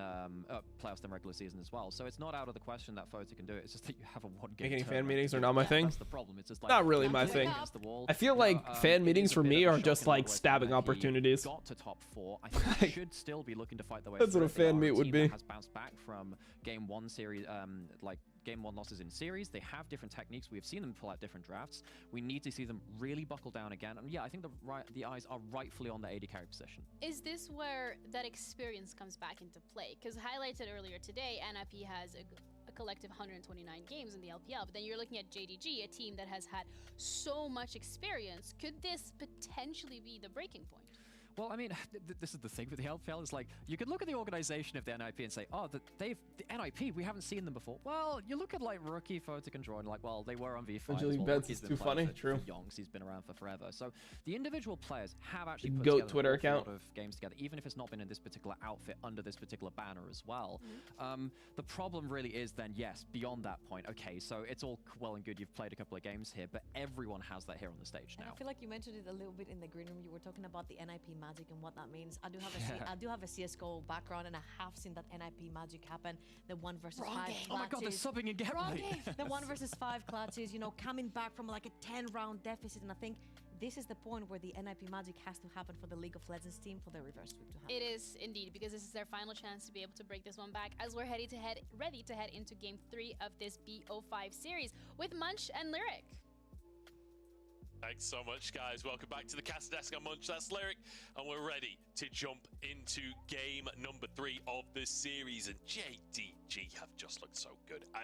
Speaker 7: playoffs than regular season as well. So it's not out of the question that Fota can do it. It's just that you have a one-game
Speaker 1: Making fan meetings are not my thing.
Speaker 7: That's the problem. It's just like,
Speaker 1: not really my thing. I feel like fan meetings for me are just like stabbing opportunities.
Speaker 7: Got to top 4. I think they should still be looking to fight their way.
Speaker 1: That's what a fan meet would be.
Speaker 7: Has bounced back from game 1 series, like game 1 losses in series. They have different techniques. We've seen them pull out different drafts. We need to see them really buckle down again. And yeah, I think the eyes are rightfully on the AD carry position.
Speaker 6: Is this where that experience comes back into play? Because highlighted earlier today, NIP has a collective 129 games in the LPL, but then you're looking at JDG, a team that has had so much experience. Could this potentially be the breaking point?
Speaker 7: Well, I mean, this is the thing with the LPL. Is like, you could look at the organization of the NIP and say, oh, the NIP, we haven't seen them before. Well, you look at like Rookie, Photic, and Droid, like, well, they were on V5.
Speaker 1: Well, Bets is too funny. True.
Speaker 7: Yonks, he's been around for forever. So the individual players have actually put
Speaker 1: Goat
Speaker 7: together
Speaker 1: Twitter
Speaker 7: a
Speaker 1: account
Speaker 7: lot of games together, even if it's not been in this particular outfit under this particular banner as well. The problem really is then, yes, beyond that point, okay, so it's all well and good. You've played a couple of games here, but everyone has that here on the stage now.
Speaker 8: And I feel like you mentioned it a little bit in the green room. You were talking about the NIP magic and what that means. I do have a CSGO background, and I have seen that NIP magic happen. The 1 versus 5 clutches.
Speaker 7: Oh my god, they're subbing again.
Speaker 8: The 1 versus 5 clutches, you know, coming back from like a 10-round deficit, and I think this is the point where the NIP magic has to happen for the League of Legends team, for the reverse sweep to happen.
Speaker 6: It is indeed, because this is their final chance to be able to break this one back, as we're ready to head into game 3 of this BO5 series with Munch and Lyric.
Speaker 4: Thanks so much, guys. Welcome back to the Casa Desk. I'm Munch, that's Lyric, and we're ready to jump into game number 3 of this series. And JDG have just looked so good. I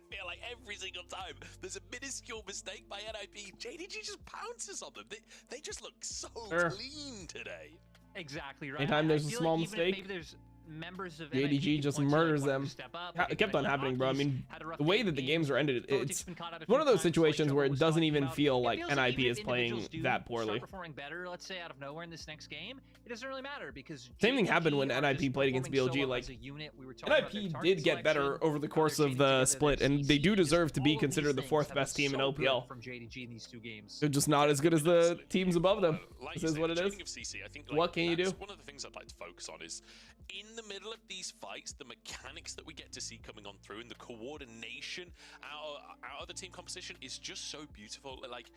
Speaker 4: feel like every single time there's a minuscule mistake by NIP, JDG just pounces on them. They just look so clean today.
Speaker 5: Exactly right.
Speaker 1: Anytime there's a small mistake,
Speaker 5: maybe there's members of
Speaker 1: JDG just murders them. It kept on happening, bro. I mean, the way that the games are ended, it's one of those situations where it doesn't even feel like NIP is playing that poorly.
Speaker 5: Performing better, let's say, out of nowhere in this next game, it doesn't really matter, because
Speaker 1: same thing happened when NIP played against BLG. Like, NIP did get better over the course of the split, and they do deserve to be considered the 4th best team in LPL.
Speaker 5: From JDG in these 2 games.
Speaker 1: They're just not as good as the teams above them. This is what it is. What can you do?
Speaker 4: One of the things I'd like to focus on is, in the middle of these fights, the mechanics that we get to see coming on through, and the coordination out of the team composition is just so beautiful. Like,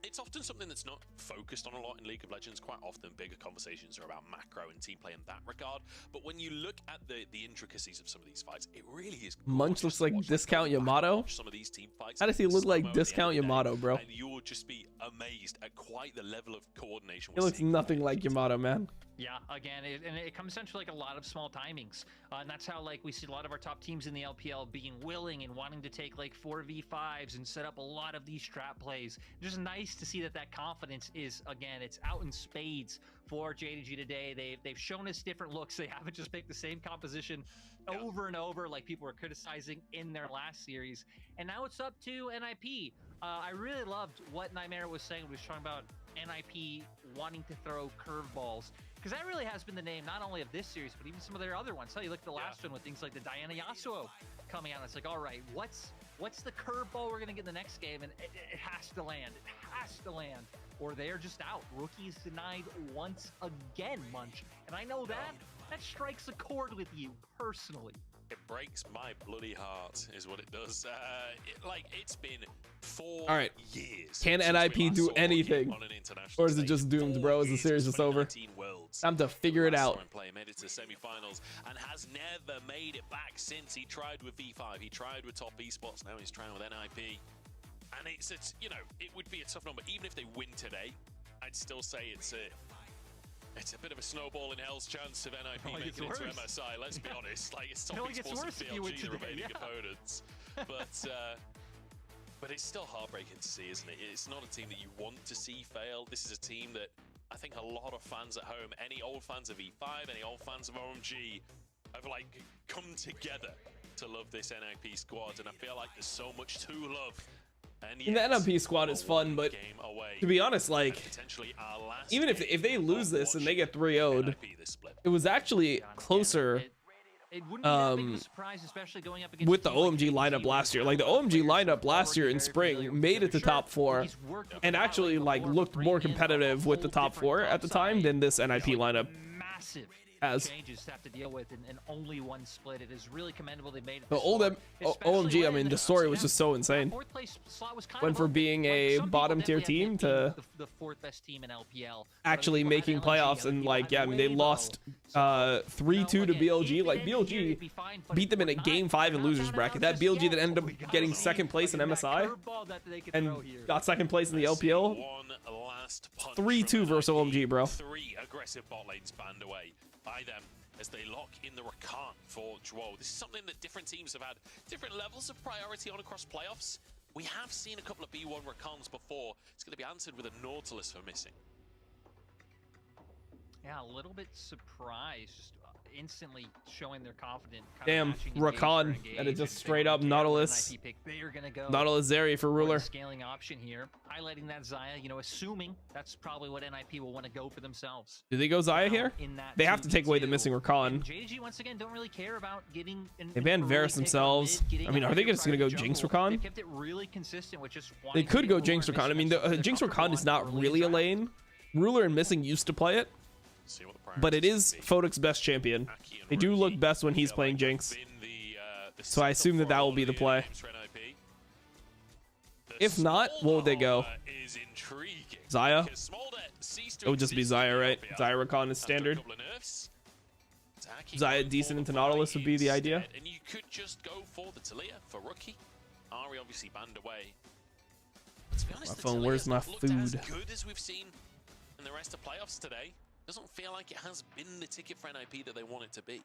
Speaker 4: it's often something that's not focused on a lot in League of Legends. Quite often, bigger conversations are about macro and team play in that regard. But when you look at the intricacies of some of these fights, it really is.
Speaker 1: Munch looks like Discount Yamato.
Speaker 4: Some of these team fights.
Speaker 1: How does he look like Discount Yamato, bro?
Speaker 4: And you will just be amazed at quite the level of coordination.
Speaker 1: He looks nothing like Yamato, man.
Speaker 5: Yeah, again, it comes down to like a lot of small timings, and that's how like we see a lot of our top teams in the LPL being willing and wanting to take like 4v5s and set up a lot of these trap plays. Just nice to see that confidence is, again, it's out in spades for JDG today. They've shown us different looks. They haven't just picked the same composition over and over like people were criticizing in their last series, and now it's up to NIP. I really loved what Nightmare was saying when he was talking about NIP wanting to throw curveballs, because that really has been the name not only of this series but even some of their other ones. So you look at the last one with things like the Diana Yasuo coming out, it's like, all right, what's the curveball we're gonna get in the next game, and it has to land. It has to land, or they're just out. Rookies denied once again, Munch, and I know that strikes a chord with you personally.
Speaker 4: It breaks my bloody heart, is what it does. It's been 4 years.
Speaker 1: Can NIP do anything? Or is it just doomed, bro? Is the series just over? Time to figure it out.
Speaker 4: Made it to the semi-finals and has never made it back since. He tried with V5, he tried with Top Esports, now he's trying with NIP. And it's you know, it would be a tough number. Even if they win today, I'd still say it's a bit of a snowball in hell's chance of NIP making it to MSI. Let's be honest. Like, it's Top Esports and BLG, the remaining opponents. But it's still heartbreaking to see, isn't it? It's not a team that you want to see fail. This is a team that I think a lot of fans at home, any old fans of E5, any old fans of OMG, have like come together to love this NIP squad, and I feel like there's so much to love. And
Speaker 1: the NIP squad is fun, but to be honest, like, even if they lose this and they get 3-0'd, it was actually closer
Speaker 5: It wouldn't be that big of a surprise, especially going up against
Speaker 1: with the OMG lineup last year. Like, the OMG lineup last year in spring made it to top 4 and actually like looked more competitive with the top 4 at the time than this NIP lineup
Speaker 5: massive
Speaker 1: has.
Speaker 5: changes to have to deal with and only one split. It is really commendable they made it.
Speaker 1: The old OMG, I mean, the story was just so insane. Went from being a bottom tier team to
Speaker 5: the 4th best team in LPL,
Speaker 1: actually making playoffs, and like, yeah, I mean, they lost 3-2 to BLG. Like, BLG beat them in a game 5 in losers bracket. That BLG that ended up getting 2nd place in MSI and got 2nd place in the LPL. 3-2 versus OMG, bro.
Speaker 4: 3 aggressive bot lanes banned away by them as they lock in the Rakan for Dwo. This is something that different teams have had different levels of priority on across playoffs. We have seen a couple of B1 Rakans before. It's going to be answered with a Nautilus for missing.
Speaker 5: Yeah, a little bit surprised, just instantly showing their confidence.
Speaker 1: Damn, Rakan, and it just straight up Nautilus. Nautilus Zeri for ruler.
Speaker 5: Scaling option here, highlighting that Xayah, you know, assuming that's probably what NIP will want to go for themselves.
Speaker 1: Do they go Xayah here? They have to take away the missing Rakan.
Speaker 5: JDG once again don't really care about getting.
Speaker 1: They banned Varus themselves. I mean, are they just gonna go Jinx Rakan?
Speaker 5: They kept it really consistent with just.
Speaker 1: They could go Jinx Rakan. I mean, the Jinx Rakan is not really a lane. Ruler and missing used to play it, but it is Photic's best champion. They do look best when he's playing Jinx. So I assume that will be the play. If not, what would they go? Xayah? It would just be Xayah, right? Xayah Rakan is standard. Xayah decent into Nautilus would be the idea.
Speaker 4: And you could just go for the Talia for rookie. Ari obviously banned away. To be honest,
Speaker 1: My phone, where's my food?
Speaker 4: As good as we've seen in the rest of playoffs today. Doesn't feel like it has been the ticket for NIP that they want it to be.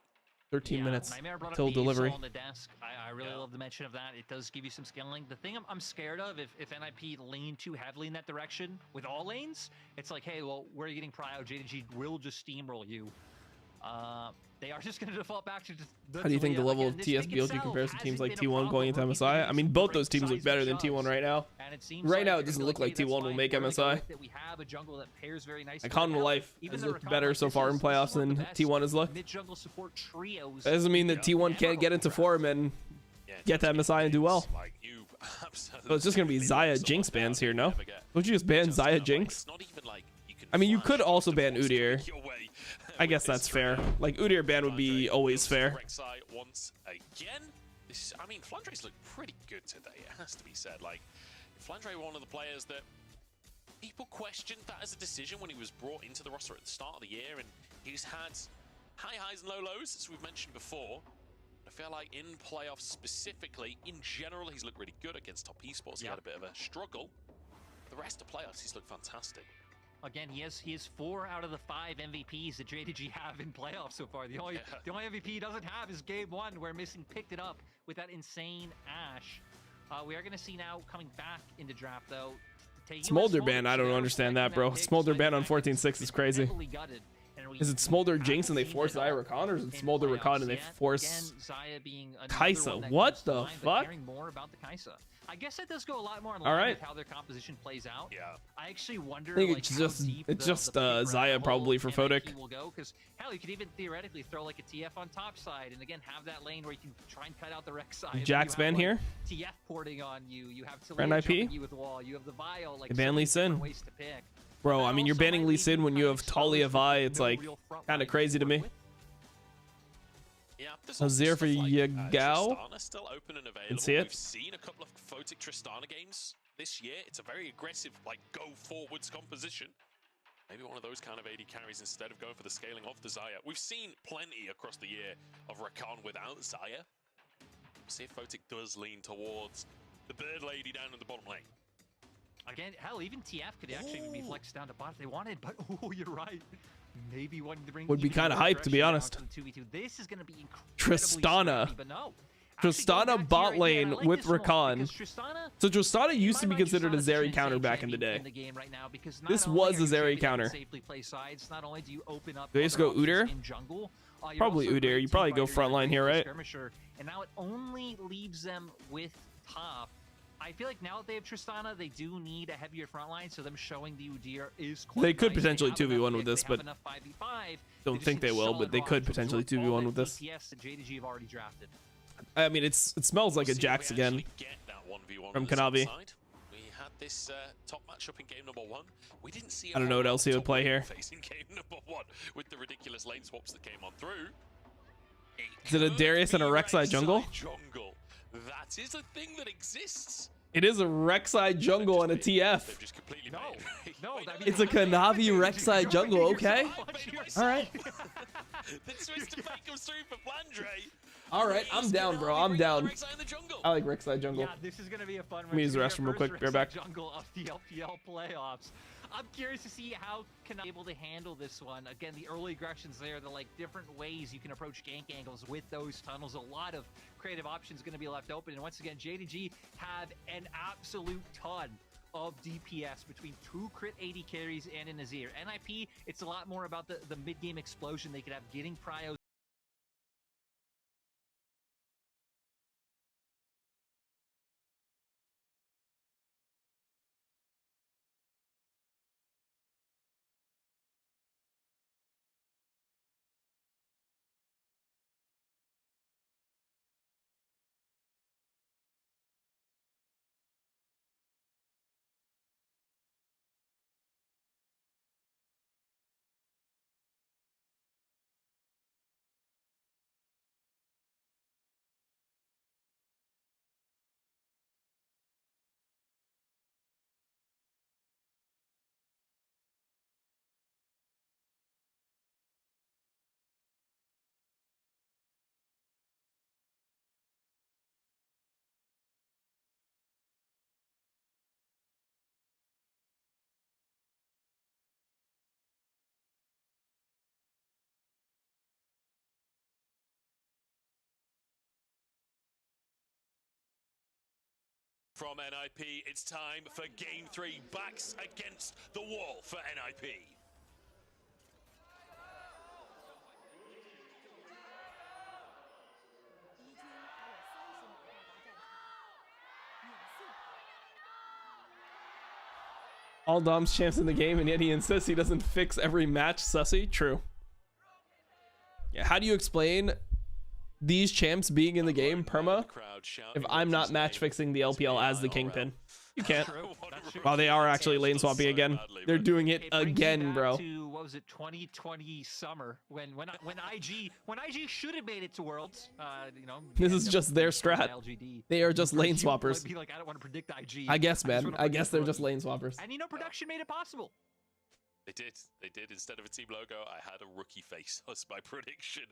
Speaker 1: 13 minutes till delivery.
Speaker 5: On the desk. I really love the mention of that. It does give you some scaling. The thing I'm scared of, if NIP lean too heavily in that direction with all lanes, it's like, hey, well, where are you getting prio? JDG will just steamroll you. They are just going to default back to the
Speaker 1: How do you think the level of TSBLG compares to teams like T1 going into MSI? I mean, both those teams look better than T1 right now. Right now, it doesn't look like T1 will make MSI. Icon Life has looked better so far in playoffs than T1 has looked. That doesn't mean that T1 can't get into form and get to MSI and do well. So it's just going to be Xayah Jinx bans here, no? Would you just ban Xayah Jinx? I mean, you could also ban Udyr. I guess that's fair. Like, Udyr ban would be always fair.
Speaker 4: this, I mean, Flandre's looked pretty good today, it has to be said. Like, Flandre, one of the players that people questioned that as a decision when he was brought into the roster at the start of the year, and he's had high highs and low lows, as we've mentioned before. I feel like in playoffs specifically, in general, he's looked really good against top esports. He had a bit of a struggle. The rest of playoffs, he's looked fantastic.
Speaker 5: Again, he has 4 out of the 5 MVPs that JDG have in playoffs so far. The only MVP he doesn't have is Game 1, where Missing picked it up with that insane Ashe. We are going to see now coming back into draft, though.
Speaker 1: Smolder ban, I don't understand that, bro. Smolder ban on 14-6 is crazy. Is it Smolder Jinx and they force Xayah Rakan, or is it Smolder Rakan and they force Kai'Sa? What the fuck?
Speaker 5: More about the Kai'Sa. I guess that does go a lot more in line with how their composition plays out.
Speaker 4: Yeah.
Speaker 5: I actually wonder.
Speaker 1: I think it's just Xayah probably for Photic.
Speaker 5: Will go, because hell, you could even theoretically throw like a TF on top side, and again have that lane where you can try and cut out the Rex side.
Speaker 1: Jack's ban here.
Speaker 5: TF porting on you. You have
Speaker 1: Ren IP.
Speaker 5: you with wall. You have the Vile. Like
Speaker 1: ban Lee Sin.
Speaker 5: ways to pick.
Speaker 1: Bro, I mean, you're banning Lee Sin when you have Talia Vi. It's like kind of crazy to me.
Speaker 4: Yeah,
Speaker 1: Azir for Yagao.
Speaker 4: Tristana still open and available.
Speaker 1: Can see it.
Speaker 4: We've seen a couple of Photic Tristana games this year. It's a very aggressive, like, go forwards composition. Maybe one of those kind of AD carries instead of going for the scaling off the Xayah. We've seen plenty across the year of Rakan without Xayah. See if Photic does lean towards the Bird Lady down in the bottom lane.
Speaker 5: Again, hell, even TF could actually be flexed down to bot if they wanted, but oh, you're right. Maybe wanting to bring
Speaker 1: would be kind of hyped, to be honest.
Speaker 5: This is going to be
Speaker 1: Tristana.
Speaker 5: but no.
Speaker 1: Tristana bot lane with Rakan. So Tristana used to be considered a Zeri counter back in the day. This was a Zeri counter. Do they just go Udyr? Probably Udyr. You probably go front line here, right?
Speaker 5: And now it only leaves them with top. I feel like now that they have Tristana, they do need a heavier front line, so them showing the Udyr is quite
Speaker 1: They could
Speaker 5: nice.
Speaker 1: potentially
Speaker 5: They have
Speaker 1: 2v1
Speaker 5: enough
Speaker 1: with this,
Speaker 5: pick,
Speaker 1: but
Speaker 5: they have enough 5v5.
Speaker 1: don't think they will, but they could potentially 2v1 with this.
Speaker 5: DPS that JDG have already drafted.
Speaker 1: I mean, it smells like a Jax again from Kanavi.
Speaker 4: We had this top matchup in game number 1. We didn't see.
Speaker 1: I don't know what else he would play here.
Speaker 4: Facing game number 1 with the ridiculous lane swaps that came on through.
Speaker 1: Is it a Darius and a Rek'Sai jungle?
Speaker 4: That is a thing that exists.
Speaker 1: It is a Rek'Sai jungle and a TF.
Speaker 5: No,
Speaker 1: It's a Kanavi Rek'Sai jungle, okay? Alright.
Speaker 4: The twisted fake comes through for Flandre.
Speaker 1: Alright, I'm down, bro. I'm down. I like Rek'Sai jungle.
Speaker 5: Yeah, this is gonna be a fun one.
Speaker 1: Let me use the restroom real quick. Bear back.
Speaker 5: Jungle of the LPL playoffs. I'm curious to see how can I able to handle this one. Again, the early aggressions there, the like different ways you can approach gank angles with those tunnels. A lot of creative options going to be left open. And once again, JDG have an absolute ton of DPS between 2 crit 80 carries and an Azir. NIP, it's a lot more about the mid-game explosion they could have getting pryos.
Speaker 4: From NIP, it's time for Game 3. Backs against the wall for NIP.
Speaker 1: All Dom's champs in the game, and yet he insists he doesn't fix every match. Sussy? True. Yeah, how do you explain these champs being in the game perma if I'm not match fixing the LPL as the Kingpin? You can't.
Speaker 5: True. That's true.
Speaker 1: Wow, they are actually lane swapping again. They're doing it
Speaker 5: Brings me
Speaker 1: again,
Speaker 5: back
Speaker 1: bro.
Speaker 5: To, what was it, 2020 summer when IG should have made it to Worlds. You know,
Speaker 1: This is just their strat.
Speaker 5: LGD.
Speaker 1: They are just lane
Speaker 5: You might
Speaker 1: swappers.
Speaker 5: be like, I don't want to predict IG.
Speaker 1: I guess,
Speaker 5: just
Speaker 1: man.
Speaker 5: wanna
Speaker 1: I guess
Speaker 5: predict
Speaker 1: they're just
Speaker 5: Rookie.
Speaker 1: lane swappers.
Speaker 5: And you know, production made it possible.
Speaker 4: They did. They did. Instead of a team logo, I had a rookie face as my prediction.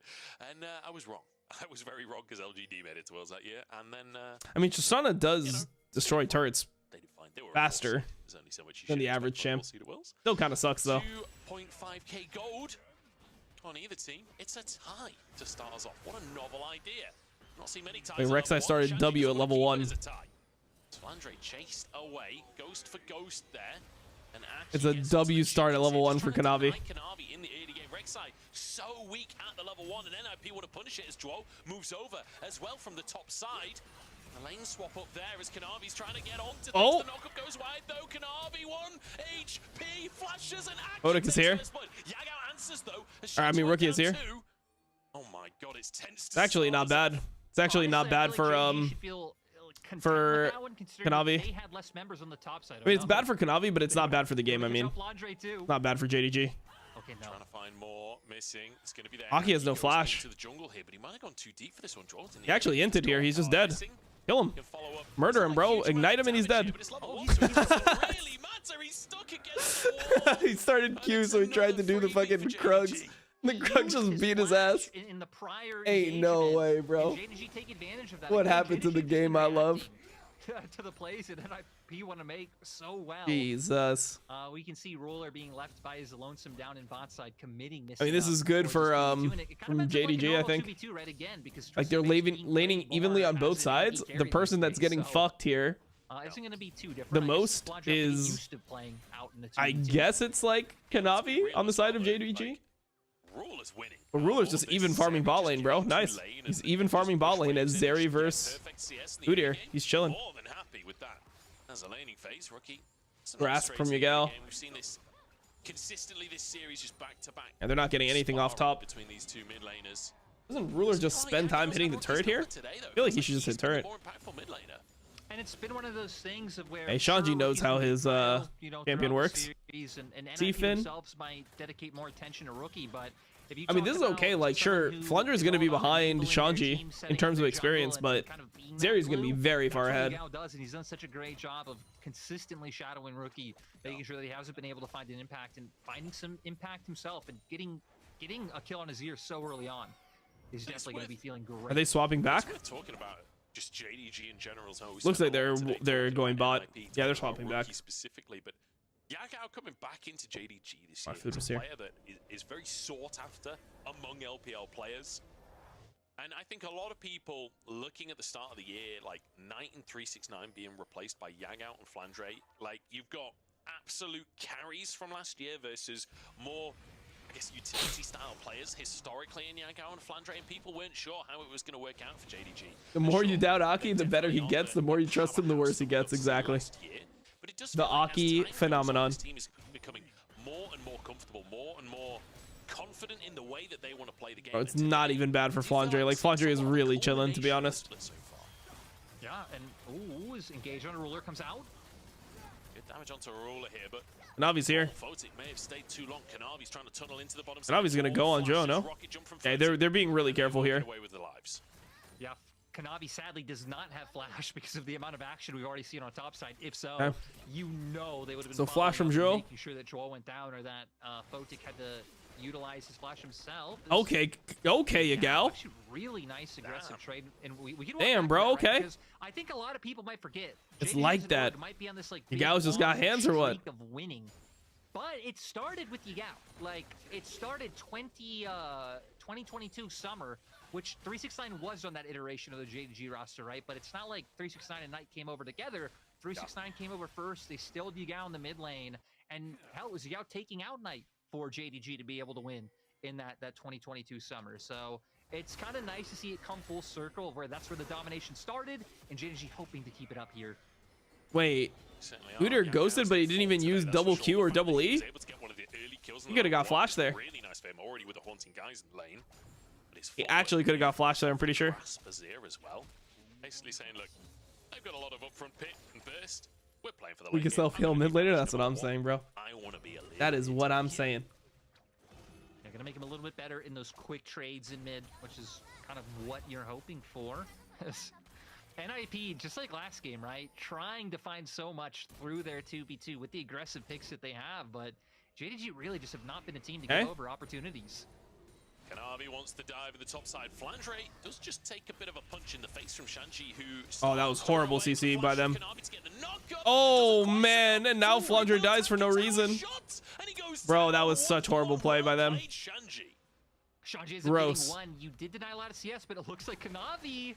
Speaker 4: And I was wrong. I was very wrong because LGD made it to Worlds that year. And then...
Speaker 1: I mean, Tristana does destroy turrets
Speaker 4: they did fine. They were
Speaker 1: faster
Speaker 4: There's only so much you
Speaker 1: than
Speaker 4: should
Speaker 1: the
Speaker 4: expect
Speaker 1: average
Speaker 4: from a
Speaker 1: champ.
Speaker 4: seeded Worlds.
Speaker 1: Still kind of sucks, though.
Speaker 4: 2.5k gold on either team. It's a tie to start us off. What a novel idea. Not seen many ties.
Speaker 1: Wait, Rek'Sai started W at level 1.
Speaker 4: Flandre chased away. Ghost for Ghost there. And
Speaker 1: It's a W start at level 1 for Kanavi.
Speaker 4: Kanavi in the early game. Rek'Sai so weak at the level 1, and NIP want to punish it as Duo moves over as well from the top side. The lane swap up there as Kanavi's trying to get on to things.
Speaker 1: Oh.
Speaker 4: The knockup goes wide though. Kanavi 1 HP flashes and
Speaker 1: Kha'zix is here.
Speaker 4: Yagao answers though.
Speaker 1: I mean, Rookie is here.
Speaker 4: Oh my god, it's tense.
Speaker 1: It's actually not bad. It's actually not bad for Kanavi.
Speaker 5: They had less members on the top side.
Speaker 1: I mean, it's bad for Kanavi, but it's not bad for the game. I mean, not bad for JDG.
Speaker 5: Okay, no.
Speaker 4: Trying to find more missing. It's going to be there.
Speaker 1: Aki has no
Speaker 4: Goes
Speaker 1: flash.
Speaker 4: into the jungle here, but he might have gone too deep for this one.
Speaker 1: He actually inted here. He's just dead. Kill him. Murder him, bro. Ignite him and he's dead. He started Q, so he tried to do the fucking Krugs. The Krugs just beat his ass.
Speaker 5: In the prior
Speaker 1: Ain't no way, bro.
Speaker 5: JDG take advantage of that.
Speaker 1: What
Speaker 5: Again,
Speaker 1: happened to the
Speaker 5: JDG
Speaker 1: game I love?
Speaker 5: to the plays that NIP want to make so well.
Speaker 1: Jesus.
Speaker 5: We can see Ruler being left by his lonesome down in bot side, committing this.
Speaker 1: I mean, this is good for from JDG, I think. Like they're laning evenly on both sides. The person that's getting fucked here
Speaker 5: isn't going to be too different.
Speaker 1: the most is, I guess it's like Kanavi on the side of JDG.
Speaker 4: Ruler's winning.
Speaker 1: But Ruler's just even farming bot lane, bro. Nice. He's even farming bot lane as Zeri versus Udyr. He's chilling.
Speaker 4: More than happy with that. As a laning phase, Rookie.
Speaker 1: Grasp from Miguel.
Speaker 4: We've seen this consistently this series, just back to back.
Speaker 1: And they're not getting anything off top.
Speaker 4: Between these two mid laners.
Speaker 1: Doesn't Ruler just spend time hitting the turret here? I feel like he should just hit turret.
Speaker 5: And it's been one of those things of where
Speaker 1: Hey, Shanji knows how his champion works. See, Finn?
Speaker 5: themselves might dedicate more attention to Rookie, but if you
Speaker 1: I mean, this is
Speaker 5: talk
Speaker 1: okay.
Speaker 5: about
Speaker 1: Like, sure,
Speaker 5: someone who
Speaker 1: Flunder is
Speaker 5: is
Speaker 1: going to be
Speaker 5: all about
Speaker 1: behind
Speaker 5: building their
Speaker 1: Shanji
Speaker 5: team,
Speaker 1: in
Speaker 5: setting
Speaker 1: terms of
Speaker 5: their
Speaker 1: experience,
Speaker 5: jungle,
Speaker 1: but
Speaker 5: and kind of being that
Speaker 1: Zeri's going to be
Speaker 5: glue.
Speaker 1: very
Speaker 5: That's
Speaker 1: far
Speaker 5: what
Speaker 1: ahead.
Speaker 5: Miguel does, and he's done such a great job of consistently shadowing Rookie, making sure that he hasn't been able to find an impact and finding some impact himself and getting a kill on his ear so early on. He's definitely going to be feeling great.
Speaker 1: Are they swapping back?
Speaker 4: We're talking about just JDG in general.
Speaker 1: Looks like they're going bot. Yeah, they're swapping back.
Speaker 4: Specifically, but Yagao coming back into JDG this
Speaker 1: My
Speaker 4: year.
Speaker 1: food
Speaker 4: He's
Speaker 1: was
Speaker 4: a
Speaker 1: here.
Speaker 4: player that is very sought after among LPL players. And I think a lot of people looking at the start of the year, like Knight and 369 being replaced by Yagao and Flandre, like you've got absolute carries from last year versus more, I guess, utility style players historically in Yagao and Flandre, and people weren't sure how it was going to work out for JDG.
Speaker 1: The more you doubt Aki, the better he gets. The more you trust him, the worse he gets. Exactly. The Aki phenomenon.
Speaker 4: This team is becoming more and more comfortable, more and more confident in the way that they want to play the game.
Speaker 1: Bro, it's not even bad for Flandre. Like, Flandre is really chilling, to be honest.
Speaker 5: Yeah, and is engaged on a Ruler, comes out.
Speaker 4: Good damage onto a Ruler here, but
Speaker 1: Kanavi's here.
Speaker 4: Kha'zix may have stayed too long. Kanavi's trying to tunnel into the bottom.
Speaker 1: Kanavi's gonna go on Joe, no? Okay, they're being really careful here.
Speaker 4: Away with the lives.
Speaker 5: Yeah, Kanavi sadly does not have flash because of the amount of action we've already seen on top side. If so,
Speaker 1: Okay.
Speaker 5: you know they would have been
Speaker 1: So flash from Joe.
Speaker 5: making sure that Joel went down or that Kha'zix had to utilize his flash himself.
Speaker 1: Okay,
Speaker 5: Yeah,
Speaker 1: Yagal.
Speaker 5: actually really nice aggressive trade, and we can
Speaker 1: Damn,
Speaker 5: walk back
Speaker 1: bro,
Speaker 5: to that, right?
Speaker 1: okay.
Speaker 5: Because I think a lot of people might forget.
Speaker 1: It's
Speaker 5: JDG
Speaker 1: like
Speaker 5: as a
Speaker 1: that.
Speaker 5: org might be on this like
Speaker 1: Yagal's just got hands or what?
Speaker 5: streak of winning, but it started with Yagao. Like it started 2022 summer, which 369 was on that iteration of the JDG roster, right? But it's not like 369 and Knight came over together. 369 came over first. They stilled Yagao in the mid lane, and hell, it was Yagao taking out Knight for JDG to be able to win in that 2022 summer. So it's kind of nice to see it come full circle where that's where the domination started, and JDG hoping to keep it up here.
Speaker 1: Wait, Udyr ghosted, but he didn't even use double Q or double E? He could have got flash there.
Speaker 4: Really nice for him already with the haunting guys in lane.
Speaker 1: He actually could have got flash there, I'm pretty sure.
Speaker 4: As well. Basically saying, look, I've got a lot of upfront pit and burst. we're playing for the
Speaker 1: We
Speaker 4: late
Speaker 1: can
Speaker 4: game.
Speaker 1: self
Speaker 4: I'm
Speaker 1: heal
Speaker 4: gonna
Speaker 1: mid
Speaker 4: keep
Speaker 1: later.
Speaker 4: managing
Speaker 1: That's what
Speaker 4: number
Speaker 1: I'm
Speaker 4: one.
Speaker 1: saying, bro.
Speaker 4: I want to be a
Speaker 1: That is what I'm saying.
Speaker 5: They're gonna make him a little bit better in those quick trades in mid, which is kind of what you're hoping for. NIP, just like last game, right? Trying to find so much through their 2v2 with the aggressive picks that they have, but JDG really just have not been a team to give over opportunities.
Speaker 4: Kanavi wants to dive in the top side. Flandre does just take a bit of a punch in the face from Shanji, who...
Speaker 1: Oh, that was horrible CC by them.
Speaker 4: Kanavi's getting a knockup.
Speaker 1: Oh, man. And now Flandre dies for no reason. Bro, that was such horrible play by them.
Speaker 5: Shanji is
Speaker 1: Gross.
Speaker 5: one. You did deny a lot of CS, but it looks like Kanavi...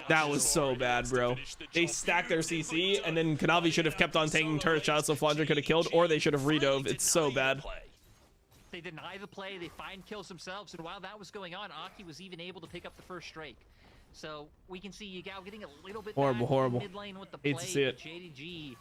Speaker 1: That was so bad, bro. They stacked their CC, and then Kanavi should have kept on taking turret shots so Flandre could have killed, or they should have redove. It's so bad.
Speaker 5: They deny the play, they find kills themselves, and while that was going on, Aki was even able to pick up the first strike. So we can see Yagao getting a little bit
Speaker 1: Horrible.
Speaker 5: mid lane with the play.
Speaker 1: Hate to see it.
Speaker 5: JDG,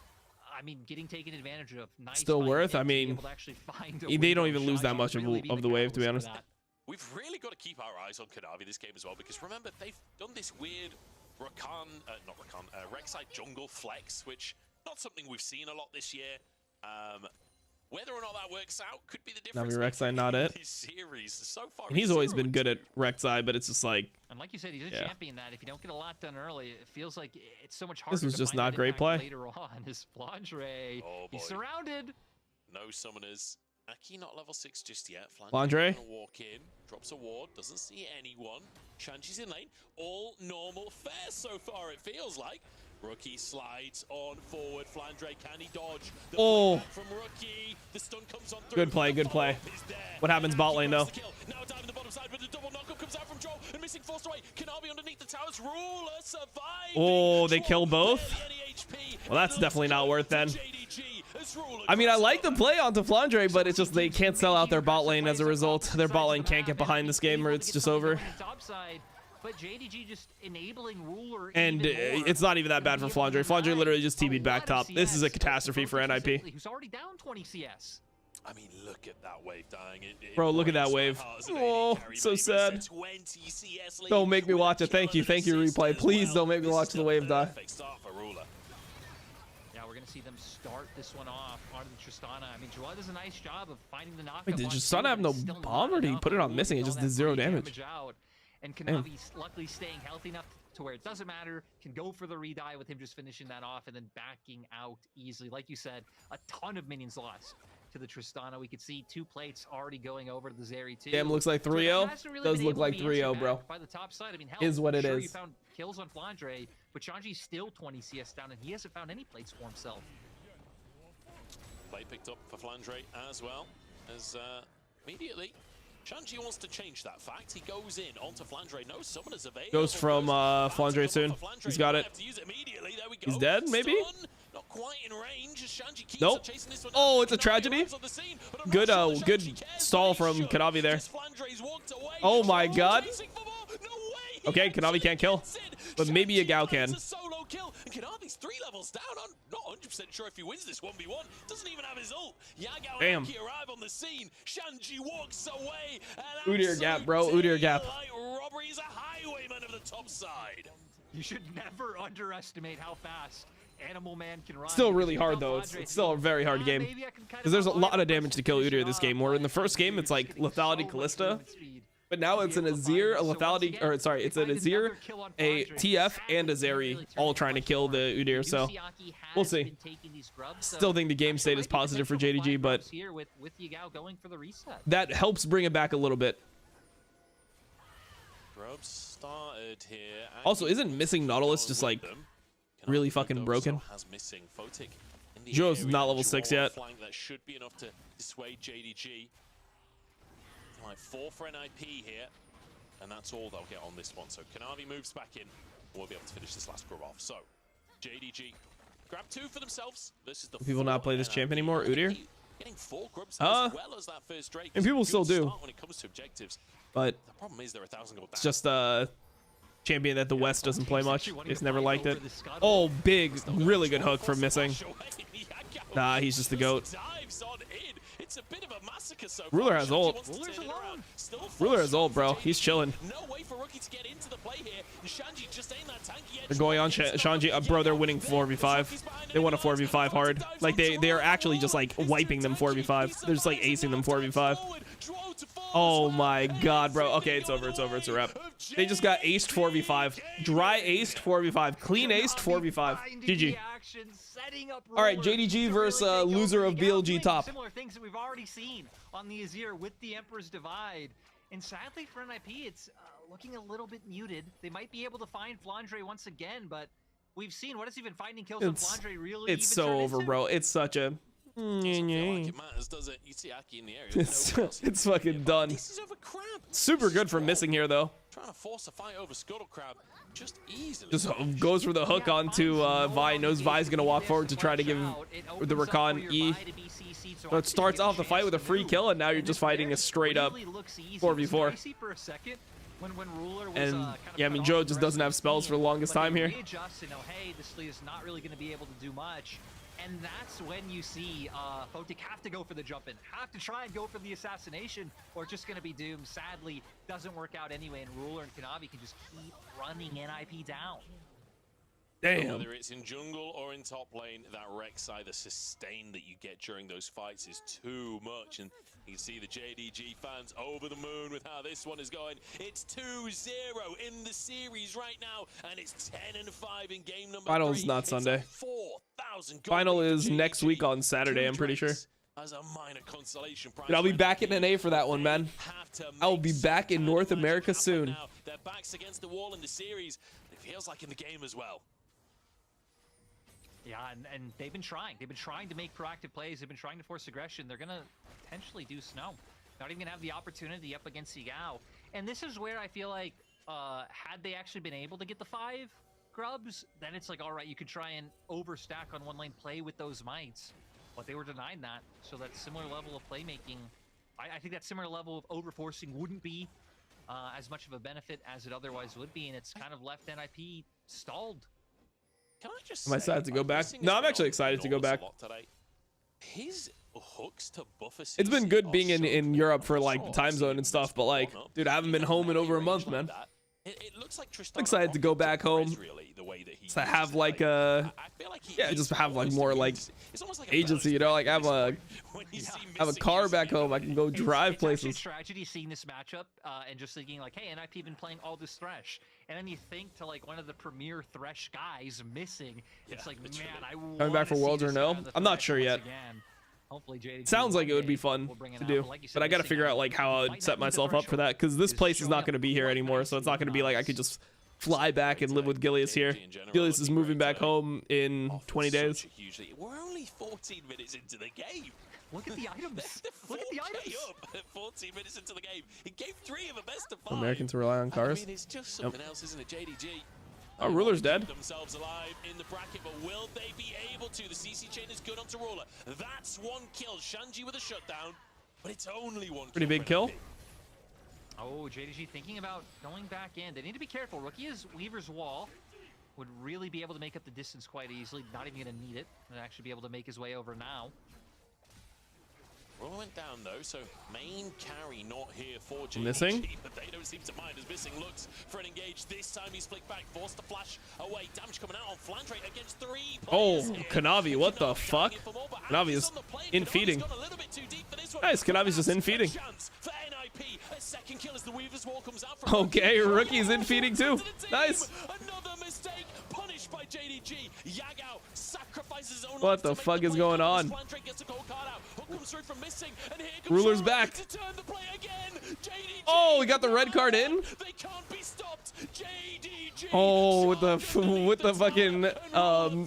Speaker 5: I mean, getting taken advantage of. Nice
Speaker 1: Still
Speaker 5: fight
Speaker 1: worth.
Speaker 5: to
Speaker 1: I
Speaker 5: be
Speaker 1: mean,
Speaker 5: able to actually find a
Speaker 1: they
Speaker 5: window.
Speaker 1: don't even lose that
Speaker 5: Shanji
Speaker 1: much
Speaker 5: really being
Speaker 1: of the wave, to be
Speaker 5: catalyst
Speaker 1: honest.
Speaker 5: for that.
Speaker 4: We've really got to keep our eyes on Kanavi this game as well, because remember, they've done this weird Rek'Sai jungle flex, which not something we've seen a lot this year. Whether or not that works out could be the difference.
Speaker 1: Rek'Sai not it.
Speaker 4: Series. So far,
Speaker 1: And he's always been good at Rek'Sai, but it's just like...
Speaker 5: And like you said, he's a champion that if you don't get a lot done early, it feels like it's so much harder.
Speaker 1: This was
Speaker 5: to
Speaker 1: just
Speaker 5: find
Speaker 1: not
Speaker 5: that
Speaker 1: great
Speaker 5: impact
Speaker 1: play.
Speaker 5: Later on, his Flandre, he's surrounded.
Speaker 4: No summoners. Aki not level 6 just yet.
Speaker 1: Flandre.
Speaker 4: Gonna walk in, drops a ward, doesn't see anyone. Shanji's in lane. All normal fare so far, it feels like. Rookie slides on forward. Flandre, can he dodge? The from Rookie. The stun comes on through.
Speaker 1: Good play, good play. What happens bot lane, though?
Speaker 4: Now dive in the bottom side, but the double knockup comes out from Joel. And missing forced away. Kanavi underneath the towers. Ruler surviving.
Speaker 1: Oh, they kill both? Well, that's definitely not worth then. I mean, I like the play onto Flandre, but it's just they can't sell out their bot lane as a result. Their bot lane can't get behind this game or it's just over.
Speaker 5: But JDG just enabling Ruler
Speaker 1: And it's not even that bad for Flandre. Flandre literally just TB'd back top. This is a catastrophe for NIP.
Speaker 5: Who's already down 20 CS.
Speaker 4: I mean, look at that wave dying.
Speaker 1: Bro, look at that wave. Oh, so sad. Don't make me watch it. Thank you, replay. Please don't make me watch the wave die.
Speaker 5: Yeah, we're going to see them start this one off on Tristana. I mean, Joel does a nice job of finding the knockup.
Speaker 1: Wait, did Tristana have no bomb, or did he put it on missing? It just did 0 damage.
Speaker 5: And Kanavi's luckily staying healthy enough to where it doesn't matter, can go for the re-die with him just finishing that off and then backing out easily. Like you said, a ton of minions lost to the Tristana. We could see 2 plates already going over to the Zeri too.
Speaker 1: Damn, looks like 3-0.
Speaker 5: Really
Speaker 1: does look like 3-0, bro.
Speaker 5: By the top side. I mean, hell,
Speaker 1: is what it
Speaker 5: sure
Speaker 1: is.
Speaker 5: You found kills on Flandre, but Shanji's still 20 CS down, and he hasn't found any plates for himself.
Speaker 4: Play picked up for Flandre as well, as immediately Shanji wants to change that fact. He goes in onto Flandre. No summoners available.
Speaker 1: Goes from Flandre soon. He's got it. He's dead, maybe?
Speaker 4: Not quite in range. Shanji keeps
Speaker 1: nope.
Speaker 4: chasing this one.
Speaker 1: Oh, it's a tragedy. Good good stall from Kanavi there. Oh my god. Okay, Kanavi can't kill, but maybe Yagao can.
Speaker 4: Kanavi's 3 levels down. I'm not 100% sure if he wins this 1v1. Doesn't even have his ult. Yagao
Speaker 1: Damn.
Speaker 4: and Aki arrive on the scene. Shanji walks away.
Speaker 1: Udyr gap, bro. Udyr gap.
Speaker 4: Robbery is a highwayman of the top side.
Speaker 5: You should never underestimate how fast Animal Man can run.
Speaker 1: Still really hard though. It's still a very hard game because there's a lot of damage to kill Udyr this game. Where in the first game it's like lethality Callista, but now it's an Azir, a lethality, or sorry, it's an Azir, a TF, and a Zeri all trying to kill the Udyr. So we'll see. Still think the game state is positive for JDG, but that helps bring it back a little bit.
Speaker 4: Started here.
Speaker 1: Also, isn't missing Nautilus just like really fucking broken? Joe's not level 6 yet.
Speaker 4: That should be enough to dissuade JDG. Like 4 for NIP here, and that's all they'll get on this one. So Kanavi moves back in, and we'll be able to finish this last grub off. So JDG grab 2 for themselves. This is the
Speaker 1: people not play this champ anymore. Udyr.
Speaker 4: Getting 4 grubs as well as that first Drake.
Speaker 1: And people still do.
Speaker 4: When it comes to objectives,
Speaker 1: but
Speaker 4: the problem is they're 1,000 gold down.
Speaker 1: It's just a champion that the West doesn't play much. It's never liked it. Oh, big, really good hook for missing. Nah, he's just the GOAT.
Speaker 4: It's a bit of a massacre so
Speaker 1: Ruler
Speaker 4: far.
Speaker 1: has
Speaker 4: Shanji
Speaker 1: ult.
Speaker 4: wants to
Speaker 5: Ruler's
Speaker 4: turn it
Speaker 5: alone.
Speaker 4: around. Still
Speaker 1: Ruler has
Speaker 4: strong
Speaker 1: ult, bro.
Speaker 4: for
Speaker 1: He's
Speaker 4: JDG.
Speaker 1: chilling.
Speaker 4: No way for Rookie to get into the play here. And Shanji just ain't that tanky.
Speaker 1: They're going on Shanji. Bro, they're winning 4v5. They won a 4v5 hard. Like, they are actually just, like, wiping them 4v5. They're just, like, acing them 4v5. Oh, my God, bro. Okay, it's over. It's over. It's a wrap. They just got aced 4v5. Dry aced 4v5. Clean aced 4v5. GG. All right, JDG versus loser of BLG top.
Speaker 5: Similar things that we've already seen on the Azir with the Emperor's Divide. And sadly for NIP, it's looking a little bit muted. They might be able to find Flandre once again, but we've seen what has even finding kills on Flandre really
Speaker 1: It's
Speaker 5: even
Speaker 1: so
Speaker 5: turned
Speaker 1: over,
Speaker 5: into?
Speaker 1: bro. It's such a...
Speaker 4: Like it matters, does it? You see Aki in the area.
Speaker 1: It's fucking done.
Speaker 4: This is over Crab.
Speaker 1: Super good for missing here, though.
Speaker 4: Trying to force a fight over Scuttle Crab just easily.
Speaker 1: Just goes for the hook onto Vi. Knows Vi's going to walk forward to try to give the Rakan E. So it starts off the fight with a free kill, and now you're just fighting a straight up 4v4. And yeah, I mean, Joe just doesn't have spells for the longest time here.
Speaker 5: Hey, this lead is not really going to be able to do much. And that's when you see Photic have to go for the jump in, have to try and go for the assassination, or it's just going to be doomed. Sadly, doesn't work out anyway, and Ruler and Kanavi can just keep running NIP down.
Speaker 1: Damn.
Speaker 4: Whether it's in jungle or in top lane, that Rek'Sai, the sustain that you get during those fights is too much. And you can see the JDG fans over the moon with how this one is going. It's 2-0 in the series right now, and it's 10-5 in game number 3.
Speaker 1: Final's not Sunday.
Speaker 4: 4,000
Speaker 1: Final is next week on Saturday, I'm pretty sure.
Speaker 4: As a minor consolation prize.
Speaker 1: But I'll be back in NA for that one, man. I will be back in North America soon.
Speaker 4: Their backs against the wall in the series. It feels like in the game as well.
Speaker 5: Yeah, and they've been trying. They've been trying to make proactive plays. They've been trying to force aggression. They're going to potentially do Snow. Not even going to have the opportunity up against Yagao. And this is where I feel like had they actually been able to get the 5 grubs, then it's like, all right, you could try and overstack on one lane play with those mites. But they were denied that. So that similar level of playmaking, I think that similar level of overforcing wouldn't be as much of a benefit as it otherwise would be. And it's kind of left NIP stalled.
Speaker 4: Can I just
Speaker 1: Am I excited to go back? No, I'm actually excited to go back.
Speaker 4: His hooks to buffer.
Speaker 1: It's been good being in Europe for like the time zone and stuff, but like, dude, I haven't been home in over a month, man.
Speaker 4: It looks like
Speaker 1: I'm excited to go back home. To have like a, yeah, just have like more like agency, you know, like have a car back home. I can go drive places.
Speaker 5: It's tragedy seeing this matchup and just thinking like, hey, NIP been playing all this Thresh, and then you think to like one of the premier Thresh guys missing. It's like, man, I want
Speaker 1: coming back for Worlds or no? I'm not sure yet.
Speaker 5: Hopefully, JDG
Speaker 1: sounds like it would be fun to do, but I got to figure out like how I'd set myself up for that, because this place is not going to be here anymore, so it's not going to be like I could just fly back and live with Gilius here. Gilius is moving back home in 20 days.
Speaker 4: We're only 14 minutes into the game.
Speaker 5: Look at the items. Look at the items.
Speaker 4: Up 14 minutes into the game. He gave 3 of a best of 5.
Speaker 1: Americans rely on cars.
Speaker 4: I mean, it's just something else, isn't it? JDG.
Speaker 1: Oh, Ruler's dead.
Speaker 4: Themselves alive in the bracket, but will they be able to? The CC chain is good onto Ruler. That's 1 kill. Shanji with a shutdown, but it's only 1
Speaker 1: Pretty big kill.
Speaker 5: Oh, JDG thinking about going back in. They need to be careful. Rookie is Weaver's Wall. Would really be able to make up the distance quite easily. Not even going to need it. And actually be able to make his way over now.
Speaker 4: Ruler went down though, so main carry not here for JDG.
Speaker 1: Missing?
Speaker 4: But they don't seem to mind as Missing looks for an engage. This time he's flicked back, forced to flash away. Damage coming out on Flandre against 3
Speaker 1: Oh,
Speaker 4: players here.
Speaker 1: Kanavi, what the fuck? Kanavi is in feeding. Nice, Kanavi's just in feeding. Okay, Rookie's in feeding too. Nice.
Speaker 4: Another mistake punished by JDG. Yagao sacrifices his own.
Speaker 1: What the fuck is going on? Ruler's back. Oh, we got the red card in. Oh, with the fucking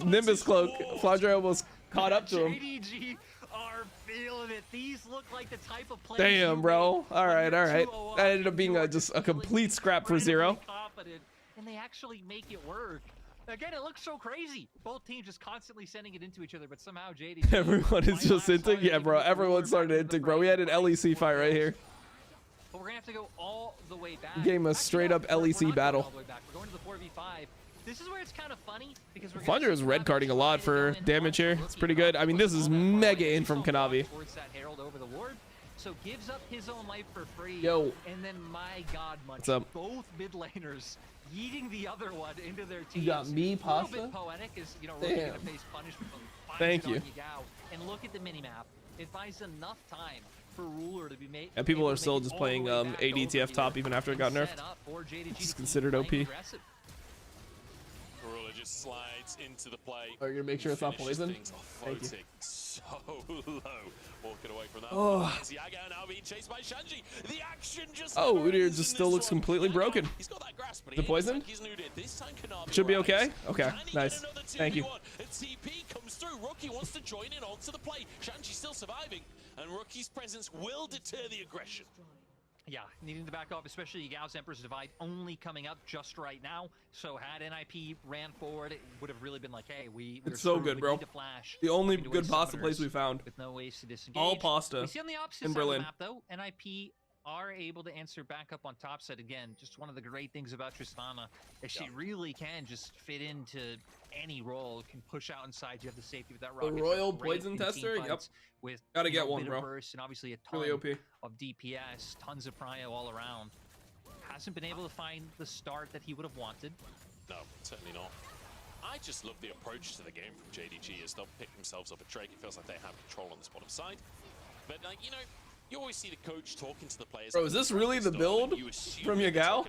Speaker 1: Nimbus cloak, Flandre almost caught up to him.
Speaker 5: JDG are feeling it. These look like the type of players.
Speaker 1: Damn, bro. All right. That ended up being just a complete scrap for 0.
Speaker 5: And they actually make it work. Again, it looks so crazy. Both teams just constantly sending it into each other, but somehow JDG.
Speaker 1: Everyone is just inting. Yeah, bro. Everyone started inting, bro. We had an LEC fight right here.
Speaker 5: But we're gonna have to go all the way back.
Speaker 1: Game a straight up LEC battle.
Speaker 5: We're going to the 4v5. This is where it's kind of funny because we're
Speaker 1: Flanger is red carding a lot for damage here. It's pretty good. I mean, this is mega in from Kanavi.
Speaker 5: That Herald over the ward, so gives up his own life for free.
Speaker 1: Yo.
Speaker 5: And then my God, Munch,
Speaker 1: What's up?
Speaker 5: both mid laners yeeting the other one into their team.
Speaker 1: You got me, Pasta?
Speaker 5: A little bit poetic is, you know, Rookie
Speaker 1: Damn.
Speaker 5: gonna face punishment from
Speaker 1: Thank you.
Speaker 5: And look at the minimap. It buys enough time for Ruler to be made.
Speaker 1: And people are still just playing ADTF top even after it got nerfed. It's considered OP.
Speaker 4: Ruler just slides into the play.
Speaker 1: Are you gonna make sure it's not
Speaker 4: Finishes
Speaker 1: poison?
Speaker 4: things off,
Speaker 1: Thank you.
Speaker 4: floating so low. Walking away from that.
Speaker 1: Oh.
Speaker 4: It's Yagao now being chased by Shanji. The action just
Speaker 1: Oh,
Speaker 4: never
Speaker 1: Udyr
Speaker 4: ends
Speaker 1: just
Speaker 4: in
Speaker 1: still
Speaker 4: this
Speaker 1: looks
Speaker 4: one.
Speaker 1: completely
Speaker 4: Yagao,
Speaker 1: broken.
Speaker 4: He's got that grasp, but
Speaker 1: Is it poisoned?
Speaker 4: He's Udyr. This time Kanavi
Speaker 1: Should be
Speaker 4: arrives.
Speaker 1: okay? Okay,
Speaker 4: Can he get
Speaker 1: nice.
Speaker 4: another
Speaker 1: Thank you.
Speaker 4: 2v1? And TP comes through. Rookie wants to join in onto the play. Shanji's still surviving, and Rookie's presence will deter the aggression.
Speaker 5: Yeah, needing to back off, especially Yagao's Emperor's Divide only coming up just right now. So had NIP ran forward, it would have really been like, hey, we're
Speaker 1: It's so
Speaker 5: screwed.
Speaker 1: good,
Speaker 5: We
Speaker 1: bro.
Speaker 5: need to flash.
Speaker 1: The only
Speaker 5: We need to
Speaker 1: good
Speaker 5: waste
Speaker 1: pasta place
Speaker 5: summoners
Speaker 1: we found.
Speaker 5: with no ways to disengage.
Speaker 1: All pasta
Speaker 5: We see on the opposite
Speaker 1: in
Speaker 5: side
Speaker 1: Berlin.
Speaker 5: of the map, though, NIP are able to answer back up on top side again. Just one of the great things about Tristana is she really can just fit into any role, can push out inside. You have the safety with that rocket.
Speaker 1: Royal Poison Tester? Yep.
Speaker 5: With
Speaker 1: Gotta get
Speaker 5: a
Speaker 1: one,
Speaker 5: bit
Speaker 1: bro.
Speaker 5: of burst and obviously a ton
Speaker 1: Really OP.
Speaker 5: of DPS, tons of prio all around. Hasn't been able to find the start that he would have wanted.
Speaker 4: No, certainly not. I just love the approach to the game from JDG as they'll pick themselves up a Drake. It feels like they have control on this bottom side. But, like, you know, you always see the coach talking to the players.
Speaker 1: Bro, is this really the build from Yagao?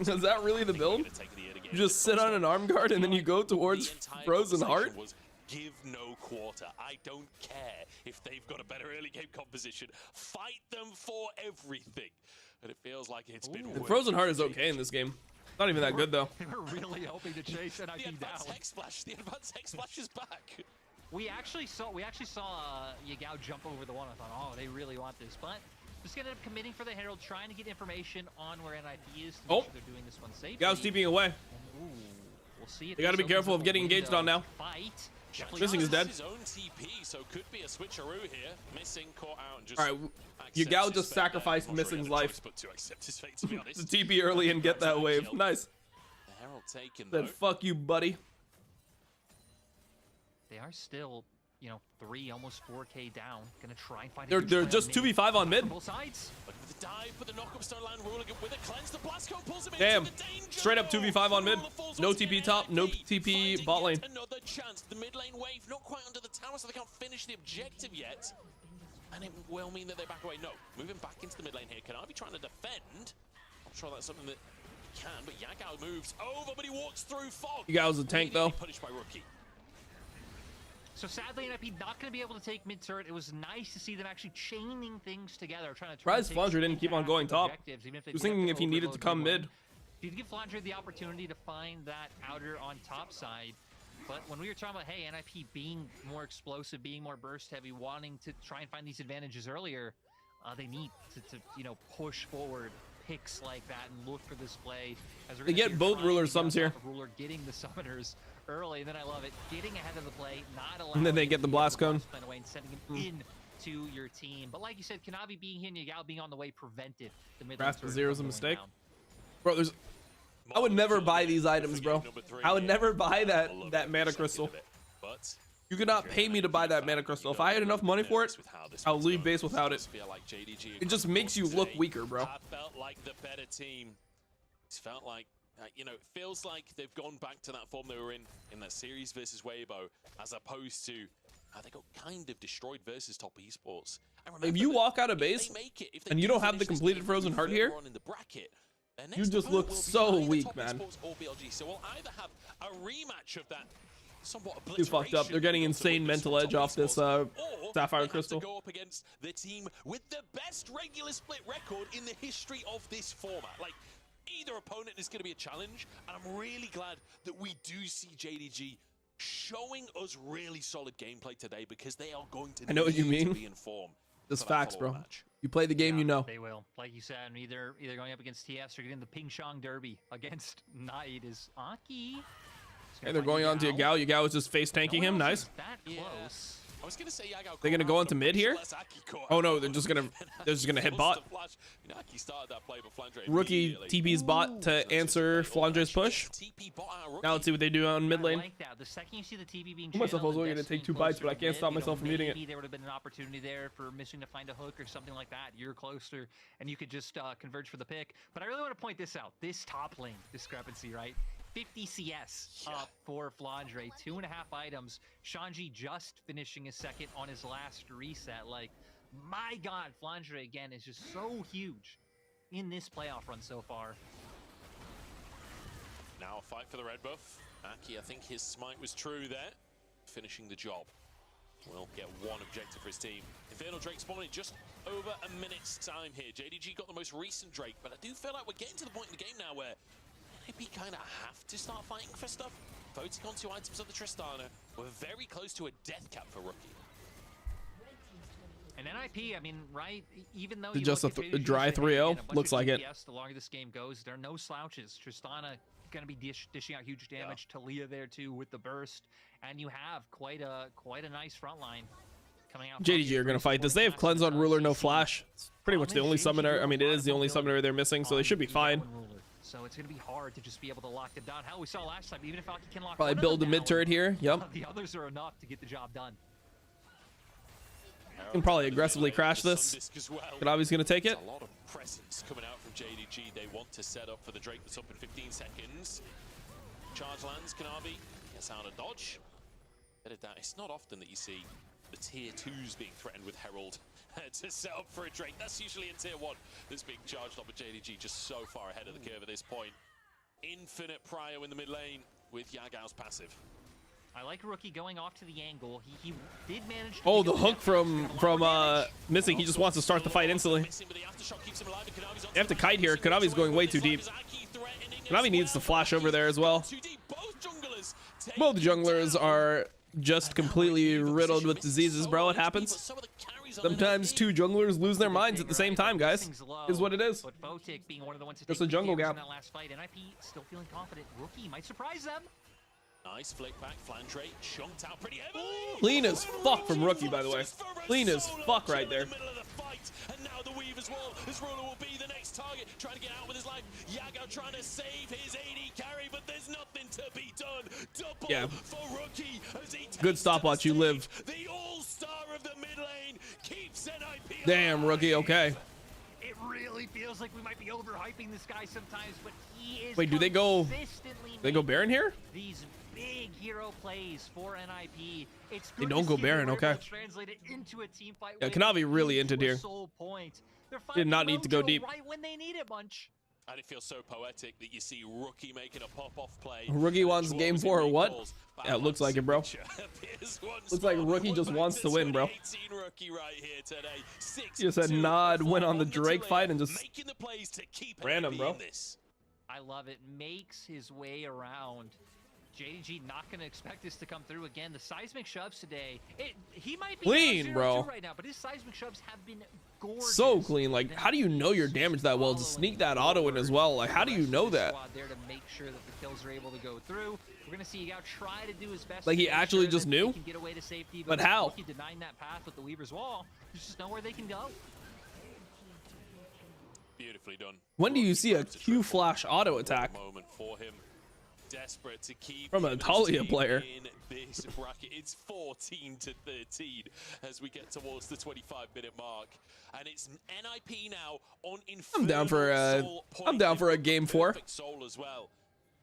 Speaker 1: Is that really the build? You just sit on an arm guard and then you go towards Frozen Heart?
Speaker 4: Was give no quarter. I don't care if they've got a better early game composition. Fight them for everything. And it feels like it's been
Speaker 1: The Frozen Heart is okay in this game. Not even that good though.
Speaker 5: They were really hoping to chase NIP
Speaker 4: The
Speaker 5: down.
Speaker 4: advanced Hex Splash. The advanced Hex Splash is back.
Speaker 5: We actually saw Yagao jump over the one. I thought, oh, they really want this, but just ended up committing for the Herald, trying to get information on where NIP is. To make sure they're doing this one safely.
Speaker 1: Gao's TPing away.
Speaker 5: And, ooh, we'll see. If
Speaker 1: You gotta
Speaker 5: this
Speaker 1: be careful
Speaker 5: opens
Speaker 1: of getting
Speaker 5: up a
Speaker 1: engaged
Speaker 5: window
Speaker 1: on now.
Speaker 5: Fight.
Speaker 1: Missing is dead.
Speaker 4: His own TP, so could be a switcheroo here. Missing, caught out, and just.
Speaker 1: All right, Yagao just sacrificed Missing's life
Speaker 4: But to accept his fate, to be honest.
Speaker 1: to TP early and get that wave. Nice.
Speaker 4: The Herald taken
Speaker 1: Said
Speaker 4: though.
Speaker 1: fuck you, buddy.
Speaker 5: They are still, you know, 3, almost 4K down. Gonna try and find.
Speaker 1: They're just 2v5 on mid.
Speaker 5: Both sides.
Speaker 4: Looking for the dive, but the knock-up stone land ruling with a cleanse. The blast cone pulls him
Speaker 1: Damn.
Speaker 4: into the danger
Speaker 1: Straight up 2v5 on mid.
Speaker 4: Ruler falls
Speaker 1: No
Speaker 4: once
Speaker 1: TP
Speaker 4: again.
Speaker 1: top, no
Speaker 4: NIP
Speaker 1: TP
Speaker 4: finding
Speaker 1: bot lane.
Speaker 4: yet another chance. The mid lane wave not quite under the tower, so they can't finish the objective yet. And it will mean that they back away. No, moving back into the mid lane here. Kanavi trying to defend. I'm sure that's something that he can, but Yagao moves over, but he walks through fog.
Speaker 1: Yagao's a tank though.
Speaker 4: Punished by Rookie.
Speaker 5: So sadly, NIP not going to be able to take mid turret. It was nice to see them actually chaining things together, trying to.
Speaker 1: Surprised Flanger didn't keep on going top.
Speaker 5: Even if they
Speaker 1: He was
Speaker 5: do have
Speaker 1: thinking if he needed
Speaker 5: overload
Speaker 1: to come
Speaker 5: mid
Speaker 1: mid.
Speaker 5: You'd give Flanger the opportunity to find that outer on top side. But when we were talking about, hey, NIP being more explosive, being more burst heavy, wanting to try and find these advantages earlier, they need to you know, push forward picks like that and look for this play. As
Speaker 1: They get both ruler sums here.
Speaker 5: Ruler getting the summoners early, and then I love it, getting ahead of the play, not allowing.
Speaker 1: And then they get the blast cone.
Speaker 5: Away and sending him in to your team. But like you said, Kanavi being here and Yagao being on the way prevented the mid.
Speaker 1: Grasp of Zero is a mistake. Bro, there's. I would never buy these items, bro. I would never buy that mana crystal. You could not pay me to buy that mana crystal. If I had enough money for it, I'll leave base without it. It just makes you look weaker, bro.
Speaker 4: I felt like the better team. It's felt like, you know, it feels like they've gone back to that form they were in that series versus Weibo, as opposed to how they got kind of destroyed versus top esports.
Speaker 1: If you walk out of base and you don't have the completed Frozen Heart here, you just look so weak, man.
Speaker 4: So we'll either have a rematch of that somewhat
Speaker 1: Too fucked up. They're getting insane mental edge off this Sapphire Crystal.
Speaker 4: Go up against the team with the best regular split record in the history of this format. Like, either opponent is going to be a challenge, and I'm really glad that we do see JDG showing us really solid gameplay today, because they are going to
Speaker 1: know what you mean.
Speaker 4: to be in form.
Speaker 1: This facts, bro. You play the game, you know.
Speaker 5: They will. Like you said, either going up against TS or getting the Ping Shang Derby against Knight is Aki.
Speaker 1: Hey, they're going on to Yagao. Yagao is just face tanking him. Nice.
Speaker 5: That close.
Speaker 4: I was gonna say Yagao.
Speaker 1: They're gonna go onto mid here. Oh no, they're just gonna hit bot. Rookie TP's bot to answer Flandre's push. Now let's see what they do on mid lane.
Speaker 5: I like that. The second you see the TP being
Speaker 1: I myself, I was
Speaker 5: channeled
Speaker 1: only
Speaker 5: and
Speaker 1: gonna take
Speaker 5: Destiny
Speaker 1: 2 bites,
Speaker 5: closer
Speaker 1: but I
Speaker 5: to
Speaker 1: can't
Speaker 5: mid,
Speaker 1: stop
Speaker 5: you know,
Speaker 1: myself from eating it.
Speaker 5: maybe there would have been an opportunity there for missing to find a hook or something like that. You're closer, and you could just converge for the pick. But I really want to point this out. This top lane discrepancy, right? 50 CS up for Flandre, 2.5 items. Shanji just finishing his second on his last reset. Like, my God, Flandre again is just so huge in this playoff run so far.
Speaker 4: Now a fight for the red buff. Aki, I think his smite was true there. Finishing the job. Will get one objective for his team. Infernal Drake spawning just over a minute's time here. JDG got the most recent Drake, but I do feel like we're getting to the point in the game now where NIP kind of have to start fighting for stuff. Voting on 2 items of the Tristana. We're very close to a death cap for Rookie.
Speaker 5: And NIP, I mean, right, even though
Speaker 1: Just a
Speaker 5: JDG
Speaker 1: dry
Speaker 5: is
Speaker 1: 3-0,
Speaker 5: again, a bunch
Speaker 1: looks
Speaker 5: of
Speaker 1: like it.
Speaker 5: DPS, the longer this game goes, there are no slouches. Tristana going to be dishing out huge damage. Talia there too with the burst, and you have quite a nice front line coming out.
Speaker 1: JDG are gonna fight this. They have cleanse on ruler, no flash. It's pretty much the only summoner. I mean, it is the only summoner they're missing, so they should be fine.
Speaker 5: So it's going to be hard to just be able to lock them down. Hell, we saw last time, even if Aki can lock
Speaker 1: Probably
Speaker 5: one of
Speaker 1: build a
Speaker 5: them
Speaker 1: mid
Speaker 5: down,
Speaker 1: turret here. Yep.
Speaker 5: the others are enough to get the job done.
Speaker 1: Can probably aggressively crash this. Kanavi's gonna take it.
Speaker 4: A lot of presence coming out from JDG. They want to set up for the Drake that's up in 15 seconds. Charge lands, Kanavi gets out of dodge. Edit that. It's not often that you see the tier 2s being threatened with Herald to set up for a Drake. That's usually in tier 1 that's being charged up, but JDG just so far ahead of the curve at this point. Infinite prio in the mid lane with Yagao's passive.
Speaker 5: I like Rookie going off to the angle. He did manage to
Speaker 1: Oh, the hook from Missing. He just wants to start the fight instantly. They have to kite here. Kanavi's going way too deep. Kanavi needs to flash over there as well. Both junglers are just completely riddled with diseases, bro. It happens. Sometimes 2 junglers lose their minds at the same time, guys. Is what it is.
Speaker 5: But Photic being one of the ones to
Speaker 1: Just
Speaker 5: take
Speaker 1: a jungle
Speaker 5: the
Speaker 1: gap.
Speaker 5: in that last fight. NIP still feeling confident. Rookie might surprise them.
Speaker 4: Nice flick back, Flandre chunked out pretty heavily.
Speaker 1: Clean as fuck from Rookie, by the way. Clean as fuck right there.
Speaker 4: And now the weave as well, as Ruler will be the next target, trying to get out with his life. Yago trying to save his AD carry, but there's nothing to be done. Double for Rookie as he takes
Speaker 1: Good stopwatch, you live.
Speaker 4: The all-star of the mid lane keeps NIP.
Speaker 1: Damn, Rookie, okay.
Speaker 5: It really feels like we might be overhyping this guy sometimes, but he is.
Speaker 1: Wait, do they go Baron here?
Speaker 5: These big hero plays for NIP. It's
Speaker 1: They
Speaker 5: good
Speaker 1: don't
Speaker 5: to
Speaker 1: go
Speaker 5: see
Speaker 1: Baron,
Speaker 5: the
Speaker 1: okay.
Speaker 5: translated into a team fight.
Speaker 1: Yeah,
Speaker 5: with
Speaker 1: Kanavi really
Speaker 5: into
Speaker 1: entered here.
Speaker 5: a sole point. They're
Speaker 1: Did not
Speaker 5: finding
Speaker 1: need to go
Speaker 5: Mojo
Speaker 1: deep.
Speaker 5: right when they need it, bunch.
Speaker 4: And it feels so poetic that you see Rookie making a pop-off play.
Speaker 1: Rookie wants game 4 or what? Yeah, it looks like it, bro. Looks like Rookie just wants to win, bro. He just said nod, went on the Drake fight, and just ran him, bro.
Speaker 5: I love it. Makes his way around. JDG not going to expect this to come through again. The seismic shoves today. He might be
Speaker 1: Clean,
Speaker 5: down 0-2
Speaker 1: bro.
Speaker 5: right now, but his seismic shoves have been gorgeous.
Speaker 1: So clean. Like, how do you know your damage that well? To sneak that auto in as well. Like, how do you know that?
Speaker 5: There to make sure that the kills are able to go through. We're going to see Yagao try to do his best.
Speaker 1: Like,
Speaker 5: to
Speaker 1: he
Speaker 5: make
Speaker 1: actually
Speaker 5: sure
Speaker 1: just
Speaker 5: that
Speaker 1: knew?
Speaker 5: he can get away to safety,
Speaker 1: But how?
Speaker 5: Rookie denying that path with the Weaver's Wall. There's just nowhere they can go.
Speaker 4: Beautifully done.
Speaker 1: When do you see a Q flash auto attack?
Speaker 4: Moment for him. Desperate to keep
Speaker 1: From a Talia player.
Speaker 4: in this bracket. It's 14 to 13 as we get towards the 25-minute mark, and it's NIP now on
Speaker 1: I'm down for a game 4.
Speaker 4: Soul as well.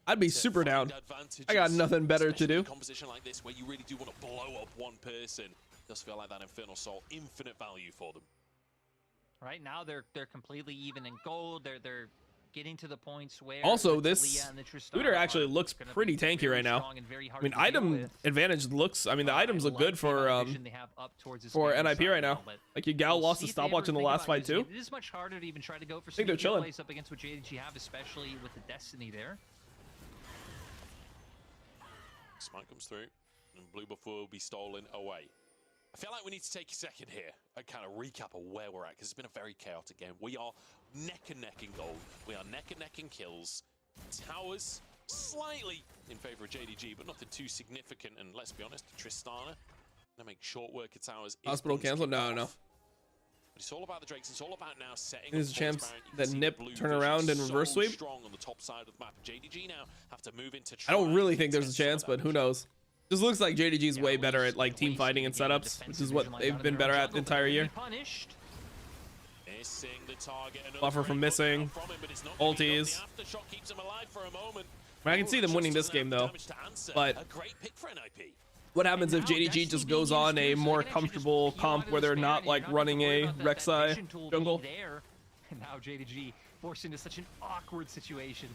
Speaker 1: I'd be super down. I got nothing better to do.
Speaker 4: In a composition like this where you really do want to blow up one person, does feel like that Infernal Soul, infinite value for them.
Speaker 5: Right now they're completely even in gold. They're getting to the points where
Speaker 1: Also, this Looter actually looks pretty tanky right now. I mean, item advantage looks. I mean, the items look good for NIP right now. Like, Yagao lost a stopwatch in the last fight too.
Speaker 5: It is much harder to even try to go for
Speaker 1: think they're chilling.
Speaker 5: plays up against what JDG have, especially with the Destiny there.
Speaker 4: Smite comes through, and Blue Buff will be stolen away. I feel like we need to take a second here and kind of recap of where we're at, because it's been a very chaotic game. We are neck and neck in gold. We are neck and neck in kills. Towers slightly in favor of JDG, but nothing too significant. And let's be honest, Tristana Gonna make short work at towers.
Speaker 1: Hospital cancel? No.
Speaker 4: But it's all about the Drakes. It's all about now setting.
Speaker 1: There's a
Speaker 4: up
Speaker 1: chance
Speaker 4: transparent. You
Speaker 1: that
Speaker 4: can see
Speaker 1: Nip
Speaker 4: blue
Speaker 1: turn
Speaker 4: vision
Speaker 1: around and
Speaker 4: so
Speaker 1: reverse sweep.
Speaker 4: Strong on the top side of the map. JDG now have to move into.
Speaker 1: I don't really think there's a
Speaker 4: test some
Speaker 1: chance,
Speaker 4: of that
Speaker 1: but who
Speaker 4: vision.
Speaker 1: knows? Just looks like JDG's way better at like team fighting and setups, which is what they've been better at the entire year.
Speaker 4: Missing the target. Another
Speaker 1: Buffer from
Speaker 4: great
Speaker 1: missing.
Speaker 4: look from him, but it's not gonna be enough.
Speaker 1: Ulties.
Speaker 4: The aftershock keeps him alive for a moment.
Speaker 1: I mean, I can see them winning this
Speaker 4: Just
Speaker 1: game
Speaker 4: enough
Speaker 1: though,
Speaker 4: damage to answer.
Speaker 1: but
Speaker 4: A great pick for NIP.
Speaker 1: what happens if JDG just goes on a more comfortable comp where they're not like running a Rek'Sai jungle?
Speaker 5: And now JDG forced into such an awkward situation.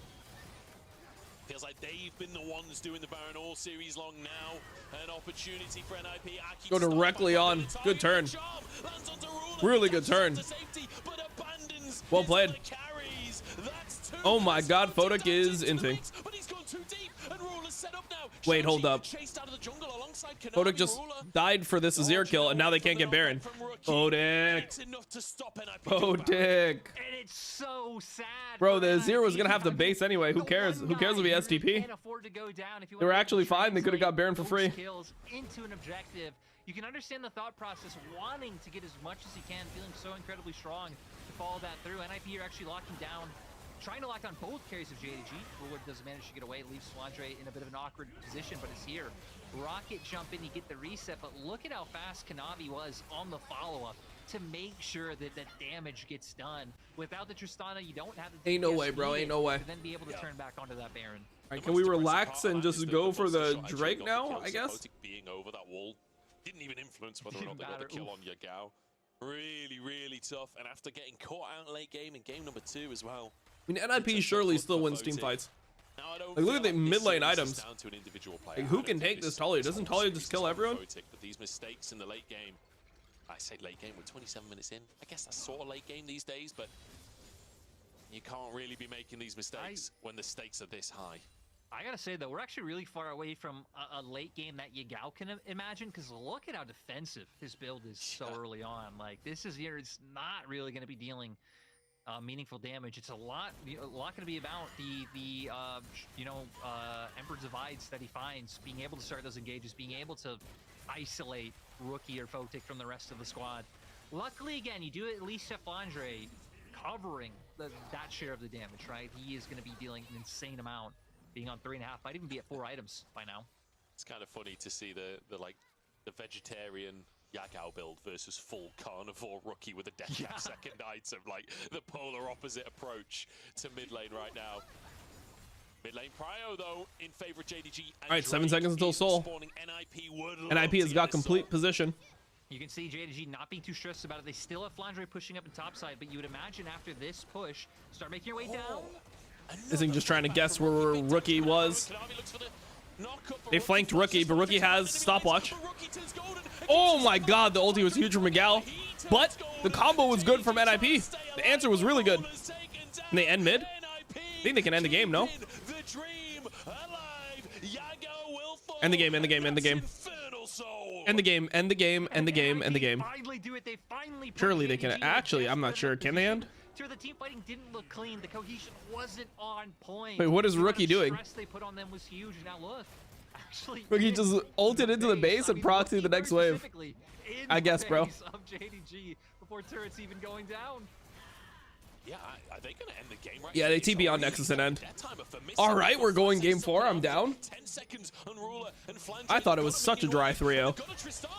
Speaker 4: Feels like they've been the ones doing the Baron all series long now. An opportunity for NIP. Aki
Speaker 1: Go
Speaker 4: to start
Speaker 1: directly
Speaker 4: back
Speaker 1: on.
Speaker 4: the target.
Speaker 1: Good turn.
Speaker 4: Job. Lands onto Ruler.
Speaker 1: Really good
Speaker 4: Dashes out
Speaker 1: turn.
Speaker 4: to safety, but abandons
Speaker 1: Well
Speaker 4: his
Speaker 1: played.
Speaker 4: other carries. That's two.
Speaker 1: Oh my
Speaker 4: That's
Speaker 1: God,
Speaker 4: two
Speaker 1: Photic is
Speaker 4: into the
Speaker 1: inting.
Speaker 4: mix, but he's gone too deep, and Ruler's set up now.
Speaker 1: Wait, hold
Speaker 4: Shang-Chi
Speaker 1: up.
Speaker 4: chased out of the jungle alongside Kanavi.
Speaker 1: Photic just
Speaker 4: Ruler.
Speaker 1: died for this Azir kill, and now they can't get Baron. Photic.
Speaker 4: It's enough to stop NIP doing Baron.
Speaker 1: Photic.
Speaker 5: And it's so sad.
Speaker 1: Bro,
Speaker 5: for
Speaker 1: the Azir was
Speaker 5: NIP.
Speaker 1: gonna have to base anyway. Who
Speaker 5: The
Speaker 1: cares?
Speaker 5: one
Speaker 1: Who cares if he
Speaker 5: guy
Speaker 1: STP?
Speaker 5: can't afford to go down. If you
Speaker 1: They were
Speaker 5: wanna
Speaker 1: actually fine. They could have got
Speaker 5: translate
Speaker 1: Baron for
Speaker 5: those
Speaker 1: free.
Speaker 5: Kills into an objective. You can understand the thought process, wanting to get as much as he can, feeling so incredibly strong to follow that through. NIP are actually locking down, trying to lock down both carries of JDG. Ruler doesn't manage to get away, leaves Flandre in a bit of an awkward position, but it's here. Rocket jump in, you get the reset, but look at how fast Kanavi was on the follow-up to make sure that that damage gets done. Without the Tristana, you don't have the
Speaker 1: Ain't no
Speaker 5: DPS
Speaker 1: way, bro.
Speaker 5: needed
Speaker 1: Ain't no way.
Speaker 5: to then be able to turn back onto that Baron.
Speaker 1: All right, can we relax and just go for the Drake now, I guess?
Speaker 4: Photic being over that wall didn't even influence whether or not they got the
Speaker 5: Didn't
Speaker 4: kill
Speaker 5: matter.
Speaker 4: on Yagao. Really tough. And after getting caught out late game in game number 2 as well.
Speaker 1: I mean, NIP surely still wins team fights.
Speaker 4: Now, I don't
Speaker 1: Like, look
Speaker 4: feel
Speaker 1: at the
Speaker 4: this
Speaker 1: mid lane
Speaker 4: series is
Speaker 1: items.
Speaker 4: down to an individual player.
Speaker 1: Like,
Speaker 4: I
Speaker 1: who
Speaker 4: don't
Speaker 1: can
Speaker 4: think
Speaker 1: take this Talia? Doesn't
Speaker 4: whole
Speaker 1: Talia just
Speaker 4: series
Speaker 1: kill
Speaker 4: is on
Speaker 1: everyone?
Speaker 4: Photic, but these mistakes in the late game. I say late game, we're 27 minutes in. I guess that's sort of late game these days, but you can't really be making these mistakes when the stakes are this high.
Speaker 5: I gotta say though, we're actually really far away from a late game that Yagao can imagine, because look at how defensive his build is so early on. Like, this is here, it's not really going to be dealing meaningful damage. It's a lot going to be about the Emperor Divides that he finds, being able to start those engages, being able to isolate Rookie or Photic from the rest of the squad. Luckily, again, you do at least have Flandre covering that share of the damage, right? He is going to be dealing an insane amount, being on 3.5, might even be at 4 items by now.
Speaker 4: It's kind of funny to see the vegetarian Yagao build versus full carnivore Rookie with a death trap second item, like the polar opposite approach to mid lane right now. Mid lane Prio though in favor of JDG.
Speaker 1: All right, 7 seconds until Soul. NIP has got complete position.
Speaker 5: You can see JDG not being too stressed about it. They still have Flandre pushing up in top side, but you would imagine after this push, start making your way down.
Speaker 1: This thing just trying to guess where Rookie was. They flanked Rookie, but Rookie has stopwatch. Oh my God, the ulti was huge from Miguel, but the combo was good from NIP. The answer was really good. And they end mid? I think they can end the game, no? End the game, end the game, end the game. End the game, end the game, end the game, end the game.
Speaker 5: Finally do it. They finally
Speaker 1: Surely they can. Actually, I'm not sure. Can they end?
Speaker 5: The team fighting didn't look clean. The cohesion wasn't on point.
Speaker 1: Wait, what is
Speaker 5: The amount
Speaker 1: Rookie
Speaker 5: of
Speaker 1: doing?
Speaker 5: stress they put on them was huge. Now look, actually,
Speaker 1: Rookie
Speaker 5: in
Speaker 1: just ulted into the base and proxied the
Speaker 5: Rookie
Speaker 1: next wave.
Speaker 5: specifically in
Speaker 1: I guess,
Speaker 5: the
Speaker 1: bro.
Speaker 5: base of JDG before turrets even going down.
Speaker 4: Yeah, are they going to end the game right
Speaker 1: Yeah,
Speaker 4: now?
Speaker 1: they TP on Nexus and end.
Speaker 4: That timer for missing
Speaker 1: All right,
Speaker 4: the
Speaker 1: we're going
Speaker 4: first
Speaker 1: game
Speaker 4: set
Speaker 1: 4. I'm
Speaker 4: of
Speaker 1: down.
Speaker 4: 10 seconds on Ruler and Flandre.
Speaker 1: I thought it was such a dry 3-0.
Speaker 4: Got a Tristana.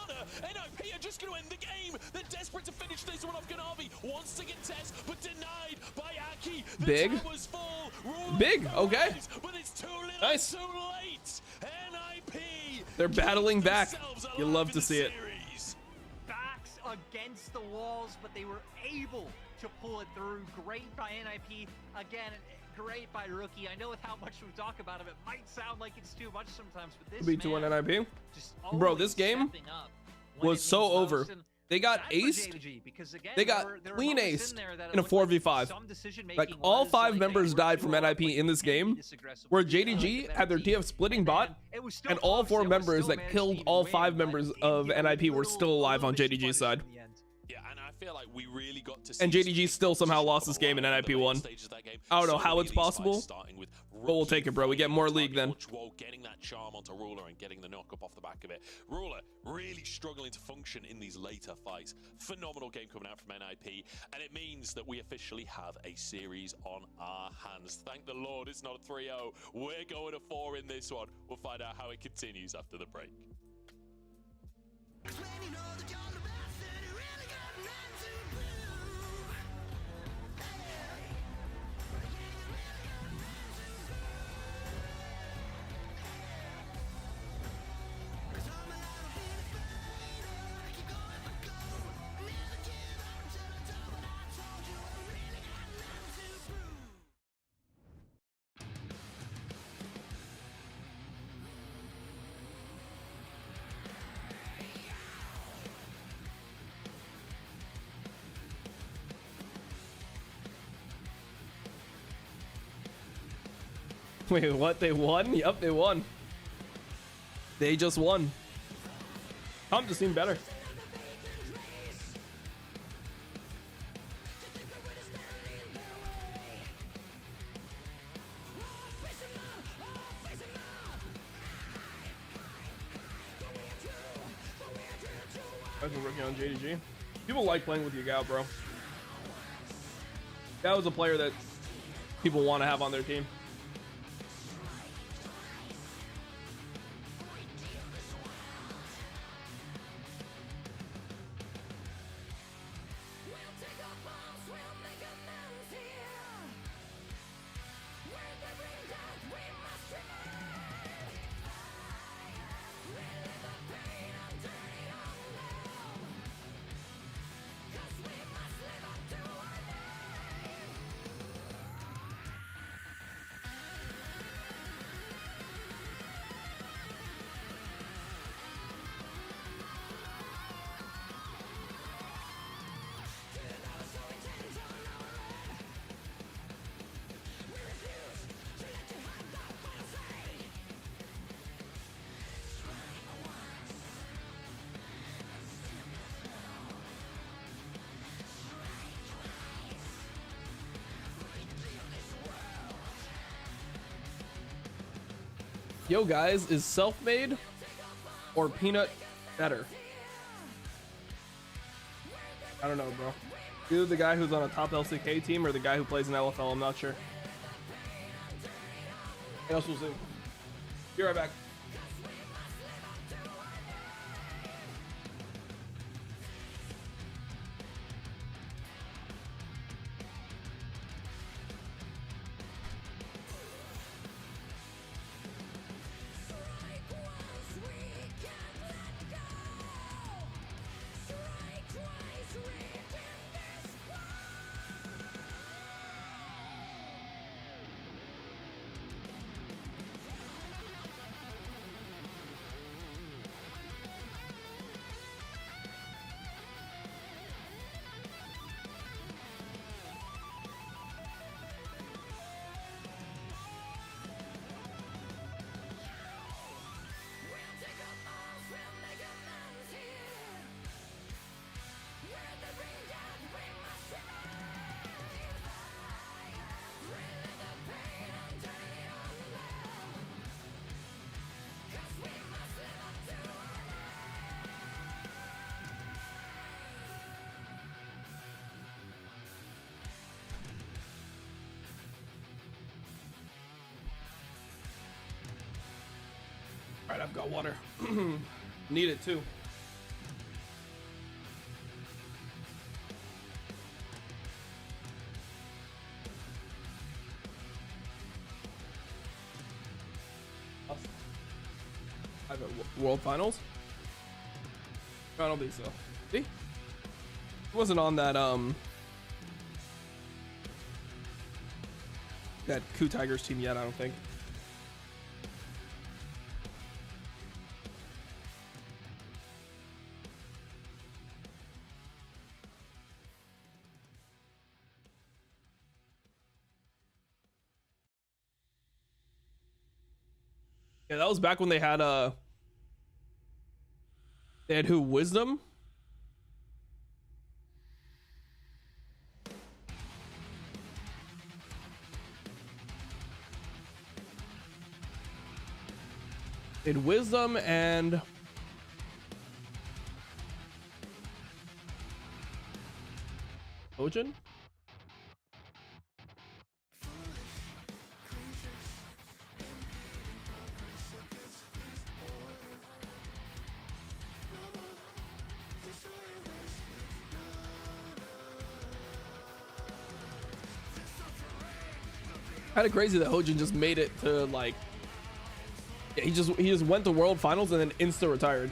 Speaker 4: NIP are just going to end the game. They're desperate to finish this one off. Kanavi wants to get Tess, but denied by Aki. The
Speaker 1: Big.
Speaker 4: tower's full. Ruler
Speaker 1: Big, okay.
Speaker 4: arrives, but it's too little,
Speaker 1: Nice.
Speaker 4: too late. NIP.
Speaker 1: They're battling back.
Speaker 4: themselves
Speaker 1: You
Speaker 4: alive
Speaker 1: love
Speaker 4: in
Speaker 1: to
Speaker 4: the
Speaker 1: see it.
Speaker 4: series.
Speaker 5: Backs against the walls, but they were able to pull it through. Great by NIP. Again, great by Rookie. I know with how much we talk about him, it might sound like it's too much sometimes, but this
Speaker 1: Be 2-1
Speaker 5: man
Speaker 1: NIP.
Speaker 5: just
Speaker 1: Bro,
Speaker 5: always
Speaker 1: this game
Speaker 5: stepping up when
Speaker 1: was
Speaker 5: it
Speaker 1: so
Speaker 5: means
Speaker 1: over.
Speaker 5: most. And
Speaker 1: They got
Speaker 5: sad for
Speaker 1: aced.
Speaker 5: JDG, because again,
Speaker 1: They got
Speaker 5: there were
Speaker 1: clean
Speaker 5: moments
Speaker 1: aced
Speaker 5: in there that it
Speaker 1: in a
Speaker 5: looked like
Speaker 1: 4v5.
Speaker 5: some decision-making
Speaker 1: Like, all
Speaker 5: was
Speaker 1: 5
Speaker 5: like,
Speaker 1: members
Speaker 5: hey,
Speaker 1: died
Speaker 5: we're
Speaker 1: from
Speaker 5: too
Speaker 1: NIP
Speaker 5: like,
Speaker 1: in this
Speaker 5: we can't
Speaker 1: game,
Speaker 5: be this aggressive.
Speaker 1: where
Speaker 5: We can't be
Speaker 1: JDG
Speaker 5: the
Speaker 1: had their
Speaker 5: better
Speaker 1: TF splitting
Speaker 5: team.
Speaker 1: bot,
Speaker 5: And it was still
Speaker 1: and all
Speaker 5: close.
Speaker 1: 4
Speaker 5: It was
Speaker 1: members
Speaker 5: still
Speaker 1: that
Speaker 5: managed
Speaker 1: killed
Speaker 5: to
Speaker 1: all
Speaker 5: win,
Speaker 1: 5
Speaker 5: but
Speaker 1: members
Speaker 5: it
Speaker 1: of
Speaker 5: gave a
Speaker 1: NIP were
Speaker 5: little-
Speaker 1: still alive
Speaker 5: a
Speaker 1: on
Speaker 5: little bit
Speaker 1: JDG's
Speaker 5: too
Speaker 1: side.
Speaker 5: much in the end.
Speaker 4: Yeah, and I feel like we really got to
Speaker 1: And
Speaker 4: see
Speaker 1: JDG still somehow lost this game and NIP won. I don't know how it's possible. But we'll take it, bro. We get more league then.
Speaker 4: Getting that charm onto Ruler and getting the knock up off the back of it. Ruler really struggling to function in these later fights. Phenomenal game coming out from NIP, and it means that we officially have a series on our hands. Thank the Lord it's not a 3-0. We're going to 4 in this one. We'll find out how it continues after the break.
Speaker 1: Wait, what? They won? Yep, they won. They just won. Tom just seemed better. I've been working on JDG. People like playing with Yagao, bro. That was a player that people want to have on their team. Yo, guys, is self-made or peanut better? I don't know, bro. Either the guy who's on a top LCK team or the guy who plays in LFL, I'm not sure. I guess we'll see. Be right back. All right, I've got water. Need it too. I have a World Finals. I don't think so. See? It wasn't on that that Coup Tigers team yet, I don't think. Yeah, that was back when they had who? Wisdom? In Wisdom and Ojin? Kind of crazy that Hojin just made it to like, yeah, he just went to World Finals and then insta retired.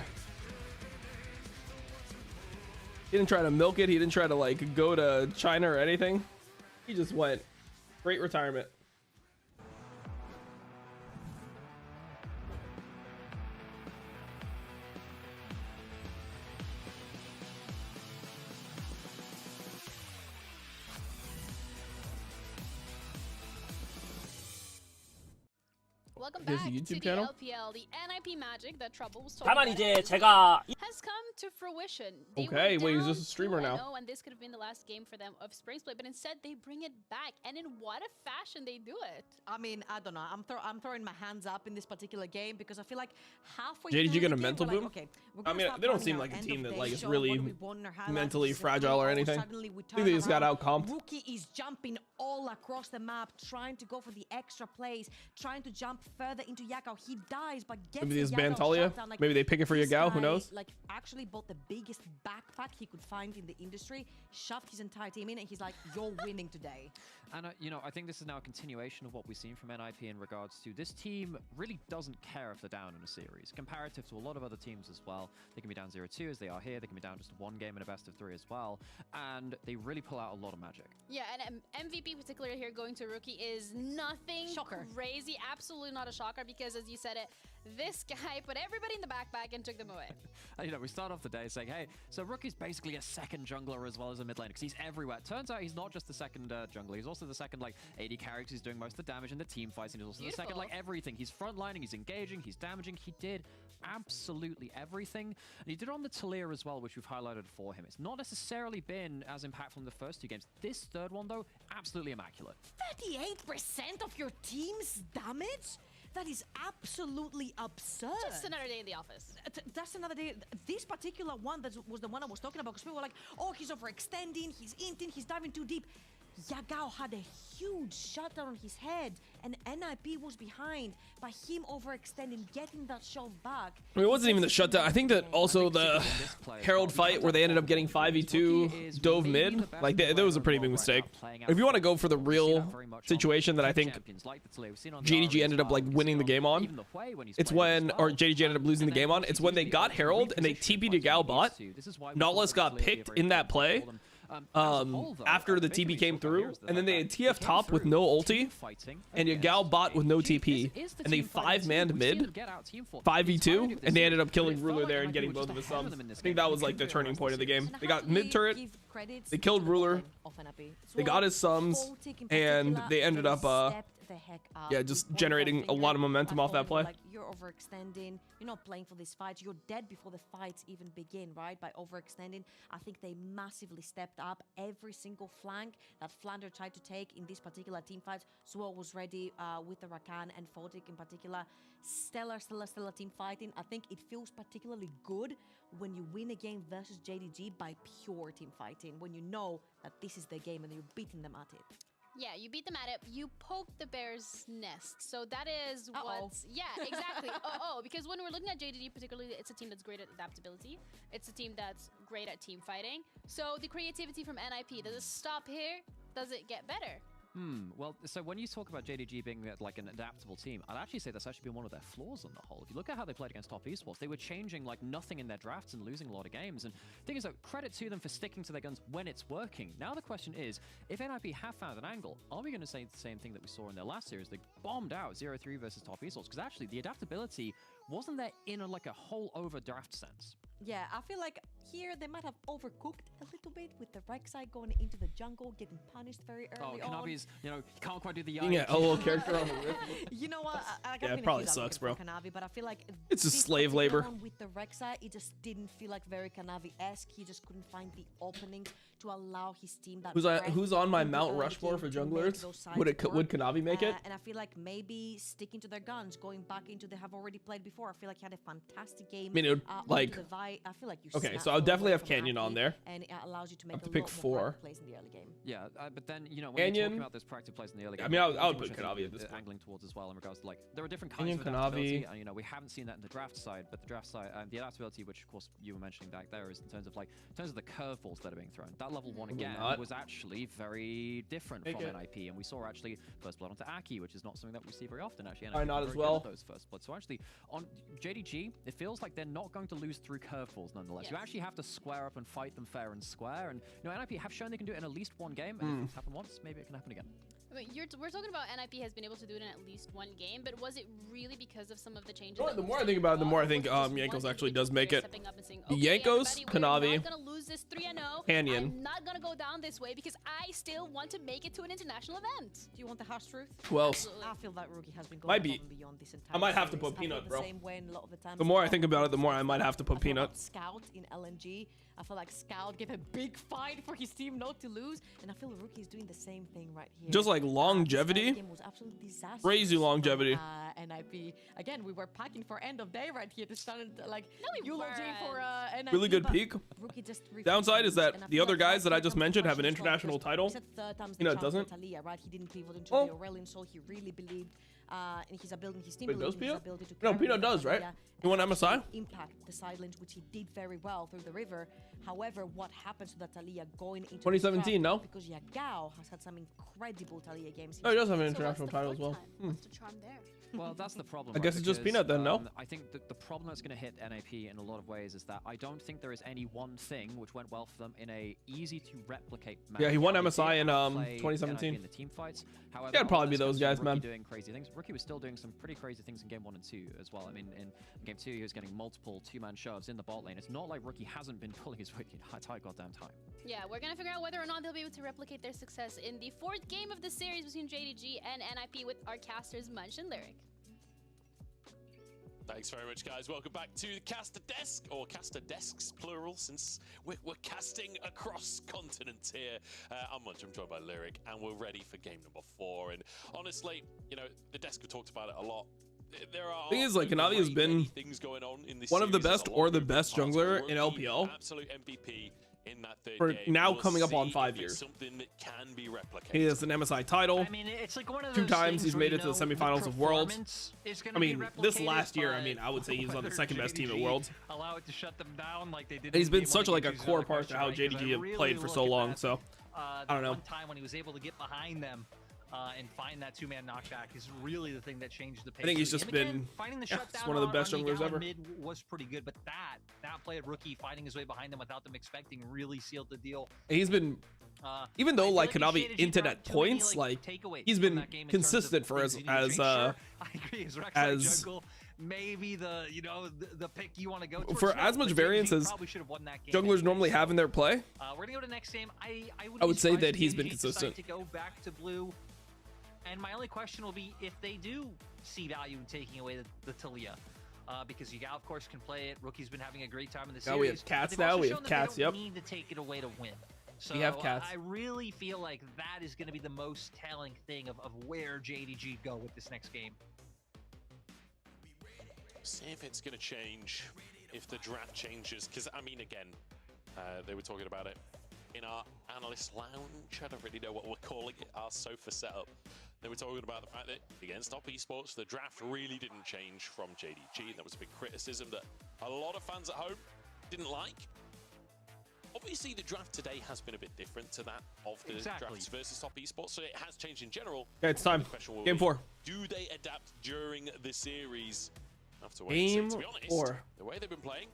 Speaker 1: He didn't try to milk it. He didn't try to like go to China or anything. He just went great retirement.
Speaker 6: Welcome
Speaker 1: Here's
Speaker 6: back
Speaker 1: the
Speaker 6: to
Speaker 1: YouTube
Speaker 6: the
Speaker 1: channel.
Speaker 6: LPL. The NIP magic that Trouble was talking
Speaker 10: 다만
Speaker 6: about
Speaker 10: 이제 제가
Speaker 6: has come to fruition. They
Speaker 1: Okay,
Speaker 6: were
Speaker 1: wait, is
Speaker 6: down
Speaker 1: this a streamer
Speaker 6: 2-0,
Speaker 1: now?
Speaker 6: and this could have been the last game for them of Spring Split, but instead they bring it back. And in what a fashion they do it.
Speaker 8: I mean, I don't know. I'm throwing my hands up in this particular game because I feel like halfway
Speaker 1: JDG
Speaker 8: through
Speaker 1: get
Speaker 8: the
Speaker 1: a
Speaker 8: game,
Speaker 1: mental
Speaker 8: we're like,
Speaker 1: boom?
Speaker 8: okay, we're
Speaker 1: I
Speaker 8: gonna
Speaker 1: mean,
Speaker 8: start
Speaker 1: they don't
Speaker 8: running
Speaker 1: seem
Speaker 8: our
Speaker 1: like a
Speaker 8: end
Speaker 1: team
Speaker 8: of
Speaker 1: that
Speaker 8: day
Speaker 1: like is
Speaker 8: show,
Speaker 1: really
Speaker 8: what do we want in our highlights?
Speaker 1: mentally
Speaker 8: This is
Speaker 1: fragile or
Speaker 8: oh,
Speaker 1: anything.
Speaker 8: suddenly we
Speaker 1: I think they
Speaker 8: turn
Speaker 1: just got
Speaker 8: around.
Speaker 1: out-comped.
Speaker 8: Rookie is jumping all across the map, trying to go for the extra plays, trying to jump further into Yakao. He dies, but gets
Speaker 1: Maybe
Speaker 8: the
Speaker 1: this
Speaker 8: Yakao
Speaker 1: Bantalia.
Speaker 8: shutdown. Like,
Speaker 1: Maybe they pick it for
Speaker 8: this
Speaker 1: Yagao. Who
Speaker 8: guy,
Speaker 1: knows?
Speaker 8: Like, actually bought the biggest backpack he could find in the industry, shoved his entire team in, and he's like, "You're winning today."
Speaker 7: And, you know, I think this is now a continuation of what we've seen from NIP in regards to this team really doesn't care if they're down in a series, comparative to a lot of other teams as well. They can be down 0-2 as they are here. They can be down just one game in a best of 3 as well. And they really pull out a lot of magic.
Speaker 6: Yeah, and MVP particularly here going to Rookie is nothing
Speaker 8: Shocker.
Speaker 6: crazy. Absolutely not a shocker because, as you said it, this guy put everybody in the backpack and took them away.
Speaker 7: And, you know, we start off the day saying, hey, so Rookie's basically a second jungler as well as a mid laner because he's everywhere. Turns out he's not just the second jungler. He's also the second, like, AD carry 'cause he's doing most of the damage in the team fights. And he's also the second, like, everything. He's frontlining, he's engaging, he's damaging. He did absolutely everything. And he did it on the Talir as well, which we've highlighted for him. It's not necessarily been as impactful in the first 2 games. This third one, though, absolutely immaculate.
Speaker 8: 38% of your team's damage? That is absolutely absurd.
Speaker 6: Just another day in the office.
Speaker 8: That's another day. This particular one that was the one I was talking about because people were like, oh, he's overextending, he's inting, he's diving too deep. Yagao had a huge shutdown on his head, and NIP was behind by him overextending, getting that shove back.
Speaker 1: I mean, it wasn't even the shutdown. I think that also the Herald fight where they ended up getting 5v2 dove mid, like that was a pretty big mistake. If you want to go for the real situation that I think JDG ended up like winning the game on, it's when, or JDG ended up losing the game on, it's when they got Herald and they TP'd to Gal bot. Nautilus got picked in that play. After the TP came through, and then they had TF top with no ulti, and Yagao bot with no TP, and they 5-manned mid, 5v2, and they ended up killing Ruler there and getting both of his sums. I think that was like the turning point of the game. They got mid turret, they killed Ruler, they got his sums, and they ended up yeah, just generating a lot of momentum off that play.
Speaker 8: Like, you're overextending, you're not playing for this fight, you're dead before the fights even begin, right? By overextending, I think they massively stepped up every single flank that Flander tried to take in this particular team fight. Swole was ready with the Rakan and Photic in particular. Stellar team fighting. I think it feels particularly good when you win a game versus JDG by pure team fighting, when you know that this is their game and you're beating them at it.
Speaker 6: Yeah, you beat them at it. You poke the bear's nest. So that is what's... Yeah, exactly. Because when we're looking at JDG particularly, it's a team that's great at adaptability. It's a team that's great at team fighting. So the creativity from NIP, does it stop here? Does it get better?
Speaker 7: Well, so when you talk about JDG being like an adaptable team, I'd actually say that's actually been one of their flaws on the whole. If you look at how they played against top esports, they were changing like nothing in their drafts and losing a lot of games. And the thing is, though, credit to them for sticking to their guns when it's working. Now the question is, if NIP have found an angle, are we going to say the same thing that we saw in their last series? They bombed out 0-3 versus top esports, because actually the adaptability wasn't there in like a whole over draft sense.
Speaker 8: Yeah, I feel like here they might have overcooked a little bit with the Rek'Sai going into the jungle, getting punished very early on.
Speaker 7: Kanavi's, you know, he can't quite do the
Speaker 1: Yeah, a little character on the rip.
Speaker 8: You know what?
Speaker 1: Yeah, it probably sucks, bro.
Speaker 8: Kanavi, but I feel like
Speaker 1: It's just
Speaker 8: this
Speaker 1: slave
Speaker 8: particular
Speaker 1: labor.
Speaker 8: one with the Rek'Sai, it just didn't feel like very Kanavi-esque. He just couldn't find the opening to allow his team that
Speaker 1: Who's on my
Speaker 8: breadth
Speaker 1: Mount
Speaker 8: in the early
Speaker 1: Rushmore
Speaker 8: game
Speaker 1: for
Speaker 8: to make
Speaker 1: junglers?
Speaker 8: those sides
Speaker 1: Would
Speaker 8: work.
Speaker 1: Kanavi make it?
Speaker 8: And I feel like maybe sticking to their guns, going back into they have already played before. I feel like he had a fantastic game.
Speaker 1: I mean, it would, like,
Speaker 8: I feel like you
Speaker 1: okay,
Speaker 8: snap
Speaker 1: so I'll
Speaker 8: away
Speaker 1: definitely have
Speaker 8: from
Speaker 1: Canyon on
Speaker 8: Aki,
Speaker 1: there.
Speaker 8: and it allows you to make
Speaker 1: have to
Speaker 8: a
Speaker 1: pick
Speaker 8: lot more
Speaker 1: 4.
Speaker 8: private plays in the early game.
Speaker 7: Yeah, but then, you know, when you're
Speaker 1: Canyon.
Speaker 7: talking about those proactive plays in the early game,
Speaker 1: I mean, I would
Speaker 7: one thing
Speaker 1: put
Speaker 7: which I
Speaker 1: Kanavi
Speaker 7: think
Speaker 1: at this point.
Speaker 7: angling towards as well in regards to, like, there are different
Speaker 1: Canyon,
Speaker 7: kinds of
Speaker 1: Kanavi.
Speaker 7: adaptability, and, you know, we haven't seen that in the draft side, but the draft side, the adaptability, which, of course, you were mentioning back there, is in terms of, like, in terms of the curveballs that are being thrown. That level 1 again was actually very different from NIP, and we saw actually first blood onto Aki, which is not something that we see very often, actually.
Speaker 1: Why not as well?
Speaker 7: Those first blood. So actually, on JDG, it feels like they're not going to lose through curveballs, nonetheless.
Speaker 6: Yes.
Speaker 7: You actually have to square up and fight them fair and square, and, you know, NIP have shown they can do it in at least one game, and if it's happened once, maybe it can happen again.
Speaker 6: I mean, we're talking about NIP has been able to do it in at least one game, but was it really because of some of the changes?
Speaker 1: The more I think about it, the more I think Jankos actually does make it. Jankos, Kanavi,
Speaker 6: I'm not gonna lose this 3-0.
Speaker 1: Canyon.
Speaker 6: I'm not gonna go down this way because I still want to make it to an international event.
Speaker 8: Do you want the harsh truth?
Speaker 1: Who else?
Speaker 8: I feel that Rookie has been going
Speaker 1: Might be.
Speaker 8: above and beyond this entire
Speaker 1: I might have to
Speaker 8: series.
Speaker 1: put
Speaker 8: I feel
Speaker 1: Peanut,
Speaker 8: the
Speaker 1: bro.
Speaker 8: same way in a lot of the times
Speaker 1: The more I think about it, the more I might have to put
Speaker 8: I feel
Speaker 1: Peanut.
Speaker 8: like Scout in LNG, I feel like Scout gave a big fight for his team not to lose, and I feel Rookie is doing the same thing right here.
Speaker 1: Just like
Speaker 8: This
Speaker 1: longevity.
Speaker 8: game was absolutely disastrous
Speaker 1: Crazy longevity.
Speaker 8: for, NIP. Again, we were packing for end of day right here to start like
Speaker 6: we
Speaker 8: eulogy for NIP.
Speaker 1: Really good
Speaker 8: but
Speaker 1: peak.
Speaker 8: Rookie just
Speaker 1: Downside is that
Speaker 8: and I
Speaker 1: the
Speaker 8: feel
Speaker 1: other
Speaker 8: like
Speaker 1: guys that I
Speaker 8: Rookie
Speaker 1: just
Speaker 8: comes
Speaker 1: mentioned
Speaker 8: from
Speaker 1: have an
Speaker 8: Russian strong
Speaker 1: international
Speaker 8: because
Speaker 1: title.
Speaker 8: he said third time's the
Speaker 1: You know, it
Speaker 8: charm for
Speaker 1: doesn't.
Speaker 8: Talia, right? He didn't pivot into
Speaker 1: Oh.
Speaker 8: the Aurelion Soul. He really believed in his ability, his team
Speaker 1: Wait, does
Speaker 8: believed in his
Speaker 1: Peanut?
Speaker 8: ability to
Speaker 1: No,
Speaker 8: carry
Speaker 1: Peanut
Speaker 8: the
Speaker 1: does, right?
Speaker 8: Talia
Speaker 1: You want
Speaker 8: and
Speaker 1: MSI?
Speaker 8: actually impact the side lanes, which he did very well through the river. However, what happens to that Talia going into
Speaker 1: 2017,
Speaker 8: the
Speaker 1: no?
Speaker 8: Because Yagao has had some incredible Talia games.
Speaker 1: Oh, he does have an
Speaker 6: So what's
Speaker 1: international
Speaker 6: the
Speaker 1: title as
Speaker 6: fourth
Speaker 1: well.
Speaker 6: time? What's the charm there?
Speaker 7: Well, that's the problem.
Speaker 1: I guess it's just Peanut then, no?
Speaker 7: I think that the problem that's going to hit NAP in a lot of ways is that I don't think there is any one thing which went well for them in a easy to replicate match.
Speaker 1: Yeah, he won
Speaker 7: They did
Speaker 1: MSI in
Speaker 7: outplay
Speaker 1: 2017.
Speaker 7: NIP in the team fights. However,
Speaker 1: Yeah, it'd probably
Speaker 7: all
Speaker 1: be
Speaker 7: this
Speaker 1: those
Speaker 7: goes to
Speaker 1: guys,
Speaker 7: Rookie
Speaker 1: man.
Speaker 7: doing crazy things. Rookie was still doing some pretty crazy things in game 1 and 2 as well. I mean, in game 2, he was getting multiple 2-man shoves in the bot lane. It's not like Rookie hasn't been pulling his weight the entire goddamn time.
Speaker 6: Yeah, we're gonna figure out whether or not they'll be able to replicate their success in the 4th game of the series between JDG and NIP with our casters Munch and Lyric.
Speaker 4: Thanks very much, guys. Welcome back to the caster desk, or caster desks, plural, since we're casting across continents here. I'm Munch, I'm joined by Lyric, and we're ready for game number 4. And honestly, you know, the desk, have talked about it a lot. There are
Speaker 1: Thing is, like, Kanavi has been
Speaker 4: things going on in this
Speaker 1: one of the
Speaker 4: series.
Speaker 1: best
Speaker 4: There's a lot
Speaker 1: or
Speaker 4: of
Speaker 1: the
Speaker 4: moving
Speaker 1: best
Speaker 4: parts.
Speaker 1: jungler
Speaker 4: Rookie,
Speaker 1: in LPL.
Speaker 4: Absolute MVP in that 3rd
Speaker 1: For
Speaker 4: game.
Speaker 1: now
Speaker 4: We'll
Speaker 1: coming up on
Speaker 4: see
Speaker 1: 5
Speaker 4: if it's
Speaker 1: years.
Speaker 4: something that can be replicated.
Speaker 1: He has an MSI title.
Speaker 5: I mean, it's like one of
Speaker 1: 2
Speaker 5: those
Speaker 1: times
Speaker 5: things
Speaker 1: he's
Speaker 5: where,
Speaker 1: made
Speaker 5: you
Speaker 1: it to the
Speaker 5: know,
Speaker 1: semifinals of Worlds.
Speaker 5: performance is gonna
Speaker 1: I mean,
Speaker 5: be
Speaker 1: this
Speaker 5: replicated,
Speaker 1: last year, I
Speaker 5: but
Speaker 1: mean, I would say he's on the
Speaker 5: whether
Speaker 1: second best team at
Speaker 5: JDG
Speaker 1: Worlds.
Speaker 5: allow it to shut them down like they did.
Speaker 1: And he's
Speaker 5: in
Speaker 1: been
Speaker 5: game
Speaker 1: such
Speaker 5: 1
Speaker 1: like a
Speaker 5: and 2 is
Speaker 1: core
Speaker 5: another
Speaker 1: part to how
Speaker 5: question, right? 'Cause
Speaker 1: JDG
Speaker 5: I
Speaker 1: have
Speaker 5: really
Speaker 1: played for so
Speaker 5: look at
Speaker 1: long.
Speaker 5: that,
Speaker 1: So I don't know.
Speaker 5: One time when he was able to get behind them and find that 2-man knockback is really the thing that changed the pace.
Speaker 1: I think he's
Speaker 5: of
Speaker 1: just
Speaker 5: the game. And
Speaker 1: been-
Speaker 5: again, finding the
Speaker 1: yeah,
Speaker 5: shutdown
Speaker 1: he's one of the best
Speaker 5: on
Speaker 1: junglers
Speaker 5: Miguel
Speaker 1: ever.
Speaker 5: mid was pretty good, but that play of Rookie finding his way behind them without them expecting really sealed the deal.
Speaker 1: He's been, even though like Kanavi internet points, like he's been consistent for as
Speaker 5: I agree, as
Speaker 1: as
Speaker 5: jungle, maybe the the pick you want to go towards.
Speaker 1: for as much variance as junglers normally have in their play.
Speaker 5: We're gonna go to the next game. I
Speaker 1: I would say
Speaker 5: be surprised
Speaker 1: that
Speaker 5: if
Speaker 1: he's been
Speaker 5: JDG decide
Speaker 1: consistent.
Speaker 5: to go back to blue. And my only question will be if they do see value in taking away the Talia. Because Yagao, of course, can play it. Rookie's been having a great time in the series.
Speaker 1: Now we have Cats
Speaker 5: but they've
Speaker 1: now.
Speaker 5: also
Speaker 1: We
Speaker 5: shown
Speaker 1: have
Speaker 5: that they
Speaker 1: Cats,
Speaker 5: don't
Speaker 1: yep.
Speaker 5: need to take it away to win. So
Speaker 1: We have Cats.
Speaker 5: I really feel like that is going to be the most telling thing of where JDG go with this next game.
Speaker 4: See if it's going to change, if the draft changes. Because, I mean, again, they were talking about it in our analyst lounge. I don't really know what we're calling it, our sofa setup. They were talking about the fact that against Top Esports, the draft really didn't change from JDG. And that was a big criticism that a lot of fans at home didn't like. Obviously, the draft today has been a bit different to that of the drafts versus Top Esports, so it has changed in general.
Speaker 1: Yeah, it's time.
Speaker 4: The question will
Speaker 1: Game
Speaker 4: be,
Speaker 1: 4.
Speaker 4: do they adapt during the series? I have to wait
Speaker 1: Game
Speaker 4: and see. To be honest,
Speaker 1: 4.
Speaker 4: the way they've been playing,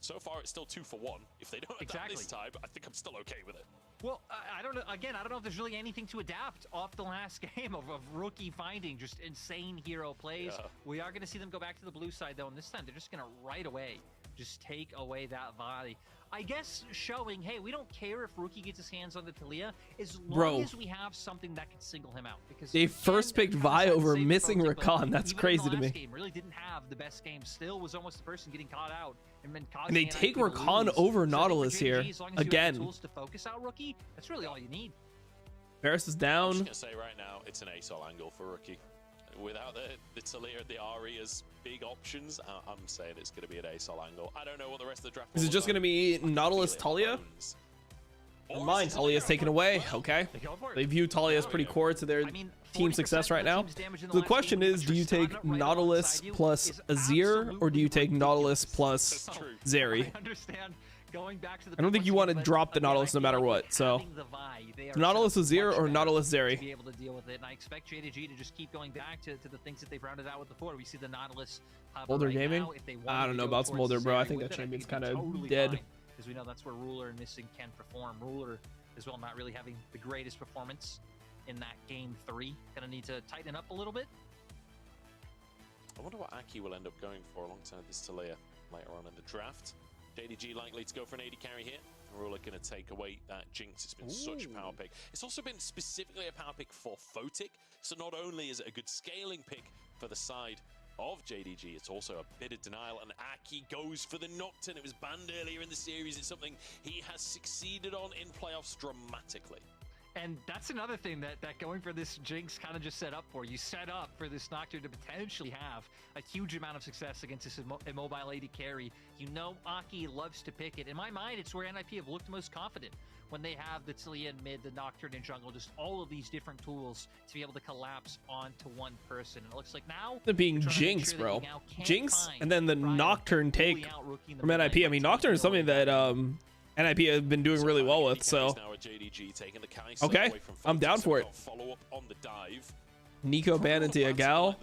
Speaker 4: so far it's still 2 for 1. If they don't adapt this time, I think I'm still okay with it.
Speaker 5: Well, I don't know. Again, I don't know if there's really anything to adapt off the last game of Rookie finding just insane hero plays.
Speaker 4: Yeah.
Speaker 5: We are going to see them go back to the blue side, though, and this time they're just going to right away just take away that Vi. I guess showing, hey, we don't care if Rookie gets his hands on the Talia as long as we have something that can single him out. Because
Speaker 1: they first picked Vi over missing Rakan. That's crazy to me.
Speaker 5: Game really didn't have the best game. Still was almost the person getting caught out.
Speaker 1: And they take Rakan over Nautilus here again.
Speaker 5: Tools to focus out Rookie. That's really all you need.
Speaker 1: Varus is
Speaker 4: I'm
Speaker 1: down.
Speaker 4: just gonna say right now, it's an ASOL angle for Rookie. Without the Talia, the Ari as big options, I'm saying it's going to be an ASOL angle. I don't know what the rest of the draft
Speaker 1: Is it just going to be Nautilus Talia? Never mind, Talia's taken away. Okay. They view Talia as pretty core to their team success right now. So the question is, do you take Nautilus plus Azir, or do you take Nautilus plus Zeri? I don't think you want to drop the Nautilus no matter what. So Nautilus Azir or Nautilus Zeri.
Speaker 5: Be able to deal with it, and I expect JDG to just keep going back to the things that they've rounded out with before. We see the Nautilus.
Speaker 1: Smolder Gaming. I don't know about Smolder, bro. I think that champion's kind of dead.
Speaker 5: Because we know that's where Ruler and Missing can perform. Ruler as well, not really having the greatest performance in that game 3. Gonna need to tighten up a little bit.
Speaker 4: I wonder what Aki will end up going for alongside this Talia later on in the draft. JDG likely to go for an AD carry here. Ruler going to take away that Jinx. It's been such a power pick. It's also been specifically a power pick for Photic. So not only is it a good scaling pick for the side of JDG, it's also a bit of denial. And Aki goes for the Nocturne. It was banned earlier in the series. It's something he has succeeded on in playoffs dramatically.
Speaker 5: And that's another thing that going for this Jinx kind of just set up for. You set up for this Nocturne to potentially have a huge amount of success against this immobile AD carry. You know Aki loves to pick it. In my mind, it's where NIP have looked most confident when they have the Talia in mid, the Nocturne in jungle, just all of these different tools to be able to collapse onto one person. And it looks like now
Speaker 1: they're being Jinx, bro. Jinx, and then the Nocturne take from NIP. I mean, Nocturne is something that NIP have been doing really well with, so okay, I'm down for it. Nico banned into Yagao.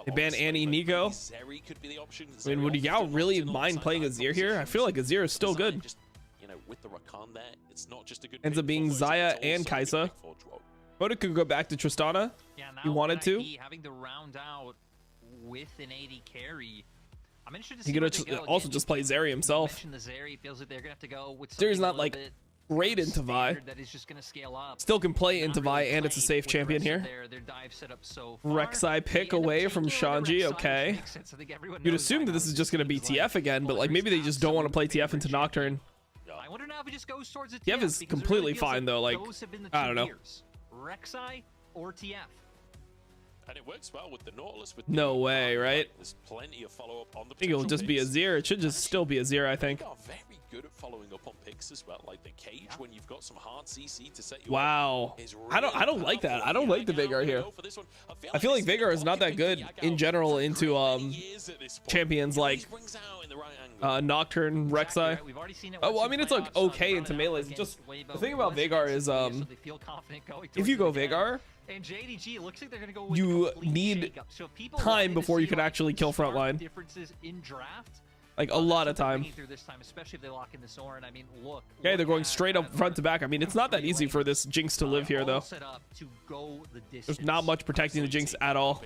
Speaker 1: They banned Annie Nico. I mean, would Yagao really mind playing Azir here? I feel like Azir is still good. Ends up being Xayah and Kai'Sa. Boda could go back to Tristana. He wanted to.
Speaker 5: Having to round out with an AD carry. I'm interested to see
Speaker 1: he could also just play Zeri himself. Zeri's not like great into Vi. Still can play into Vi, and it's a safe champion here. Rek'Sai pick away from Shanji. Okay. You'd assume that this is just going to be TF again, but like maybe they just don't want to play TF into Nocturne. TF is completely fine though. Like I don't know.
Speaker 5: Rek'Sai or TF.
Speaker 4: And it works well with the Nautilus.
Speaker 1: No way, right?
Speaker 4: There's plenty of follow-up on the.
Speaker 1: I think it'll just be Azir. It should just still be Azir, I think.
Speaker 4: They are very good at following up on picks as well, like the cage when you've got some hard CC to set you
Speaker 1: wow.
Speaker 4: Up.
Speaker 1: I don't like that. I don't like the Veigar here. I feel like Veigar is not that good in general into champions like Nocturne, Rek'Sai. Oh, well, I mean it's like okay into melees. Just the thing about Veigar is if you go Veigar,
Speaker 5: and JDG looks like they're gonna go
Speaker 1: you need time before you can actually kill frontline.
Speaker 5: Differences in draft.
Speaker 1: Like a lot of time.
Speaker 5: Through this time, especially if they lock in the Sorin. I mean, look.
Speaker 1: Okay, they're going straight up front to back. I mean, it's not that easy for this Jinx to live here, though. There's not much protecting the Jinx at all.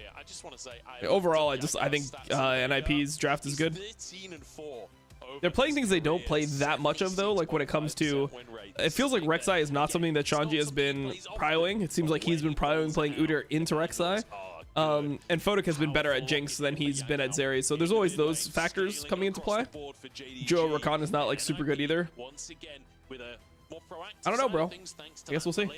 Speaker 1: Overall, I think NIP's draft is good. They're playing things they don't play that much of, though. Like when it comes to, it feels like Rek'Sai is not something that Shanji has been prioing. It seems like he's been prioing playing Udyr into Rek'Sai. And Photic has been better at Jinx than he's been at Zeri, so there's always those factors coming into play. Joe Rakan is not like super good either. I don't know, bro. I guess we'll see.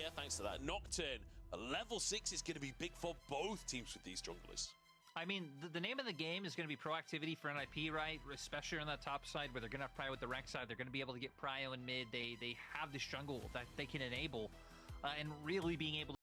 Speaker 4: Level 6 is going to be big for both teams with these junglers.
Speaker 5: I mean, the name of the game is going to be proactivity for NIP, right? Especially on that top side where they're going to have prio with the Rex side. They're going to be able to get prio in mid. They have this jungle that they can enable, and really being able to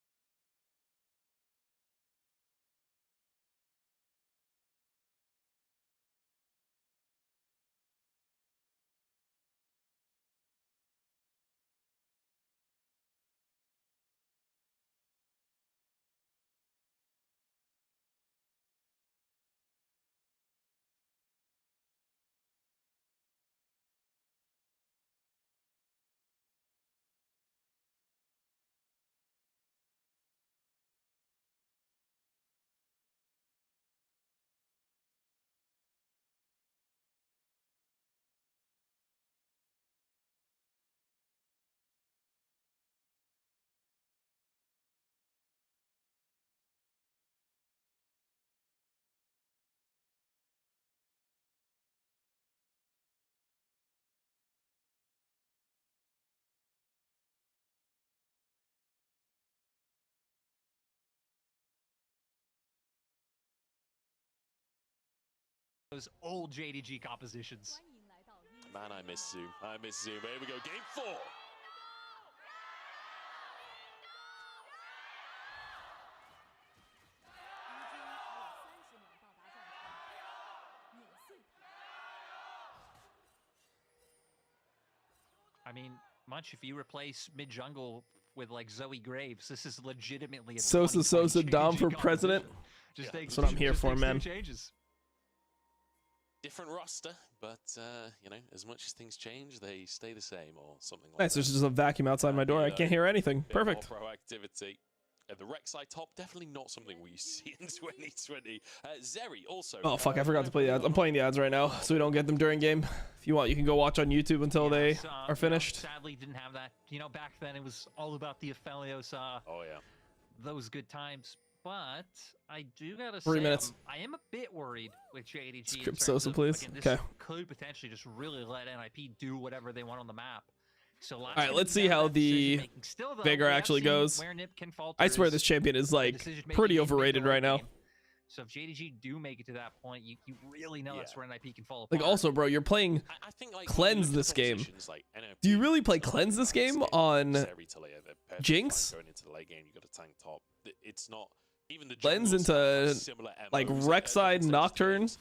Speaker 5: those old JDG compositions.
Speaker 4: Man, I miss Zoom. I miss Zoom. Here we go. Game 4.
Speaker 5: I mean, Munch, if you replace mid jungle with like Zoe Graves, this is legitimately a
Speaker 1: Sosa Dom for
Speaker 5: JDG
Speaker 1: president.
Speaker 5: Just
Speaker 1: That's what I'm here for, man.
Speaker 5: Changes.
Speaker 4: Different roster, but you know, as much as things change, they stay the same or something like
Speaker 1: Nice.
Speaker 4: that.
Speaker 1: There's just a vacuum outside my door. I can't hear anything.
Speaker 4: Bit more
Speaker 1: Perfect.
Speaker 4: proactivity. The Rek'Sai top, definitely not something we see in 2020. Zeri also.
Speaker 1: Oh fuck! I forgot to play the ads. I'm playing the ads right now, so we don't get them during game. If you want, you can go watch on YouTube until they are finished.
Speaker 5: Sadly, didn't have that. You know, back then it was all about the Aphelios.
Speaker 4: Oh yeah.
Speaker 5: Those good times. But I do gotta
Speaker 1: 3
Speaker 5: say,
Speaker 1: minutes.
Speaker 5: I am a bit worried with JDG.
Speaker 1: Script Sosa, please.
Speaker 5: Again, this
Speaker 1: Okay.
Speaker 5: could potentially just really let NIP do whatever they want on the map. So
Speaker 1: All right, let's see how the Veigar actually goes. I swear this champion is like pretty overrated right now.
Speaker 5: So if JDG do make it to that point, you really know that's where NIP can fall apart.
Speaker 1: Like also, bro, you're playing
Speaker 4: I think, like,
Speaker 1: Cleanse
Speaker 4: when you look
Speaker 1: this
Speaker 4: at
Speaker 1: game.
Speaker 4: competitions like NOP,
Speaker 1: Do you really play Cleanse this game on
Speaker 4: Zeri to late, they're perfect
Speaker 1: Jinx?
Speaker 4: fine going into the late game, you got a tank top. It's not even the
Speaker 1: Cleanse
Speaker 4: jungles have
Speaker 1: into
Speaker 4: similar
Speaker 1: like
Speaker 4: MOs,
Speaker 1: Rek'Sai,
Speaker 4: same
Speaker 1: Nocturne,
Speaker 4: games.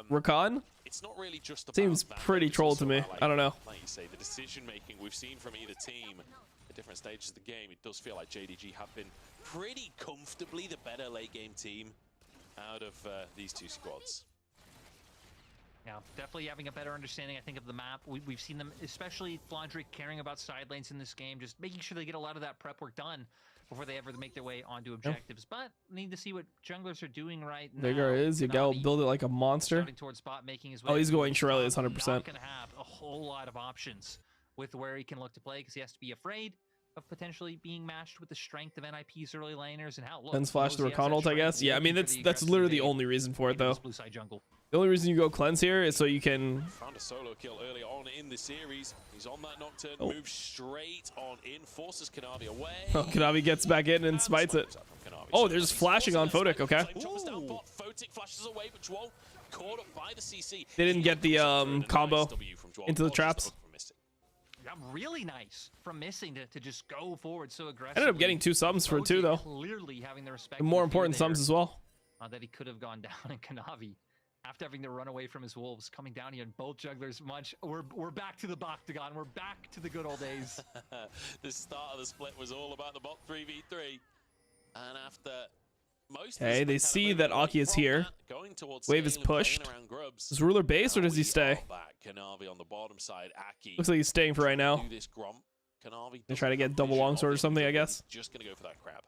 Speaker 1: Rakan?
Speaker 4: It's not really just about
Speaker 1: Seems
Speaker 4: that,
Speaker 1: pretty
Speaker 4: it's
Speaker 1: troll
Speaker 4: also
Speaker 1: to me.
Speaker 4: about, like,
Speaker 1: I don't know.
Speaker 4: Like you say, the decision making we've seen from either team at different stages of the game, it does feel like JDG have been pretty comfortably the better late game team out of these two squads.
Speaker 5: Yeah, definitely having a better understanding, I think, of the map. We've seen them, especially Flandrick, caring about side lanes in this game, just making sure they get a lot of that prep work done before they ever make their way onto objectives. But need to see what junglers are doing right now.
Speaker 1: Veigar is. You gotta build it like a monster.
Speaker 5: Starting towards spot making his way.
Speaker 1: Oh, he's going Shirley's
Speaker 5: Not
Speaker 1: 100%.
Speaker 5: gonna have a whole lot of options with where he can look to play because he has to be afraid of potentially being matched with the strength of NIP's early laners and how look.
Speaker 1: Cleanse flash the
Speaker 5: he has
Speaker 1: Rakan
Speaker 5: that
Speaker 1: ult, I
Speaker 5: strength
Speaker 1: guess. Yeah, I mean
Speaker 5: looking for
Speaker 1: that's
Speaker 5: the
Speaker 1: literally the
Speaker 5: aggressive
Speaker 1: only reason for it
Speaker 5: in
Speaker 1: though.
Speaker 5: this blue side jungle.
Speaker 1: The only reason you go Cleanse here is so you can.
Speaker 4: Found a solo kill early on in the series. He's on that Nocturne, moves straight on in, forces Kanavi away.
Speaker 1: Oh, Kanavi gets back in and smites it. Oh, there's flashing on Photic. Okay.
Speaker 4: Photic flashes away, but Jwol caught up by the CC.
Speaker 1: They didn't get the combo into the traps.
Speaker 5: Yeah, really nice from missing to just go forward so aggressively.
Speaker 1: Ended up getting 2 subs for it too, though.
Speaker 5: Clearly having the respect.
Speaker 1: And more important subs as well.
Speaker 5: That he could have gone down in Kanavi after having to run away from his wolves. Coming down here, and both jugglers Munch. We're back to the Boctagon. We're back to the good old days.
Speaker 4: The start of the split was all about the bot 3v3, and after most.
Speaker 1: Okay, they see that Aki is here. Wave is pushed. Does Ruler base or does he stay?
Speaker 4: Kanavi on the bottom side. Aki
Speaker 1: Looks like he's staying for right now. They try to get double longsword or something, I guess.
Speaker 4: Just gonna go for that crab.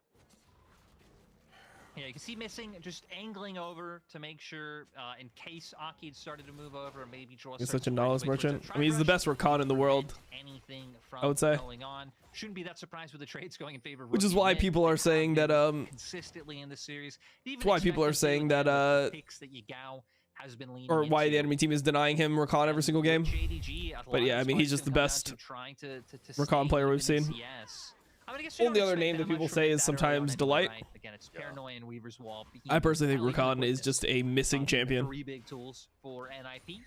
Speaker 5: Yeah, you can see missing, just angling over to make sure in case Aki had started to move over and maybe draw.
Speaker 1: He's such a knowledge merchant. I mean, he's the best Rakan in the world.
Speaker 5: Anything from
Speaker 1: I would say.
Speaker 5: going on. Shouldn't be that surprised with the trades going in favor of
Speaker 1: Which is
Speaker 5: rookie
Speaker 1: why
Speaker 5: Nick.
Speaker 1: people are saying that
Speaker 5: consistently in the series. Even
Speaker 1: That's why people are
Speaker 5: expected
Speaker 1: saying
Speaker 5: to,
Speaker 1: that
Speaker 5: picks that Yagao has been leaning
Speaker 1: or why the
Speaker 5: into.
Speaker 1: enemy team is denying him Rakan every single game.
Speaker 5: JDG, a lot
Speaker 1: But yeah,
Speaker 5: of
Speaker 1: I mean,
Speaker 5: this
Speaker 1: he's just the
Speaker 5: fight
Speaker 1: best
Speaker 5: is gonna come down to
Speaker 1: Rakan
Speaker 5: stay
Speaker 1: player we've
Speaker 5: even in
Speaker 1: seen.
Speaker 5: CS. I mean, I guess you
Speaker 1: Only
Speaker 5: don't
Speaker 1: other
Speaker 5: expect
Speaker 1: name that
Speaker 5: much
Speaker 1: people
Speaker 5: from
Speaker 1: say
Speaker 5: it
Speaker 1: is
Speaker 5: that early
Speaker 1: sometimes
Speaker 5: on
Speaker 1: Delight.
Speaker 5: anyway, right? Again, it's Paranoia and Weaver's Wall. But
Speaker 1: I personally think
Speaker 5: really good
Speaker 1: Rakan
Speaker 5: with
Speaker 1: is
Speaker 5: this.
Speaker 1: just a missing champion.
Speaker 5: 3 big tools for NIP.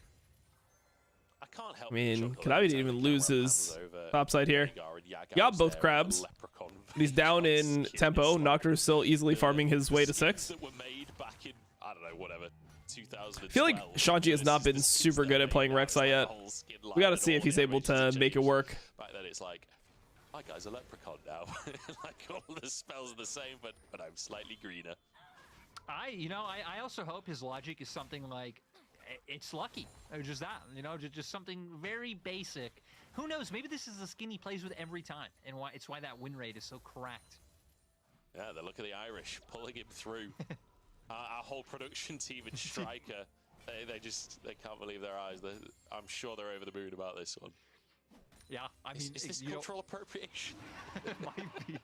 Speaker 4: I can't help
Speaker 1: I mean,
Speaker 4: but chuckle
Speaker 1: Kanavi
Speaker 4: every
Speaker 1: didn't
Speaker 4: time
Speaker 1: even
Speaker 4: the
Speaker 1: lose
Speaker 4: camera
Speaker 1: his
Speaker 4: pans over
Speaker 1: top side here.
Speaker 4: Veigar and Yagao
Speaker 1: Got
Speaker 4: is
Speaker 1: both
Speaker 4: there,
Speaker 1: crabs.
Speaker 4: Leprechaun
Speaker 1: He's down in
Speaker 4: skin
Speaker 1: tempo.
Speaker 4: is like
Speaker 1: Nocturne's still easily farming his way to
Speaker 4: skins
Speaker 1: 6.
Speaker 4: that were made back in, I don't know, whatever, 2012.
Speaker 1: I feel like Shanji has not been super good at playing Rek'Sai yet. We gotta see if he's able to make it work.
Speaker 4: Back then it's like, my guy's a leprechaun now. Like all the spells are the same, but I'm slightly greener.
Speaker 5: I also hope his logic is something like, it's lucky, or just that, just something very basic. Who knows? Maybe this is the skin he plays with every time, and why that win rate is so correct.
Speaker 4: Yeah, the look of the Irish pulling him through. Our whole production team and Striker, they can't believe their eyes. I'm sure they're over the moon about this one.
Speaker 5: Yeah, I mean,
Speaker 4: is this cultural appropriation?
Speaker 5: It might be.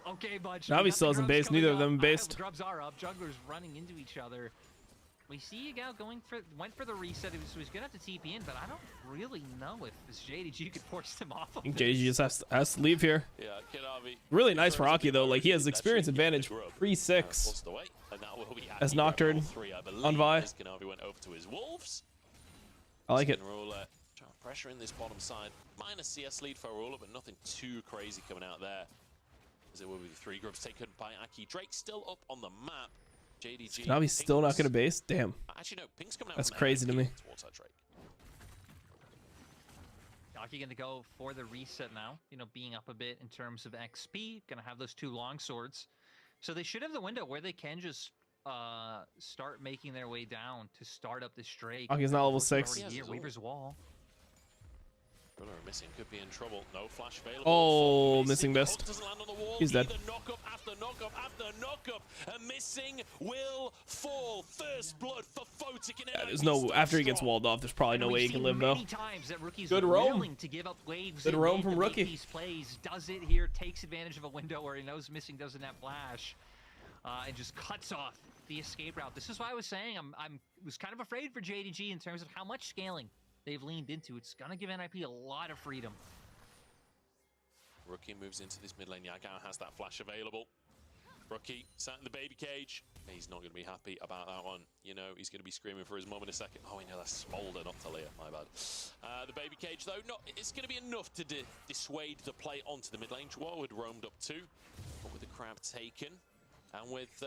Speaker 5: Okay, Budge.
Speaker 1: Navi still hasn't based. Neither of them based.
Speaker 5: Grubs are up. Jugglers running into each other. We see Yagao went for the reset. So he's gonna have to TP in, but I don't really know if this JDG could force him off.
Speaker 1: I think JDG just has to leave here.
Speaker 4: Yeah, Kanavi.
Speaker 1: Really nice for Aki though. Like he has experience advantage. 3-6 as Nocturne on Vi.
Speaker 4: Kanavi went over to his Wolves.
Speaker 1: I like it.
Speaker 4: Ruler trying to pressure in this bottom side. Minus CS lead for Ruler, but nothing too crazy coming out there. As it will be 3 groups taken by Aki. Drake still up on the map. JDG.
Speaker 1: Kanavi's still not gonna base. Damn.
Speaker 4: Actually, no. Pink's coming out.
Speaker 1: That's crazy to me.
Speaker 4: Towards that Drake.
Speaker 5: Aki gonna go for the reset now. You know, being up a bit in terms of XP. Gonna have those 2 long swords. So they should have the window where they can just start making their way down to start up this Drake.
Speaker 1: Aki's not level 6.
Speaker 5: Here, Weaver's Wall.
Speaker 4: Ruler missing, could be in trouble. No flash available.
Speaker 1: Oh, missing missed.
Speaker 4: Doesn't land on the wall.
Speaker 1: He's dead.
Speaker 4: Knockup after knockup after knockup. And missing will fall. First blood for Photic.
Speaker 1: Yeah, there's no, after he gets walled off, there's probably no way he can live though. Good roam.
Speaker 5: To give up waves
Speaker 1: Good roam from Rookie.
Speaker 5: Plays, does it here, takes advantage of a window where he knows Missing doesn't have flash, and just cuts off the escape route. This is why I was saying I was kind of afraid for JDG in terms of how much scaling they've leaned into. It's gonna give NIP a lot of freedom.
Speaker 4: Rookie moves into this mid lane. Yagao has that flash available. Rookie sat in the baby cage. He's not going to be happy about that one. You know, he's going to be screaming for his mum in a second. Oh, no, that's Smolder, not Talia. My bad. The baby cage, though, it's going to be enough to dissuade the play onto the mid lane. Joao had roamed up too, but with the crab taken. And with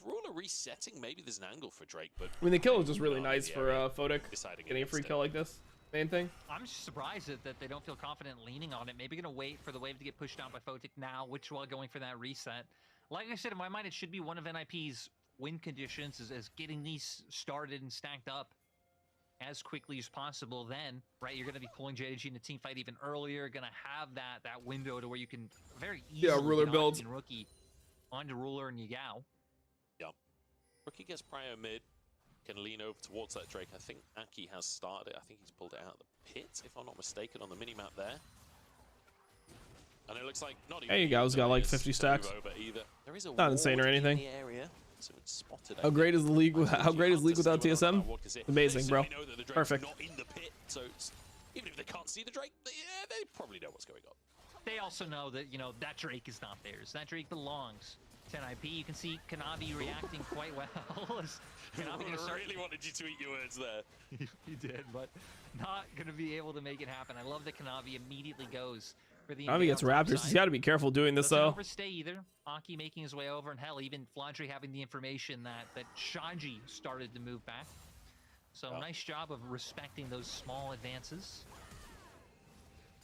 Speaker 4: Ruler resetting, maybe there's an angle for Drake. But
Speaker 1: I mean, the kill was just really nice for Photic. Getting a free kill like this. Main thing.
Speaker 5: I'm just surprised that they don't feel confident leaning on it. Maybe going to wait for the wave to get pushed down by Photic now, which while going for that reset. Like I said, in my mind, it should be one of NIP's win conditions is getting these started and stacked up as quickly as possible. Then, right, you're going to be pulling JDG in the team fight even earlier. Going to have that window to where you can very easily
Speaker 1: Ruler builds
Speaker 5: Rookie onto Ruler and Yagao.
Speaker 4: Yeah. Rookie gets prio mid. Can lean over towards that Drake. I think Aki has started it. I think he's pulled it out of the pit, if I'm not mistaken, on the minimap there. And it looks like not even.
Speaker 1: There you go. He's got like 50 stacks.
Speaker 4: There is a
Speaker 1: not insane or anything.
Speaker 4: in the area, so it's spotted.
Speaker 1: How great is the league? How great is league without TSM? Amazing, bro. Perfect.
Speaker 4: Not in the pit, so even if they can't see the Drake, they probably know what's going on.
Speaker 5: They also know that, you know, that Drake is not theirs. That Drake belongs to NIP. You can see Kanavi reacting quite well.
Speaker 4: I really wanted you to eat your words there.
Speaker 5: He did, but not going to be able to make it happen. I love that Kanavi immediately goes for the
Speaker 1: Kanavi gets Raptors. He's got to be careful doing this, though.
Speaker 5: Doesn't overstay either. Aki making his way over, and hell, even Flandre having the information that Shanji started to move back. So nice job of respecting those small advances.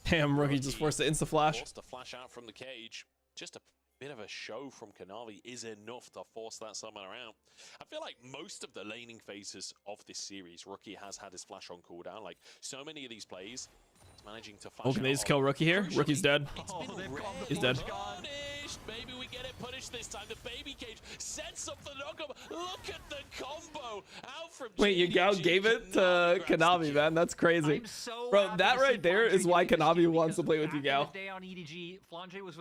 Speaker 1: Damn, Rookie just forced the insta-flash.
Speaker 4: Forced to flash out from the cage. Just a bit of a show from Kanavi is enough to force that summon around. I feel like most of the laning phases of this series, Rookie has had his flash on cooldown. Like, so many of these plays, he's managing to flash
Speaker 1: can they just kill Rookie here? Rookie's dead. He's dead.
Speaker 4: Maybe we get it punished this time. The baby cage sets up the knockup. Look at the combo out from
Speaker 1: Wait, Yagao gave it to Kanavi, man. That's crazy. Bro, that right there is why Kanavi wants to play with Yagao.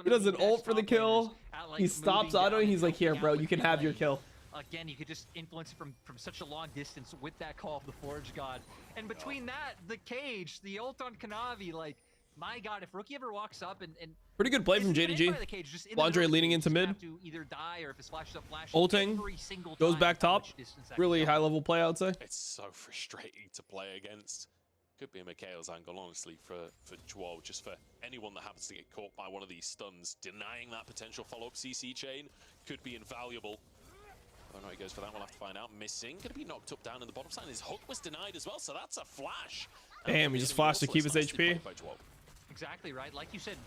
Speaker 1: He does an ult for the kill. He stops auto and he's like, here, bro, you can have your kill.
Speaker 5: Again, you could just influence it from such a long distance with that call of the Forge God. And between that, the cage, the ult on Kanavi, like, my God, if Rookie ever walks up and
Speaker 1: pretty good play from JDG. Flandre leaning into mid. Ulting. Goes back top. Really high level play, I would say.
Speaker 4: It's so frustrating to play against. Could be a Mikhail's angle, honestly, for Joao. Just for anyone that happens to get caught by one of these stuns. Denying that potential follow-up CC chain could be invaluable. Oh no, he goes for that. We'll have to find out. Missing. Going to be knocked up down in the bottom side. His hook was denied as well, so that's a flash.
Speaker 1: Damn, he just flashed to keep his HP.
Speaker 5: Exactly right. Like you said,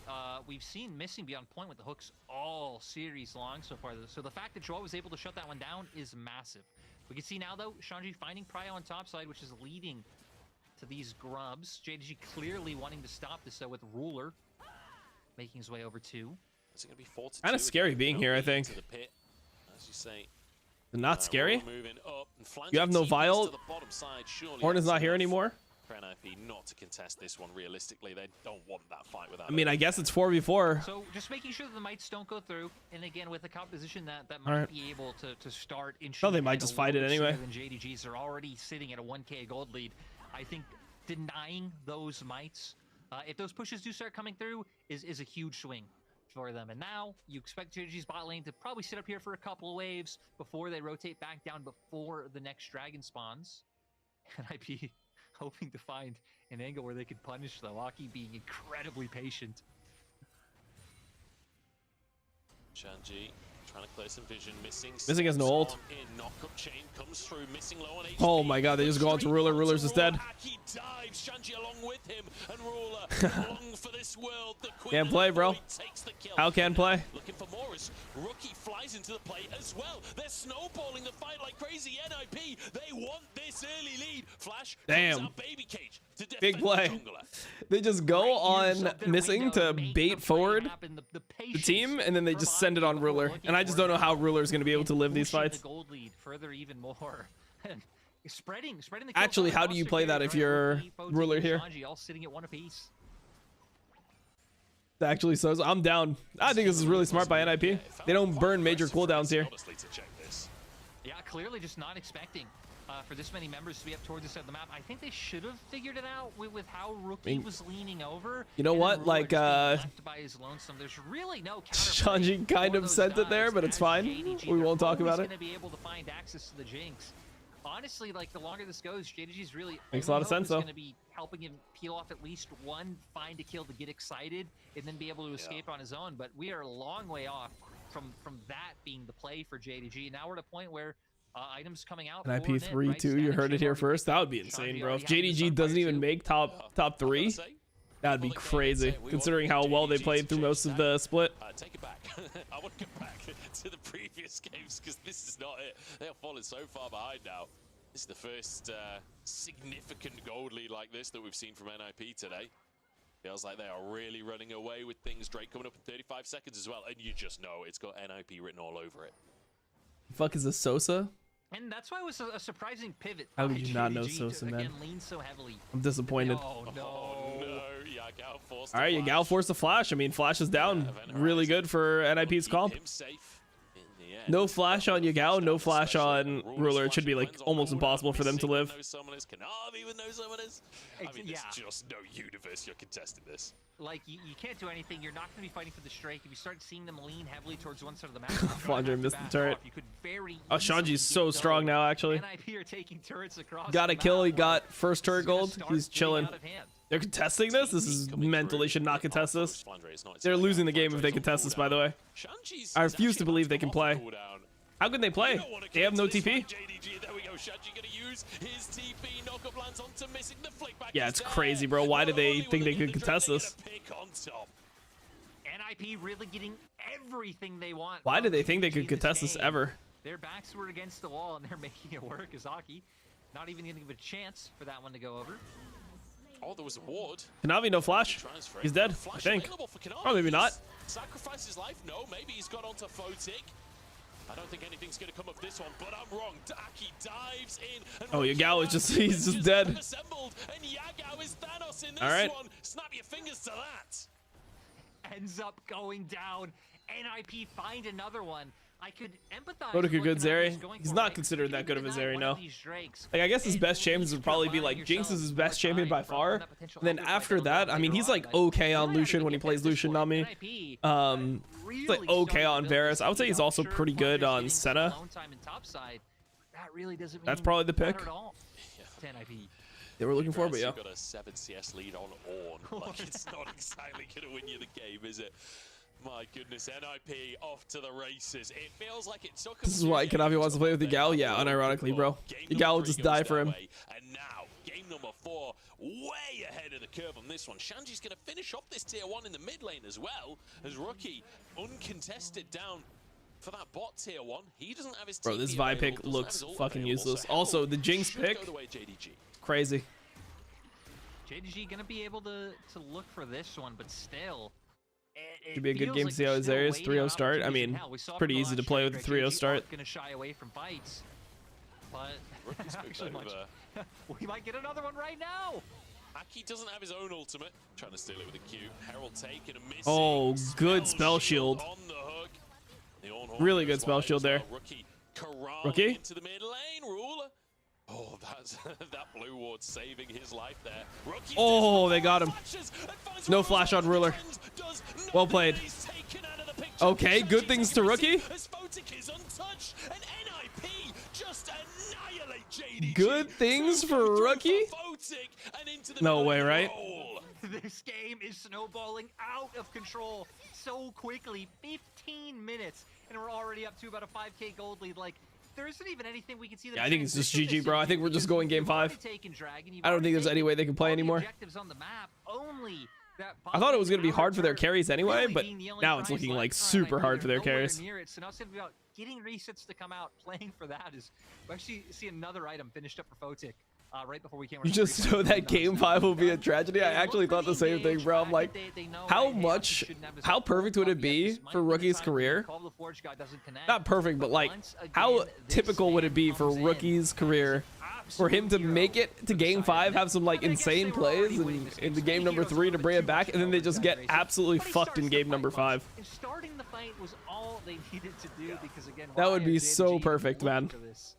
Speaker 5: we've seen Missing be on point with the hooks all series long so far. So the fact that Joao was able to shut that one down is massive. We can see now, though, Shanji finding Prio on top side, which is leading to these grubs. JDG clearly wanting to stop this, though, with Ruler making his way over two.
Speaker 4: Is it going to be 4-2?
Speaker 1: Kind of scary being here, I think.
Speaker 4: Pit, as you say.
Speaker 1: Not scary?
Speaker 4: Up,
Speaker 1: you have no Vial? Horn is not here anymore?
Speaker 4: for NIP not to contest this one realistically. They don't want that fight without.
Speaker 1: I mean, I guess it's 4v4.
Speaker 5: So just making sure that the mites don't go through, and again with the composition that
Speaker 1: All
Speaker 5: might
Speaker 1: right.
Speaker 5: be able to start.
Speaker 1: Well, they might just fight it anyway.
Speaker 5: Than JDGs are already sitting at a 1K gold lead. I think denying those mites, if those pushes do start coming through, is a huge swing for them. And now you expect JDG's bot lane to probably sit up here for a couple of waves before they rotate back down before the next dragon spawns. And I'd be hoping to find an angle where they could punish the Loki being incredibly patient.
Speaker 4: Shanji trying to clear some vision, missing
Speaker 1: has no ult.
Speaker 4: Knockup chain comes through, missing low on HP.
Speaker 1: Oh my god, they just go out to Ruler. Ruler's is dead.
Speaker 4: Aki dives, Shanji along with him, and Ruler along for this world. The Queen
Speaker 1: Can't
Speaker 4: of
Speaker 1: play,
Speaker 4: the
Speaker 1: bro.
Speaker 4: Void takes the kill.
Speaker 1: How can play?
Speaker 4: Looking for more as Rookie flies into the play as well. They're snowballing the fight like crazy. NIP, they want this early lead. Flash
Speaker 1: Damn.
Speaker 4: comes out baby cage to
Speaker 1: Big
Speaker 4: defend
Speaker 1: play.
Speaker 4: the jungler.
Speaker 1: They just go on
Speaker 5: Something
Speaker 1: missing
Speaker 5: we know
Speaker 1: to
Speaker 5: make
Speaker 1: bait
Speaker 5: the play
Speaker 1: forward
Speaker 5: happen, the
Speaker 1: the
Speaker 5: patience
Speaker 1: team, and then they
Speaker 5: for
Speaker 1: just send it
Speaker 5: Baki
Speaker 1: on
Speaker 5: before
Speaker 1: Ruler.
Speaker 5: looking
Speaker 1: And I
Speaker 5: for
Speaker 1: just don't know
Speaker 5: it.
Speaker 1: how Ruler's going to be able to live these
Speaker 5: Pushing
Speaker 1: fights.
Speaker 5: the gold lead further even more. And spreading the
Speaker 1: Actually,
Speaker 5: kill
Speaker 1: how do you
Speaker 5: roster
Speaker 1: play
Speaker 5: here,
Speaker 1: that if
Speaker 5: right?
Speaker 1: you're
Speaker 5: Rookie, Boji,
Speaker 1: Ruler
Speaker 5: and
Speaker 1: here?
Speaker 5: Shanji all sitting at one apiece.
Speaker 1: Actually, so I'm down. I think this is really smart by NIP. They don't burn major cooldowns here.
Speaker 4: Honestly, to check this.
Speaker 5: Yeah, clearly just not expecting for this many members to be up towards this side of the map. I think they should have figured it out with how Rookie was leaning over.
Speaker 1: You know
Speaker 5: and then
Speaker 1: what?
Speaker 5: Ruler
Speaker 1: Like,
Speaker 5: just being left by his lonesome. There's really no counterplay
Speaker 1: Shanji kind
Speaker 5: for
Speaker 1: of
Speaker 5: those
Speaker 1: sent it there,
Speaker 5: dives
Speaker 1: but it's
Speaker 5: as
Speaker 1: fine.
Speaker 5: JDG.
Speaker 1: We
Speaker 5: They're
Speaker 1: won't talk
Speaker 5: always
Speaker 1: about it.
Speaker 5: gonna be able to find access to the Jinx. Honestly, like the longer this goes, JDG's really
Speaker 1: Makes a lot of sense, though.
Speaker 5: Going to be helping him peel off at least one, find a kill to get excited, and then be able to escape on his own. But we are a long way off from that being the play for JDG. Now we're at a point where items coming out.
Speaker 1: NIP
Speaker 5: for mid,
Speaker 1: 3-2.
Speaker 5: right?
Speaker 1: You
Speaker 5: Static
Speaker 1: heard it
Speaker 5: Shade
Speaker 1: here
Speaker 5: already
Speaker 1: first.
Speaker 5: picked
Speaker 1: That
Speaker 5: up.
Speaker 1: would be insane,
Speaker 5: Shanji
Speaker 1: bro. If
Speaker 5: already having the
Speaker 1: JDG doesn't
Speaker 5: Sunfire
Speaker 1: even
Speaker 5: too.
Speaker 1: make top three, that'd be crazy, considering how well they played through most of the split.
Speaker 4: Take it back. I want to go back to the previous games because this is not it. They have fallen so far behind now. This is the first significant gold lead like this that we've seen from NIP today. Feels like they are really running away with things. Drake coming up in 35 seconds as well, and you just know it's got NIP written all over it.
Speaker 1: Fuck is a Sosa?
Speaker 5: And that's why it was a surprising pivot.
Speaker 1: How
Speaker 5: by
Speaker 1: did you not know
Speaker 5: JDG to,
Speaker 1: Sosa, man?
Speaker 5: again, lean so heavily.
Speaker 1: I'm disappointed.
Speaker 5: Oh no.
Speaker 4: Oh no, Yagao forced
Speaker 1: All right, you gal forced the flash. I mean, flash is down. Really good for NIP's comp.
Speaker 4: Him safe in the end.
Speaker 1: No flash on Yagao, no flash on Ruler. It should be like almost impossible for them to live.
Speaker 4: No summoners, Kanavi with no summoners. I mean,
Speaker 5: Yeah.
Speaker 4: there's just no universe you're contesting this.
Speaker 5: Like, you can't do anything. You're not going to be fighting for the strike. If you start seeing them lean heavily towards one side of the map,
Speaker 1: Flandre missed the turret.
Speaker 5: You could very
Speaker 1: Oh,
Speaker 5: easily
Speaker 1: Shanji's
Speaker 5: get
Speaker 1: so strong
Speaker 5: done.
Speaker 1: now, actually.
Speaker 5: NIP are taking turrets across
Speaker 1: Got
Speaker 5: the
Speaker 1: a kill. He
Speaker 5: map.
Speaker 1: got first
Speaker 5: This
Speaker 1: turret
Speaker 5: is gonna
Speaker 1: gold.
Speaker 5: start
Speaker 1: He's
Speaker 5: getting
Speaker 1: chilling.
Speaker 5: out of hand.
Speaker 1: They're contesting this? This is mental. They should not contest this. They're losing the game if they contest this, by the way. I refuse to believe they can play. How can they play? They have no TP?
Speaker 4: JDG, there we go. Shanji gonna use his TP. Knockup lands onto missing. The flick back
Speaker 1: Yeah,
Speaker 4: is
Speaker 1: it's
Speaker 4: there.
Speaker 1: crazy, bro. Why did they
Speaker 4: Not only
Speaker 1: think
Speaker 4: will
Speaker 1: they
Speaker 4: get
Speaker 1: could
Speaker 4: the
Speaker 1: contest
Speaker 4: Drake,
Speaker 1: this?
Speaker 4: they get a pick on top.
Speaker 5: NIP really getting everything they want.
Speaker 1: Why
Speaker 5: from
Speaker 1: did they think they
Speaker 5: JDG
Speaker 1: could contest this
Speaker 5: game.
Speaker 1: ever?
Speaker 5: Their backs were against the wall, and they're making it work. Azaki not even going to give a chance for that one to go over.
Speaker 4: Oh, there was a ward.
Speaker 1: Kanavi, no flash.
Speaker 4: Transfer.
Speaker 1: He's dead, I
Speaker 4: Flash
Speaker 1: think.
Speaker 4: available for Kanavi.
Speaker 1: Oh, maybe not.
Speaker 4: Sacrifice his life? No, maybe he's got onto Photic. I don't think anything's going to come of this one, but I'm wrong. Aki dives in. And
Speaker 1: Oh, Yagao is just, he's just dead.
Speaker 4: Assembled, and Yagao is Thanos in this
Speaker 1: All right.
Speaker 4: one. Snap your fingers to that.
Speaker 5: Ends up going down. NIP find another one. I could empathize.
Speaker 1: Photic a
Speaker 5: with what
Speaker 1: good
Speaker 5: Kanavi
Speaker 1: Zeri.
Speaker 5: is going
Speaker 1: He's
Speaker 5: for,
Speaker 1: not
Speaker 5: right?
Speaker 1: considered
Speaker 5: If
Speaker 1: that
Speaker 5: you
Speaker 1: good of a
Speaker 5: deny
Speaker 1: Zeri,
Speaker 5: one
Speaker 1: no.
Speaker 5: of these Drakes,
Speaker 1: Like, I guess his
Speaker 5: at
Speaker 1: best champions
Speaker 5: least
Speaker 1: would probably be
Speaker 5: provide
Speaker 1: like Jinx is
Speaker 5: yourself
Speaker 1: his best
Speaker 5: more
Speaker 1: champion by
Speaker 5: time from
Speaker 1: far.
Speaker 5: that potential
Speaker 1: And then
Speaker 5: underfight
Speaker 1: after
Speaker 5: that'll
Speaker 1: that,
Speaker 5: come
Speaker 1: I mean,
Speaker 5: later
Speaker 1: he's
Speaker 5: on,
Speaker 1: like
Speaker 5: but
Speaker 1: okay on
Speaker 5: you might have
Speaker 1: Lucian
Speaker 5: to
Speaker 1: when he
Speaker 5: get
Speaker 1: plays
Speaker 5: this
Speaker 1: Lucian,
Speaker 5: one.
Speaker 1: not me.
Speaker 5: NIP,
Speaker 1: He's
Speaker 5: really
Speaker 1: like okay
Speaker 5: starting
Speaker 1: on
Speaker 5: to build
Speaker 1: Varus.
Speaker 5: this
Speaker 1: I would say
Speaker 5: lead
Speaker 1: he's
Speaker 5: up.
Speaker 1: also
Speaker 5: Sure,
Speaker 1: pretty good
Speaker 5: Flandre's
Speaker 1: on
Speaker 5: getting some
Speaker 1: Senna.
Speaker 5: alone time in top side. That really doesn't
Speaker 1: That's
Speaker 5: mean
Speaker 1: probably the
Speaker 5: better
Speaker 1: pick
Speaker 5: at all to NIP.
Speaker 1: they were looking for, but yeah.
Speaker 4: You've got a 7 CS lead on Ornn. Like, it's not exactly going to win you the game, is it? My goodness, NIP off to the races. It feels like it took
Speaker 1: This is why Kanavi wants to play with Yagao. Yeah, unironically, bro. Yagao will just die for him.
Speaker 4: And now, game number 4, way ahead of the curve on this one. Shanji's going to finish off this tier 1 in the mid lane as well, as Rookie uncontested down for that bot tier 1. He doesn't have his
Speaker 1: Bro,
Speaker 4: TP
Speaker 1: this Vi
Speaker 4: available,
Speaker 1: pick
Speaker 4: doesn't have
Speaker 1: looks
Speaker 4: his ult
Speaker 1: fucking
Speaker 4: available,
Speaker 1: useless.
Speaker 4: so
Speaker 1: Also,
Speaker 4: Hell
Speaker 1: the Jinx
Speaker 4: should
Speaker 1: pick,
Speaker 4: go the way JDG.
Speaker 1: crazy.
Speaker 5: JDG gonna be able to look for this one, but still.
Speaker 1: Should be a good game to see how his areas 3-0 start. I mean, it's pretty easy to play with the 3-0 start.
Speaker 5: Gonna shy away from fights. But
Speaker 4: Rookie's moved
Speaker 5: actually
Speaker 4: over.
Speaker 5: we might get another one right now.
Speaker 4: Aki doesn't have his own ultimate. Trying to steal it with a Q. Herald taking a missing.
Speaker 1: Oh, good spell shield.
Speaker 4: On the hook. The Ornhorn
Speaker 1: Really
Speaker 4: goes
Speaker 1: good spell
Speaker 4: wide
Speaker 1: shield
Speaker 4: as
Speaker 1: there.
Speaker 4: well. Rookie corralling
Speaker 1: Rookie?
Speaker 4: into the mid lane. Ruler. Oh, that's that blue ward saving his life there. Rookie
Speaker 1: Oh, they got him.
Speaker 4: flashes and finds
Speaker 1: No
Speaker 4: one
Speaker 1: flash on
Speaker 4: of
Speaker 1: Ruler.
Speaker 4: does
Speaker 1: Well
Speaker 4: nothing,
Speaker 1: played.
Speaker 4: and he's taken out of the picture.
Speaker 1: Okay, good
Speaker 4: Searching
Speaker 1: things to Rookie.
Speaker 4: As Photic is untouched, and NIP just annihilate JDG.
Speaker 1: Good things for Rookie?
Speaker 4: Photic and into the
Speaker 1: No
Speaker 4: middle
Speaker 1: way,
Speaker 4: of the
Speaker 1: right?
Speaker 4: roll.
Speaker 5: This game is snowballing out of control so quickly. 15 minutes, and we're already up to about a 5K gold lead. Like, there isn't even anything we can see.
Speaker 1: Yeah, I think it's just
Speaker 5: transition
Speaker 1: GG, bro. I think we're just going game 5. I don't think there's any way they can play anymore.
Speaker 5: Objectives on the map, only that
Speaker 1: I thought it was going to be hard for their
Speaker 5: Bottom
Speaker 1: carries anyway,
Speaker 5: really
Speaker 1: but
Speaker 5: being the only
Speaker 1: now it's
Speaker 5: prize
Speaker 1: looking
Speaker 5: left
Speaker 1: like
Speaker 5: for
Speaker 1: super
Speaker 5: NIP.
Speaker 1: hard for their
Speaker 5: They're nowhere
Speaker 1: carries.
Speaker 5: near it, so now it's going to be about getting resets to come out. Playing for that is we actually see another item finished up for Photic. Right before we came.
Speaker 1: You just know that game 5 will be a tragedy. I actually thought the same thing, bro. I'm like, how perfect would it be for Rookie's career? Not perfect, but like, how typical would it be for Rookie's career for him to make it to game 5, have some like insane plays, and in the game number 3 to bring it back, and then they just get absolutely fucked in game number 5.
Speaker 5: And starting the fight was all they needed to do because again,
Speaker 1: That would be
Speaker 5: Ryan
Speaker 1: so
Speaker 5: JDG
Speaker 1: perfect, man.
Speaker 5: for this.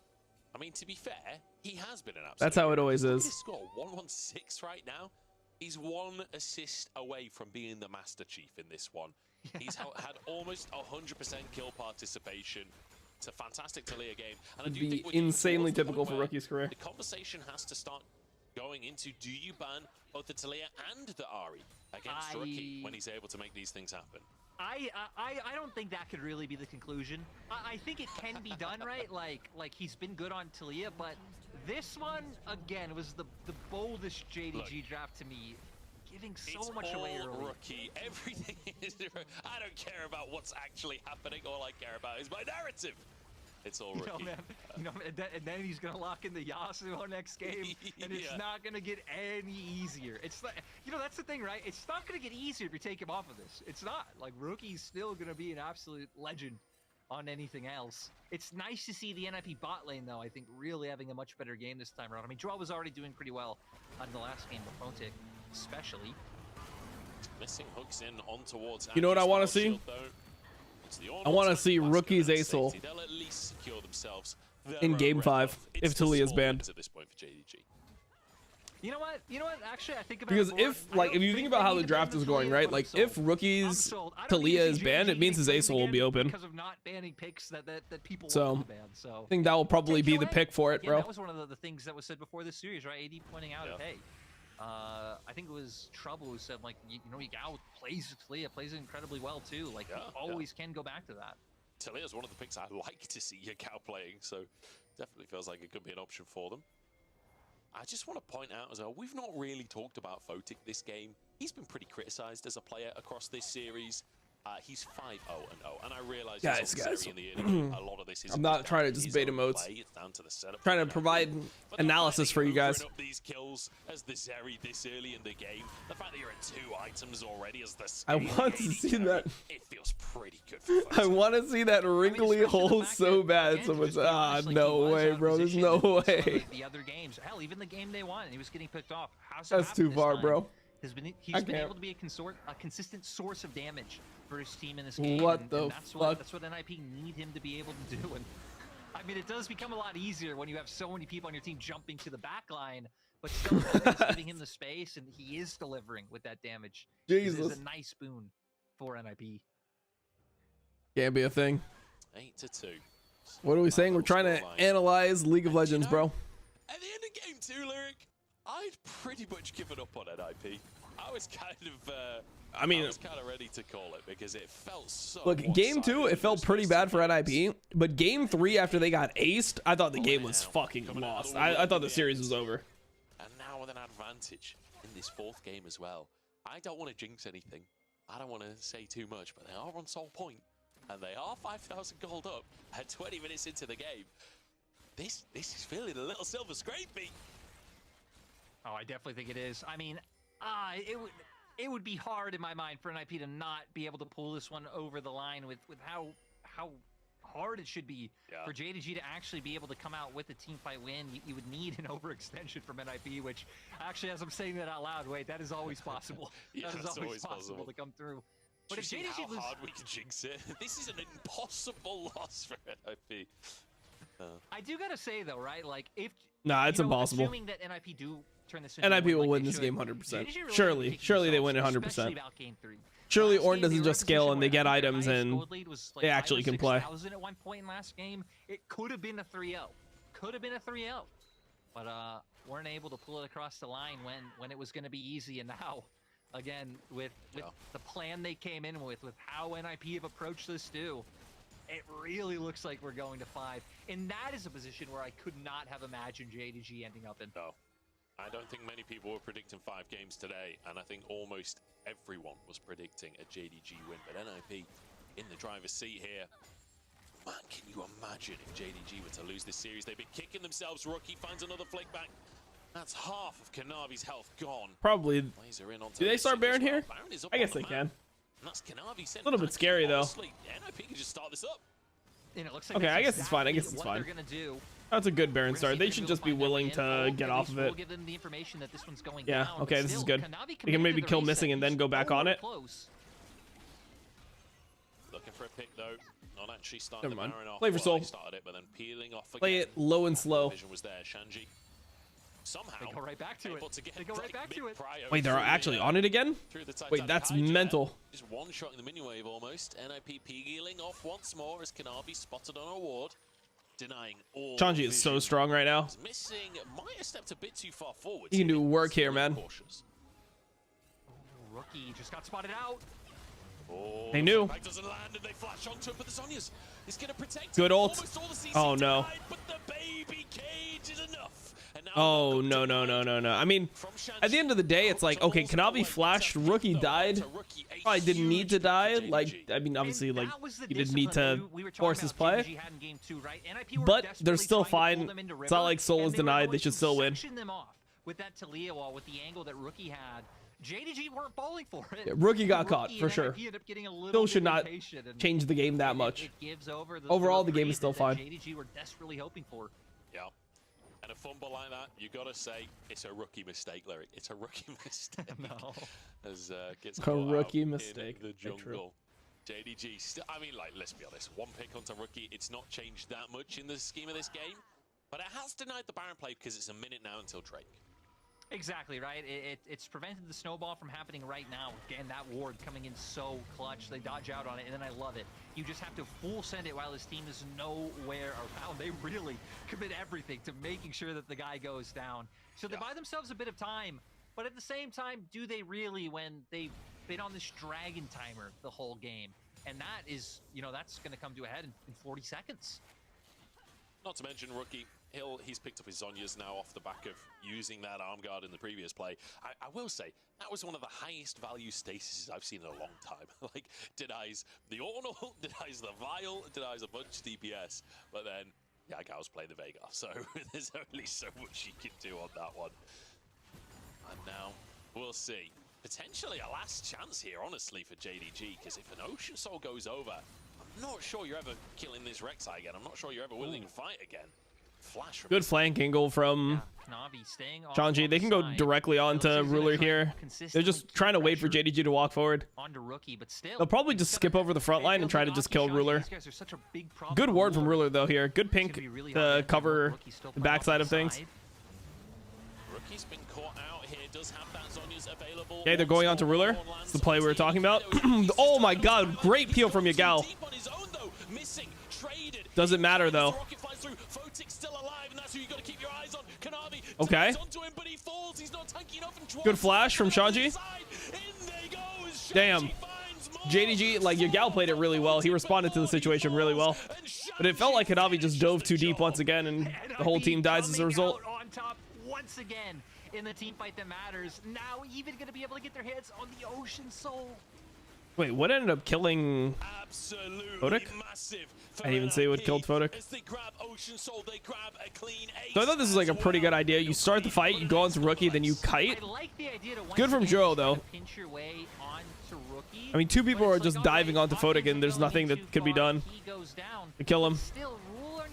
Speaker 4: I mean, to be fair, he has been an absolute.
Speaker 1: That's how it always
Speaker 4: Look at
Speaker 1: is.
Speaker 4: his score 116 right now. He's 1 assist away from being the Master Chief in this one. He's had almost 100% kill participation. It's a fantastic Talia game, and I do
Speaker 1: Be
Speaker 4: think we're getting
Speaker 1: insanely
Speaker 4: towards the
Speaker 1: typical
Speaker 4: point
Speaker 1: for
Speaker 4: where
Speaker 1: Rookie's career.
Speaker 4: The conversation has to start going into: do you ban both the Talia and the Ari against Rookie when he's able to make these things happen?
Speaker 5: I don't think that could really be the conclusion. I think it can be done, right? Like he's been good on Talia, but this one again was the boldest JDG draft to me, giving so much away early.
Speaker 4: Rookie. Everything is different. I don't care about what's actually happening. All I care about is my narrative. It's all Rookie.
Speaker 5: And then he's gonna lock in the Yasuo next game, and it's not gonna get any easier. It's like, that's the thing, right? It's not gonna get easier if you take him off of this. It's not. Like, Rookie's still gonna be an absolute legend on anything else. It's nice to see the NIP bot lane, though, I think, really having a much better game this time around. I mean, Joel was already doing pretty well on the last game with Photic, especially.
Speaker 4: Missing hooks in on towards.
Speaker 1: You know what I want to see? I want to see Rookie's Acel in game 5 if Talia's banned.
Speaker 4: At this point for JDG.
Speaker 5: You know what? Actually, I think about
Speaker 1: Because
Speaker 5: it more.
Speaker 1: if you think about how the draft is going, right? Like, if Rookie's Talia is banned, it means his Acel will be open.
Speaker 5: Because of not banning picks that people
Speaker 1: So,
Speaker 5: want to ban. So
Speaker 1: I think that will probably be the pick for it,
Speaker 5: again,
Speaker 1: bro.
Speaker 5: That was one of the things that was said before this series, right? AD pointing out, hey, I think it was Trouble who said, like, Yao plays Talia, plays it incredibly well too. Like, he always can go back to that.
Speaker 4: Talia is one of the picks I like to see Yao playing, so definitely feels like it could be an option for them. I just want to point out as well, we've not really talked about Photic this game. He's been pretty criticized as a player across this series. He's 5-0-0, and I realize
Speaker 1: guys,
Speaker 4: in the early game, a lot of this is
Speaker 1: I'm not trying to just bait emotes.
Speaker 4: It's down to the setup.
Speaker 1: Trying to provide analysis for you guys.
Speaker 4: Up these kills as the Zeri this early in the game. The fact that you're at 2 items already as the
Speaker 1: I want to see that.
Speaker 4: It feels pretty good for Photic.
Speaker 1: I want to see that wrinkly hole so bad. Someone's no way, bro. There's no way.
Speaker 5: The other games, hell, even the game they won, he was getting picked off. How's
Speaker 1: That's too far, bro.
Speaker 5: He's been able to be a consistent source of damage for his team in this game.
Speaker 1: What the fuck?
Speaker 5: That's what NIP need him to be able to do. And I mean, it does become a lot easier when you have so many people on your team jumping to the back line, but still giving him the space, and he is delivering with that damage.
Speaker 1: Jesus.
Speaker 5: This is a nice boon for NIP.
Speaker 1: Can't be a thing.
Speaker 4: 8-2.
Speaker 1: What are we saying? We're trying to analyze League of Legends, bro.
Speaker 4: At the end of game 2, Lyric, I'd pretty much given up on NIP. I was kind of, I was kind of ready to call it because it felt so.
Speaker 1: Look, game 2, it felt pretty bad for NIP, but game 3, after they got aced, I thought the game was fucking lost. I thought the series was over.
Speaker 4: And now with an advantage in this 4th game as well. I don't want to jinx anything. I don't want to say too much, but they are on Soul Point, and they are 5,000 gold up at 20 minutes into the game. This is feeling a little silver scrapey.
Speaker 5: Oh, I definitely think it is. I mean, it would be hard in my mind for NIP to not be able to pull this one over the line with how hard it should be
Speaker 4: Yeah.
Speaker 5: for JDG to actually be able to come out with a team fight win. You would need an overextension from NIP, which actually, as I'm saying that out loud, wait, that is always possible.
Speaker 4: Yeah,
Speaker 5: that is
Speaker 4: it's
Speaker 5: always
Speaker 4: always
Speaker 5: possible
Speaker 4: possible.
Speaker 5: to come through.
Speaker 4: But
Speaker 5: But if
Speaker 4: see how
Speaker 5: JDG loses,
Speaker 4: hard we can jinx it? This is an impossible loss for NIP.
Speaker 5: I do gotta say though, right? Like if
Speaker 1: Nah, it's impossible.
Speaker 5: Assuming that NIP do turn this into
Speaker 1: NIP will
Speaker 5: like
Speaker 1: win
Speaker 5: they
Speaker 1: this
Speaker 5: should,
Speaker 1: game 100%.
Speaker 5: JDG really
Speaker 1: Surely,
Speaker 5: kicking
Speaker 1: surely they win
Speaker 5: themselves,
Speaker 1: 100%.
Speaker 5: especially about game 3.
Speaker 1: Surely
Speaker 5: Last
Speaker 1: Ornn
Speaker 5: game, they
Speaker 1: doesn't
Speaker 5: were in
Speaker 1: just
Speaker 5: a
Speaker 1: scale
Speaker 5: position
Speaker 1: and they
Speaker 5: where
Speaker 1: get
Speaker 5: I think their
Speaker 1: items
Speaker 5: highest
Speaker 1: and
Speaker 5: gold lead was, like,
Speaker 1: they actually
Speaker 5: 5,000
Speaker 1: can
Speaker 5: or
Speaker 1: play.
Speaker 5: 6,000 at one point in last game. It could have been a 3-0. Could have been a 3-0. But weren't able to pull it across the line when it was going to be easy. And now, again, with the plan they came in with how NIP have approached this too, it really looks like we're going to 5. And that is a position where I could not have imagined JDG ending up in.
Speaker 4: No. I don't think many people were predicting 5 games today, and I think almost everyone was predicting a JDG win. But NIP in the driver's seat here. Man, can you imagine if JDG were to lose this series? They've been kicking themselves. Rookie finds another flick back. That's half of Kanavi's health gone.
Speaker 1: Probably.
Speaker 4: Laser in onto
Speaker 1: Do they start
Speaker 4: Missing as
Speaker 1: Baron here?
Speaker 4: well. Baron is up
Speaker 1: I
Speaker 4: on
Speaker 1: guess
Speaker 4: the
Speaker 1: they
Speaker 4: map.
Speaker 1: can.
Speaker 4: And that's Kanavi sent
Speaker 1: A little bit
Speaker 4: back.
Speaker 1: scary, though.
Speaker 4: Honestly, NIP can just start this up.
Speaker 5: And it looks like
Speaker 1: Okay,
Speaker 5: that's
Speaker 1: I guess it's fine. I
Speaker 5: exactly
Speaker 1: guess it's
Speaker 5: what
Speaker 1: fine.
Speaker 5: they're gonna do.
Speaker 1: That's a good Baron
Speaker 5: We're gonna see
Speaker 1: start.
Speaker 5: if
Speaker 1: They
Speaker 5: they're
Speaker 1: should
Speaker 5: able
Speaker 1: just be
Speaker 5: find that
Speaker 1: willing
Speaker 5: win,
Speaker 1: to
Speaker 5: or
Speaker 1: get
Speaker 5: at
Speaker 1: off
Speaker 5: least
Speaker 1: of
Speaker 5: we'll
Speaker 1: it.
Speaker 5: give them the information that this one's going
Speaker 1: Yeah,
Speaker 5: down,
Speaker 1: okay,
Speaker 5: but
Speaker 1: this is
Speaker 5: still,
Speaker 1: good.
Speaker 5: Kanavi
Speaker 1: They can
Speaker 5: committed
Speaker 1: maybe
Speaker 5: to the
Speaker 1: kill
Speaker 5: reset.
Speaker 1: Missing and then go back on
Speaker 5: Nowhere
Speaker 1: it.
Speaker 5: close.
Speaker 4: Looking for a pick though. Not actually starting
Speaker 1: Never
Speaker 4: the
Speaker 1: mind.
Speaker 4: Baron off.
Speaker 1: Play for
Speaker 4: Well,
Speaker 1: soul.
Speaker 4: he started it, but then peeling off again.
Speaker 1: Play it low and slow.
Speaker 4: Vision was there. Shanji somehow
Speaker 5: They go right back to
Speaker 4: able
Speaker 5: it.
Speaker 4: to get
Speaker 5: They go right back to it.
Speaker 4: mid-prio
Speaker 1: Wait, they're
Speaker 4: through
Speaker 1: actually
Speaker 4: the,
Speaker 1: on it again?
Speaker 4: through the
Speaker 1: Wait,
Speaker 4: Titanic
Speaker 1: that's
Speaker 4: hijack.
Speaker 1: mental.
Speaker 4: Just one shot in the mini wave almost. NIP peeling off once more as Kanavi spotted on a ward, denying all.
Speaker 1: Chanji is so
Speaker 4: vision.
Speaker 1: strong right now.
Speaker 4: Missing might have stepped a bit too far forward.
Speaker 1: He can do work here, man.
Speaker 4: Cautious.
Speaker 5: Rookie just got spotted out.
Speaker 4: Oh,
Speaker 1: They knew.
Speaker 4: the flag doesn't land and they flash onto it, but the Zhonya's is going to protect
Speaker 1: Good
Speaker 4: him.
Speaker 1: ult.
Speaker 4: Almost all the CC
Speaker 1: Oh, no.
Speaker 4: denied, but the baby cage is enough. And now
Speaker 1: Oh,
Speaker 4: they've
Speaker 1: no,
Speaker 4: got
Speaker 1: no, no,
Speaker 4: denied
Speaker 1: no, no. I mean,
Speaker 4: from Shanji.
Speaker 1: at the end of the day, it's like, okay, Kanavi flashed, Rookie died. Probably didn't need to die. Like, I mean, obviously,
Speaker 5: And
Speaker 1: like,
Speaker 5: that was the
Speaker 1: he didn't need
Speaker 5: discipline
Speaker 1: to
Speaker 5: we were talking
Speaker 1: force his
Speaker 5: about
Speaker 1: play.
Speaker 5: JDG had in game 2, right? NIP were
Speaker 1: But they're
Speaker 5: desperately
Speaker 1: still
Speaker 5: trying to pull
Speaker 1: fine.
Speaker 5: them into
Speaker 1: It's not
Speaker 5: River,
Speaker 1: like Soul
Speaker 5: and
Speaker 1: is
Speaker 5: they were
Speaker 1: denied.
Speaker 5: able
Speaker 1: They should
Speaker 5: to
Speaker 1: still win.
Speaker 5: section them off with that Talia wall, with the angle that Rookie had. JDG weren't falling for it.
Speaker 1: Yeah, Rookie got caught,
Speaker 5: Rookie
Speaker 1: for
Speaker 5: and
Speaker 1: sure.
Speaker 5: NIP ended up getting a little
Speaker 1: Still
Speaker 5: bit
Speaker 1: should not
Speaker 5: impatient, and
Speaker 1: change the game that much.
Speaker 5: It gives over the
Speaker 1: Overall, the game is
Speaker 5: reprieve
Speaker 1: still
Speaker 5: that
Speaker 1: fine.
Speaker 5: JDG were desperately hoping for.
Speaker 4: Yeah. And a fumble like that, you got to say, it's a rookie mistake, Lyric. It's a rookie mistake.
Speaker 5: No.
Speaker 4: As gets
Speaker 1: A
Speaker 4: caught
Speaker 1: rookie
Speaker 4: out
Speaker 1: mistake.
Speaker 4: in the
Speaker 1: Very true.
Speaker 4: jungle. JDG, I mean, like, let's be honest, one pick onto rookie, it's not changed that much in the scheme of this game, but it has denied the Baron play because it's a minute now until Drake.
Speaker 5: Exactly, right? It's prevented the snowball from happening right now. Again, that ward coming in so clutch. They dodge out on it, and then I love it. You just have to full send it while his team is nowhere around. They really commit everything to making sure that the guy goes down. So they buy themselves a bit of time, but at the same time, do they really when they've been on this dragon timer the whole game? And that is, you know, that's going to come to a head in 40 seconds.
Speaker 4: Not to mention rookie, he's picked up his Zhonya's now off the back of using that arm guard in the previous play. I will say, that was one of the highest value stasises I've seen in a long time. Like, denies the Ornal, denies the Vial, denies a bunch of DPS, but then, yeah, Gal's playing the Veigar, so there's only so much you can do on that one. And now, we'll see. Potentially a last chance here, honestly, for JDG, because if an Ocean Soul goes over, I'm not sure you're ever killing this Rek'Sai again. I'm not sure you're ever willing to fight again. Flash from
Speaker 1: Good flank angle from
Speaker 5: Kanavi staying on
Speaker 1: Chanji. They can go
Speaker 5: side.
Speaker 1: directly onto
Speaker 5: They'll just
Speaker 1: Ruler
Speaker 5: try
Speaker 1: here.
Speaker 5: and
Speaker 1: They're
Speaker 5: consistently
Speaker 1: just
Speaker 5: keep
Speaker 1: trying to wait for
Speaker 5: pressure
Speaker 1: JDG to walk forward.
Speaker 5: onto Rookie, but still,
Speaker 1: They'll probably just skip over the front line and try to just kill Ruler.
Speaker 5: These guys are such a big problem
Speaker 1: Good
Speaker 5: for
Speaker 1: ward from Ruler, though, here. Good
Speaker 5: It's gonna
Speaker 1: pink
Speaker 5: be really
Speaker 1: to
Speaker 5: hard
Speaker 1: cover
Speaker 5: Rookie's still
Speaker 1: the
Speaker 5: playing
Speaker 1: backside
Speaker 5: off
Speaker 1: of
Speaker 5: the
Speaker 1: things.
Speaker 5: side.
Speaker 4: Rookie's been caught out here, does have that Zhonya's available.
Speaker 1: Okay, they're going on to Ruler. It's the play we were talking about. Oh my god, great peel from Yagal. Doesn't matter, though. Okay. Good flash from Shanji. Damn. JDG, like, Yagal played it really well. He responded to the situation really well. But it felt like Kanavi just dove too deep once again, and the whole team dies as a result.
Speaker 5: On top once again in the team fight that matters. Now even going to be able to get their hands on the Ocean Soul.
Speaker 1: Wait, what ended up killing
Speaker 4: Absolutely
Speaker 1: Odic?
Speaker 4: massive.
Speaker 1: I didn't even see what killed Photic.
Speaker 4: As they grab Ocean Soul, they grab a clean ace.
Speaker 1: So I thought this was like a pretty good idea. You start the fight, you go onto Rookie, then you kite.
Speaker 5: I like the idea to
Speaker 1: Good from Joe, though.
Speaker 5: pinch your way onto Rookie.
Speaker 1: I mean, two people
Speaker 5: But
Speaker 1: are
Speaker 5: it's
Speaker 1: just
Speaker 5: like,
Speaker 1: diving
Speaker 5: okay,
Speaker 1: onto Photic, and there's
Speaker 5: Hawkins
Speaker 1: nothing
Speaker 5: going
Speaker 1: that could be
Speaker 5: too far,
Speaker 1: done
Speaker 5: he goes down.
Speaker 1: to kill him.
Speaker 5: But still, Ruler,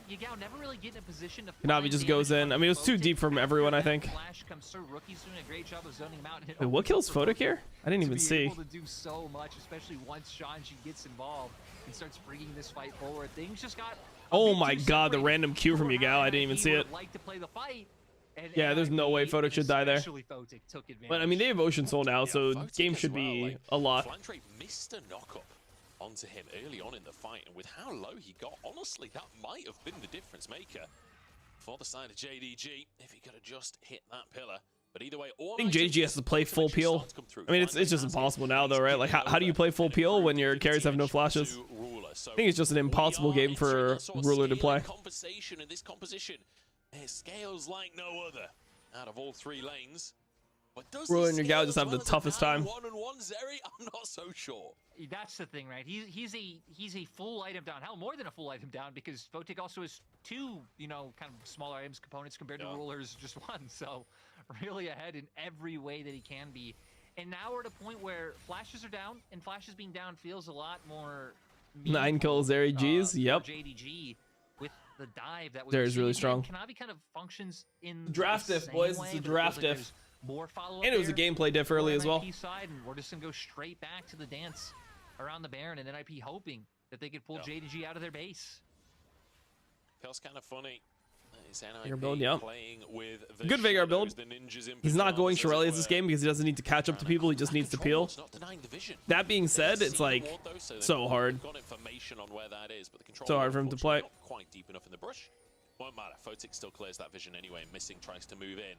Speaker 5: Yagao never really get in a position to
Speaker 1: Kanavi
Speaker 5: find
Speaker 1: just
Speaker 5: damage
Speaker 1: goes in.
Speaker 5: from
Speaker 1: I mean, it was too
Speaker 5: Photic
Speaker 1: deep from
Speaker 5: after
Speaker 1: everyone, I
Speaker 5: that
Speaker 1: think.
Speaker 5: Flash comes through. Rookie's doing a great job of zoning him out. And it
Speaker 1: Wait, what
Speaker 5: opens
Speaker 1: kills
Speaker 5: up for
Speaker 1: Photic here? I didn't
Speaker 5: to
Speaker 1: even
Speaker 5: be
Speaker 1: see.
Speaker 5: able to do so much, especially once Shanji gets involved and starts bringing this fight forward. Things just got
Speaker 1: Oh my god, the random Q from Yagao. I didn't even see it.
Speaker 5: Like to play the fight. And
Speaker 1: Yeah, there's no way Photic should die there.
Speaker 5: especially Photic took advantage.
Speaker 1: But I mean, they have Ocean Soul now, so
Speaker 4: Photic
Speaker 1: game
Speaker 4: as
Speaker 1: should
Speaker 4: well,
Speaker 1: be
Speaker 4: like,
Speaker 1: a lot.
Speaker 4: Flantre missed a knock-up onto him early on in the fight, and with how low he got, honestly, that might have been the difference maker for the side of JDG if he could have just hit that pillar. But either way, all
Speaker 1: I think JDG has to play full peel. I mean, it's just impossible now, though, right? Like, how do you play full peel when your carries have no flashes? I think it's just an impossible game for Ruler to play.
Speaker 4: Conversation in this composition, it scales like no other out of all three lanes. But does
Speaker 1: Ruler
Speaker 4: he
Speaker 1: and Yagao
Speaker 4: scale
Speaker 1: just
Speaker 4: as
Speaker 1: have the
Speaker 4: well as a
Speaker 1: toughest time.
Speaker 4: one-on-one, Zeri? I'm not so sure.
Speaker 5: That's the thing, right? He's a full item down. Hell, more than a full item down, because Photic also has two, kind of smaller items components compared to Ruler's just one. So really ahead in every way that he can be. And now we're at a point where flashes are down, and flashes being down feels a lot more
Speaker 1: 9 kills, Zeri G's.
Speaker 5: for
Speaker 1: Yep.
Speaker 5: JDG with the dive that
Speaker 1: Zeri's really strong.
Speaker 5: Kanavi kind of functions in
Speaker 1: Draft
Speaker 5: the
Speaker 1: diff,
Speaker 5: same
Speaker 1: boys.
Speaker 5: way,
Speaker 1: It's a
Speaker 5: but it
Speaker 1: draft
Speaker 5: feels like
Speaker 1: diff.
Speaker 5: there's more follow-up
Speaker 1: And it was a
Speaker 5: there
Speaker 1: gameplay diff early
Speaker 5: for
Speaker 1: as well.
Speaker 5: NIP side, and we're just gonna go straight back to the dance around the Baron, and NIP hoping that they could pull JDG out of their base.
Speaker 4: Feels kind of funny.
Speaker 1: Veigar build, yeah.
Speaker 4: With
Speaker 1: Good Veigar build. He's not going Shirelles this game because he doesn't need to catch up to people. He just needs to peel. That being said, it's like so hard. So hard for him to play.
Speaker 4: Quite deep enough in the brush. Won't matter. Photic still clears that vision anyway. Missing tries to move in.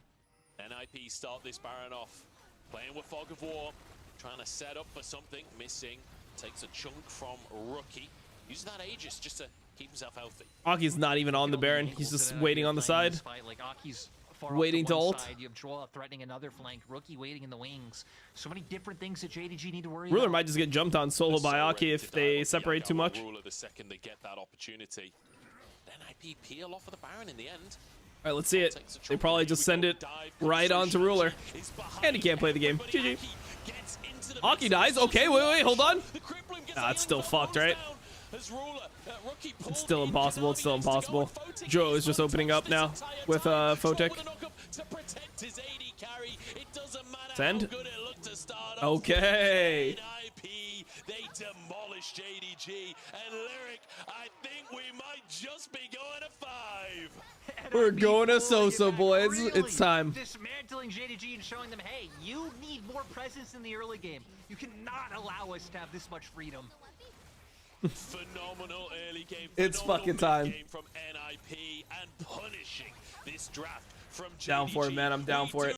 Speaker 4: NIP start this Baron off. Playing with Fog of War. Trying to set up for something. Missing. Takes a chunk from Rookie. Uses that Aegis just to keep himself healthy.
Speaker 1: Aki's not even on the Baron. He's just waiting on the side.
Speaker 5: Like Aki's far
Speaker 1: Waiting
Speaker 5: off
Speaker 1: to
Speaker 5: one
Speaker 1: ult.
Speaker 5: Side. You have Draw threatening another flank. Rookie waiting in the wings. So many different things that JDG need to worry
Speaker 1: Ruler
Speaker 5: about.
Speaker 1: might just get jumped on solo by Aki if they separate too much.
Speaker 4: Ruler the second they get that opportunity. NIP peel off of the Baron in the end.
Speaker 1: All right, let's see it. They probably just send it right on to Ruler. And he can't play the game. GG. Aki dies. Okay, wait, hold on. Nah, it's still fucked, right? It's still impossible. It's still impossible. Joe is just opening up now with Photic. Send. Okay.
Speaker 4: They demolish JDG, and Lyric, I think we might just be going to 5.
Speaker 1: We're going to Sosa, boys. It's time.
Speaker 5: Dismantling JDG and showing them, hey, you need more presence in the early game. You cannot allow us to have this much freedom.
Speaker 4: Phenomenal early game.
Speaker 1: It's fucking time.
Speaker 4: Game from NIP and punishing this draft from JDG.
Speaker 1: Down for it, man. I'm down for it.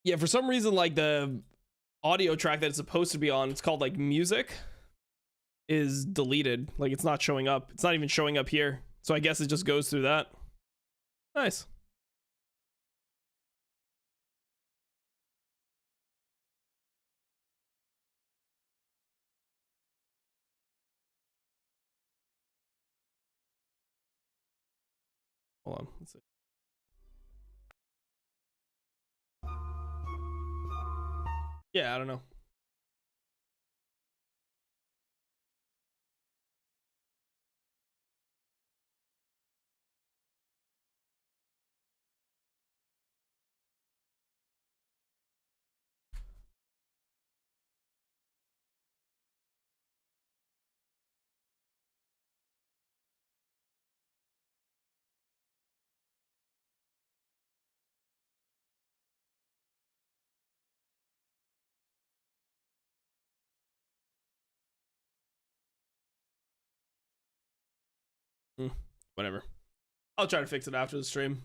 Speaker 1: Yeah, for some reason, like the audio track that it's supposed to be on, it's called like music, is deleted. Like it's not showing up. It's not even showing up here. So I guess it just goes through that. Nice. Hold on. Let's see. Yeah, I don't know. Whatever. I'll try to fix it after the stream.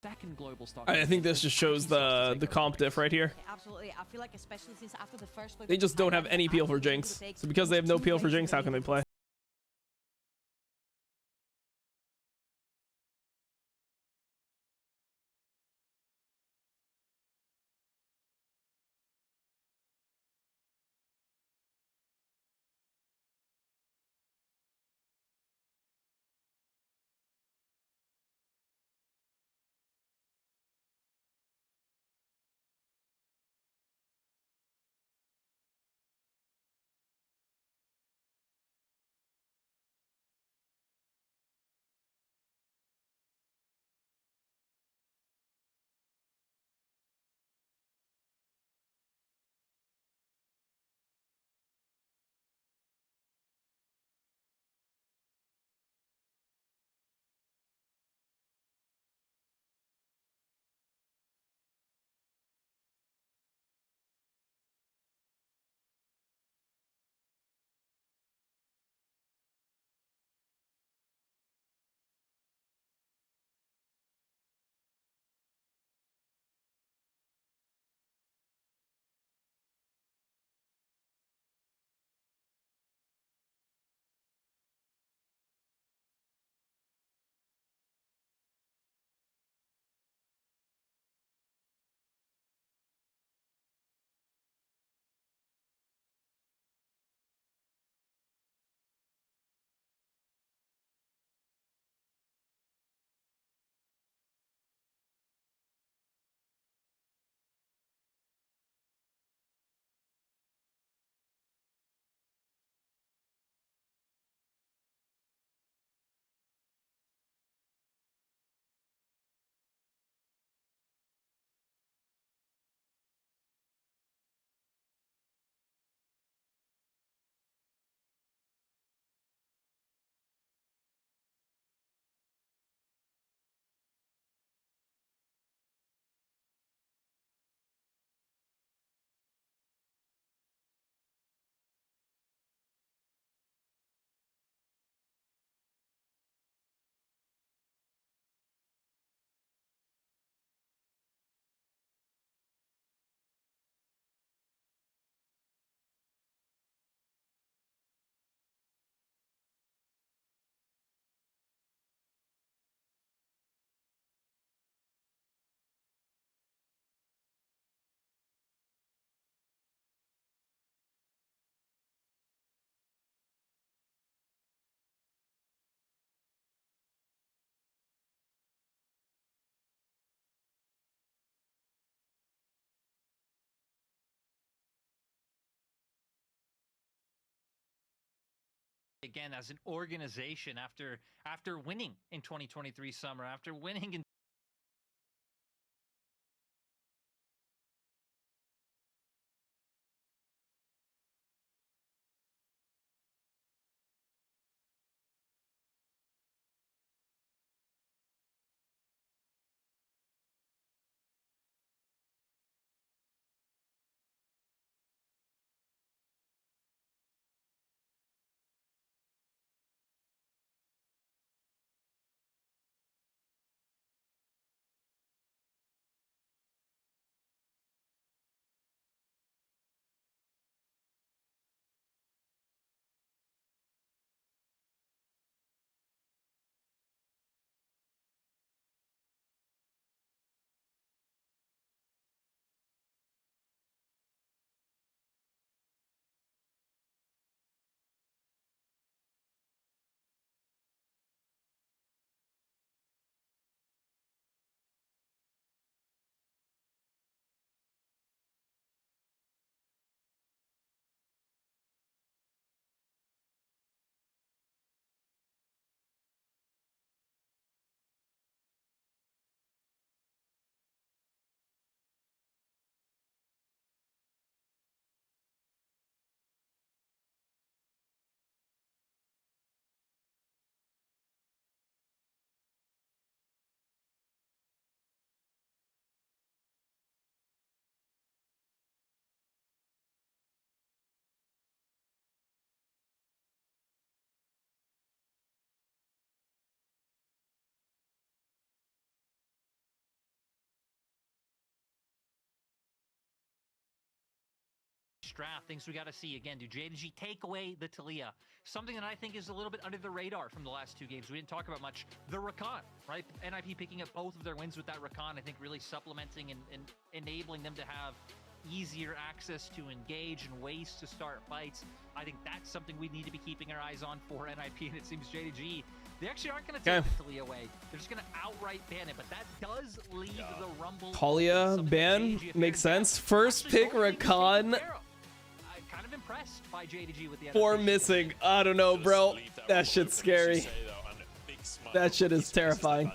Speaker 7: second global stock.
Speaker 1: I think this just shows the comp diff right here.
Speaker 8: Absolutely. I feel like especially since after the first
Speaker 1: They just don't have any peel for Jinx. So because they have no peel for Jinx, how can they play?
Speaker 5: Again, as an organization, after winning in 2023 summer, after winning in draft, things we got to see. Again, do JDG take away the Talia? Something that I think is a little bit under the radar from the last 2 games. We didn't talk about much. The Rakan, right? NIP picking up both of their wins with that Rakan, I think really supplementing and enabling them to have easier access to engage and ways to start fights. I think that's something we need to be keeping our eyes on for NIP, and it seems JDG, they actually aren't going to take the Talia away. They're just going to outright ban it, but that does leave the Rumble.
Speaker 1: Talia ban makes sense. First pick Rakan.
Speaker 5: Kind of impressed by JDG with the
Speaker 1: For missing. I don't know, bro. That shit's scary. That shit is terrifying.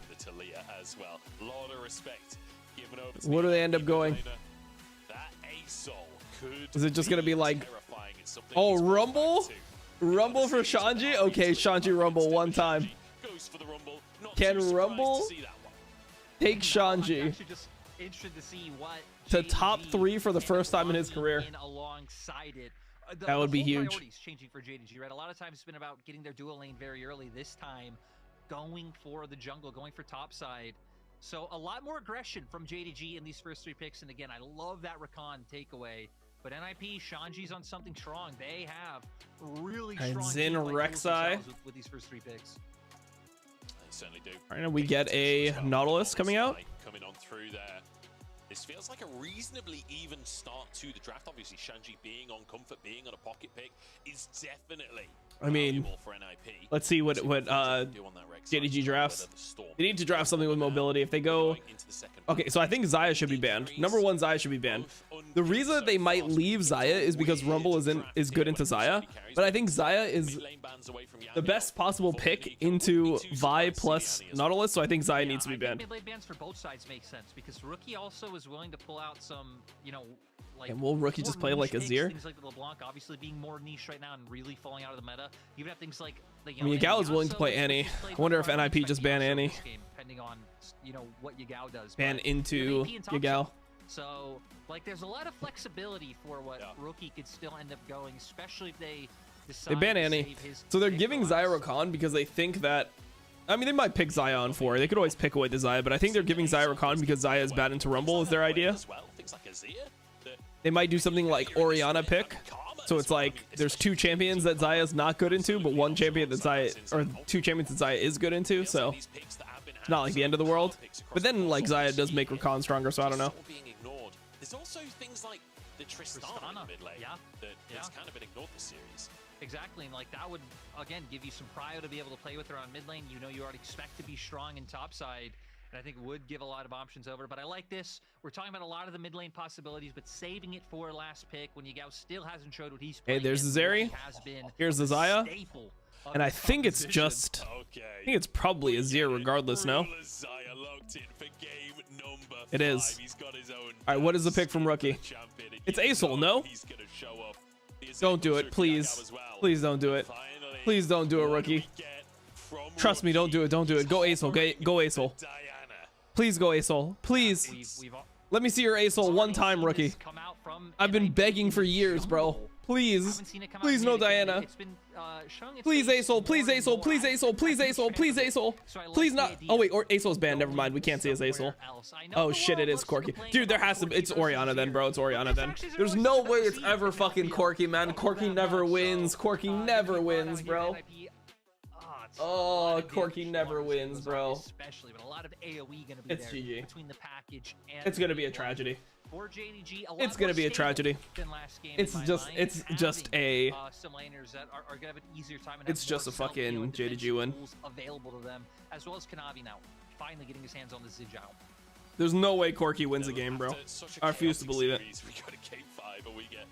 Speaker 1: What do they end up going? Is it just gonna be like, oh, Rumble? Rumble for Shanji? Okay, Shanji Rumble one time. Can Rumble take Shanji to top 3 for the first time in his career? That would be huge.
Speaker 5: Changing for JDG, right? A lot of times it's been about getting their dual lane very early. This time, going for the jungle, going for top side. So a lot more aggression from JDG in these first 3 picks. And again, I love that Rakan takeaway. But NIP, Shanji's on something strong. They have really strong
Speaker 1: Zin Rek'Sai
Speaker 5: with these first 3 picks.
Speaker 4: They certainly do.
Speaker 1: All right, and we get a Nautilus coming out.
Speaker 4: Coming on through there. This feels like a reasonably even start to the draft. Obviously, Shanji being on comfort, being on a pocket pick is definitely valuable for NIP.
Speaker 1: Let's see what JDG drafts. They need to draft something with mobility. If they go, okay, so I think Xayah should be banned. Number 1, Xayah should be banned. The reason that they might leave Xayah is because Rumble is good into Xayah, but I think Xayah is the best possible pick into Vi plus Nautilus, so I think Xayah needs to be banned.
Speaker 5: Mid-lane bans for both sides make sense because Rookie also is willing to pull out some, you know, like,
Speaker 1: and will Rookie just play like Azir?
Speaker 5: Things like the LeBlanc obviously being more niche right now and really falling out of the meta. You even have things like the,
Speaker 1: I mean, Yagao is willing to play Annie. I wonder if NIP just ban Annie.
Speaker 5: Depending on, you know, what Yagao does.
Speaker 1: Ban into Yagao.
Speaker 5: So, like, there's a lot of flexibility for what Rookie could still end up going, especially if they decide
Speaker 1: They ban
Speaker 5: to
Speaker 1: Annie.
Speaker 5: save his
Speaker 1: So they're
Speaker 5: pick
Speaker 1: giving
Speaker 5: for last.
Speaker 1: Xayah Rakan because they think that, I mean, they might pick Xayah on 4. They could always pick away the Xayah, but I think they're giving Xayah Rakan because Xayah is bad into Rumble is their idea. They might do something like Orianna pick. So it's like there's 2 champions that Xayah's not good into, but 1 champion that Xayah, or 2 champions that Xayah is good into. So it's not like the end of the world. But then like Xayah does make Rakan stronger, so I don't know.
Speaker 4: There's also things like the Tristana mid lane that's kind of been ignored this series.
Speaker 5: Exactly, and like that would again give you some prio to be able to play with her on mid lane. You know, you already expect to be strong in top side, and I think would give a lot of options over. But I like this. We're talking about a lot of the mid lane possibilities, but saving it for last pick when Yagao still hasn't showed what he's playing.
Speaker 1: Hey, there's the Zeri. Here's the Xayah. And I think it's just, I think it's probably Azir regardless, no? It is. All right, what is the pick from Rookie? It's Acel, no? Don't do it, please. Please don't do it. Please don't do it, Rookie. Trust me, don't do it. Don't do it. Go Acel. Go Acel. Please go Acel. Please. Let me see your Acel one time, Rookie. I've been begging for years, bro. Please. Please no Diana. Please Acel. Please Acel. Please Acel. Please Acel. Please Acel. Please not. Oh wait, or Acel's banned. Never mind. We can't see his Acel. Oh shit, it is Corki. Dude, there has to be. It's Orianna then, bro. It's Orianna then. There's no way it's ever fucking Corki, man. Corki never wins. Corki never wins, bro. Oh, Corki never wins, bro.
Speaker 5: Especially, but a lot of AoE gonna be
Speaker 1: it's
Speaker 5: there
Speaker 1: GG.
Speaker 5: between the package and
Speaker 1: it's gonna be a tragedy.
Speaker 5: For JDG,
Speaker 1: it's gonna be a tragedy. It's just a.
Speaker 5: Some laners that are gonna have an easier time.
Speaker 1: It's just a fucking JDG win.
Speaker 5: Available to them, as well as Kanavi now, finally getting his hands on the Zijao.
Speaker 1: There's no way Corki wins a game, bro. I refuse to believe it.
Speaker 4: We got a game 5, but we get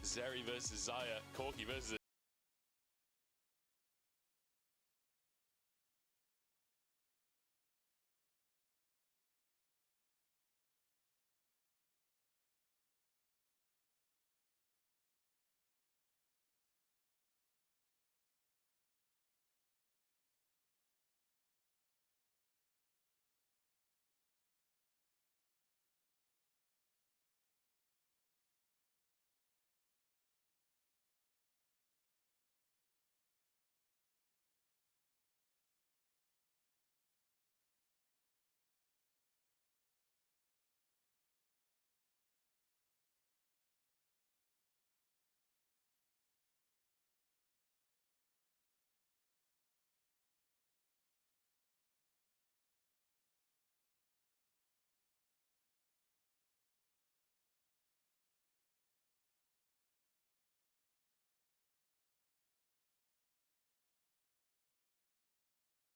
Speaker 4: Zeri versus Xayah, Corki versus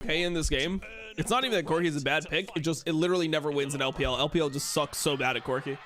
Speaker 1: okay in this game. It's not even that Corki is a bad pick. It literally never wins in LPL. LPL just sucks so bad at Corki.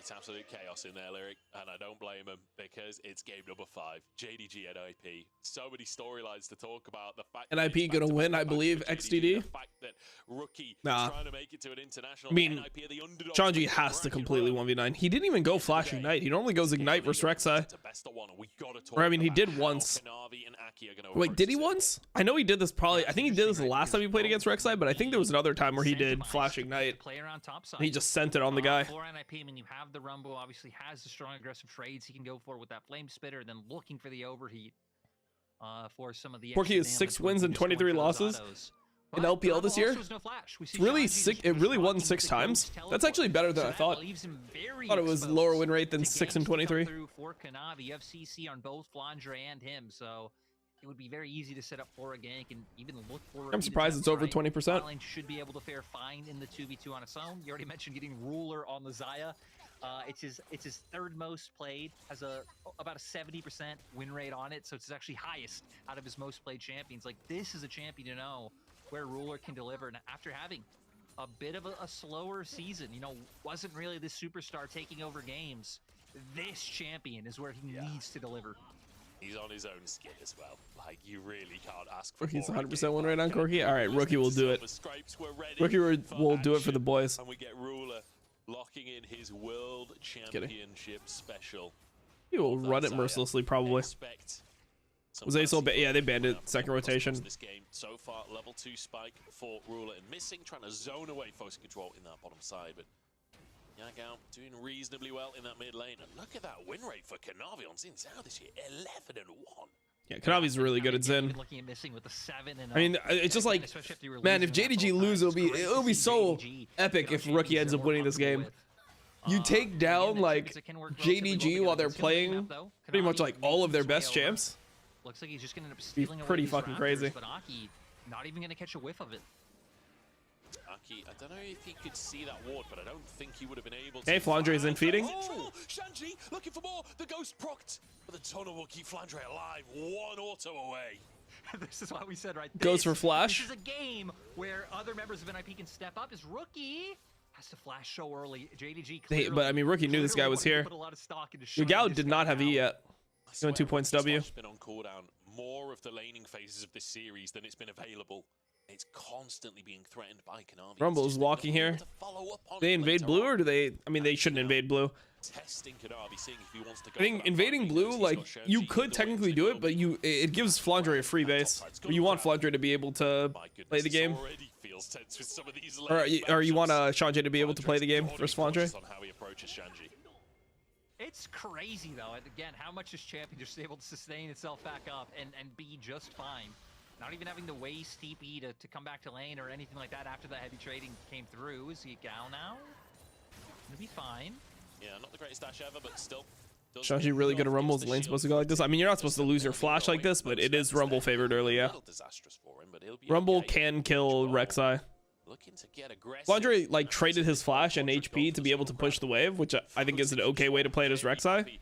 Speaker 4: It's absolute chaos in there, Lyric, and I don't blame him because it's game number 5. JDG NIP. So many storylines to talk about. The fact that
Speaker 1: NIP gonna win, I believe. XDD.
Speaker 4: The fact that Rookie
Speaker 1: Nah.
Speaker 4: trying to make it to an international.
Speaker 1: I mean,
Speaker 4: NIP are the underdogs.
Speaker 1: Shanji has to completely 1v9. He didn't even go Flash Ignite. He normally goes Ignite versus Rek'Sai.
Speaker 4: It's a best of one, and we gotta talk
Speaker 1: Or I mean, he
Speaker 4: about
Speaker 1: did
Speaker 4: how
Speaker 1: once.
Speaker 4: Kanavi and Aki are gonna
Speaker 1: Wait,
Speaker 4: approach
Speaker 1: did he
Speaker 4: this.
Speaker 1: once? I know he did this probably. I think he did this the last time he played against Rek'Sai, but I think there was another time where he did Flash Ignite.
Speaker 5: Player on top side.
Speaker 1: And he just sent it on the guy.
Speaker 5: For NIP, I mean, you have the Rumble, obviously has the strong aggressive trades he can go for with that Flame Spitter, then looking for the overheat for some of the
Speaker 1: Corki has 6 wins and 23 losses in LPL this year. It's really sick. It really won 6 times. That's actually better than I thought. I thought it was lower win rate than 6 and 23.
Speaker 5: For Kanavi, you have CC on both Flandre and him, so it would be very easy to set up for a gank and even look for.
Speaker 1: I'm surprised it's over 20%.
Speaker 5: Should be able to fare fine in the 2v2 on its own. You already mentioned getting Ruler on the Xayah. It's his 3rd most played, has about a 70% win rate on it, so it's actually highest out of his most played champions. Like, this is a champion to know where Ruler can deliver, and after having a bit of a slower season, you know, wasn't really the superstar taking over games, this champion is where he needs to deliver.
Speaker 4: He's on his own skid as well. Like, you really can't ask for
Speaker 1: Rookie's
Speaker 4: more.
Speaker 1: 100% win rate on Corki. All right, Rookie will do it. Rookie will do it for the boys.
Speaker 4: And we get Ruler locking in his world championship special.
Speaker 1: He will run it mercilessly, probably. Was Ace yeah, they banned it. Second rotation.
Speaker 4: This game so far, level 2 spike for Ruler and missing, trying to zone away Fosa control in that bottom side, but Yagao doing reasonably well in that mid lane. And look at that win rate for Kanavi on Xin Zhao this year, 11-1.
Speaker 1: Yeah, Kanavi's really good at Zen.
Speaker 5: Looking at missing with a 7 and
Speaker 1: I mean, it's just like, man, if JDG lose, it'll be so epic if Rookie ends up winning this game. You take down like JDG while they're playing pretty much like all of their best champs.
Speaker 5: Looks like he's just gonna end up stealing
Speaker 1: pretty fucking crazy.
Speaker 5: But Aki not even gonna catch a whiff of it.
Speaker 4: Aki, I don't know if he could see that ward, but I don't think he would have been able to.
Speaker 1: Hey, Flandre's in feeding.
Speaker 4: Oh, Shanji looking for more. The ghost procced, but the tunnel will keep Flandre alive. 1 auto away.
Speaker 5: This is why we said right.
Speaker 1: Goes for flash.
Speaker 5: This is a game where other members of NIP can step up. His Rookie has to flash so early. JDG.
Speaker 1: Hey, but I mean, Rookie knew this guy was here. Yagao did not have E yet. Doing 2 points W.
Speaker 4: Been on cooldown more of the laning phases of this series than it's been available. It's constantly being threatened by Kanavi.
Speaker 1: Rumble is walking here. They invade blue, or do they? I mean, they shouldn't invade blue.
Speaker 4: Testing Kanavi, seeing if he wants to go.
Speaker 1: I think invading blue, like, you could technically do it, but it gives Flandre a free base. You want Flandre to be able to play the game. Or you want Shanji to be able to play the game versus Flandre.
Speaker 5: It's crazy though, and again, how much this champion just able to sustain itself back up and be just fine. Not even having to waste TP to come back to lane or anything like that after that heavy trading came through. Is he Gal now? Gonna be fine.
Speaker 4: Yeah, not the greatest dash ever, but still.
Speaker 1: Shanji really good at Rumble. Is the lane supposed to go like this? I mean, you're not supposed to lose your flash like this, but it is Rumble favored early, yeah. Rumble can kill Rek'Sai. Flandre like traded his flash and HP to be able to push the wave, which I think is an okay way to play it as Rek'Sai.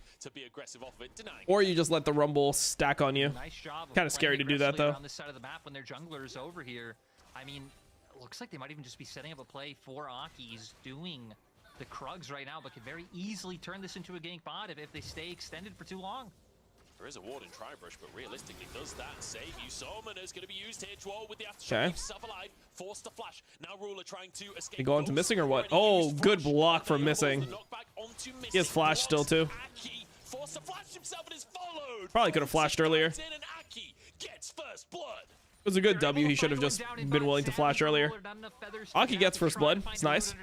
Speaker 1: Or you just let the Rumble stack on you. Kind of scary to do that though.
Speaker 5: On this side of the map when their jungler is over here, I mean, it looks like they might even just be setting up a play for Aki. He's doing the Krugs right now, but could very easily turn this into a gank bot if they stay extended for too long.
Speaker 4: There is a ward in Tribrush, but realistically, does that save you? Summoner's going to be used here to all with the aftershock. Keep self alive, forced to flash. Now Ruler trying to escape.
Speaker 1: He go on to missing or what? Oh, good block for missing. He has flash still too. Probably could have flashed earlier. It was a good W. He should have just been willing to flash earlier. Aki gets first blood. It's nice.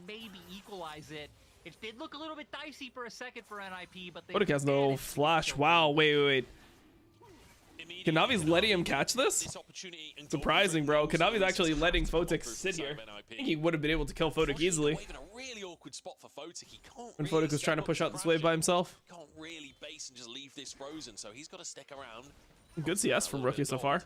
Speaker 5: Maybe equalize it. It did look a little bit dicey for a second for NIP, but
Speaker 1: Photic has no flash. Wow, wait. Kanavi's letting him catch this? Surprising, bro. Kanavi's actually letting Photic sit here. I think he would have been able to kill Photic easily. When Photic was trying to push out this wave by himself.
Speaker 4: Can't really base and just leave this frozen, so he's got to stick around.
Speaker 1: Good CS from Rookie so far.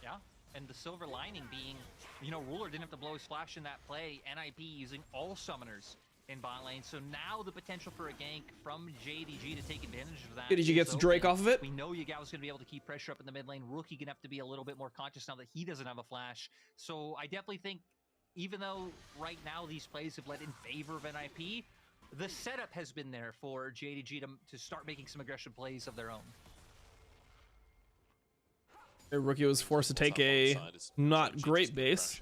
Speaker 5: Yeah, and the silver lining being, you know, Ruler didn't have to blow his flash in that play. NIP using all summoners in bot lane, so now the potential for a gank from JDG to take advantage of that.
Speaker 1: JDG gets Drake off of it.
Speaker 5: We know Yagao's going to be able to keep pressure up in the mid lane. Rookie going to have to be a little bit more conscious now that he doesn't have a flash. So I definitely think, even though right now these plays have led in favor of NIP, the setup has been there for JDG to start making some aggression plays of their own.
Speaker 1: Rookie was forced to take a not great base,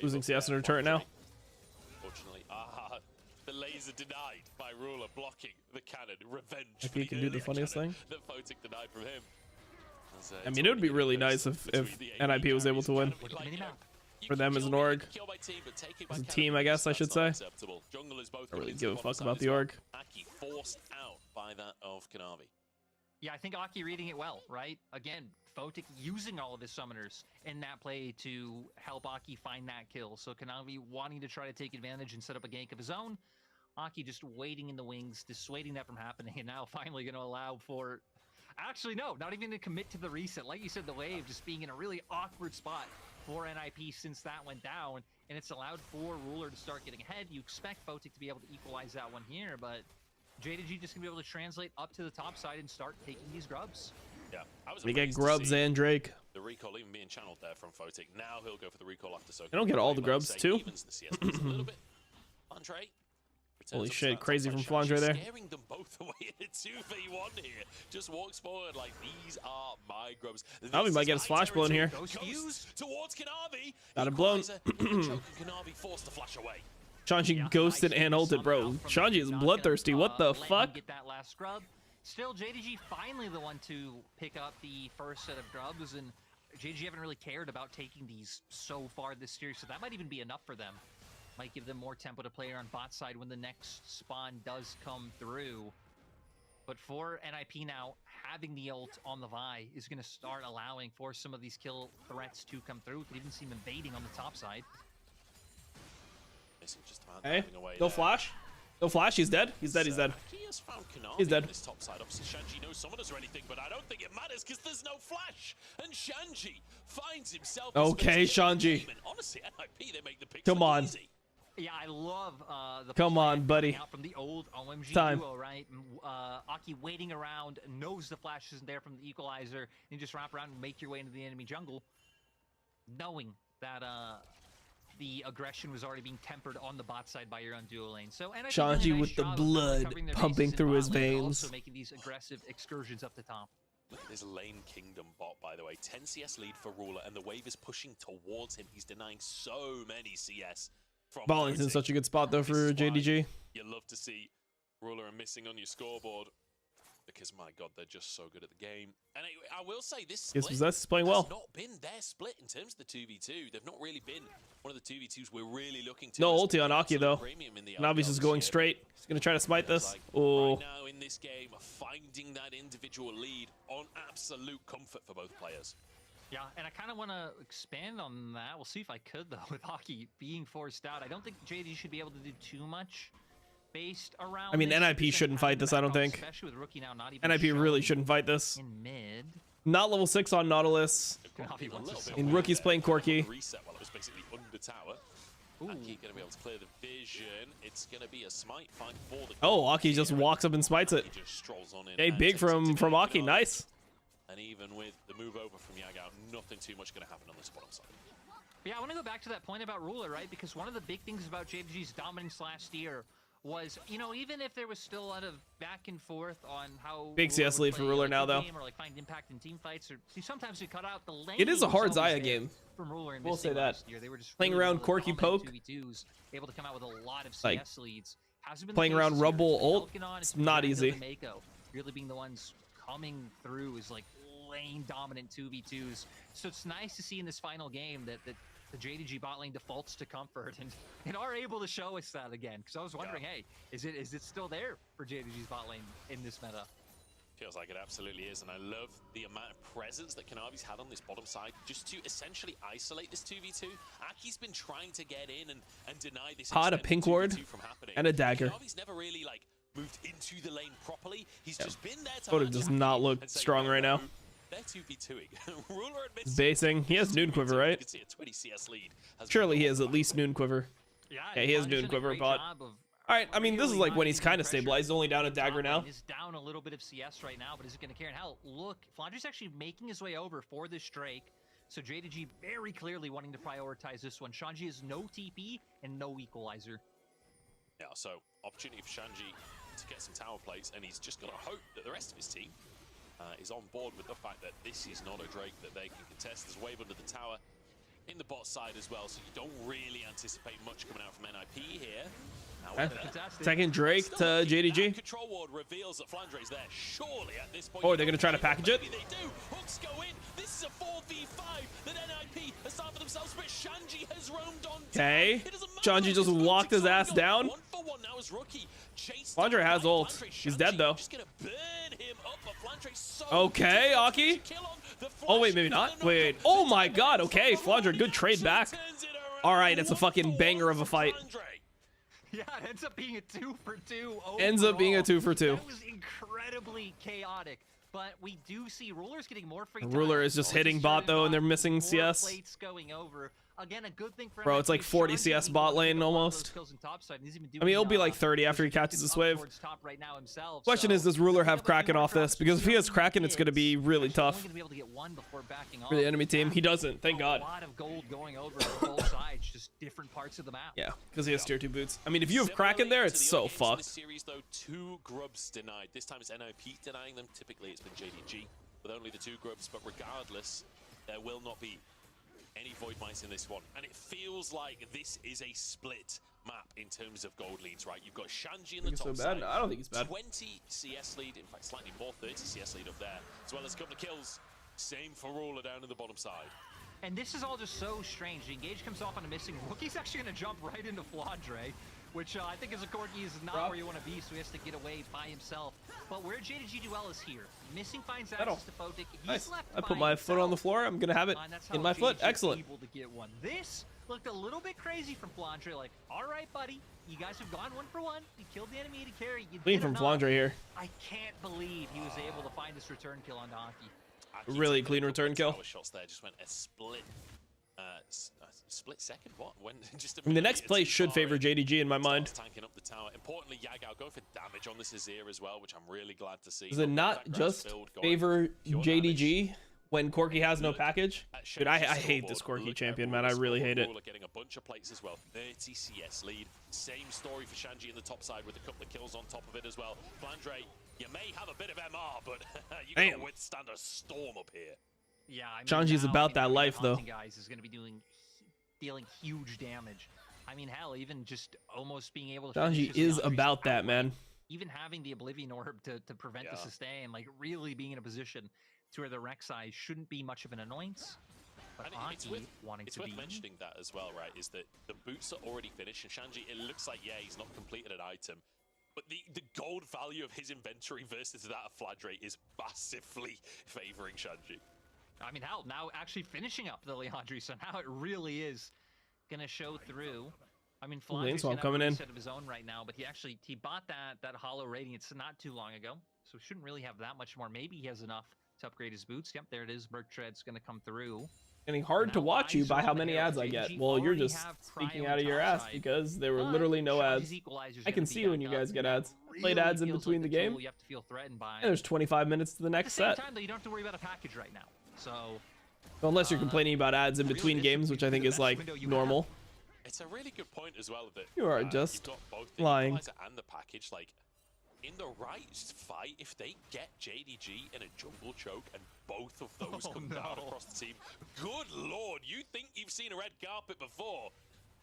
Speaker 1: losing CS in her turret now.
Speaker 4: Fortunately, the laser denied by Ruler, blocking the cannon. Revenge.
Speaker 1: If he can do the funniest thing.
Speaker 4: That kha'zix denied from him.
Speaker 1: I mean, it would be really nice if NIP was able to win. For them as an org. As a team, I guess I should say. I don't really give a fuck about the org.
Speaker 4: Aki forced out by that of Kanavi.
Speaker 5: Yeah, I think Aki reading it well, right? Again, kha'zix using all of his summoners in that play to help Aki find that kill. So Kanavi wanting to try to take advantage and set up a gank of his own. Aki just waiting in the wings, dissuading that from happening, and now finally going to allow for... Actually, no, not even to commit to the reset. Like you said, the wave just being in a really awkward spot for NIP since that went down, and it's allowed for Ruler to start getting ahead. You expect kha'zix to be able to equalize that one here, but JDG just gonna be able to translate up to the top side and start taking these grubs.
Speaker 4: Yeah,
Speaker 1: We get grubs and Drake.
Speaker 4: The recall even being channeled there from kha'zix. Now he'll go for the recall after so.
Speaker 1: They don't get all the grubs too.
Speaker 4: A little bit. Andre.
Speaker 1: Holy shit, crazy from Flandre there.
Speaker 4: Scaring them both away in a 2v1 here. Just walks forward like, these are my grubs.
Speaker 1: Now we might get his flash blown here.
Speaker 4: Goes towards Kanavi.
Speaker 1: Got it blown.
Speaker 4: Kanavi forced to flash away.
Speaker 1: Shanji ghosted and ulted, bro. Shanji is bloodthirsty. What the fuck?
Speaker 5: Get that last scrub. Still, JDG finally the one to pick up the first set of grubs, and JDG haven't really cared about taking these so far this series, so that might even be enough for them. Might give them more tempo to play on bot side when the next spawn does come through. But for NIP now, having the ult on the Vi is going to start allowing for some of these kill threats to come through. Could even see them invading on the top side.
Speaker 1: Hey, no flash. No flash. He's dead. He's dead. He's dead. He's dead.
Speaker 4: This top side. Obviously, Shanji knows summoners or anything, but I don't think it matters because there's no flash. And Shanji finds himself.
Speaker 1: Okay, Shanji.
Speaker 4: Honestly, NIP, they make the picks
Speaker 1: Come on.
Speaker 4: easy.
Speaker 5: Yeah, I love the
Speaker 1: come on, buddy.
Speaker 5: Out from the old OMG
Speaker 1: Time.
Speaker 5: duo, right? Aki waiting around, knows the flash isn't there from the equalizer, and just wrap around and make your way into the enemy jungle, knowing that the aggression was already being tempered on the bot side by your own duo lane. So NIP
Speaker 1: Shanji with the blood pumping through his veins.
Speaker 5: Also making these aggressive excursions up the top.
Speaker 4: Look at this lane kingdom bot, by the way. 10 CS lead for Ruler, and the wave is pushing towards him. He's denying so many CS.
Speaker 1: Balling's in such a good spot though for JDG.
Speaker 4: You love to see Ruler and missing on your scoreboard because my god, they're just so good at the game. And I will say this split
Speaker 1: is playing well.
Speaker 4: has not been their split in terms of the 2v2. They've not really been one of the 2v2s we're really looking to.
Speaker 1: No ulti on Aki though. Navi's just going straight. He's gonna try to smite this. Oh.
Speaker 4: Right now in this game, finding that individual lead on absolute comfort for both players.
Speaker 5: Yeah, and I kind of want to expand on that. We'll see if I could, though, with Aki being forced out. I don't think JD should be able to do too much based around.
Speaker 1: I mean, NIP shouldn't fight this, I don't think.
Speaker 5: Especially with Rookie now not even
Speaker 1: NIP really shouldn't fight this.
Speaker 5: in mid.
Speaker 1: Not level 6 on Nautilus. And Rookie's playing Corki.
Speaker 4: Reset while it was basically under tower. Aki gonna be able to clear the vision. It's gonna be a smite fight for the.
Speaker 1: Oh, Aki just walks up and smites it.
Speaker 4: Just strolls on in.
Speaker 1: Hey, big from Aki. Nice.
Speaker 4: And even with the move over from Yagao, nothing too much going to happen on this bottom side.
Speaker 5: Yeah, I want to go back to that point about Ruler, right? Because one of the big things about JDG's dominance last year was, you know, even if there was still a lot of back and forth on how
Speaker 1: big CS lead for Ruler now, though.
Speaker 5: Or like find impact in team fights, or see, sometimes you cut out the lane.
Speaker 1: It is a hard Zaya game.
Speaker 5: From Ruler and
Speaker 1: we'll say that.
Speaker 5: They were just
Speaker 1: playing
Speaker 5: really
Speaker 1: around Corki poke,
Speaker 5: 2v2s, able to come out with a lot of CS
Speaker 1: like,
Speaker 5: leads. Hasn't been
Speaker 1: playing around Rubble ult, it's not easy.
Speaker 5: Mako really being the ones coming through is like lane dominant 2v2s. So it's nice to see in this final game that the JDG bot lane defaults to comfort and are able to show us that again. Because I was wondering, hey, is it still there for JDG's bot lane in this meta?
Speaker 4: Feels like it absolutely is, and I love the amount of presence that Kanavi's had on this bottom side just to essentially isolate this 2v2. Aki's been trying to get in and deny this.
Speaker 1: Caught a pink ward and a dagger.
Speaker 4: Kanavi's never really like moved into the lane properly. He's just been there to
Speaker 1: Photo does not look strong right now.
Speaker 4: they're 2v2ing. Ruler admits
Speaker 1: Basing. He has Noon Quiver,
Speaker 4: you
Speaker 1: right?
Speaker 4: can see a 20 CS lead.
Speaker 1: Surely he has at least Noon Quiver. Yeah, he has Noon Quiver, but... Alright, I mean, this is like when he's kind of stabilized. He's only down a dagger now.
Speaker 5: He's down a little bit of CS right now, but is it going to care? And hell, look, Flandre's actually making his way over for this Drake. So JDG very clearly wanting to prioritize this one. Shanji has no TP and no equalizer.
Speaker 4: Yeah, so opportunity for Shanji to get some tower plates, and he's just got to hope that the rest of his team is on board with the fact that this is not a Drake that they can contest. There's a wave under the tower in the bot side as well, so you don't really anticipate much coming out from NIP here. However,
Speaker 1: Second Drake to JDG.
Speaker 4: Control ward reveals that Flandre is there. Surely at this point.
Speaker 1: Oh, they're gonna try to package it.
Speaker 4: Maybe they do. Hooks go in. This is a 4v5 that NIP has started for themselves, but Shanji has roamed on.
Speaker 1: Okay. Shanji just walked his ass down.
Speaker 4: 1-for-1 now as Rookie.
Speaker 1: Flandre has ult. He's dead though.
Speaker 4: Just gonna burn him up, but Flandre's so
Speaker 1: Okay, Aki. Oh wait, maybe not. Wait. Oh my God. Okay, Flandre, good trade back. All right, it's a fucking banger of a fight.
Speaker 5: Yeah, it ends up being a 2-for-2 overall.
Speaker 1: Ends up being a 2-for-2.
Speaker 5: That was incredibly chaotic, but we do see Ruler's getting more free time.
Speaker 1: Ruler is just hitting bot though, and they're missing
Speaker 5: more
Speaker 1: CS.
Speaker 5: Plates going over. Again, a good thing for
Speaker 1: Bro, it's like 40 CS bot lane almost. I mean, it'll be like 30 after he catches this wave. Question is, does Ruler have Kraken off this? Because if he has Kraken, it's going to be really tough for the enemy team. He doesn't, thank God.
Speaker 5: A lot of gold going over both sides, just different parts of the map.
Speaker 1: Yeah, because he has tier 2 boots. I mean, if you have Kraken there, it's so fucked.
Speaker 4: Series, though, 2 grubs denied. This time it's NIP denying them. Typically, it's been JDG with only the 2 grubs. But regardless, there will not be any void mice in this one, and it feels like this is a split map in terms of gold leads, right? You've got Shanji in the top side.
Speaker 1: No, I don't think it's bad.
Speaker 4: 20 CS lead, in fact slightly more, 30 CS lead up there, as well as a couple of kills. Same for Ruler down in the bottom side.
Speaker 5: And this is all just so strange. The engage comes off on a missing Rookie's actually going to jump right into Flandre, which I think as a Corki is not where you want to be, so he has to get away by himself. But where JDG Duel is here, missing finds access to Photic.
Speaker 1: Nice. I put my foot on the floor. I'm gonna have it in my foot. Excellent.
Speaker 5: Able to get one. This looked a little bit crazy from Flandre. Like, all right, buddy, you guys have gone 1-for-1. You killed the enemy to carry. You
Speaker 1: Clean from Flandre here.
Speaker 5: I can't believe he was able to find this return kill on Donkey.
Speaker 1: Really clean return kill.
Speaker 4: Shots there just went a split second. What? When just
Speaker 1: I mean, the next play should favor JDG in my mind.
Speaker 4: Tanking up the tower. Importantly, Yagao going for damage on this Azir as well, which I'm really glad to see.
Speaker 1: Does it not just favor JDG when Corki has no package? Dude, I hate this Corki champion, man. I really hate it.
Speaker 4: Getting a bunch of plates as well. 30 CS lead. Same story for Shanji in the top side with a couple of kills on top of it as well. Flandre, you may have a bit of MR, but you can withstand a storm up here.
Speaker 5: Yeah, I mean,
Speaker 1: Shanji's about that life, though.
Speaker 5: Guys is going to be dealing huge damage. I mean, hell, even just almost being able to.
Speaker 1: Shanji is about that, man.
Speaker 5: Even having the Oblivion Orb to prevent the sustain, like really being in a position to where the Rek'Sai shouldn't be much of an annoyance. But
Speaker 4: it's worth mentioning that as well, right? Is that the boots are already finished, and Shanji, it looks like he's not completed an item. But the gold value of his inventory versus that of Flandre is massively favoring Shanji.
Speaker 5: I mean, hell, now actually finishing up the Leandri, so now it really is gonna show through. I mean, Flandre's gonna have a reset of his own right now, but he bought that Hollow Radiance not too long ago, so shouldn't really have that much more. Maybe he has enough to upgrade his boots. Yep, there it is. Merc Tread's gonna come through.
Speaker 1: Getting hard to watch you by how many ads I get. Well, you're just speaking out of your ass because there were literally no ads. I can see when you guys get ads. Played ads in between the game.
Speaker 5: You have to feel threatened by.
Speaker 1: And there's 25 minutes to the next set.
Speaker 5: At the same time, though, you don't have to worry about a package right now. So,
Speaker 1: unless you're complaining about ads in between games, which I think is like normal.
Speaker 4: It's a really good point as well that
Speaker 1: you are just
Speaker 4: you've got both the
Speaker 1: lying.
Speaker 4: And the package. Like in the right fight, if they get JDG in a jungle choke and both of those come down across the team, good lord, you think you've seen a red carpet before?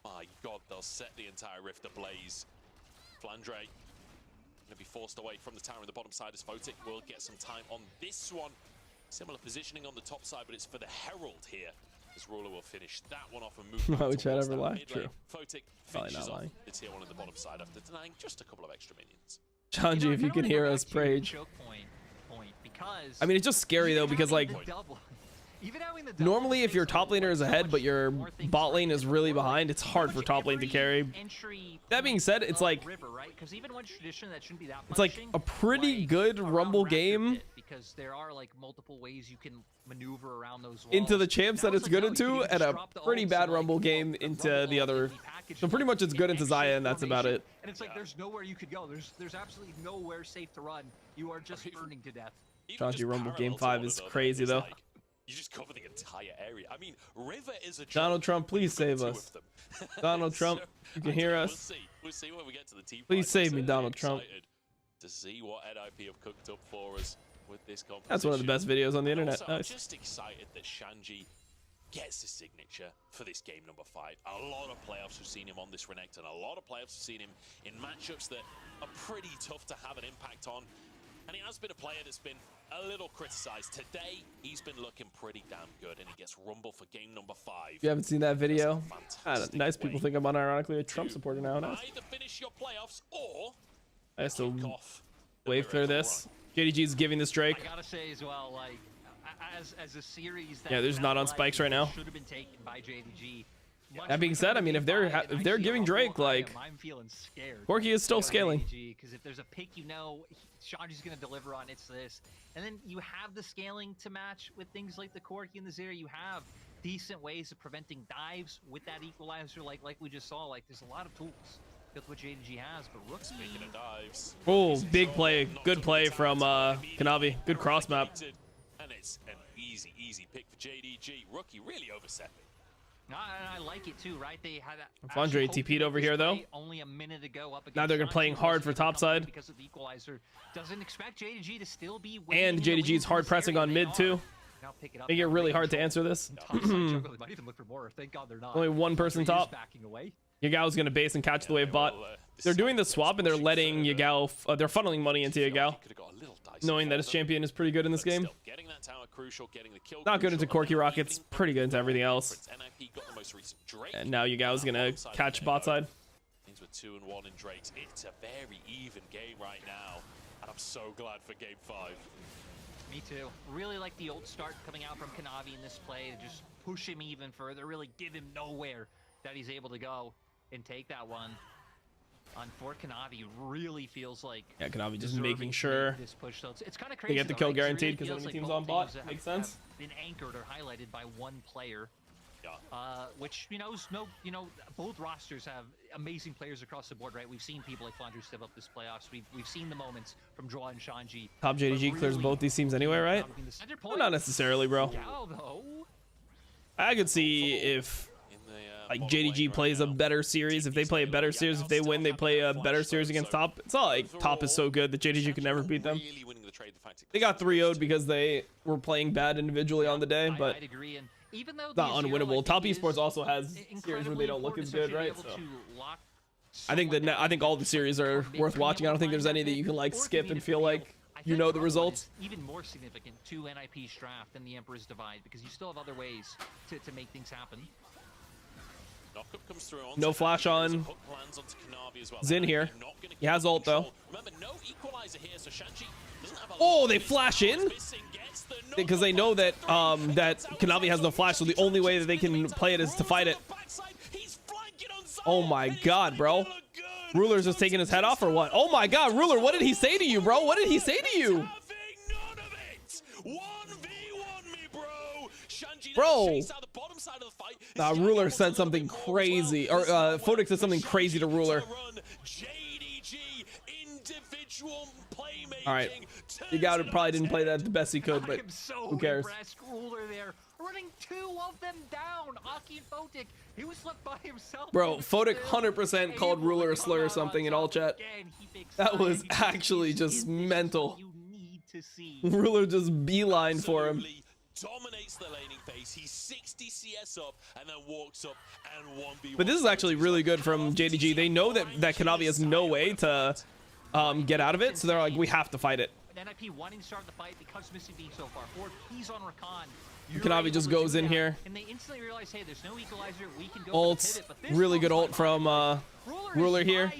Speaker 4: My God, they'll set the entire rift ablaze. Flandre gonna be forced away from the tower on the bottom side as Photic will get some time on this one. Similar positioning on the top side, but it's for the Herald here. As Ruler will finish that one off and move.
Speaker 1: Why would Chad ever lie? True.
Speaker 4: Photic finishes off the tier 1 on the bottom side after denying just a couple of extra minions.
Speaker 1: Shanji, if you can hear us, Prage. I mean, it's just scary though because like
Speaker 5: Even having the
Speaker 1: Normally, if your top laner is ahead, but your bot lane is really behind, it's hard for top lane to carry. That being said, it's like it's like a pretty good Rumble game
Speaker 5: because there are like multiple ways you can maneuver around those walls.
Speaker 1: into the champs that it's good into, and a pretty bad Rumble game into the other. So pretty much it's good into Xayah, and that's about it.
Speaker 5: And it's like there's nowhere you could go. There's absolutely nowhere safe to run. You are just burning to death.
Speaker 1: Shanji Rumble Game 5 is crazy though.
Speaker 4: You just cover the entire area. I mean, River is a
Speaker 1: Donald Trump, please save us. Donald Trump, you can hear us.
Speaker 4: We'll see when we get to the team.
Speaker 1: Please save me, Donald Trump.
Speaker 4: To see what NIP have cooked up for us with this competition.
Speaker 1: That's one of the best videos on the internet.
Speaker 4: Also, I'm
Speaker 1: Nice.
Speaker 4: just excited that Shanji gets his signature for this game number 5. A lot of playoffs have seen him on this Renekton. A lot of playoffs have seen him in matchups that are pretty tough to have an impact on. And he has been a player that's been a little criticized. Today, he's been looking pretty damn good, and he gets Rumble for game number 5.
Speaker 1: If you haven't seen that video, nice people think I'm unironically a Trump supporter now. Nice.
Speaker 4: Either finish your playoffs or
Speaker 1: I have to
Speaker 4: kick off
Speaker 1: wave through this. JDG's giving this Drake.
Speaker 5: I gotta say as well, like as a series that
Speaker 1: Yeah, there's not on spikes right now.
Speaker 5: should have been taken by JDG.
Speaker 1: That being said, I mean, if they're giving Drake, like,
Speaker 5: I'm feeling scared.
Speaker 1: Corki is still scaling.
Speaker 5: Because if there's a pick, you know, Shanji's gonna deliver on. It's this, and then you have the scaling to match with things like the Corki and the Zera. You have decent ways of preventing dives with that equalizer, like we just saw. Like there's a lot of tools with what JDG has, but Rookie.
Speaker 4: Speaking of dives,
Speaker 1: Oh, big play. Good play from Kanavi. Good cross map.
Speaker 4: and it's an easy pick for JDG. Rookie really overstepping.
Speaker 5: And I like it too, right? They had
Speaker 1: Andre TP'd over here though.
Speaker 5: Only a minute ago up against
Speaker 1: Now they're
Speaker 5: Shanji,
Speaker 1: playing hard for
Speaker 5: Rookie
Speaker 1: top side.
Speaker 5: because of the equalizer. Doesn't expect JDG to still be
Speaker 1: And JDG's hard pressing on mid too.
Speaker 5: Now pick it up.
Speaker 1: Making it really hard to answer this.
Speaker 5: Top side jungle, they might even look for more. Thank God they're not.
Speaker 1: Only one person
Speaker 5: Andre is
Speaker 1: top.
Speaker 5: backing away.
Speaker 1: Yagao's gonna base and catch the wave bot. They're doing the swap and they're letting Yagao. They're funneling money into Yagao, knowing that his champion is pretty good in this game.
Speaker 4: Getting that tower crucial, getting the kill
Speaker 1: Not good into
Speaker 4: crucial,
Speaker 1: Corki Rockets, pretty good into everything else.
Speaker 4: NIP got the most recent Drake.
Speaker 1: And now Yagao's gonna catch bot side.
Speaker 4: Means we're 2-1 in Drakes. It's a very even game right now, and I'm so glad for game 5.
Speaker 5: Me too. Really like the old start coming out from Kanavi in this play to just push him even further, really give him nowhere that he's able to go and take that one. On for Kanavi, really feels like
Speaker 1: Kanavi just
Speaker 5: deserving
Speaker 1: making
Speaker 5: to
Speaker 1: sure
Speaker 5: make this push. So it's kind of crazy.
Speaker 1: they get the
Speaker 5: though,
Speaker 1: kill
Speaker 5: right? 'Cause it really
Speaker 1: guaranteed because
Speaker 5: feels
Speaker 1: when the
Speaker 5: like
Speaker 1: team's
Speaker 5: both
Speaker 1: on bot.
Speaker 5: teams
Speaker 1: Makes
Speaker 5: have
Speaker 1: sense.
Speaker 5: been anchored or highlighted by one player.
Speaker 4: Yeah.
Speaker 5: Which both rosters have amazing players across the board, right? We've seen people like Flandre step up this playoffs. We've seen the moments from Draw and Shanji.
Speaker 1: Top JDG clears both these teams anyway, right? Well, not necessarily, bro. I could see if like JDG plays a better series. If they play a better series, if they win, they play a better series against top. It's not like top is so good that JDG can never beat them. They got 3-0'd because they were playing bad individually on the day, but
Speaker 5: I'd agree. And even though
Speaker 1: it's not unwinnable. Top esports also has series where
Speaker 5: incredibly
Speaker 1: they don't look as
Speaker 5: important,
Speaker 1: good, right?
Speaker 5: especially
Speaker 1: So
Speaker 5: to be able to lock
Speaker 1: I think that I think all the series are worth watching. I don't think there's any that you can like skip and feel like you know the results.
Speaker 5: Even more significant to NIP's draft than the Emperor's Divide because you still have other ways to make things happen.
Speaker 1: No flash on Zin here. He has ult though. Oh, they flash in because they know that that Kanavi has no flash, so the only way that they can play it is to fight it. Oh my god, bro. Ruler's just taking his head off or what? Oh my god, Ruler, what did he say to you, bro? What did he say to you? Bro. Nah, Ruler said something crazy. Or Photic said something crazy to Ruler. Alright. You probably didn't play that the best he could, but who cares?
Speaker 5: Ruler there, running 2 of them down. Aki and Photic, he was left by himself.
Speaker 1: Bro, Photic 100% called Ruler a slur or something in all chat. That was actually just mental. Ruler just beeline for him.
Speaker 4: Dominates the laning phase. He's 60 CS up and then walks up and 1v1.
Speaker 1: But this is actually really good from JDG. They know that Kanavi has no way to get out of it, so they're like, we have to fight it.
Speaker 5: NIP wanting to start the fight because Missy being so far forward. He's on Rakan.
Speaker 1: Kanavi just goes in here.
Speaker 5: And they instantly realize, hey, there's no equalizer. We can go
Speaker 1: Ults, really good ult from Ruler here.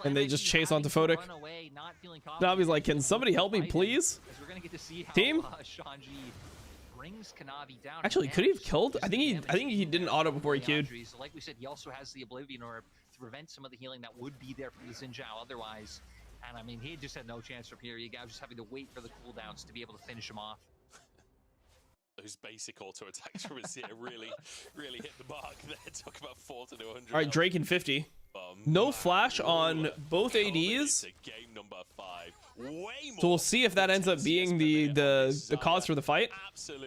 Speaker 1: And they just chase onto Photic. Kanavi's like, can somebody help me, please? Team?
Speaker 5: brings Kanavi down.
Speaker 1: Actually, could he have killed? I think he didn't auto before he queued.
Speaker 5: So like we said, he also has the Oblivion Orb to prevent some of the healing that would be there from the Xin Zhao otherwise. And I mean, he just had no chance from here. Yagao just having to wait for the cooldowns to be able to finish him off.
Speaker 4: Those basic auto attacks from Azir really hit the mark there. Talk about 40 to 100.
Speaker 1: All right, Drake in 50. No flash on both ADs.
Speaker 4: Game number 5. Way more.
Speaker 1: So we'll see if that ends up being the cause for the fight.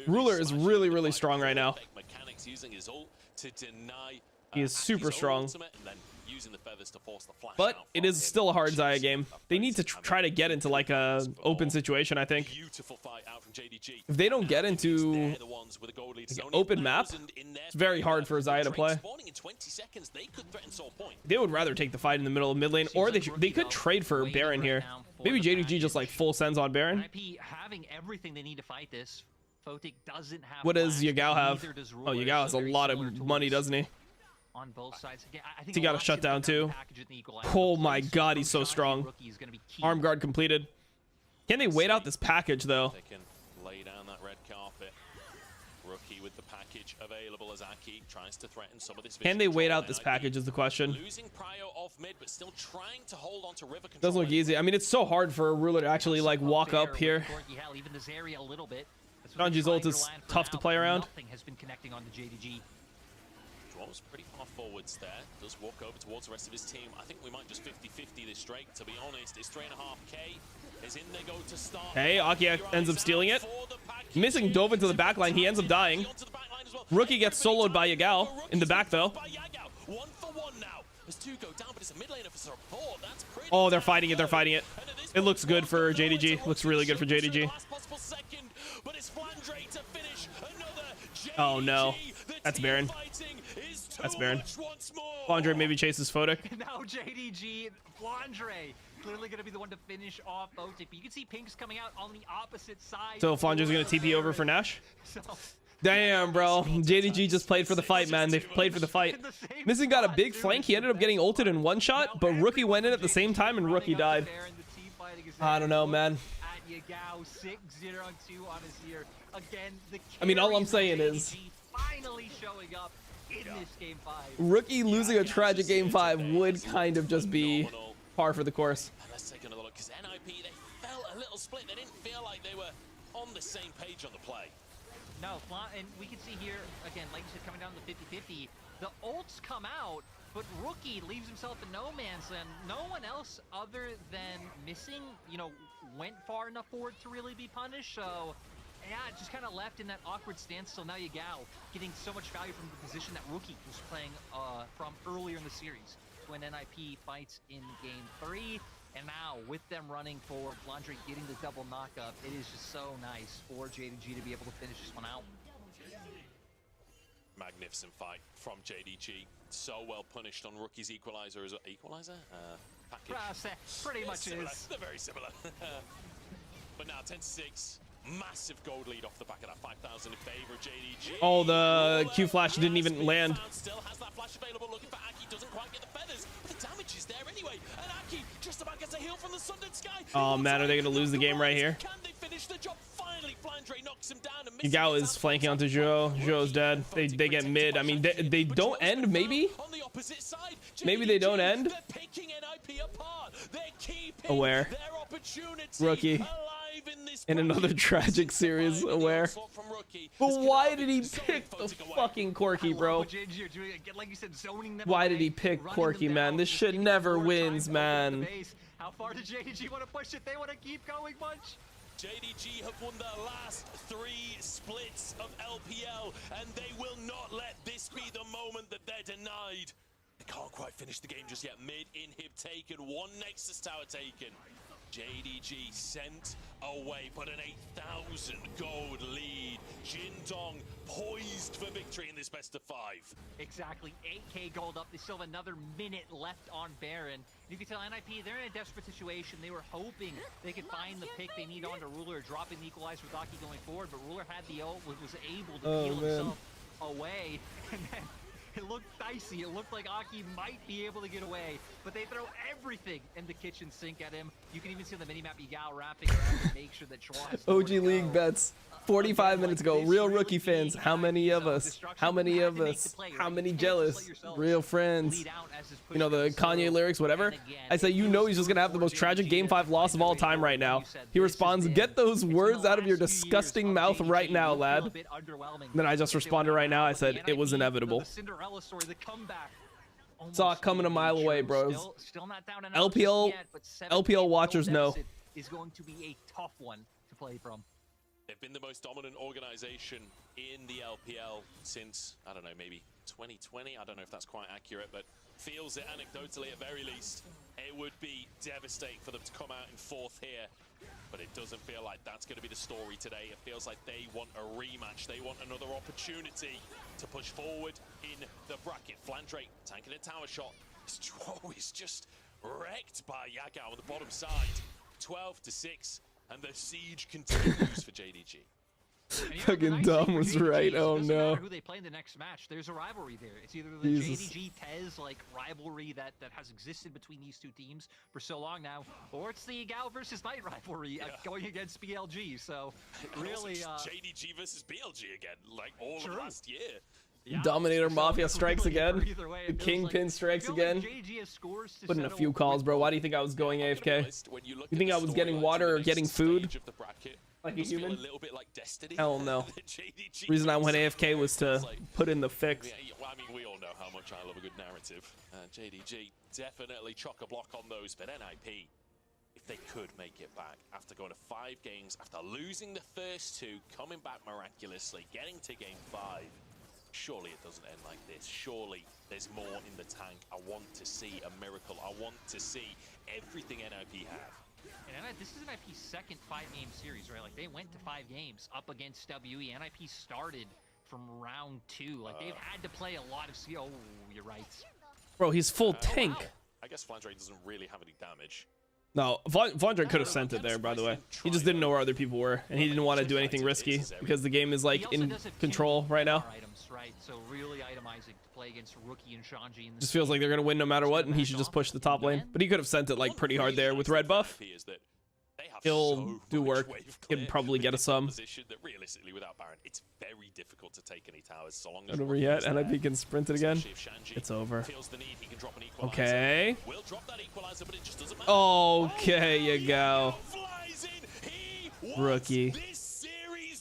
Speaker 1: Ruler is really strong right now.
Speaker 4: Mechanics using his ult to deny.
Speaker 1: He is super strong.
Speaker 4: Ultimate, and then using the feathers to force the flash
Speaker 1: But
Speaker 4: out
Speaker 1: it
Speaker 4: from
Speaker 1: is
Speaker 4: him.
Speaker 1: still a hard Xayah game. They need to try to get into like a open situation, I think.
Speaker 4: Beautiful fight out from JDG.
Speaker 1: If they don't get into
Speaker 4: They're the ones with the goal lead.
Speaker 1: like an open map, it's very hard for Xayah to play.
Speaker 4: Spawning in 20 seconds, they could threaten Soul Point.
Speaker 1: They would rather take the fight in the middle of mid lane, or they could trade for Baron here. Maybe JDG just like full sends on Baron.
Speaker 5: IP having everything they need to fight this. Photic doesn't have.
Speaker 1: What does
Speaker 5: flash,
Speaker 1: Yagao have?
Speaker 5: neither does
Speaker 1: Oh,
Speaker 5: Ruler,
Speaker 1: Yagao has
Speaker 5: so
Speaker 1: a
Speaker 5: very
Speaker 1: lot
Speaker 5: similar
Speaker 1: of
Speaker 5: tools
Speaker 1: money, doesn't he?
Speaker 5: on both sides. Again, I think
Speaker 1: He got a
Speaker 5: lot
Speaker 1: shutdown
Speaker 5: should come
Speaker 1: too.
Speaker 5: down to the package in the equalizer.
Speaker 1: Oh
Speaker 5: The
Speaker 1: my
Speaker 5: place
Speaker 1: god, he's so
Speaker 5: from Shanti
Speaker 1: strong.
Speaker 5: Rookie is gonna be key.
Speaker 1: Arm guard completed. Can they wait out this package though?
Speaker 4: They can lay down that red carpet. Rookie with the package available as Aki tries to threaten some of this.
Speaker 1: Can they wait out this package is the question.
Speaker 4: Losing prio off mid, but still trying to hold on to River control.
Speaker 1: Doesn't look easy. I mean, it's so hard for a Ruler to actually like walk up here.
Speaker 5: Even this area a little bit. That's what
Speaker 1: Sanji's
Speaker 5: they're
Speaker 1: ult
Speaker 5: trying
Speaker 1: is
Speaker 5: to land for
Speaker 1: tough to
Speaker 5: now.
Speaker 1: play around.
Speaker 5: Nothing has been connecting on the JDG.
Speaker 4: Draws pretty far forwards there. Does walk over towards the rest of his team. I think we might just 50-50 this Drake, to be honest. It's 3.5k. Is in they go to start.
Speaker 1: Hey, Aki ends up stealing it. Missing dove into the backline. He ends up dying. Rookie gets soloed by Yagao in the back though.
Speaker 4: 1 for 1 now. There's 2 go down, but it's a mid laner for support. That's pretty.
Speaker 1: Oh, they're fighting it. They're fighting it. It looks good for JDG. Looks really good for JDG. Oh no, that's Baron. That's Baron. Flandre maybe chases Photic.
Speaker 5: Now JDG, Flandre, clearly going to be the one to finish off Photic. But you can see Pink's coming out on the opposite side.
Speaker 1: So Flandre's gonna TP over for Nash.
Speaker 5: So,
Speaker 1: Damn, bro. JDG just played for the fight, man. They played for the fight. Missing got a big flank. He ended up getting ulted in one shot, but Rookie went in at the same time and Rookie died. I don't know, man.
Speaker 5: At Yagao, 6-0-2 on Azir. Again, the
Speaker 1: I mean, all I'm
Speaker 5: carries
Speaker 1: saying
Speaker 5: of
Speaker 1: is
Speaker 5: JDG finally showing up in this game 5.
Speaker 1: Rookie losing a tragic game 5 would kind of just be par for the course.
Speaker 4: And let's take another look, because NIP, they felt a little split. They didn't feel like they were on the same page on the play.
Speaker 5: No, and we can see here, again, like you said, coming down to 50-50, the ults come out, but Rookie leaves himself in no man's land. No one else other than Missing, you know, went far enough forward to really be punished, so yeah, just kind of left in that awkward stance. So now Yagao getting so much value from the position that Rookie was playing from earlier in the series when NIP fights in game 3. And now, with them running forward, Flandre getting the double knockup, it is just so nice for JDG to be able to finish this one out.
Speaker 4: Magnificent fight from JDG. So well punished on Rookie's equalizer as well. Equalizer? Package.
Speaker 5: Pretty much
Speaker 4: Similar.
Speaker 5: is.
Speaker 4: They're very similar. But now 10-6. Massive gold lead off the back of that 5,000 in favor of JDG.
Speaker 1: Oh, the Q flash didn't even land.
Speaker 4: Still has that flash available, looking for Aki, doesn't quite get the feathers, but the damage is there anyway. And Aki just about gets a heal from the Sundered Sky.
Speaker 1: Oh man, are they gonna lose the game right here?
Speaker 4: Can they finish the job? Finally, Flandre knocks him down. And
Speaker 1: Yagao is flanking onto Zhou. Zhou's dead. They get mid. I mean, they don't end, maybe?
Speaker 4: On the opposite side,
Speaker 1: Maybe they don't end?
Speaker 4: They're picking NIP apart. They're keeping
Speaker 1: Aware.
Speaker 4: their opportunity
Speaker 1: Rookie.
Speaker 4: alive in this
Speaker 1: In another tragic series, Aware. But why did he pick the fucking Corki, bro?
Speaker 5: Like you said, zoning them
Speaker 1: Why did
Speaker 5: away,
Speaker 1: he pick
Speaker 5: running
Speaker 1: Corki,
Speaker 5: them
Speaker 1: man?
Speaker 5: down,
Speaker 1: This
Speaker 5: just
Speaker 1: shit
Speaker 5: giving
Speaker 1: never
Speaker 5: more time
Speaker 1: wins,
Speaker 5: to open
Speaker 1: man.
Speaker 5: the base. How far does JDG want to push it? They want to keep going much?
Speaker 4: JDG have won their last 3 splits of LPL, and they will not let this be the moment that they're denied. They can't quite finish the game just yet. Mid inhib taken, 1 Nexus tower taken. JDG sent away, but an 8,000 gold lead. Jindong poised for victory in this best of 5.
Speaker 5: Exactly, 8k gold up. They still have another minute left on Baron. And you can tell NIP, they're in a desperate situation. They were hoping they could find the pick they need onto Ruler, dropping the equalizer with Aki going forward, but Ruler had the ult, was able to peel himself away. And then It looked dicey. It looked like Aki might be able to get away, but they throw everything in the kitchen sink at him. You can even see on the minimap Yagao wrapping around to make sure that Chua has
Speaker 1: OG League bets 45 minutes ago. Real rookie fans. How many of us? How many of us? How many jealous? Real friends. You know, the Kanye lyrics, whatever. I say, you know, he's just going to have the most tragic Game 5 loss of all time right now. He responds, get those words out of your disgusting mouth right now, lad. Then I just responded right now. I said, it was inevitable. Saw it coming a mile away, bros. LPL watchers know.
Speaker 5: Is going to be a tough one to play from.
Speaker 4: They've been the most dominant organization in the LPL since, I don't know, maybe 2020. I don't know if that's quite accurate, but feels it anecdotally at very least. It would be devastating for them to come out in fourth here, but it doesn't feel like that's going to be the story today. It feels like they want a rematch. They want another opportunity to push forward in the bracket. Flandre tanking a tower shot. Stroh is just wrecked by Yagao on the bottom side. 12-6. And the siege continues for JDG.
Speaker 1: Fucking Dom was right. Oh no.
Speaker 5: Who they play in the next match? There's a rivalry there. It's either the JDG Tez like rivalry that has existed between these two teams for so long now, or it's the Yagao versus Knight rivalry going against BLG. So really,
Speaker 4: JDG versus BLG again, like all of last year.
Speaker 5: Yeah,
Speaker 1: Dominator Mafia strikes again.
Speaker 5: Way,
Speaker 1: The Kingpin strikes again. Put in a few calls, bro. Why do you think I was going AFK? You think I was getting water or getting food? Like a human? Hell no. Reason I went AFK was to put in the fix.
Speaker 4: Well, I mean, we all know how much I love a good narrative. JDG definitely chock-a-block on those, but NIP, if they could make it back after going to 5 games, after losing the first 2, coming back miraculously, getting to game 5, surely it doesn't end like this. Surely there's more in the tank. I want to see a miracle. I want to see everything NIP have.
Speaker 5: And this is NIP's second 5-game series, right? Like, they went to 5 games up against WE. NIP started from round 2. Like, they've had to play a lot of... Oh, you're right.
Speaker 1: Bro, he's full tank.
Speaker 4: I guess Flandre doesn't really have any damage.
Speaker 1: No, Vondre could have sent it there, by the way. He just didn't know where other people were, and he didn't want to do anything risky because the game is, like, in control right now.
Speaker 5: Right? So really itemizing to play against Rookie and Shanji.
Speaker 1: Just feels like they're going to win no matter what, and he should just push the top lane. But he could have sent it, like, pretty hard there with red buff. He'll do work. He'll probably get a sum.
Speaker 4: That realistically, without Baron, it's very difficult to take any towers so long
Speaker 1: Not over yet, and NIP can sprint it again. It's over. Okay. Okay, you go. Rookie.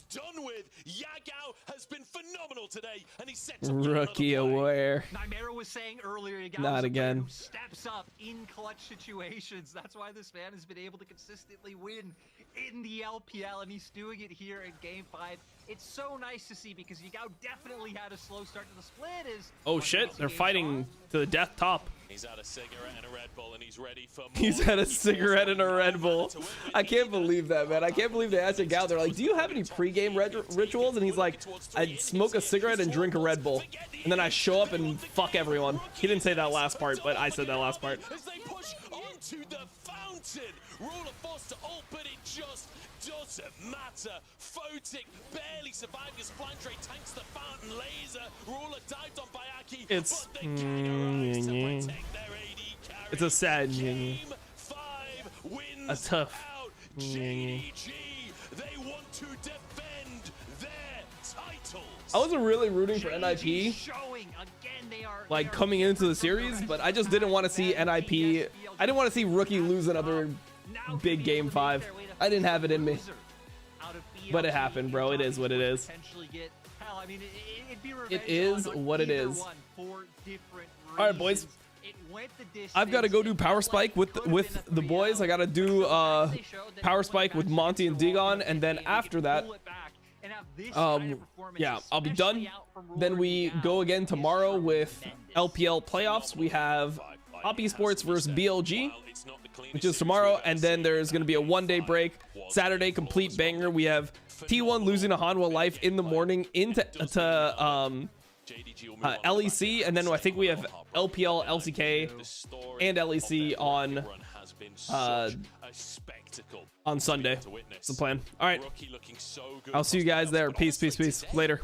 Speaker 4: Done with. Yagao has been phenomenal today, and he's set
Speaker 1: Rookie aware.
Speaker 5: Nightmare was saying earlier, Yagao
Speaker 1: not again.
Speaker 5: Steps up in clutch situations. That's why this man has been able to consistently win in the LPL, and he's doing it here in Game 5. It's so nice to see because Yagao definitely had a slow start to the split.
Speaker 1: Oh shit, they're fighting to the death top.
Speaker 4: He's had a cigarette and a Red Bull, and he's ready for more.
Speaker 1: He's had a cigarette and a Red Bull. I can't believe that, man. I can't believe they asked Yagao. They're like, do you have any pre-game rituals? And he's like, I smoke a cigarette and drink a Red Bull. And then I show up and fuck everyone. He didn't say that last part, but I said that last part.
Speaker 4: As they push onto the fountain, Ruler forced to ult, but it just doesn't matter. Photic barely survived as Flandre tanks the fountain laser. Ruler dived on Bayaki,
Speaker 1: It's
Speaker 4: but the king arrives to protect their AD carry.
Speaker 1: It's a sad
Speaker 4: Game 5 wins
Speaker 1: a tough
Speaker 4: out. JDG, they want to defend their titles.
Speaker 1: I wasn't really rooting for NIP like coming into the series, but I just didn't want to see NIP. I didn't want to see Rookie lose another big Game 5. I didn't have it in me. But it happened, bro. It is what it is. It is what it is. All right, boys. I've got to go do Power Spike with the boys. I got to do Power Spike with Monty and Digon, and then after that, yeah, I'll be done. Then we go again tomorrow with LPL playoffs. We have Hop Esports versus BLG, which is tomorrow, and then there's going to be a one-day break. Saturday, complete banger. We have T1 losing to Hanwha Life in the morning into LEC, and then I think we have LPL, LCK, and LEC on Sunday. That's the plan. All right, I'll see you guys there. Peace, peace, peace. Later.